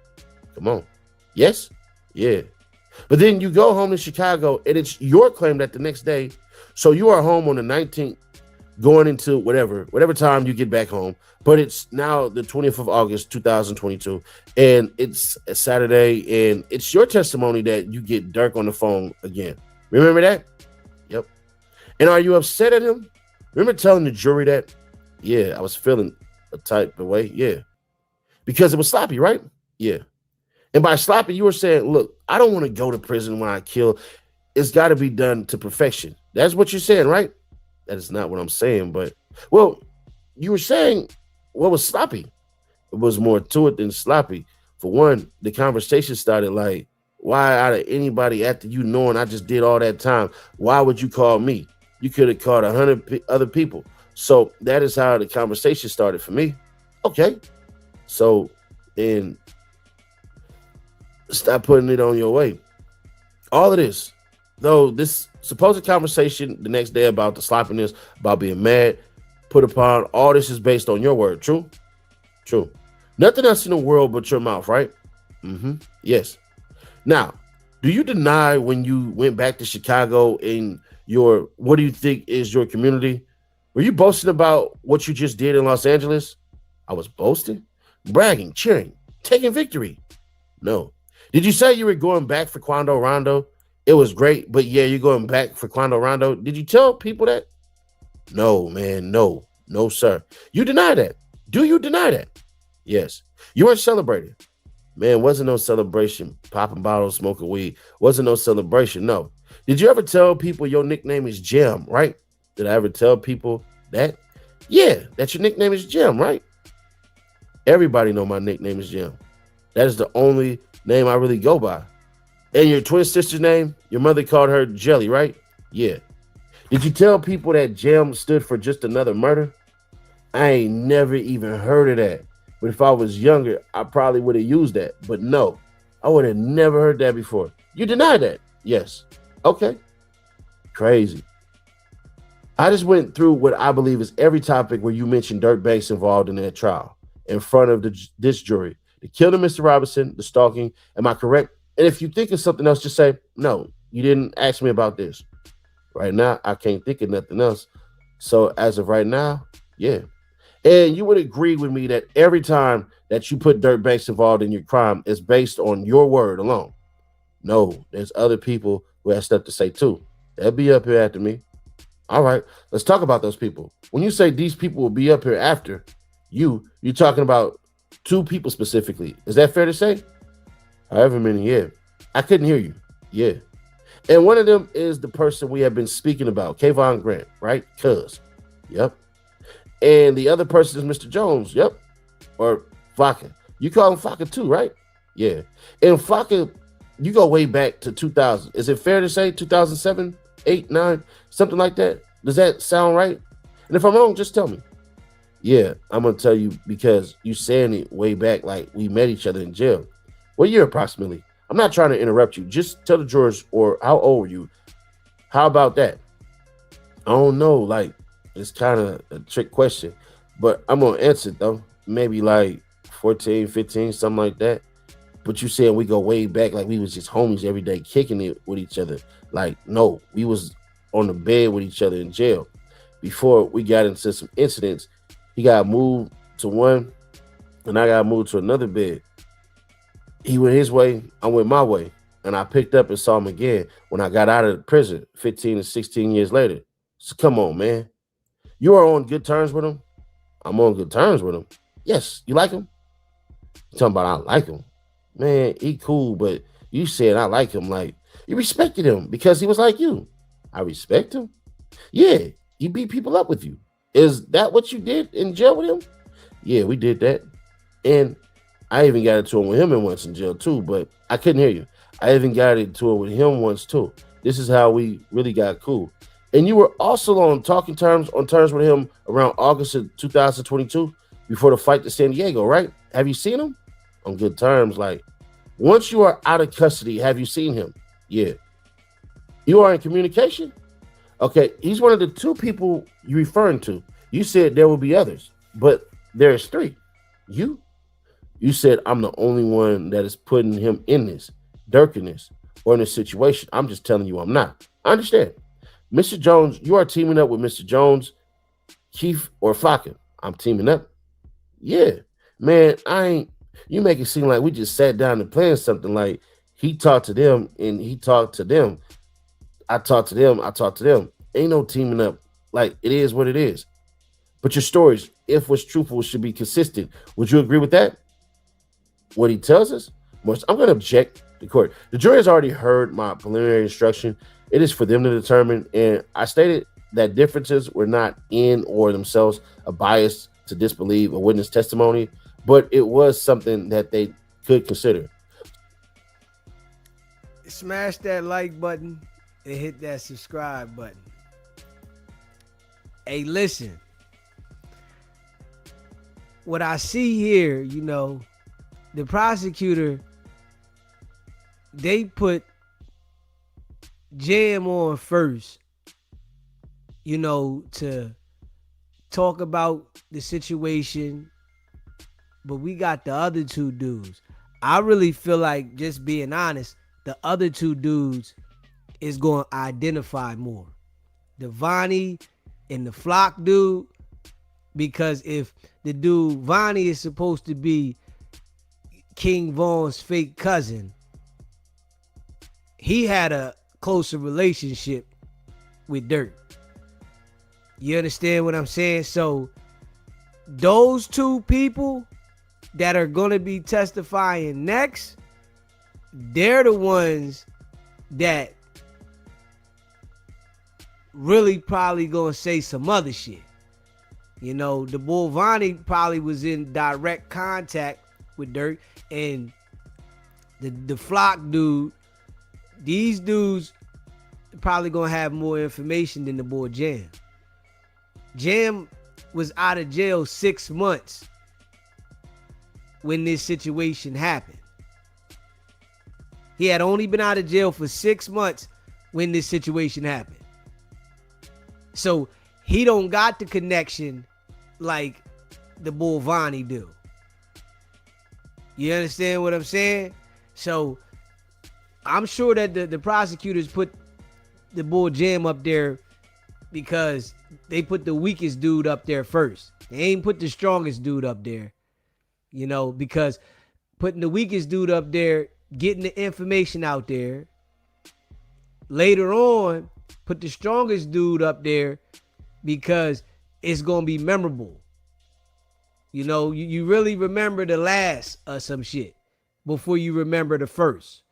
Come on. Yes? Yeah. But then you go home to Chicago, and it's your claim that the next day, so you are home on the 19th going into whatever time you get back home. But it's now the 20th of August, 2022, and it's a Saturday, and it's your testimony that you get Durk on the phone again. Remember that? Yep. And are you upset at him? Remember telling the jury that? Yeah, I was feeling a type of way. Yeah. Because it was sloppy, right? Yeah. And by sloppy, you were saying, look, I don't want to go to prison when I kill. It's got to be done to perfection. That's what you're saying, right? That is not what I'm saying, but, well, you were saying what was sloppy. It was more to it than sloppy. For one, the conversation started like, why out of anybody after you knowing I just did all that time, why would you call me? You could have called 100 other people. So that is how the conversation started for me. Okay. So then stop putting it on your way. All of this, though, this supposed conversation the next day about the sloppiness, about being mad, put upon, all this is based on your word. True? True. Nothing else in the world but your mouth, right? Mm-hmm. Yes. Now, do you deny when you went back to Chicago in your, what do you think is your community? Were you boasting about what you just did in Los Angeles? I was boasting, bragging, cheering, taking victory. No. Did you say you were going back for Quando Rondo? It was great, but yeah, you're going back for Quando Rondo. Did you tell people that? No, man, no. No, sir. You deny that. Do you deny that? Yes. You weren't celebrating. Man, wasn't no celebration. Popping bottles, smoking weed. Wasn't no celebration, no. Did you ever tell people your nickname is Jim, right? Did I ever tell people that? Yeah, that your nickname is Jim, right? Everybody know my nickname is Jim. That is the only name I really go by. And your twin sister's name, your mother called her Jelly, right? Yeah. Did you tell people that Jim stood for just another murder? I ain't never even heard of that. But if I was younger, I probably would have used that. But no, I would have never heard that before. You deny that? Yes. Okay. Crazy. I just went through what I believe is every topic where you mentioned Durk Banks involved in that trial in front of this jury. The killing of Mr. Robinson, the stalking. Am I correct? And if you think of something else, just say, no, you didn't ask me about this. Right now, I can't think of nothing else. So as of right now, yeah. And you would agree with me that every time that you put Durk Banks involved in your crime is based on your word alone. No, there's other people who have stuff to say too. They'll be up here after me. All right, let's talk about those people. When you say these people will be up here after you're talking about two people specifically. Is that fair to say? However many, yeah. I couldn't hear you. Yeah. And one of them is the person we have been speaking about, Kayvon Grant, right? Cuz. Yep. And the other person is Mr. Jones. Yep. Or Flocka. You call him Flocka too, right? Yeah. And Flocka, you go way back to 2000. Is it fair to say 2007, 8, 9, something like that? Does that sound right? And if I'm wrong, just tell me. Yeah, I'm going to tell you because you saying it way back like we met each other in jail. What year approximately? I'm not trying to interrupt you. Just tell the jurors, or how old were you? How about that? I don't know. Like, it's kind of a trick question, but I'm going to answer it, though. Maybe like 14, 15, something like that. But you saying we go way back like we was just homies every day kicking it with each other. Like, no, we was on the bed with each other in jail. Before we got into some incidents, he got moved to one, and I got moved to another bed. He went his way, I went my way. And I picked up and saw him again when I got out of the prison 15 and 16 years later. So come on, man. You are on good terms with him? I'm on good terms with him. Yes. You like him? You talking about I like him. Man, he cool, but you said I like him. Like, you respected him because he was like you. I respect him. Yeah, he beat people up with you. Is that what you did in jail with him? Yeah, we did that. And I even got into it with him once in jail too, but I couldn't hear you. I even got into it with him once too. This is how we really got cool. And you were also on terms with him around August of 2022 before the fight to San Diego, right? Have you seen him? On good terms. Like, once you are out of custody, have you seen him? Yeah. You are in communication? Okay, he's one of the two people you're referring to. You said there will be others, but there's three. You said I'm the only one that is putting him in this, Durk in this, or in this situation. I'm just telling you I'm not. I understand. Mr. Jones, you are teaming up with Mr. Jones Keith or Flocka, I'm teaming up. Yeah, man, I ain't. You make it seem like we just sat down and planned something. Like he talked to them and he talked to them. I talked to them. I talked to them. Ain't no teaming up. Like it is what it is. But your stories, if what's truthful, should be consistent. Would you agree with that? What he tells us? I'm going to object to court. The jury has already heard my preliminary instruction. It is for them to determine. And I stated that differences were not in or themselves a bias to disbelieve a witness testimony, but it was something that they could consider. Smash that like button and hit that subscribe button. Hey, listen. What I see here, the prosecutor, they put Jam on first, to talk about the situation, but we got the other two dudes. I really feel like, just being honest, the other two dudes is going to identify more. The Vonnie and the Flock dude, because if the dude Vonnie is supposed to be King Von's fake cousin, he had a closer relationship with Durk. You understand what I'm saying? So those two people that are going to be testifying next, they're the ones that really probably going to say some other shit. The boy Vonnie probably was in direct contact with Durk, and the Flock dude, these dudes probably going to have more information than the boy Jam. Jam was out of jail 6 months when this situation happened. He had only been out of jail for 6 months when this situation happened. So he don't got the connection like the boy Vonnie do. You understand what I'm saying? So I'm sure that the prosecutors put the boy Jam up there because they put the weakest dude up there first. They ain't put the strongest dude up there. Because putting the weakest dude up there, getting the information out there. Later on, put the strongest dude up there because it's going to be memorable. You really remember the last of some shit before you remember the first.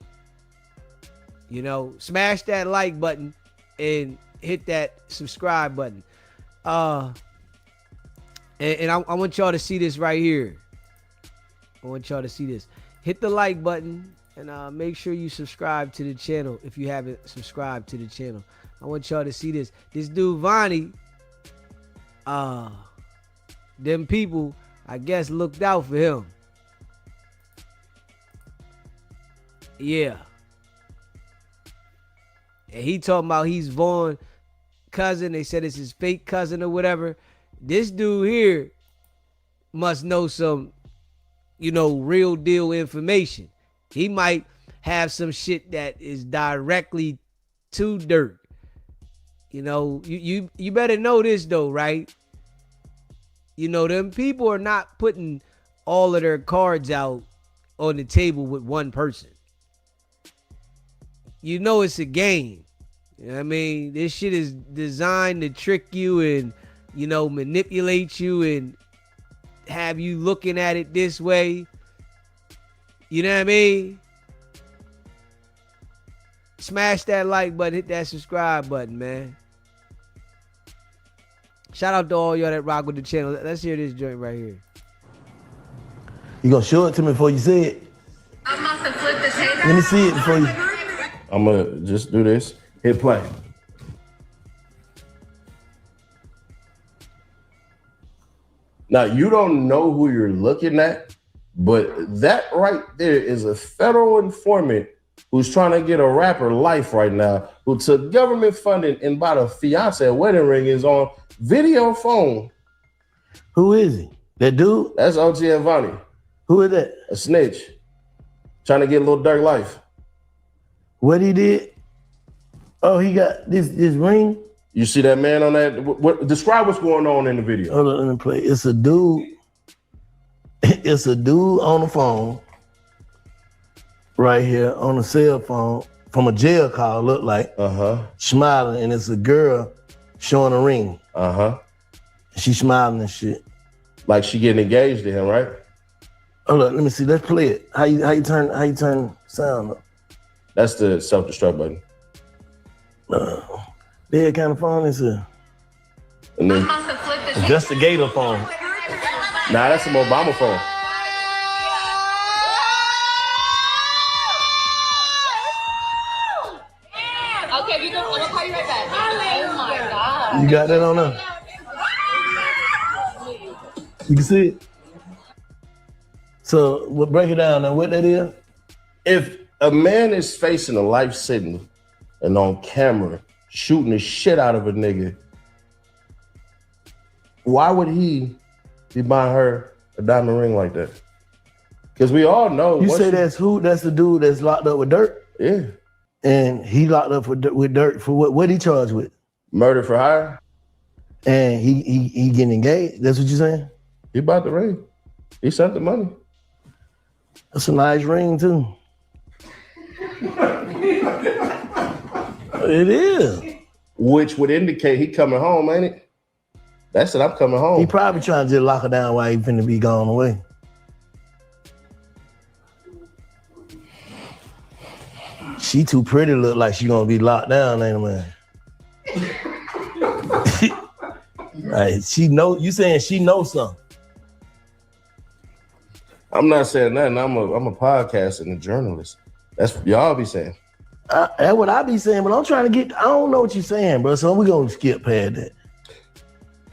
Smash that like button and hit that subscribe button. And I want y'all to see this right here. I want y'all to see this. Hit the like button and make sure you subscribe to the channel if you haven't subscribed to the channel. I want y'all to see this. This dude Vonnie, them people, I guess, looked out for him. Yeah. And he talking about he's Von's cousin. They said it's his fake cousin or whatever. This dude here must know some, real deal information. He might have some shit that is directly to Durk. You better know this though, right? Them people are not putting all of their cards out on the table with one person. It's a game. This shit is designed to trick you and, manipulate you and have you looking at it this way. You know what I mean? Smash that like button, hit that subscribe button, man. Shout out to all y'all that rock with the channel. Let's hear this joint right here. You gonna show it to me before you say it? I'm about to flip the tape. Let me see it before you. I'm going to just do this. Hit play. Now, you don't know who you're looking at, but that right there is a federal informant who's trying to get a rapper life right now, who took government funding and bought a fiance wedding ring, is on video phone. Who is he? That dude? That's OTF Vonnie. Who is that? A snitch. Trying to get Lil Durk life. What he did? Oh, he got this ring? You see that man on that? What describe what's going on in the video? Hold on, let me play. It's a dude. It's a dude on the phone right here on a cell phone from a jail call, look like, smiling, and it's a girl showing a ring. She's smiling and shit. Like she getting engaged to him, right? Hold on, let me see. Let's play it. How you turn sound up? That's the self-destruct button. What kind of phone is it? And then, just the Gator phone. Nah, that's some Obama phone. Okay, I'm gonna call you right back. Oh my God. You got that on there? You can see it? So, we'll break it down now. What that is? If a man is facing a life sentence and on camera shooting the shit out of a nigga, why would he be buying her a diamond ring like that? Because we all know. You say that's who? That's the dude that's locked up with Durk? Yeah. And he locked up with Durk for what he charged with? Murder for hire. And he getting engaged? That's what you're saying? He bought the ring. He sent the money. That's a nice ring too. It is. Which would indicate he coming home, ain't it? That's it, I'm coming home. He probably trying to just lock her down while he finna be gone away. She too pretty to look like she gonna be locked down, ain't it, man? Right, she know, you saying she knows something. I'm not saying nothing. I'm a podcaster and a journalist. That's what y'all be saying. That's what I be saying, but I'm trying to get, I don't know what you're saying, bro, so we're gonna skip past that.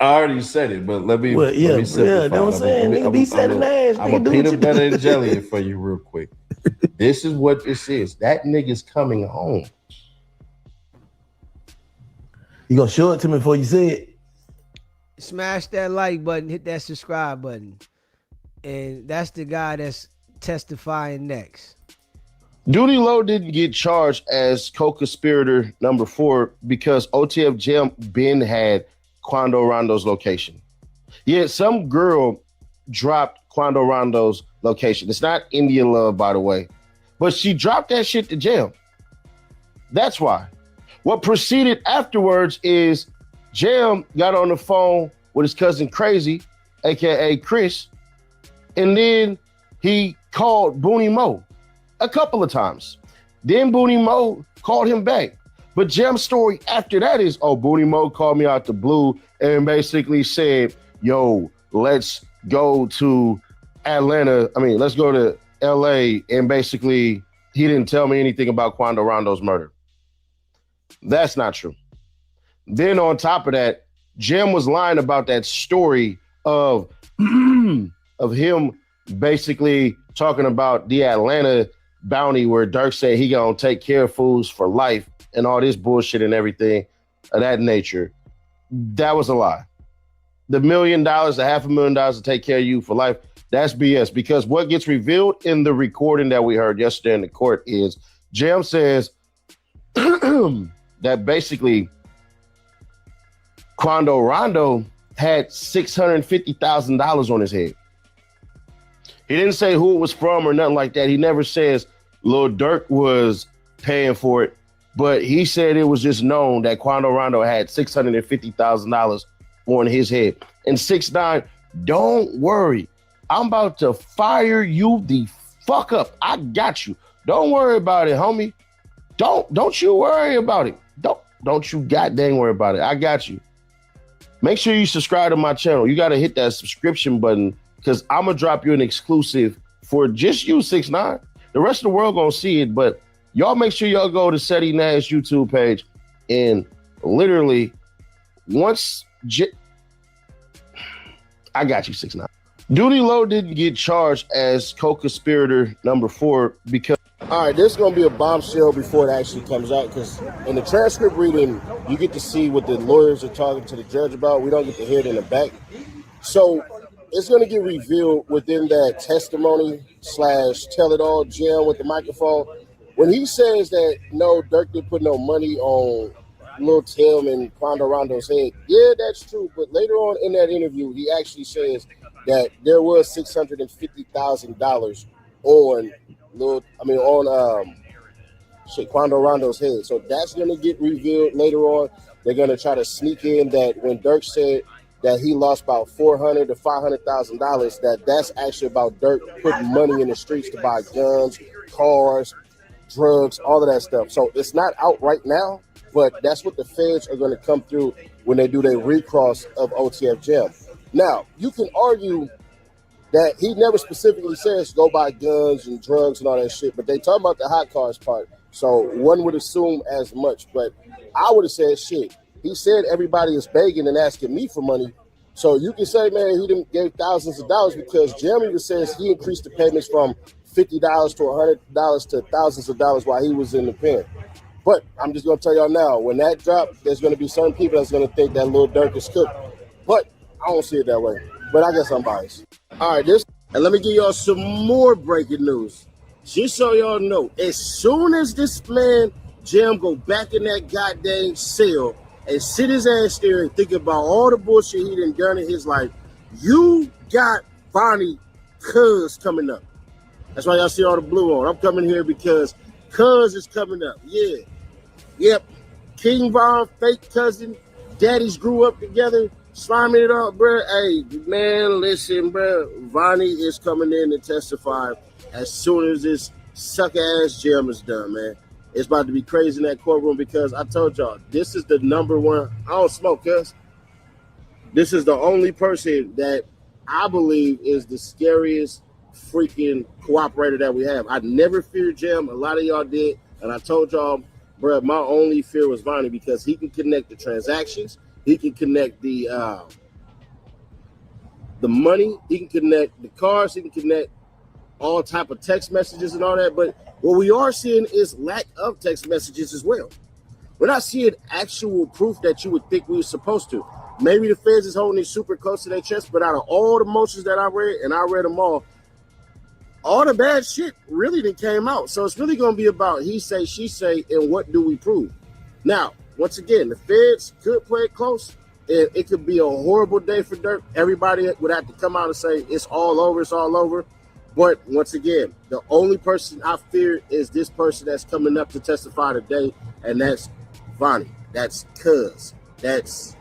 I already said it, but let me that's what I'm saying. Nigga be saying ass. I'm a peanut butter and jelly it for you real quick. This is what this is. That nigga's coming home. You gonna show it to me before you say it? Smash that like button, hit that subscribe button. And that's the guy that's testifying next. Duty Low didn't get charged as co-conspirator number 4 because OTF Jam Ben had Quando Rondo's location. Yeah, some girl dropped Quando Rondo's location. It's not Indian Love, by the way. But she dropped that shit to Jam. That's why. What proceeded afterwards is Jam got on the phone with his cousin Crazy, a.k.a. Chris, and then he called Booney Mo a couple of times. Then Booney Mo called him back. But Jam's story after that is, Booney Mo called me out the blue and basically said, yo, let's go to Atlanta. Let's go to LA. And basically, he didn't tell me anything about Quando Rondo's murder. That's not true. Then on top of that, Jam was lying about that story of him basically talking about the Atlanta bounty where Durk said he gonna take care of fools for life and all this bullshit and everything of that nature. That was a lie. The $1 million, the $500,000 to take care of you for life, that's BS. Because what gets revealed in the recording that we heard yesterday in the court is Jam says that basically Quando Rondo had $650,000 on his head. He didn't say who it was from or nothing like that. He never says Lil Durk was paying for it, but he said it was just known that Quando Rondo had $650,000 on his head. And 6ix9ine, don't worry. I'm about to fire you the fuck up. I got you. Don't worry about it, homie. Don't you worry about it. Don't you goddamn worry about it. I got you. Make sure you subscribe to my channel. You got to hit that subscription button because I'm going to drop you an exclusive for just you, 6ix9ine. The rest of the world going to see it, but y'all make sure y'all go to Seti Nash YouTube page and literally once... I got you, 6ix9ine. Duty Low didn't get charged as co-conspirator number 4 because... All right, there's going to be a bombshell before it actually comes out because in the transcript reading, you get to see what the lawyers are talking to the judge about. We don't get to hear it in the back. So it's going to get revealed within that testimony / tell-it-all Jam with the microphone. When he says that, no, Durk didn't put no money on Lil Tim and Quando Rondo's head. Yeah, that's true. But later on in that interview, he actually says that there was $650,000 on Quando Rondo's head. So that's gonna get revealed later on. They're gonna try to sneak in that when Durk said that he lost about $400,000 to $500,000, that's actually about Durk putting money in the streets to buy guns, cars, drugs, all of that stuff. So it's not out right now, but that's what the feds are going to come through when they do their recross of OTF Jam. Now, you can argue that he never specifically says go buy guns and drugs and all that shit, but they talk about the hot cars part. So one would assume as much, but I would have said shit. He said everybody is begging and asking me for money. So you can say, man, he didn't gave thousands of dollars because Jam even says he increased the payments from $50 to $100 to thousands of dollars while he was in the pen. But I'm just going to tell y'all now, when that drops, there's going to be certain people that's going to think that Lil Durk is cooked. But I don't see it that way. But I guess I'm biased. All right, and let me give y'all some more breaking news. Just so y'all know, as soon as this man, Jam, go back in that goddamn cell and sit his ass there and think about all the bullshit he done in his life, you got Bonnie Cuz coming up. That's why y'all see all the blue on. I'm coming here because Cuz is coming up. Yeah. Yep. King Von, fake cousin, daddies grew up together, sliming it up, bro. Hey, man, listen, bro. Vonnie is coming in to testify as soon as this suck-ass Jam is done, man. It's about to be crazy in that courtroom because I told y'all, this is the number one. I don't smoke, cuz. This is the only person that I believe is the scariest freaking cooperator that we have. I never feared Jam. A lot of y'all did. And I told y'all, bro, my only fear was Vonnie because he can connect the transactions. He can connect the money. He can connect the cars. He can connect all type of text messages and all that. But what we are seeing is lack of text messages as well. We're not seeing actual proof that you would think we were supposed to. Maybe the feds is holding it super close to their chest, but out of all the motions that I read, and I read them all the bad shit really didn't came out. So it's really going to be about he say, she say, and what do we prove? Now, once again, the feds could play it close. It could be a horrible day for Durk. Everybody would have to come out and say, it's all over, it's all over. But once again, the only person I fear is this person that's coming up to testify today, and that's Vonnie. That's Cuz. That's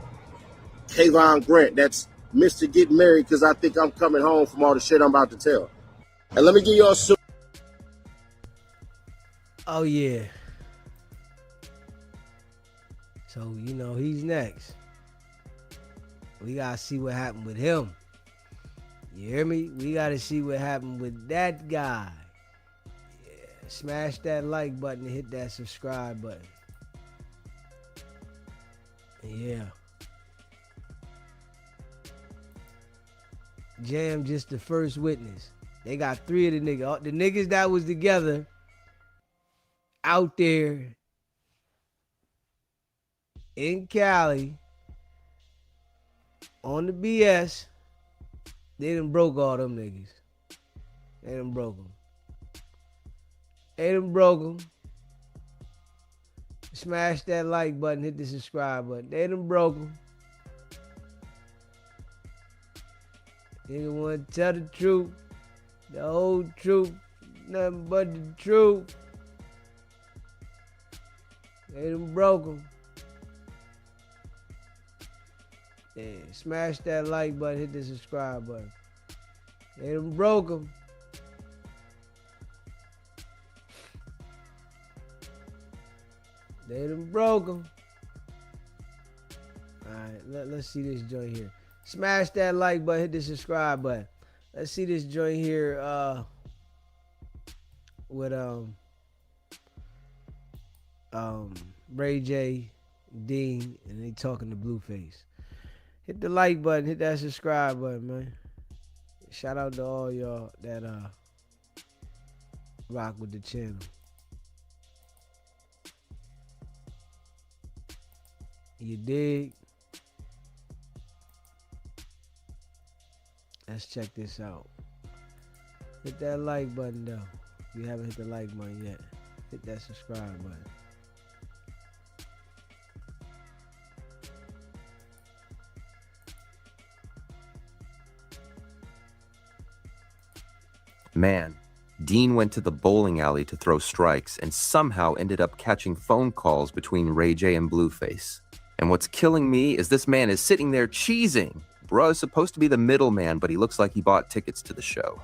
Kayvon Grant. That's Mr. Get Married because I think I'm coming home from all the shit I'm about to tell. And let me give y'all some. Oh, yeah. So, he's next. We got to see what happened with him. You hear me? We got to see what happened with that guy. Yeah. Smash that like button and hit that subscribe button. Yeah. Jam just the first witness. They got 3 of the niggas. The niggas that was together out there in Cali on the BS. They done broke all them niggas. They done broke them. They done broke them. Smash that like button, hit the subscribe button. They done broke them. Nigga want to tell the truth, the whole truth, nothing but the truth. They done broke them. Yeah, smash that like button, hit the subscribe button. They done broke them. They done broke them. Alright, let's see this joint here. Smash that like button, hit the subscribe button. Let's see this joint here with Ray J, Dean, and they talking to Blueface. Hit the like button, hit that subscribe button, man. Shout out to all y'all that rock with the channel. You dig? Let's check this out. Hit that like button though. If you haven't hit the like button yet, hit that subscribe button. Man, Dean went to the bowling alley to throw strikes and somehow ended up catching phone calls between Ray J and Blueface. And what's killing me is this man is sitting there cheesing. Bro is supposed to be the middleman, but he looks like he bought tickets to the show.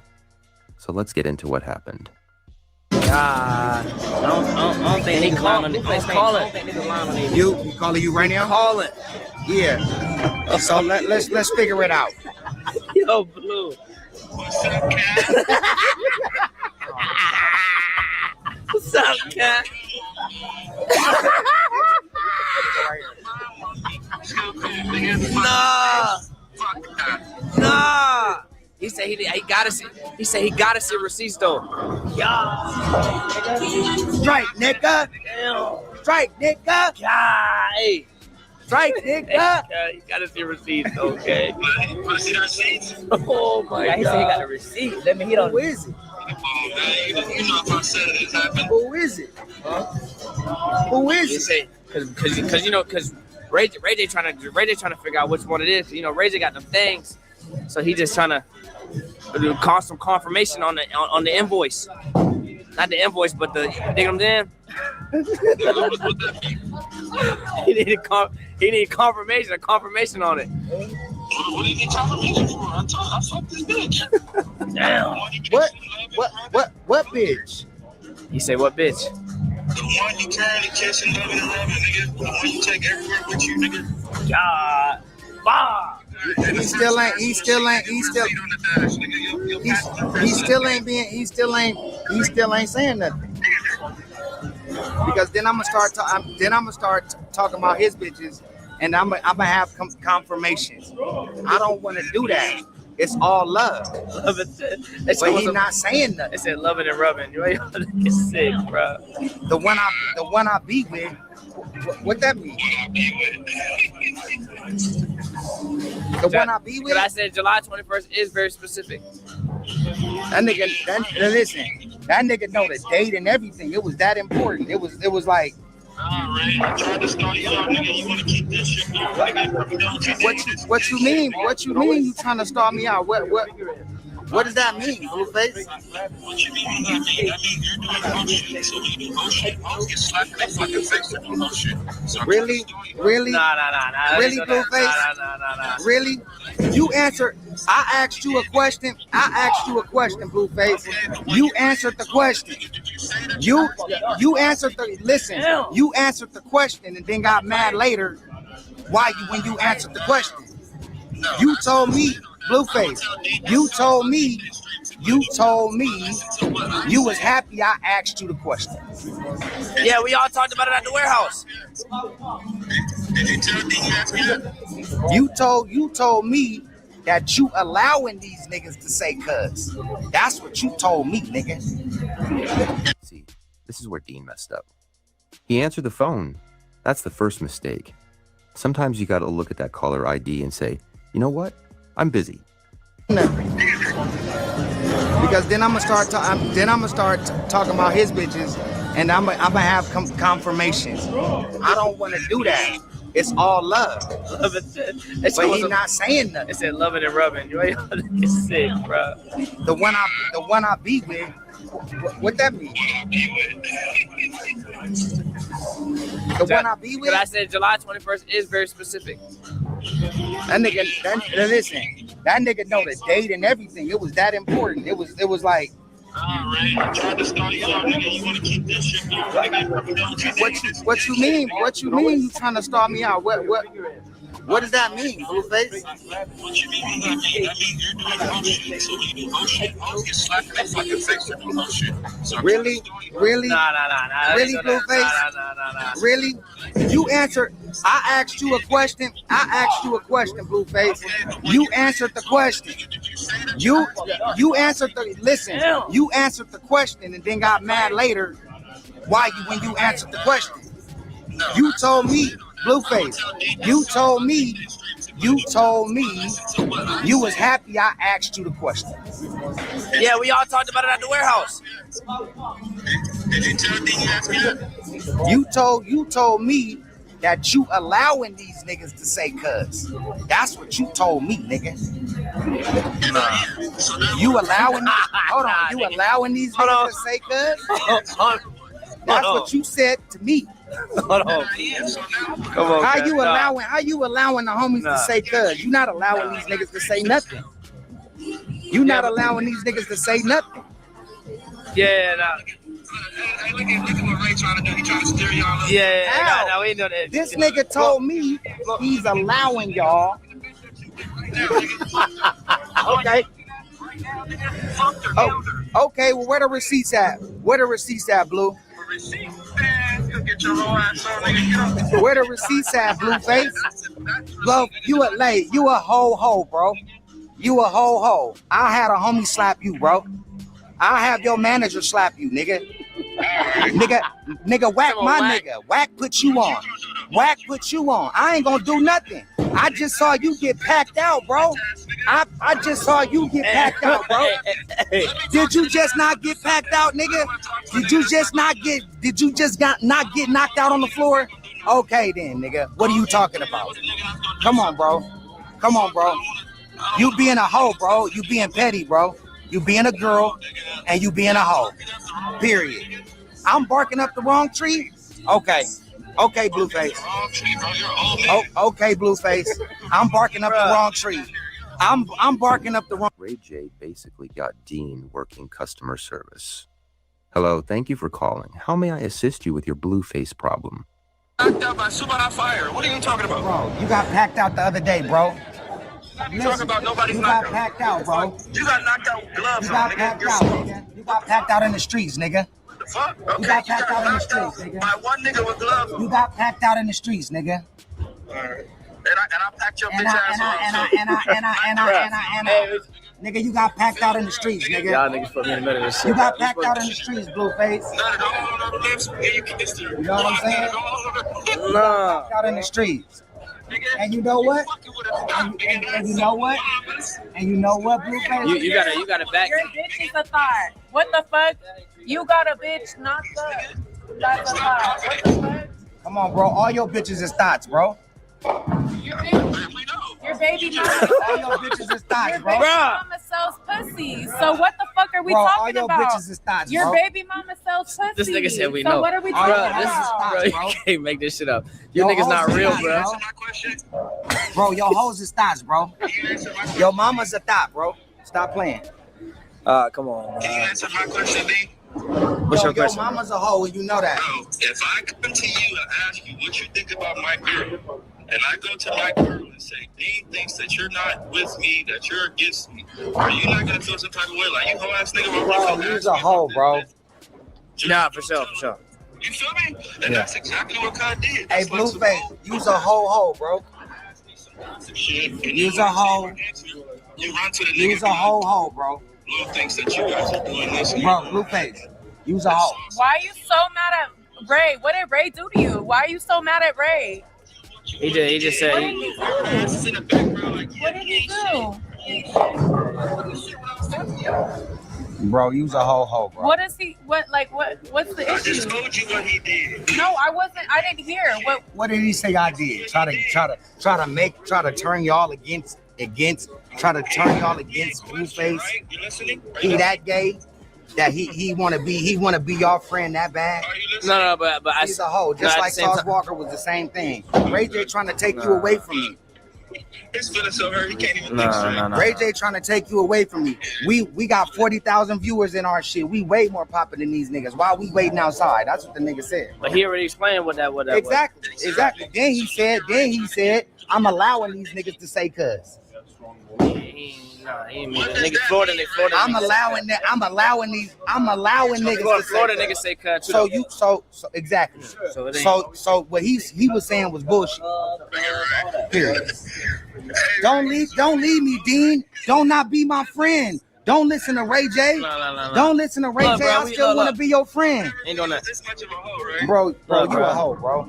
So let's get into what happened. I don't think he called on this. Call it. You calling you right now? Call it. Yeah. So let's figure it out. Yo, Blue. What's up, cat? Nah. He said he gotta see. He said he gotta see receipts though. Yeah. Strike, nigga. Strike, nigga. Yeah. Hey. Strike, nigga. Yeah, you gotta see receipts, okay? Oh my God. He said he got a receipt. Let me hit on. Who is it? Who is it? Who is it? Because Ray J trying to figure out which one it is. You know, Ray J got them things, so he just trying to call some confirmation on the invoice. Not the invoice, but the dig them in. He need confirmation on it. What do you need confirmation for? I fucked this bitch. Damn. What bitch? He said, what bitch? The one you currently kissing, loving and rubbing, nigga. The one you take everywhere with you, nigga. God. Bah. He still ain't saying nothing. Because then I'm gonna start talking about his bitches, and I'm gonna have confirmations. I don't want to do that. It's all love. But he's not saying nothing. They said loving and rubbing. You're sick, bro. The one I be with. What that mean? The one I be with. But I said July 21st is very specific. That nigga know the date and everything. It was that important. It was like. Alright, I tried to start you out, nigga. You want to keep this shit going, nigga. What you mean? What you mean? You trying to start me out? What does that mean, Blueface? What you mean? I mean you're doing motion. So when you do motion, I'll get slapped in the fucking face for doing motion. So Really? Nah. Really, Blueface? Nah. Really? You answered. I asked you a question, Blueface. You answered the question. You answered the question and then got mad later. When you answered the question? You told me, Blueface. You told me you was happy I asked you the question. Yeah, we all talked about it at the warehouse. Did you tell D you asked me that? You told me that you allowing these niggas to say cuz. That's what you told me, nigga. See, this is where Dean messed up. He answered the phone. That's the first mistake. Sometimes you gotta look at that caller ID and say, you know what? I'm busy. Because then I'm gonna start talking about his bitches, and I'm gonna have confirmations. I don't want to do that. It's all love. But he's not saying nothing. They said loving and rubbing. You're sick, bro. The one I be with. What that mean? The one I be with. But I said July 21st is very specific. That nigga know the date and everything. It was that important. It was like. Alright, I tried to start you out, nigga. You want to keep this shit going, nigga. What you mean? You trying to start me out? What does that mean, Blueface? What you mean? I mean you're doing motion. So when you do motion, I'll get slapped in the fucking face for doing motion. So Really? Nah. Really, Blueface? Nah. Really? You answered. I asked you a question, Blueface. You answered the question. You answered the question and then got mad later. When you answered the question? You told me, Blueface. You told me you was happy I asked you the question. Yeah, we all talked about it at the warehouse. Did you tell D you asked me that? You told me that you allowing these niggas to say cuz. That's what you told me, nigga. You allowing hold on, you allowing these niggas to say cuz? That's what you said to me. Hold on. Come on, How cuz. you allowing the homies to say cuz? You not allowing these niggas to say nothing. You not allowing these niggas to say nothing. Yeah, nah. Hey, look at what Ray trying to do. He trying to steer y'all up. Yeah, no, we know that. This nigga told me he's allowing y'all. Okay. Oh, okay, well, where the receipts at? Where the receipts at, Blue? Get your whole ass on, nigga. Get up. Where the receipts at, Blueface? Bro, you a ho, bro. You a ho. I had a homie slap you, bro. I'll have your manager slap you, nigga. Nigga, whack my nigga. Whack put you on. Whack put you on. I ain't gonna do nothing. I just saw you get packed out, bro. I just saw you get packed out, bro. Did you just not get packed out, nigga? Did you just not get knocked out on the floor? Okay then, nigga. What are you talking about? Come on, bro. You being a hoe, bro. You being petty, bro. You being a girl and you being a hoe. Period. I'm barking up the wrong tree? Okay, Blueface. Oh, okay, Blueface. I'm barking up the wrong tree. I'm barking up the wrong. Ray J basically got Dean working customer service. Hello, thank you for calling. How may I assist you with your Blueface problem? Knocked out by super hot fire. What are you talking about? Bro, you got packed out the other day, bro. You talking about nobody's You knocked got out. packed out, bro. You got knocked out with gloves You got on, nigga. packed You're out, slow. nigga. You got packed out in the streets, nigga. What the fuck? Okay, You got packed out in the knocked out streets, nigga. by one nigga with gloves on. You got packed out in the streets, nigga. Alright. And I packed your bitch ass on. Nigga, you got packed out in the streets, nigga. Y'all niggas put me in the middle of this shit. You got packed out in the streets, Blueface. You know what I'm saying? Nah. Packed out in the streets. And you know what? And you know what? And you know what, Blueface? You got it back. Your bitch is a thought. What the fuck? You got a bitch knocked up. That's a thought. What the fuck? Come on, bro. All your bitches is thoughts, bro. Your baby mama. All your bitches is thoughts, Your bro. baby mama sells pussy. So what the fuck are we Bro, all talking your about? bitches is thoughts, Your bro. baby mama sells pussy. This nigga said we so know. what are we All talking your about? bitches is thoughts, Bro, bro. you can't make this shit up. You Your niggas not hoes is real, thoughts, bro. Bro, your hoes is thoughts, bro. Your mama's a thought, bro. Stop playing. Come on, Can you man. answer my question, D? What's your question? Your mama's a hoe, and you know that. Bro, if I come to you and ask you what you think about my girl, and I go to my girl and say, Dean thinks that you're not with me, that you're against me, are you not gonna feel some type of way? Like, you hoe ass nigga, Bro, you's a hoe, bro. Nah, for sure. You feel me? And that's exactly what Kai did. Hey, That's like some Blueface, you's a hoe, bro. shit. And You's a hoe. You run to the nigga. You's a hoe, bro. Lil thinks that you guys are doing this. Bro, Blueface, you's a hoe. Why are you so mad at Ray? What did Ray do to you? Why are you so mad at Ray? He just What said. did he do? What did he do? Bro, you's a hoe, bro. What is he? What's the I just issue? told you what he did. No, I didn't hear. What did he say I did? Try to turn y'all against Blueface. Right? You listening? He that gay that he wanna be your friend that bad. Are you listening? No, but I. He's a hoe, no, just at like the same Sauce time- Walker was the same thing. Ray J trying to take you away from me. His feelings so hurt, he can't even think straight. No. Ray J trying to take you away from me. We got 40,000 viewers in our shit. We way more popping than these niggas. Why we waiting outside? That's what the nigga said. But he already explained what that was. Exactly. Then he said, I'm allowing these niggas to say cuz. He ain't mean that. Nigga, Florida. I'm allowing niggas to say Florida cuz. niggas say cut too. So exactly. So it ain't. So what he was saying was bullshit. Period. Don't leave me, Dean. Don't not be my friend. Don't listen to Ray J. No. Don't listen to Ray Look, J. bro, I we- still look, want to look. be your friend. Ain't doing that. This much of a hoe, right? Bro, Look, you bro. a hoe, bro.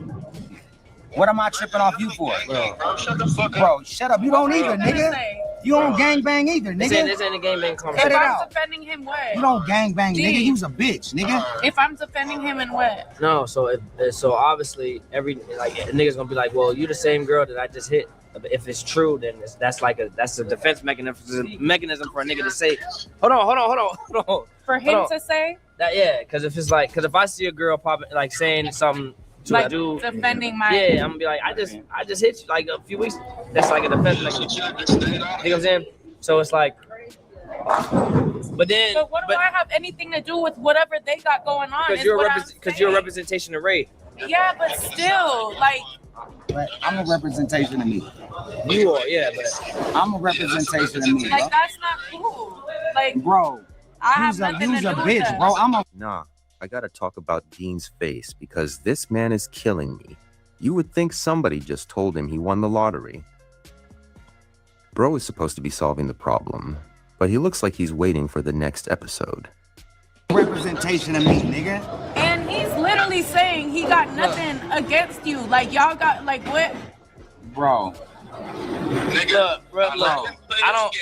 What am I tripping off you for? Bro, shut the fuck up. Bro, shut up. You don't either, What did he nigga. say? You don't gangbang either, This nigga. ain't a gangbang If conversation. Cut it I'm out. defending him, what? You don't gangbang, D. nigga. You's a bitch, nigga. If I'm defending him and what? No, so obviously every a nigga's gonna be like, well, you the same girl that I just hit. If it's true, then that's a defense mechanism for a nigga to say, hold on. For him to say, That because if I see a girl popping like saying something to a like dude, defending my. yeah, I'm gonna be like, I just hit you like a few weeks. That's like a defense mechanism. You know what I'm saying? So it's like, but then, So what do I have anything to do with whatever they got going on? because you're a representation of Ray. Yeah, but still, like, But I'm a representation of me. You are, yeah, but I'm a representation of me, bro. like that's not cool. Like, Bro, I have you's a nothing to do with bitch, that. bro. I'm a Nah, I gotta talk about Dean's face because this man is killing me. You would think somebody just told him he won the lottery. Bro is supposed to be solving the problem, but he looks like he's waiting for the next episode. representation of me, nigga. And he's literally saying he got nothing against you. Like, y'all got, like, what? Bro, look, bro, look, I don't.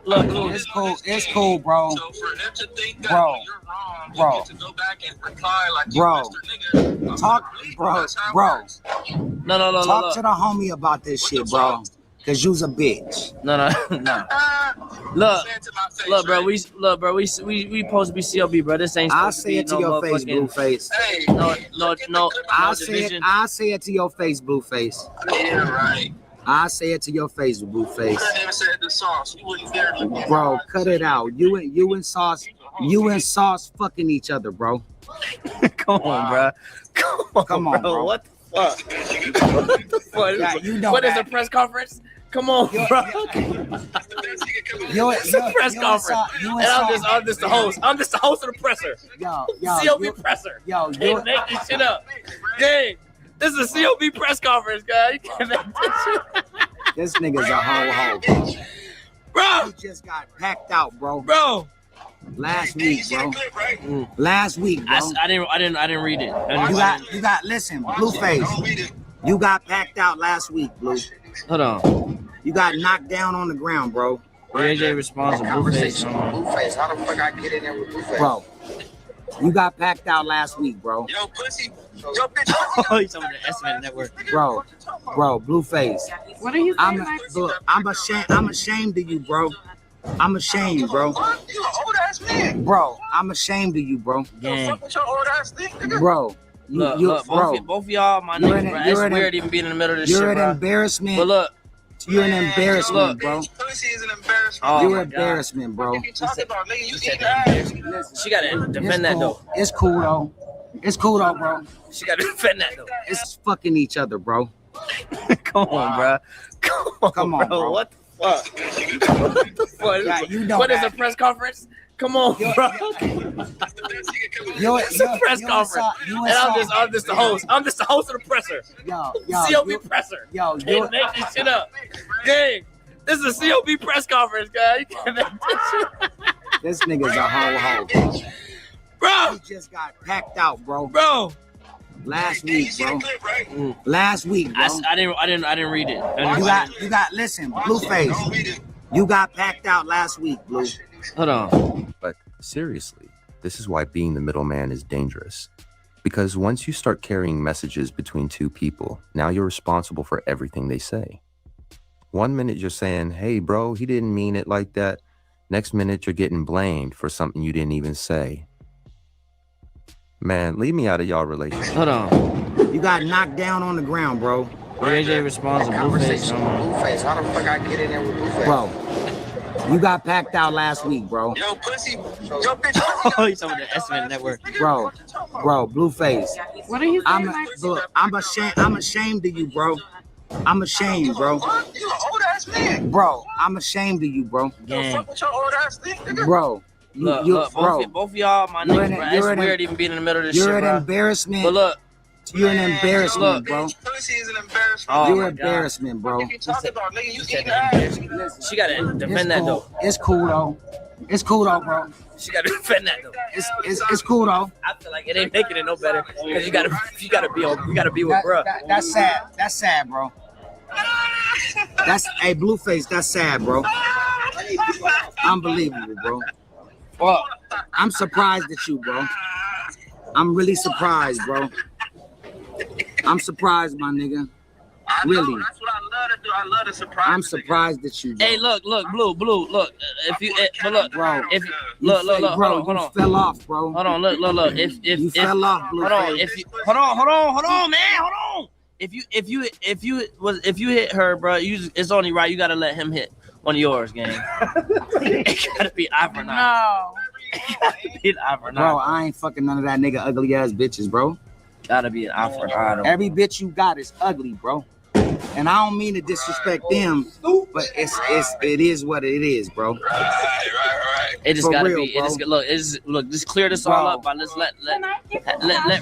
Look, it's cool. It's cool, bro. So for them to think that Bro. you're wrong, Bro. you get to go back and reply like Bro. you Mr. Nigga. Talk, bro, That's how it bro. works. No, Talk to the homie about this shit, bro. Cause you's a bitch. no. Look, Say it to my face, look, bro, right? we supposed to be CLB, bro. This ain't I'll supposed to say be it to no your face, motherfucking- Blueface. Hey, No I'll say it. division. I'll say it to your face, Blueface. yeah, right. I'll say it to your face, Blueface. You couldn't even say the sauce. You wouldn't dare look at Bro, me. cut it out. You and Sauce fucking each other, bro. Come on, bro. Come on, bro. What the fuck? What the fuck? Yeah, you know What is that. a press conference? Come on, bro. It's a press conference. And I'm just the host. I'm just the host of the presser. Yo, CLB presser. yo, Can't make this shit up. Gang, this is a CLB press conference, guys. You can't make this shit. this nigga's a hoe, bro. Bro, He just got packed out, bro. bro. Last week, bro. Right? Last week, bro. I didn't read it. You got. Listen, Blueface. You got packed out last week, Blue. Hold on. You got knocked down on the ground, bro. AJ responds to Blueface. Blueface, how the fuck I get in there with Blueface? Bro, you got packed out last week, bro. Yo, pussy. Yo, bitch. Oh, he's on the Estimate Network. Bro, Blueface. What are you saying? Like, I'm ashamed of you, bro. I'm ashamed, bro. You an old ass man. Bro, I'm ashamed of you, bro. Gang. Fuck with your old ass thing, nigga. Bro, Look, bro. both of y'all, my You're niggas, an- bro. you're It's an- weird even being in the middle of this You're shit, an bro. embarrassment. But look, You're an embarrassment, Look. bro. Pussy is an embarrassment. Oh, You're my an God. embarrassment, bro. What you talking about, nigga? You said eat ass. she gotta defend that though. It's cool though. It's cool though, bro. She gotta defend that though. It's fucking each other, bro. Come on, bro. Come on, bro. What the fuck? What the fuck? Yeah, you know What is that. a press conference? Come on, bro. It's a press conference. And I'm just the host. I'm just the host of the presser. CLB presser. Yo, Can't make this shit up. Gang, this is a CLB press conference, guys. You can't make this shit up. this nigga's a hoe. Bro, He just got packed out, bro. bro. Last week, bro. Last week, bro. I didn't read it. You got. Listen, Blueface. You got packed out last week, Blue. Hold on. But seriously, this is why being the middleman is dangerous. Because once you start carrying messages between two people, now you're responsible for everything they say. 1 minute you're saying, hey bro, he didn't mean it like that. Next minute you're getting blamed for something you didn't even say. Man, leave me out of y'all relationship. Hold on. You got knocked down on the ground, bro. AJ responds to Blueface. Blueface, how the fuck I get in there with Blueface? Bro, you got packed out last week, bro. Yo, pussy. Yo, bitch. Oh, he's on the Estimate Network. Bro, Blueface. what are you saying? Like, I'm ashamed of you, bro. I'm ashamed, bro. You an old ass man. Bro, I'm ashamed of you, bro. Gang. Fuck with your old ass thing, nigga. Bro, Look, both of y'all, my You're niggas, an- bro. you're It's an- weird even being in the middle of this you're shit, an bro. embarrassment. But look, You're an embarrassment, Look. bro. Pussy is an embarrassment. Oh, You're my an God. embarrassment, bro. What you talking about, nigga? You She eat ass. gotta defend that though. It's cool though. It's cool though, bro. She gotta defend that though. It's cool though. I feel like it ain't making it no better because you gotta be with bruh. That's sad. That's sad, bro. Hey, Blueface, that's sad, bro. Unbelievable, bro. Well, I'm surprised at you, bro. I'm really surprised, bro. I'm surprised, my nigga. Really. That's what I love to do. I love to surprise. I'm surprised at you, bro. hey, look, Blue, look. If you, but look, Bro. if look, Bro, hold on. you fell off, bro. Hold on, look. If You fell off, hold on, Blueface. if you hold on, man, hold on. If you hit her, bro, it's only right. You gotta let him hit one of yours, gang. It gotta be eye for eye. No. It gotta be an eye for Bro, eye. I ain't fucking none of that nigga ugly ass bitches, bro. Gotta be an eye for eye. Though. Every bitch you got is ugly, bro. And I don't mean to disrespect them, but it is what it is, bro. It just For gotta real, be. bro. Look. Just clear this all Bro. up. But let's let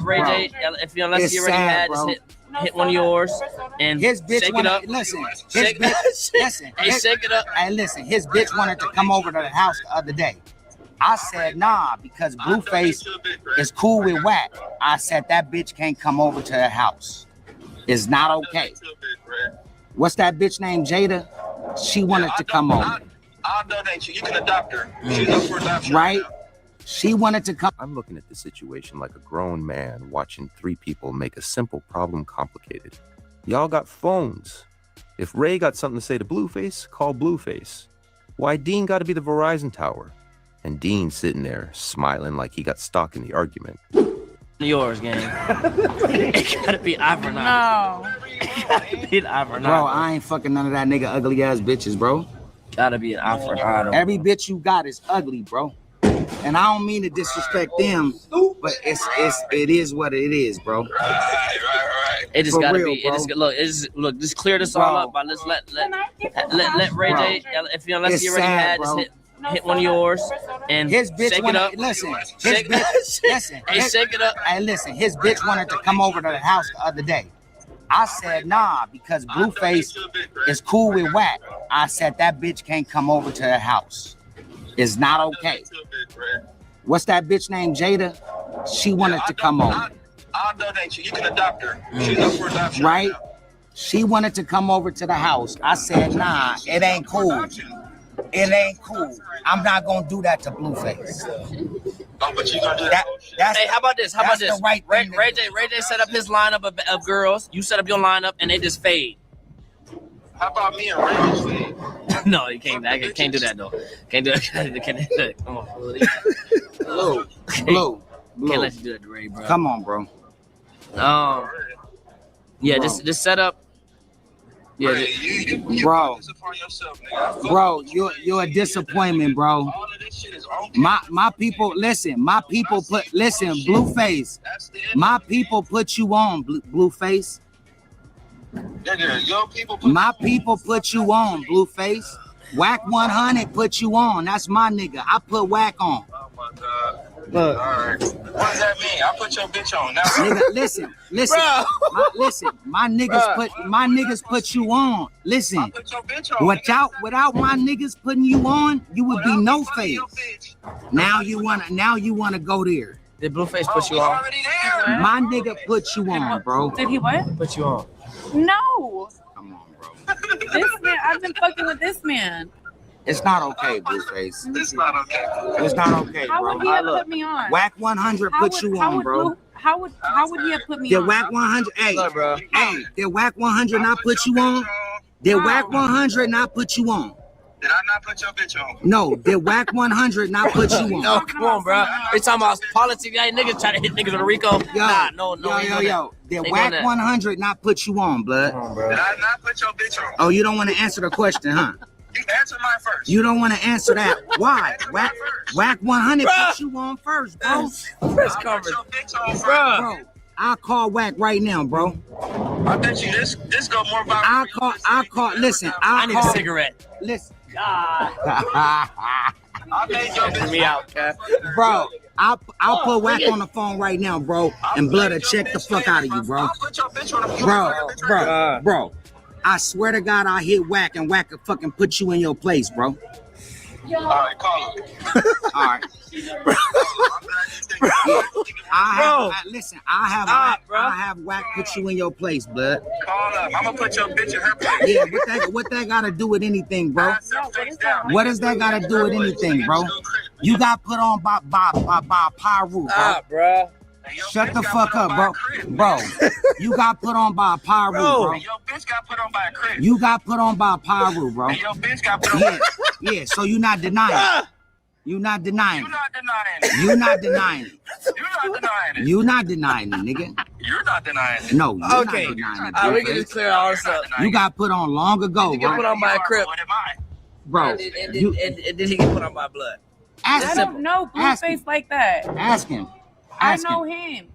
Ray Bro. J. If you unless It's you're already sad, mad, bro. just hit one of yours and His bitch shake it wanted, up. listen, his Shake- bitch, listen. Hey, shake it up. Hey, listen, his bitch wanted to come over to the house the other day. I said, nah, because Blueface is cool with Whack. I said, that bitch can't come over to the house. It's not okay. What's that bitch named Jada? She wanted to come over. I'll donate you. You can adopt her. She's up for adoption. Right? She wanted to come. I'm looking at the situation like a grown man watching three people make a simple problem complicated. Y'all got phones. If Ray got something to say to Blueface, call Blueface. Why Dean got to be the Verizon tower? And Dean sitting there smiling like he got stuck in the argument. Yours, gang. It gotta be eye for eye. No. It gotta be an eye for eye. Bro, I ain't fucking none of that nigga ugly ass bitches, bro. Gotta be an eye for eye. Though. Every bitch you got is ugly, bro. And I don't mean to disrespect them, but it is what it is, bro. It just For gotta real, be. bro. Look. Just clear this all Bro. up. But let's let Ray Bro. J. If you unless It's you're already sad, mad, bro. just hit one of yours and His bitch shake it wanted, up. listen, his Shake- bitch, listen. Hey, shake it up. Hey, listen, his bitch wanted to come over to the house the other day. I said, nah, because Blueface is cool with Whack. I said, that bitch can't come over to the house. It's not okay. What's that bitch named Jada? She wanted to come over. I'll donate you. You can adopt her. She's up for adoption. Right? She wanted to come over to the house. I said, nah, it ain't cool. It ain't cool. I'm not gonna do that to Blueface. Oh, but you gonna do That, that's, Hey, how about this? that's the right Ray thing to Ray J set up his lineup of girls. You set up your lineup, and they just fade. How about me and Ray just fade? No, you can't. I can't do that though. Can't do that. Can't do that. Come on, Blue. Can't Blue. let you do that to Ray, bro. Come on, bro. Yeah, Bro. just set up. Yeah, Ray, you Bro. focus upon yourself, nigga. Bro, you're a disappointment, bro. All of this shit is on My people, listen, Blueface. That's the end. My people put you on, Blueface. Nigga, your people put My people put you on, Blueface. Whack 100 put you on. That's my nigga. I put Whack on. Oh my god. Look. All right. What does that mean? I put your bitch on now. Nigga, listen. My niggas put you on. Listen. I put your bitch on. Without my niggas putting you on, you would be no face. Now you wanna go there. did Blueface Oh, put you we on? already there. My nigga put you on, bro. Did he what? Put you on. No. Come on, bro. This man, I've been fucking with this man. It's not okay, Blueface. It's not okay. It's not okay, How bro. would he have put me on? Whack 100 put you on, bro. How would he have put me Did on? Whack 100? Hey, Look, bro. hey, did Whack 100 not put you on? Did Whack 100 not put you on? Did I not put your bitch on? No, did Whack 100 not put you on? No, come on, bro. We talking about politics. Y'all niggas trying to hit niggas with a Rico. Nah, no. Yo. Did Ain't Whack doing that. 100 not put you on, blood? Come on, Did bro. I not put your bitch on? Oh, you don't want to answer the question, huh? You answer mine first. You don't want to answer that. Why? Whack 100 Bruh. put you on first, bro. Press I put coverage. your bitch on first. Bruh. Bro, I'll call Whack right now, bro. I bet you this go more about. Listen, I need a cigarette. Listen. I made your Hear bitch me out, cat. Bro, I'll put Whack on the phone right now, bro, and blood check the fuck out of you, bro. I'll put your bitch on the Bro. I swear to God, I hit Whack and Whack will fucking put you in your place, bro. All right, call him. All right. Listen, I have whack put you in your place, blood. Call up. I'm gonna put your bitch in her place. Yeah, what that gotta do with anything, bro? What does that gotta do with anything, bro? You got put on by Pyru, bro. Bro. Shut the fuck up, bro. You got put on by Pyru, bro. Your bitch got put on by a crib. You got put on by Pyru, bro. Your bitch got put on. Yeah. So you not denying. You not denying. You're not denying it. You not denying it, nigga. You're not denying it. No, you're Okay. not denying it. We can just clear all this up. You got put on long ago, You get put bro. on by a crib. What am I? Bro, And then he get put on by blood. ask I him. don't know Blueface like that. Ask him. I Ask know him. him.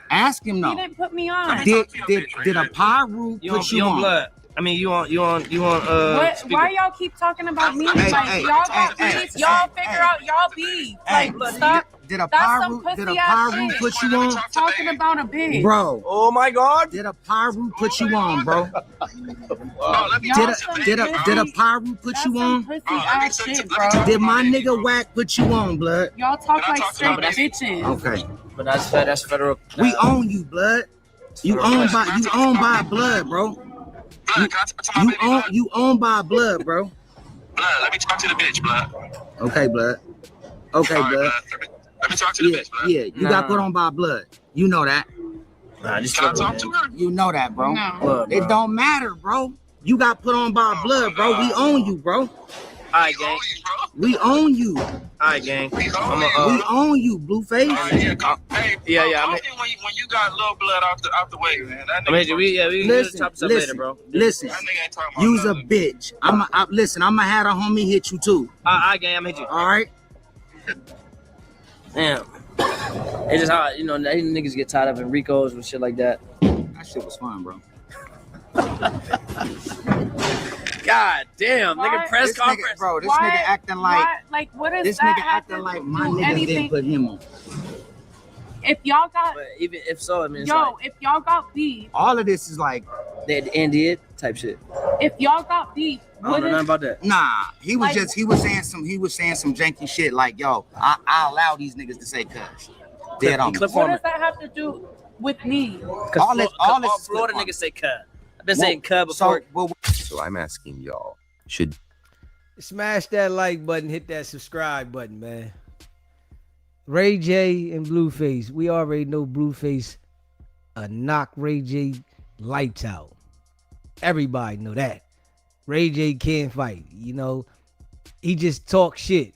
Ask him He though. didn't put me on. Did a Pyru put you on? blood. I mean, you on What? speaker. Why y'all keep talking about me? Hey, Like hey, y'all got hey, beef. hey, Y'all hey, figure out y'all beef. Hey, Like stop. Did a That's some Pyru pussy-ass put shit. you on? Talking about a bitch. Bro, Oh my God. did a Pyru put you on, bro? Let me Y'all talk some to Did a pussy- Pyru put That's you some on? pussy ass shit, bro. Did my nigga Whack put you on, blood? Y'all talk like talk to straight my bitches. Okay. But that's federal. We own you, blood. You own by blood, bro. Blood, can I talk to my baby blood? You own by blood, bro. Blood, let me talk to the bitch, blood. Okay, blood. Okay, All right, blood. Let me talk to the Yeah, bitch, blood. yeah. You got put on by blood. You know that. Nah, just Can I talk to her? You know that, bro. No. blood, It don't matter, bro. You got put on by blood, bro. We own you, bro. All right, gang. We own you. All right, gang. We own you, Blueface. Hey, Yeah, call me when you got little blood out the way, man. That I mean, nigga, we can Listen, chop this up later, listen, bro. listen. that nigga ain't talking about You's a nothing. bitch. Listen, I'ma have a homie hit you too. All right, gang. I'm hit you. All right. Damn. It's just how, these niggas get tied up in Ricos and shit like that. That shit was fun, bro. God damn, Why- nigga, press This conference. nigga, bro. This Why- nigga acting like why- like what is this that nigga have acting to like do my nigga anything? didn't put him on. If y'all got But even if so, I mean, it's like, if y'all got beef, All of this is like, they ended type shit. if y'all got beef, I don't what know nothing is about that. nah. He was Like- he was saying some janky shit like, yo, I allow these niggas to say cuss. Dead on. Clip what on does it. that have to do with me? All this is Florida clip on. niggas say cub. I've been saying cub before. So I'm asking y'all, should Smash that like button, hit that subscribe button, man. Ray J and Blueface. We already know Blueface knock Ray J lights out. Everybody know that. Ray J can't fight. He just talk shit.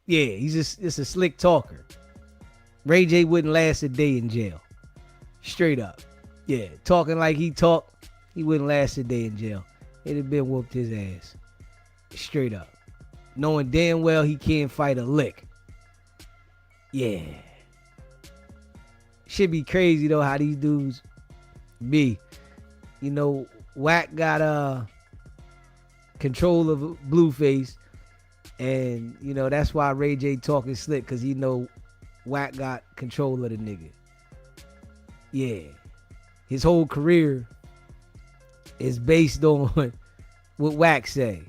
Yeah, he's just a slick talker. Ray J wouldn't last a day in jail. Straight up. Yeah, talking like he talked, he wouldn't last a day in jail. It'd have been whooped his ass. Straight up. Knowing damn well he can't fight a lick. Yeah. Should be crazy though how these dudes be. Wack got control of Blueface. And that's why Ray J talking slick, cause Wack got control of the nigga. Yeah. His whole career is based on what Wack say.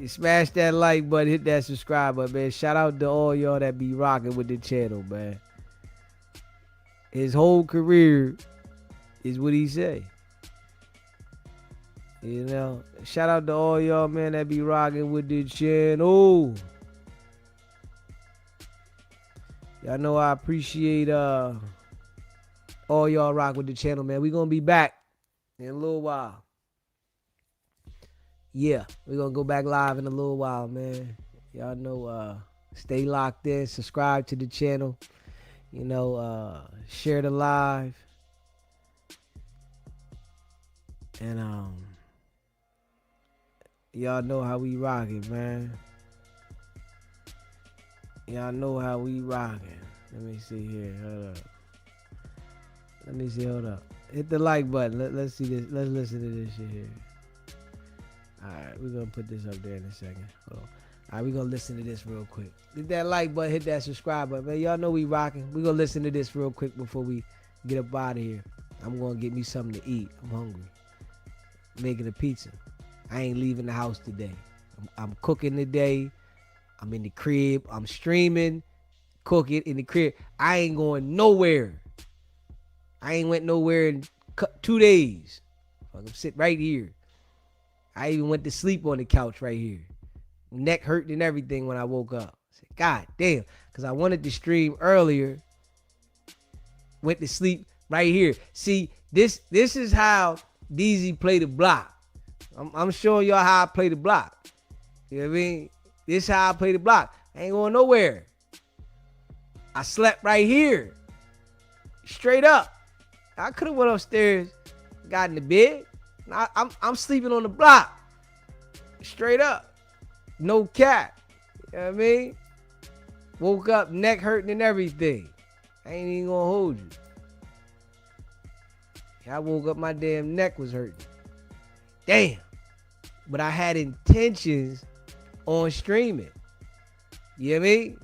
Smash that like button, hit that subscribe button, man. Shout out to all y'all that be rocking with the channel, man. His whole career is what he say. Shout out to all y'all, man, that be rocking with the channel. Y'all know I appreciate all y'all rock with the channel, man. We gonna be back in a little while. Yeah, we're gonna go back live in a little while, man. Y'all know, stay locked in, subscribe to the channel, share the live. And y'all know how we rocking, man. Y'all know how we rocking. Let me see here. Hold up. Hit the like button. Let's see this. Let's listen to this shit here. Alright, we're gonna put this up there in a second. Hold on. Alright, we're gonna listen to this real quick. Hit that like button, hit that subscribe button, man. Y'all know we rocking. We're gonna listen to this real quick before we get up out of here. I'm gonna get me something to eat. I'm hungry. Making a pizza. I ain't leaving the house today. I'm cooking today. I'm in the crib. I'm streaming, cooking in the crib. I ain't going nowhere. I ain't went nowhere in 2 days. I'm sitting right here. I even went to sleep on the couch right here. Neck hurting and everything when I woke up. I said, God damn. Because I wanted to stream earlier. Went to sleep right here. See, this is how DZ play the block. I'm showing y'all how I play the block. You know what I mean? This is how I play the block. I ain't going nowhere. I slept right here. Straight up. I could have went upstairs, got in the bed. I'm sleeping on the block. Straight up. No cap. You know what I mean? Woke up, neck hurting and everything. I ain't even gonna hold you. I woke up, my damn neck was hurting. Damn. But I had intentions on streaming. You know what I mean?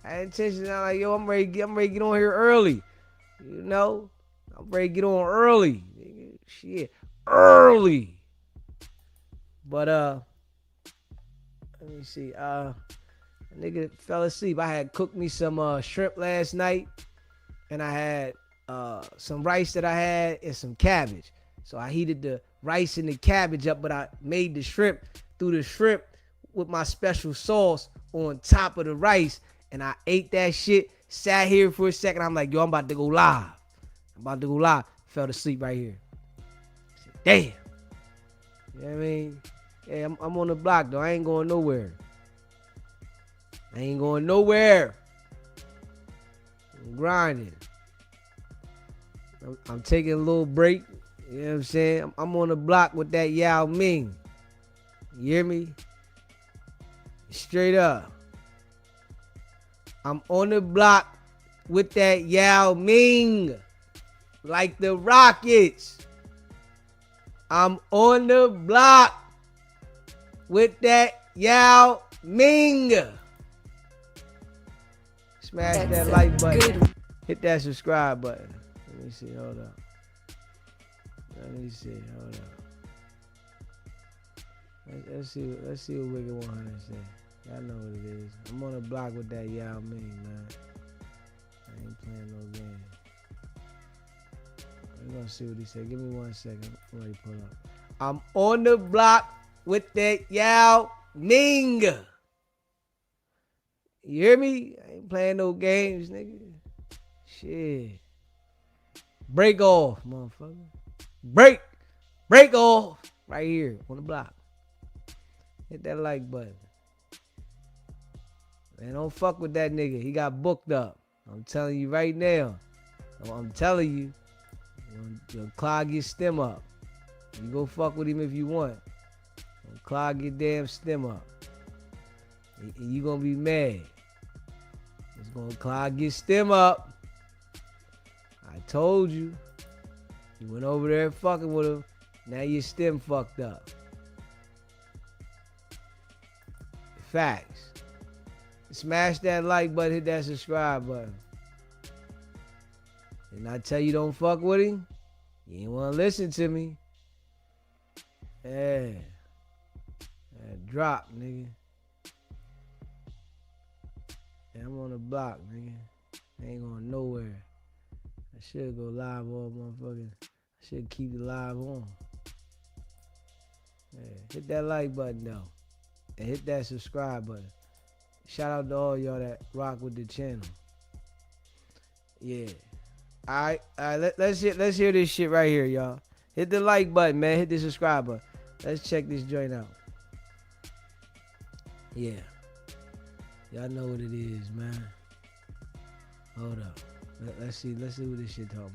I had intentions. I'm like, yo, I'm ready to get on here early. You know? I'm ready to get on early. Shit. Early. But let me see. Nigga fell asleep. I had cooked me some shrimp last night. And I had some rice that I had and some cabbage. So I heated the rice and the cabbage up, but I made the shrimp through the shrimp with my special sauce on top of the rice. And I ate that shit, sat here for a second. I'm like, yo, I'm about to go live. Fell asleep right here. I said, damn. You know what I mean? Yeah, I'm on the block, though. I ain't going nowhere. I'm grinding. I'm taking a little break. You know what I'm saying? I'm on the block with that Yao Ming. You hear me? Straight up. I'm on the block with that Yao Ming. Like the Rockets. I'm on the block with that Yao Ming. Smash that like button. Hit that subscribe button. Let me see. Hold up. Let's see what Wicked 100 say. Y'all know what it is. I'm on the block with that Yao Ming, man. I ain't playing no game. We're gonna see what he said. Give me 1 second. I'm ready to pull up. I'm on the block with that Yao Ming. You hear me? I ain't playing no games, nigga. Shit. Break off, motherfucker. Break off. Right here on the block. Hit that like button. Man, don't fuck with that nigga. He got booked up. I'm telling you right now. I'm telling you. You'll clog your stem up. You go fuck with him if you want. Don't clog your damn stem up. And you gonna be mad. It's gonna clog your stem up. I told you. You went over there fucking with him. Now your stem fucked up. Facts. Smash that like button, hit that subscribe button. And I tell you don't fuck with him, you ain't want to listen to me. Yeah. Drop, nigga. Yeah, I'm on the block, nigga. I ain't going nowhere. I should go live all motherfucking. I should keep it live on. Yeah. Hit that like button though. And hit that subscribe button. Shout out to all y'all that rock with the channel. Yeah. All right, let's hear this shit right here, y'all. Hit the like button, man. Hit the subscribe button. Let's check this joint out. Yeah. Y'all know what it is, man. Hold up. Let's see what this shit talking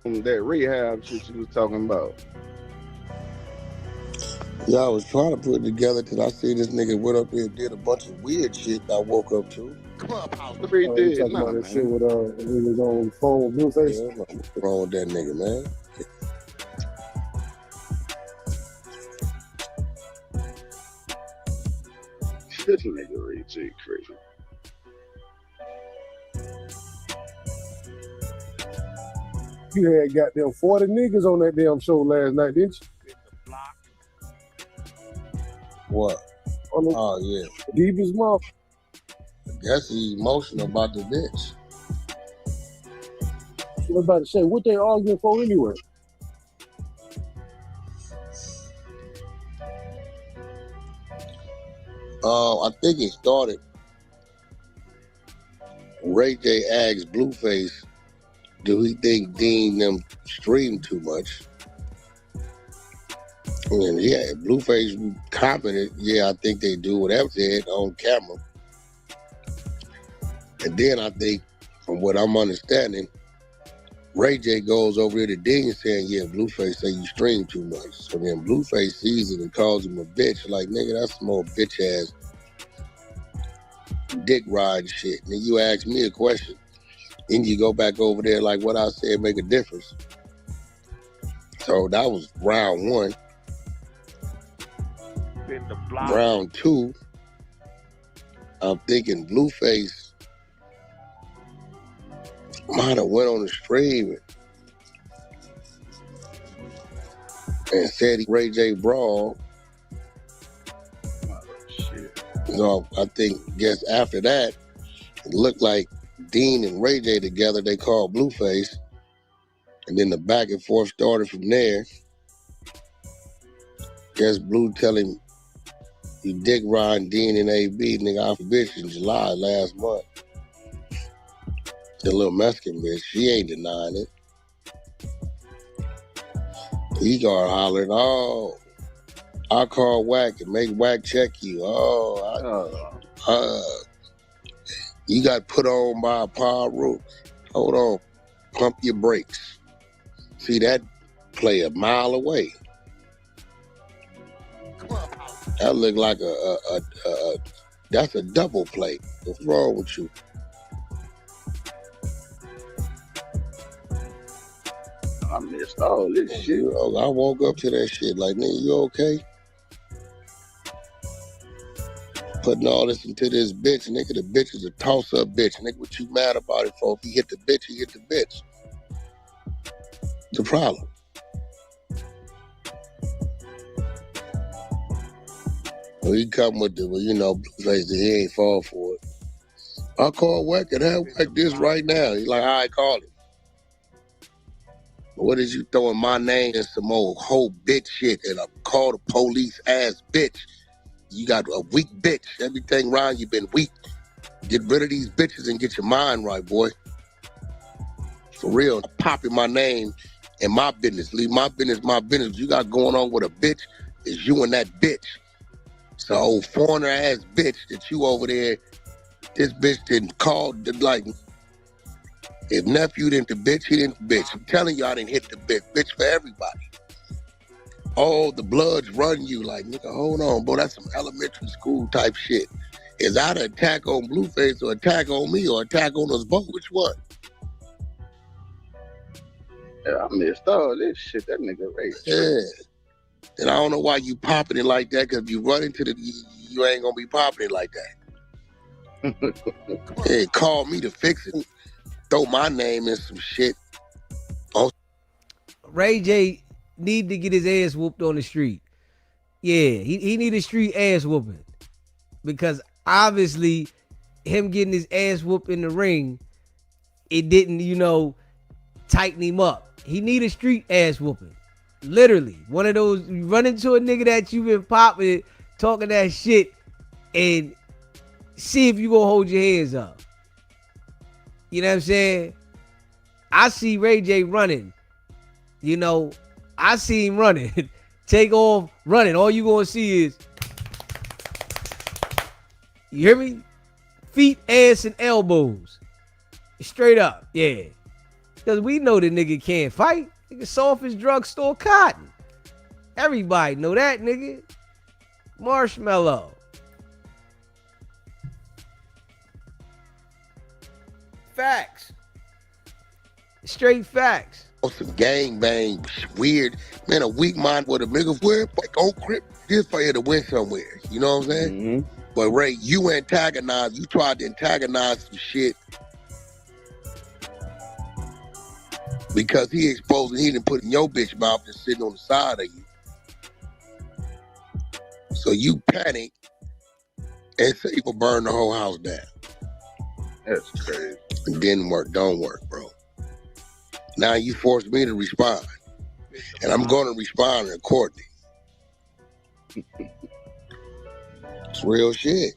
about. That rehab shit you was talking about. Yeah, I was trying to put it together because I see this nigga went up there and did a bunch of weird shit I woke up to. Clubhouse. What he did? Talking about that shit with niggas on the phone with Blueface. Yeah, what's wrong with that nigga, man? This nigga Ray J crazy. You had goddamn 40 niggas on that damn show last night, didn't you? What? On the Oh yeah. deepest mouth. I guess he's emotional about the bitch. I was about to say, what they arguing for anyway? I think it started. Ray J asked Blueface, do he think Dean them stream too much? And yeah, Blueface confident, yeah, I think they do, whatever said on camera. And then I think, from what I'm understanding, Ray J goes over there to Dean saying, yeah, Blueface say you stream too much. So then Blueface sees it and calls him a bitch. Like, nigga, that's some old bitch ass dick ride shit. And then you ask me a question. Then you go back over there like what I said make a difference. So that was round one. Round two, I'm thinking Blueface might have went on the stream and said Ray J brawl. So I guess after that, it looked like Dean and Ray J together, they called Blueface. And then the back and forth started from there. Guess Blue tell him, you dick riding Dean and AB, nigga, I for bitch in July last month. The little Mexican bitch, she ain't denying it. He got hollering, oh, I call Wack and make Wack check you. You got put on by a power roof. Hold on, pump your brakes. See that play a mile away. That look like that's a double play. What's wrong with you? I missed all this shit. I woke up to that shit like, nigga, you okay? Putting all this into this bitch, nigga. The bitch is a toss-up bitch. Nigga, what you mad about it for? If he hit the bitch, he hit the bitch. The problem. Well, he come with the, Blueface, he ain't fall for it. I call Wack and have Wack this right now. He's like, all right, call him. What is you throwing my name in some old whole bitch shit and a call the police ass bitch? You got a weak bitch. Everything around you been weak. Get rid of these bitches and get your mind right, boy. For real, popping my name and my business. Leave my business, my business. What you got going on with a bitch is you and that bitch. So old foreigner ass bitch that you over there, this bitch didn't call, like, if nephew didn't the bitch, he didn't the bitch. I'm telling you, I didn't hit the bitch for everybody. Oh, the bloods run you like, nigga, hold on, bro, that's some elementary school type shit. Is that an attack on Blueface or attack on me or attack on us both? Which one? Yeah, I missed all this shit. That nigga Ray. Yeah. And I don't know why you popping it like that, because if you run into you ain't gonna be popping it like that. Hey, call me to fix it. Throw my name in some shit. Oh. Ray J need to get his ass whooped on the street. Yeah, he need a street ass whooping. Because obviously him getting his ass whooped in the ring, it didn't, tighten him up. He need a street ass whooping. Literally. One of those, you run into a nigga that you been popping, talking that shit, and see if you gonna hold your hands up. You know what I'm saying? I see Ray J running. I see him running. Take off running. All you gonna see is, you hear me? Feet, ass, and elbows. Straight up. Yeah. Because we know the nigga can't fight. Nigga soft as drugstore cotton. Everybody know that, nigga. Marshmallow. Facts. Straight facts. Some gang bang, weird. Man, a weak mind with a nigga weird, like on grip, just for you to win somewhere. You know what I'm saying? Mm-hmm. But Ray, you tried to antagonize some shit because he exposed and he didn't put in your bitch mouth and sitting on the side of you. So you panic and say you gonna burn the whole house down. That's crazy. It didn't work. Don't work, bro. Now you forced me to respond, and I'm going to respond accordingly. It's real shit.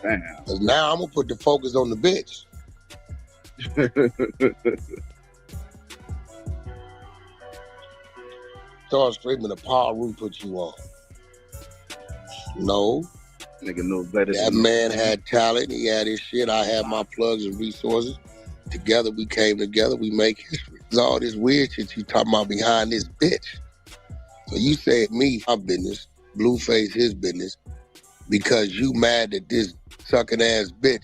Damn. Cause now I'm gonna put the focus on the bitch. Start screaming, the power room put you on. No. Nigga knows better. That man had talent. He had his shit. I had my plugs and resources. Together we came together. We make history. There's all this weird shit you talking about behind this bitch. So you said me, my business, Blueface, his business, because you mad that this sucking ass bitch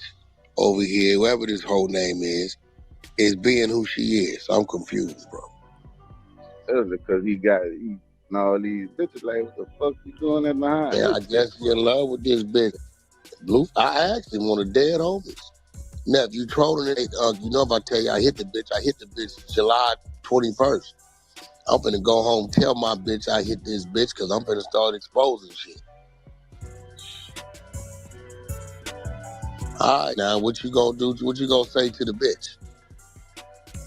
over here, whoever this whole name is being who she is. I'm confused, bro. That's because he all these bitches like, what the fuck you doing that behind? Yeah, I guess you're in love with this bitch. I asked him on a dead homies. Now, if you trolling it, you know if I tell you I hit the bitch July 21st. I'm finna go home, tell my bitch I hit this bitch, because I'm finna start exposing shit. All right, now what you gonna do? What you gonna say to the bitch?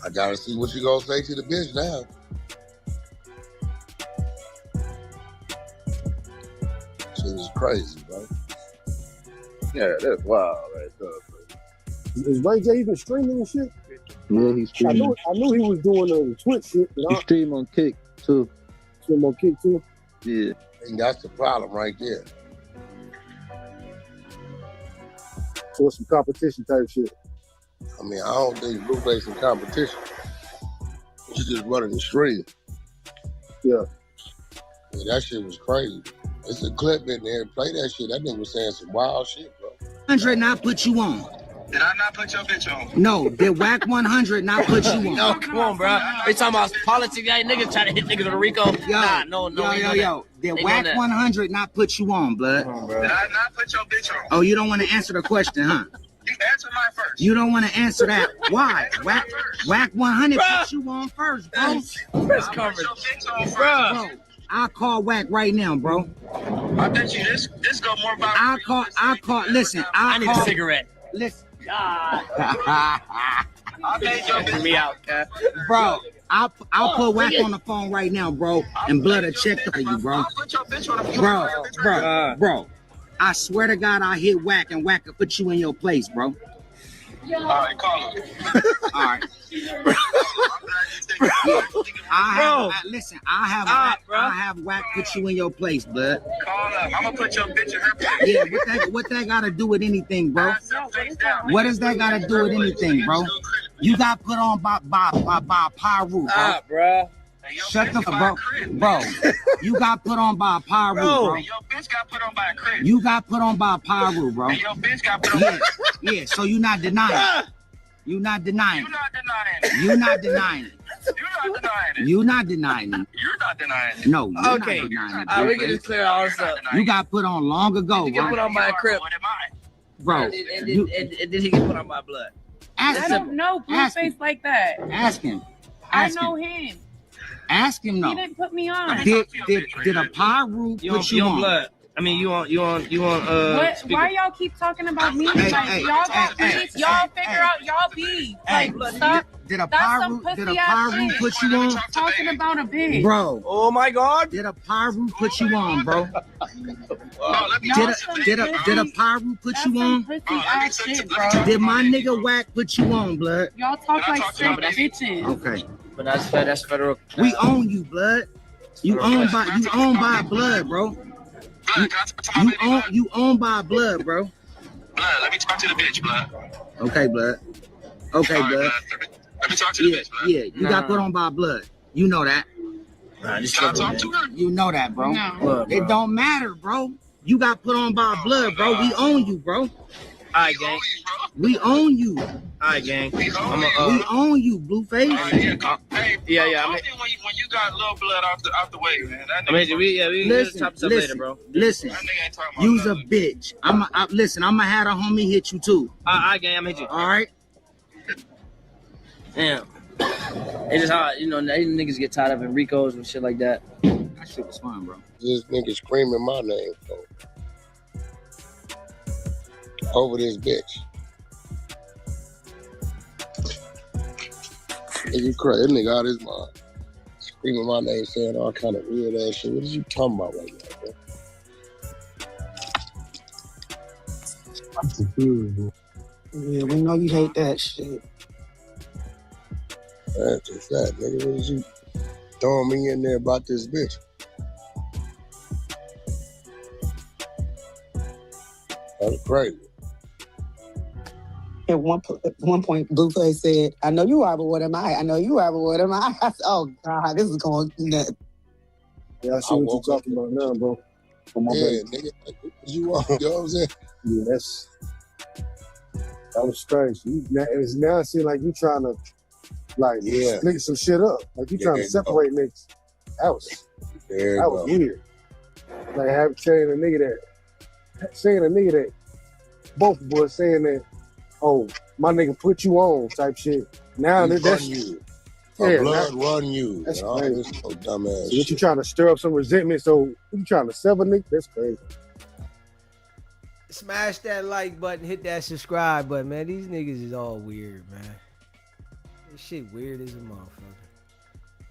I gotta see what you gonna say to the bitch now. Shit is crazy, bro. Yeah, that's wild right there. Is Ray J even streaming and shit? Yeah, he's streaming. I knew he was doing the Twitch shit. He stream on Kick too. Stream on Kick too? Yeah. And that's the problem right there. So it's some competition type shit. I mean, I don't think Blueface in competition. He's just running the stream. Yeah. That shit was crazy. It's a clip in there. Play that shit. That nigga was saying some wild shit, bro. 100 not put you on. Did I not put your bitch on? No, did Whack 100 not put you on? No, come on, bro. We talking about politics. Y'all niggas trying to hit niggas on Rico. Nah, no. Yo. Did Whack 100 not put you on, blood? Did I not put your bitch on? Oh, you don't want to answer the question, huh? You answer mine first. You don't want to answer that. Why? Whack 100 put you on first, bro. Press conference. Bro, I'll call Whack right now, bro. I bet you this go more about. I'll call. Listen, I need a cigarette. Listen. I made your bitch me out, cat. Bro, I'll put Whack on the phone right now, bro, and blood a check for you, bro. I'll put your bitch on the phone. Bro. I swear to God, I hit Whack and Whack will put you in your place, bro. All right, call him. All right. I have Whack put you in your place, bud. Call up. I'm gonna put your bitch in her place. Yeah, what that gotta do with anything, bro? What does that gotta do with anything, bro? You got put on by Pyru, bro. Bro. Shut the fuck, bro. You got put on by Pyru, bro. Your bitch got put on by a crib. You got put on by Pyru, bro. And your bitch got put on by Yeah, so you not denying it. You not denying it. You're not denying it. You not denying it. You're not denying it. You not denying it. You're not denying it. No, you're Okay. not denying it. We can just clear all this up. You got put on long ago, You get put bro. on by a crib. What am I? Bro, And did he get put on by blood? ask I him. don't know Ask him. Blueface like that. Ask him. I Ask know him. him. Ask him, He no. didn't put me on. Did a Pyru put you on? blood. I mean, you on What? speaker. Why y'all keep talking about me? Hey, Like, hey, y'all got hey, beef. Y'all hey, figure out y'all beef. Hey, Like, stop. Did a That's some Pyru pussy ass shit. put you on? Talking about a bitch. Bro, Oh my God. did a Pyru put you on, bro? No, let me Did talk to a Pyru put That's you some on? pussy ass shit, bro. Did my nigga Whack put you on, blood? Y'all talk like straight bitches. Okay. But that's federal. We own you, blood. You own by blood, bro. Blood, can I talk to my baby? You own by blood, bro. Blood, let me talk to the bitch, blood. Okay, blood. Okay, All right, blood. Let me talk to the Yeah, bitch, blood. yeah. You got put on by blood. You know that. Can I talk to her? You know that, bro. No. It don't matter, bro. You got put on by blood, bro. We own you, bro. All right, gang. We own you. All right, gang. We own you, Blueface. Hey, Yeah, call me when you got little blood off the way, man. That I mean, nigga, we can just chop this up later, bro. Listen. that nigga ain't talking about You's a nothing. bitch. Listen, I'ma have a homie hit you too. All right, gang. I'm hit you. All right? Damn. It's just how, you know, these niggas get tied up in Ricos and shit like that. That shit was fun, bro. This nigga screaming my name for over this bitch. Nigga crazy. That nigga out his mind. Screaming my name, saying all kind of weird ass shit. What is you talking about right now, bro? I'm confused, bro. Yeah, we know you hate that shit. That's just that, nigga. What is you throwing me in there about this bitch? That's crazy. At one point, Blueface said, I know you are, but what am I? I know you are, but what am I? I said, oh, God, this is going nuts. Yeah, I see what you're talking about now, bro. Yeah, nigga, what you want? You know what I'm saying? Yeah, that was strange. It's now it seems like you trying to split some shit up. Like you trying to separate niggas. That was weird. Like saying a nigga that both boys saying that, oh, my nigga put you on type shit. Now that's you. Blood run you. That's all crazy. this so dumbass You trying to stir up some resentment, so you trying to sever nigga? That's crazy. Smash that like button, hit that subscribe button, man. These niggas is all weird, man. This shit weird as a motherfucker.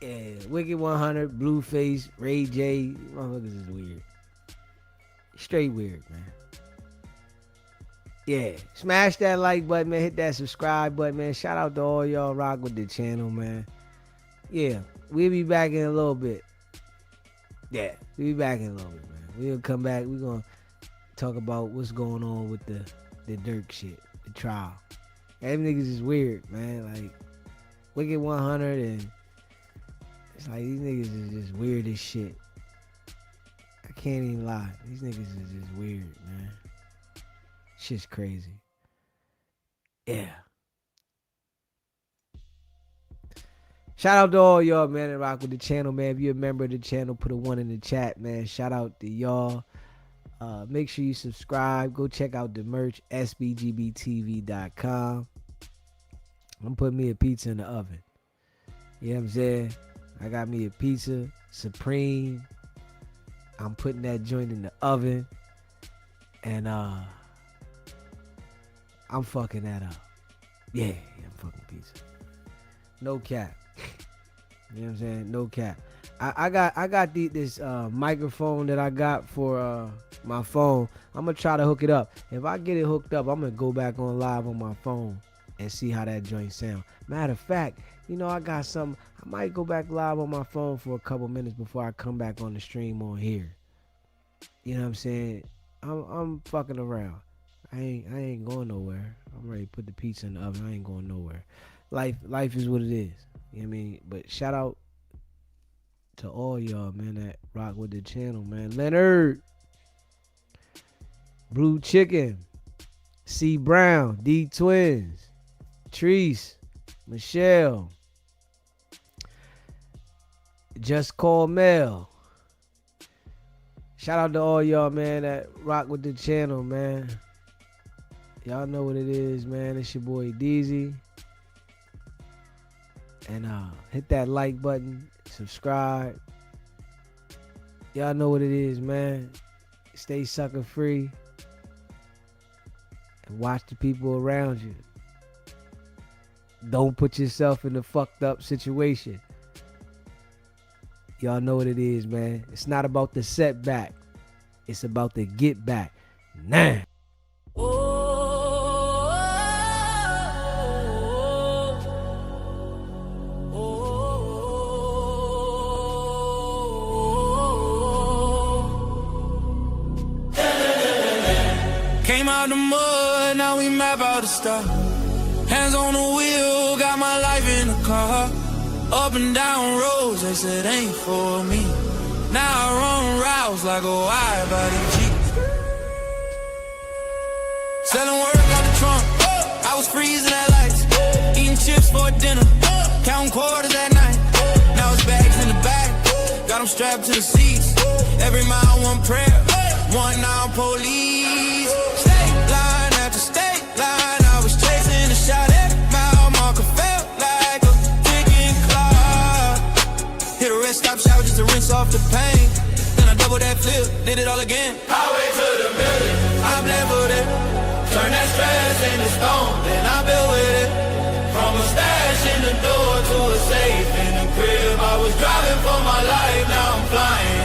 Yeah, Wicked 100, Blueface, Ray J, motherfuckers is weird. Straight weird, man. Yeah, smash that like button, man. Hit that subscribe button, man. Shout out to all y'all rock with the channel, man. Yeah, we'll be back in a little bit. Yeah, we'll be back in a little bit, man. We'll come back. We're going to talk about what's going on with the Durk shit, the trial. Them niggas is weird, man. Like, Wicked 100 and it's like these niggas is just weird as shit. I can't even lie. These niggas is just weird, man. Shit's crazy. Yeah. Shout out to all y'all, man, that rock with the channel, man. If you're a member of the channel, put a 1 in the chat, man. Shout out to y'all. Make sure you subscribe. Go check out the merch, sbgbtv.com. I'm putting me a pizza in the oven. You know what I'm saying? I got me a pizza, Supreme. I'm putting that joint in the oven. And I'm fucking that up. Yeah, I'm fucking pizza. No cap. You know what I'm saying? No cap. I got this microphone that I got for my phone. I'm gonna try to hook it up. If I get it hooked up, I'm gonna go back on live on my phone and see how that joint sound. Matter of fact, you know, I got something. I might go back live on my phone for a couple minutes before I come back on the stream on here. You know what I'm saying? I'm fucking around. I ain't going nowhere. I'm ready to put the pizza in the oven. I ain't going nowhere. Life is what it is. You know what I mean? But shout out to all y'all, man, that rock with the channel, man. Leonard, Blue Chicken, C Brown, D Twins, Treese, Michelle, Just Call Mel. Shout out to all y'all, man, that rock with the channel, man. Y'all know what it is, man. It's your boy Deezy. And hit that like button, subscribe. Y'all know what it is, man. Stay sucker free. And watch the people around you. Don't put yourself in a fucked up situation. Y'all know what it is, man. It's not about the setback. It's about the get back. Nah. Came out the mud, now we map out the stuff. Hands on the wheel, got my life in the car. Up and down roads, they said ain't for me. Now I run routes like a wide body Jeep. Selling work out the trunk, I was freezing at lights. Eating chips for dinner, counting quarters at night. Now it's bags in the back, got them strapped to the seats. Every mile one prayer, one now police. State line after state line, I was chasing a shot. Every mile marker felt like a kick just to rinse off the pain. Then I double that flip, did it all again. Highway to the million, I'm leveled it. Turn that stress into stone, then I build with it. From a stash in the door to a safe in the crib. I was driving for my life, now I'm flying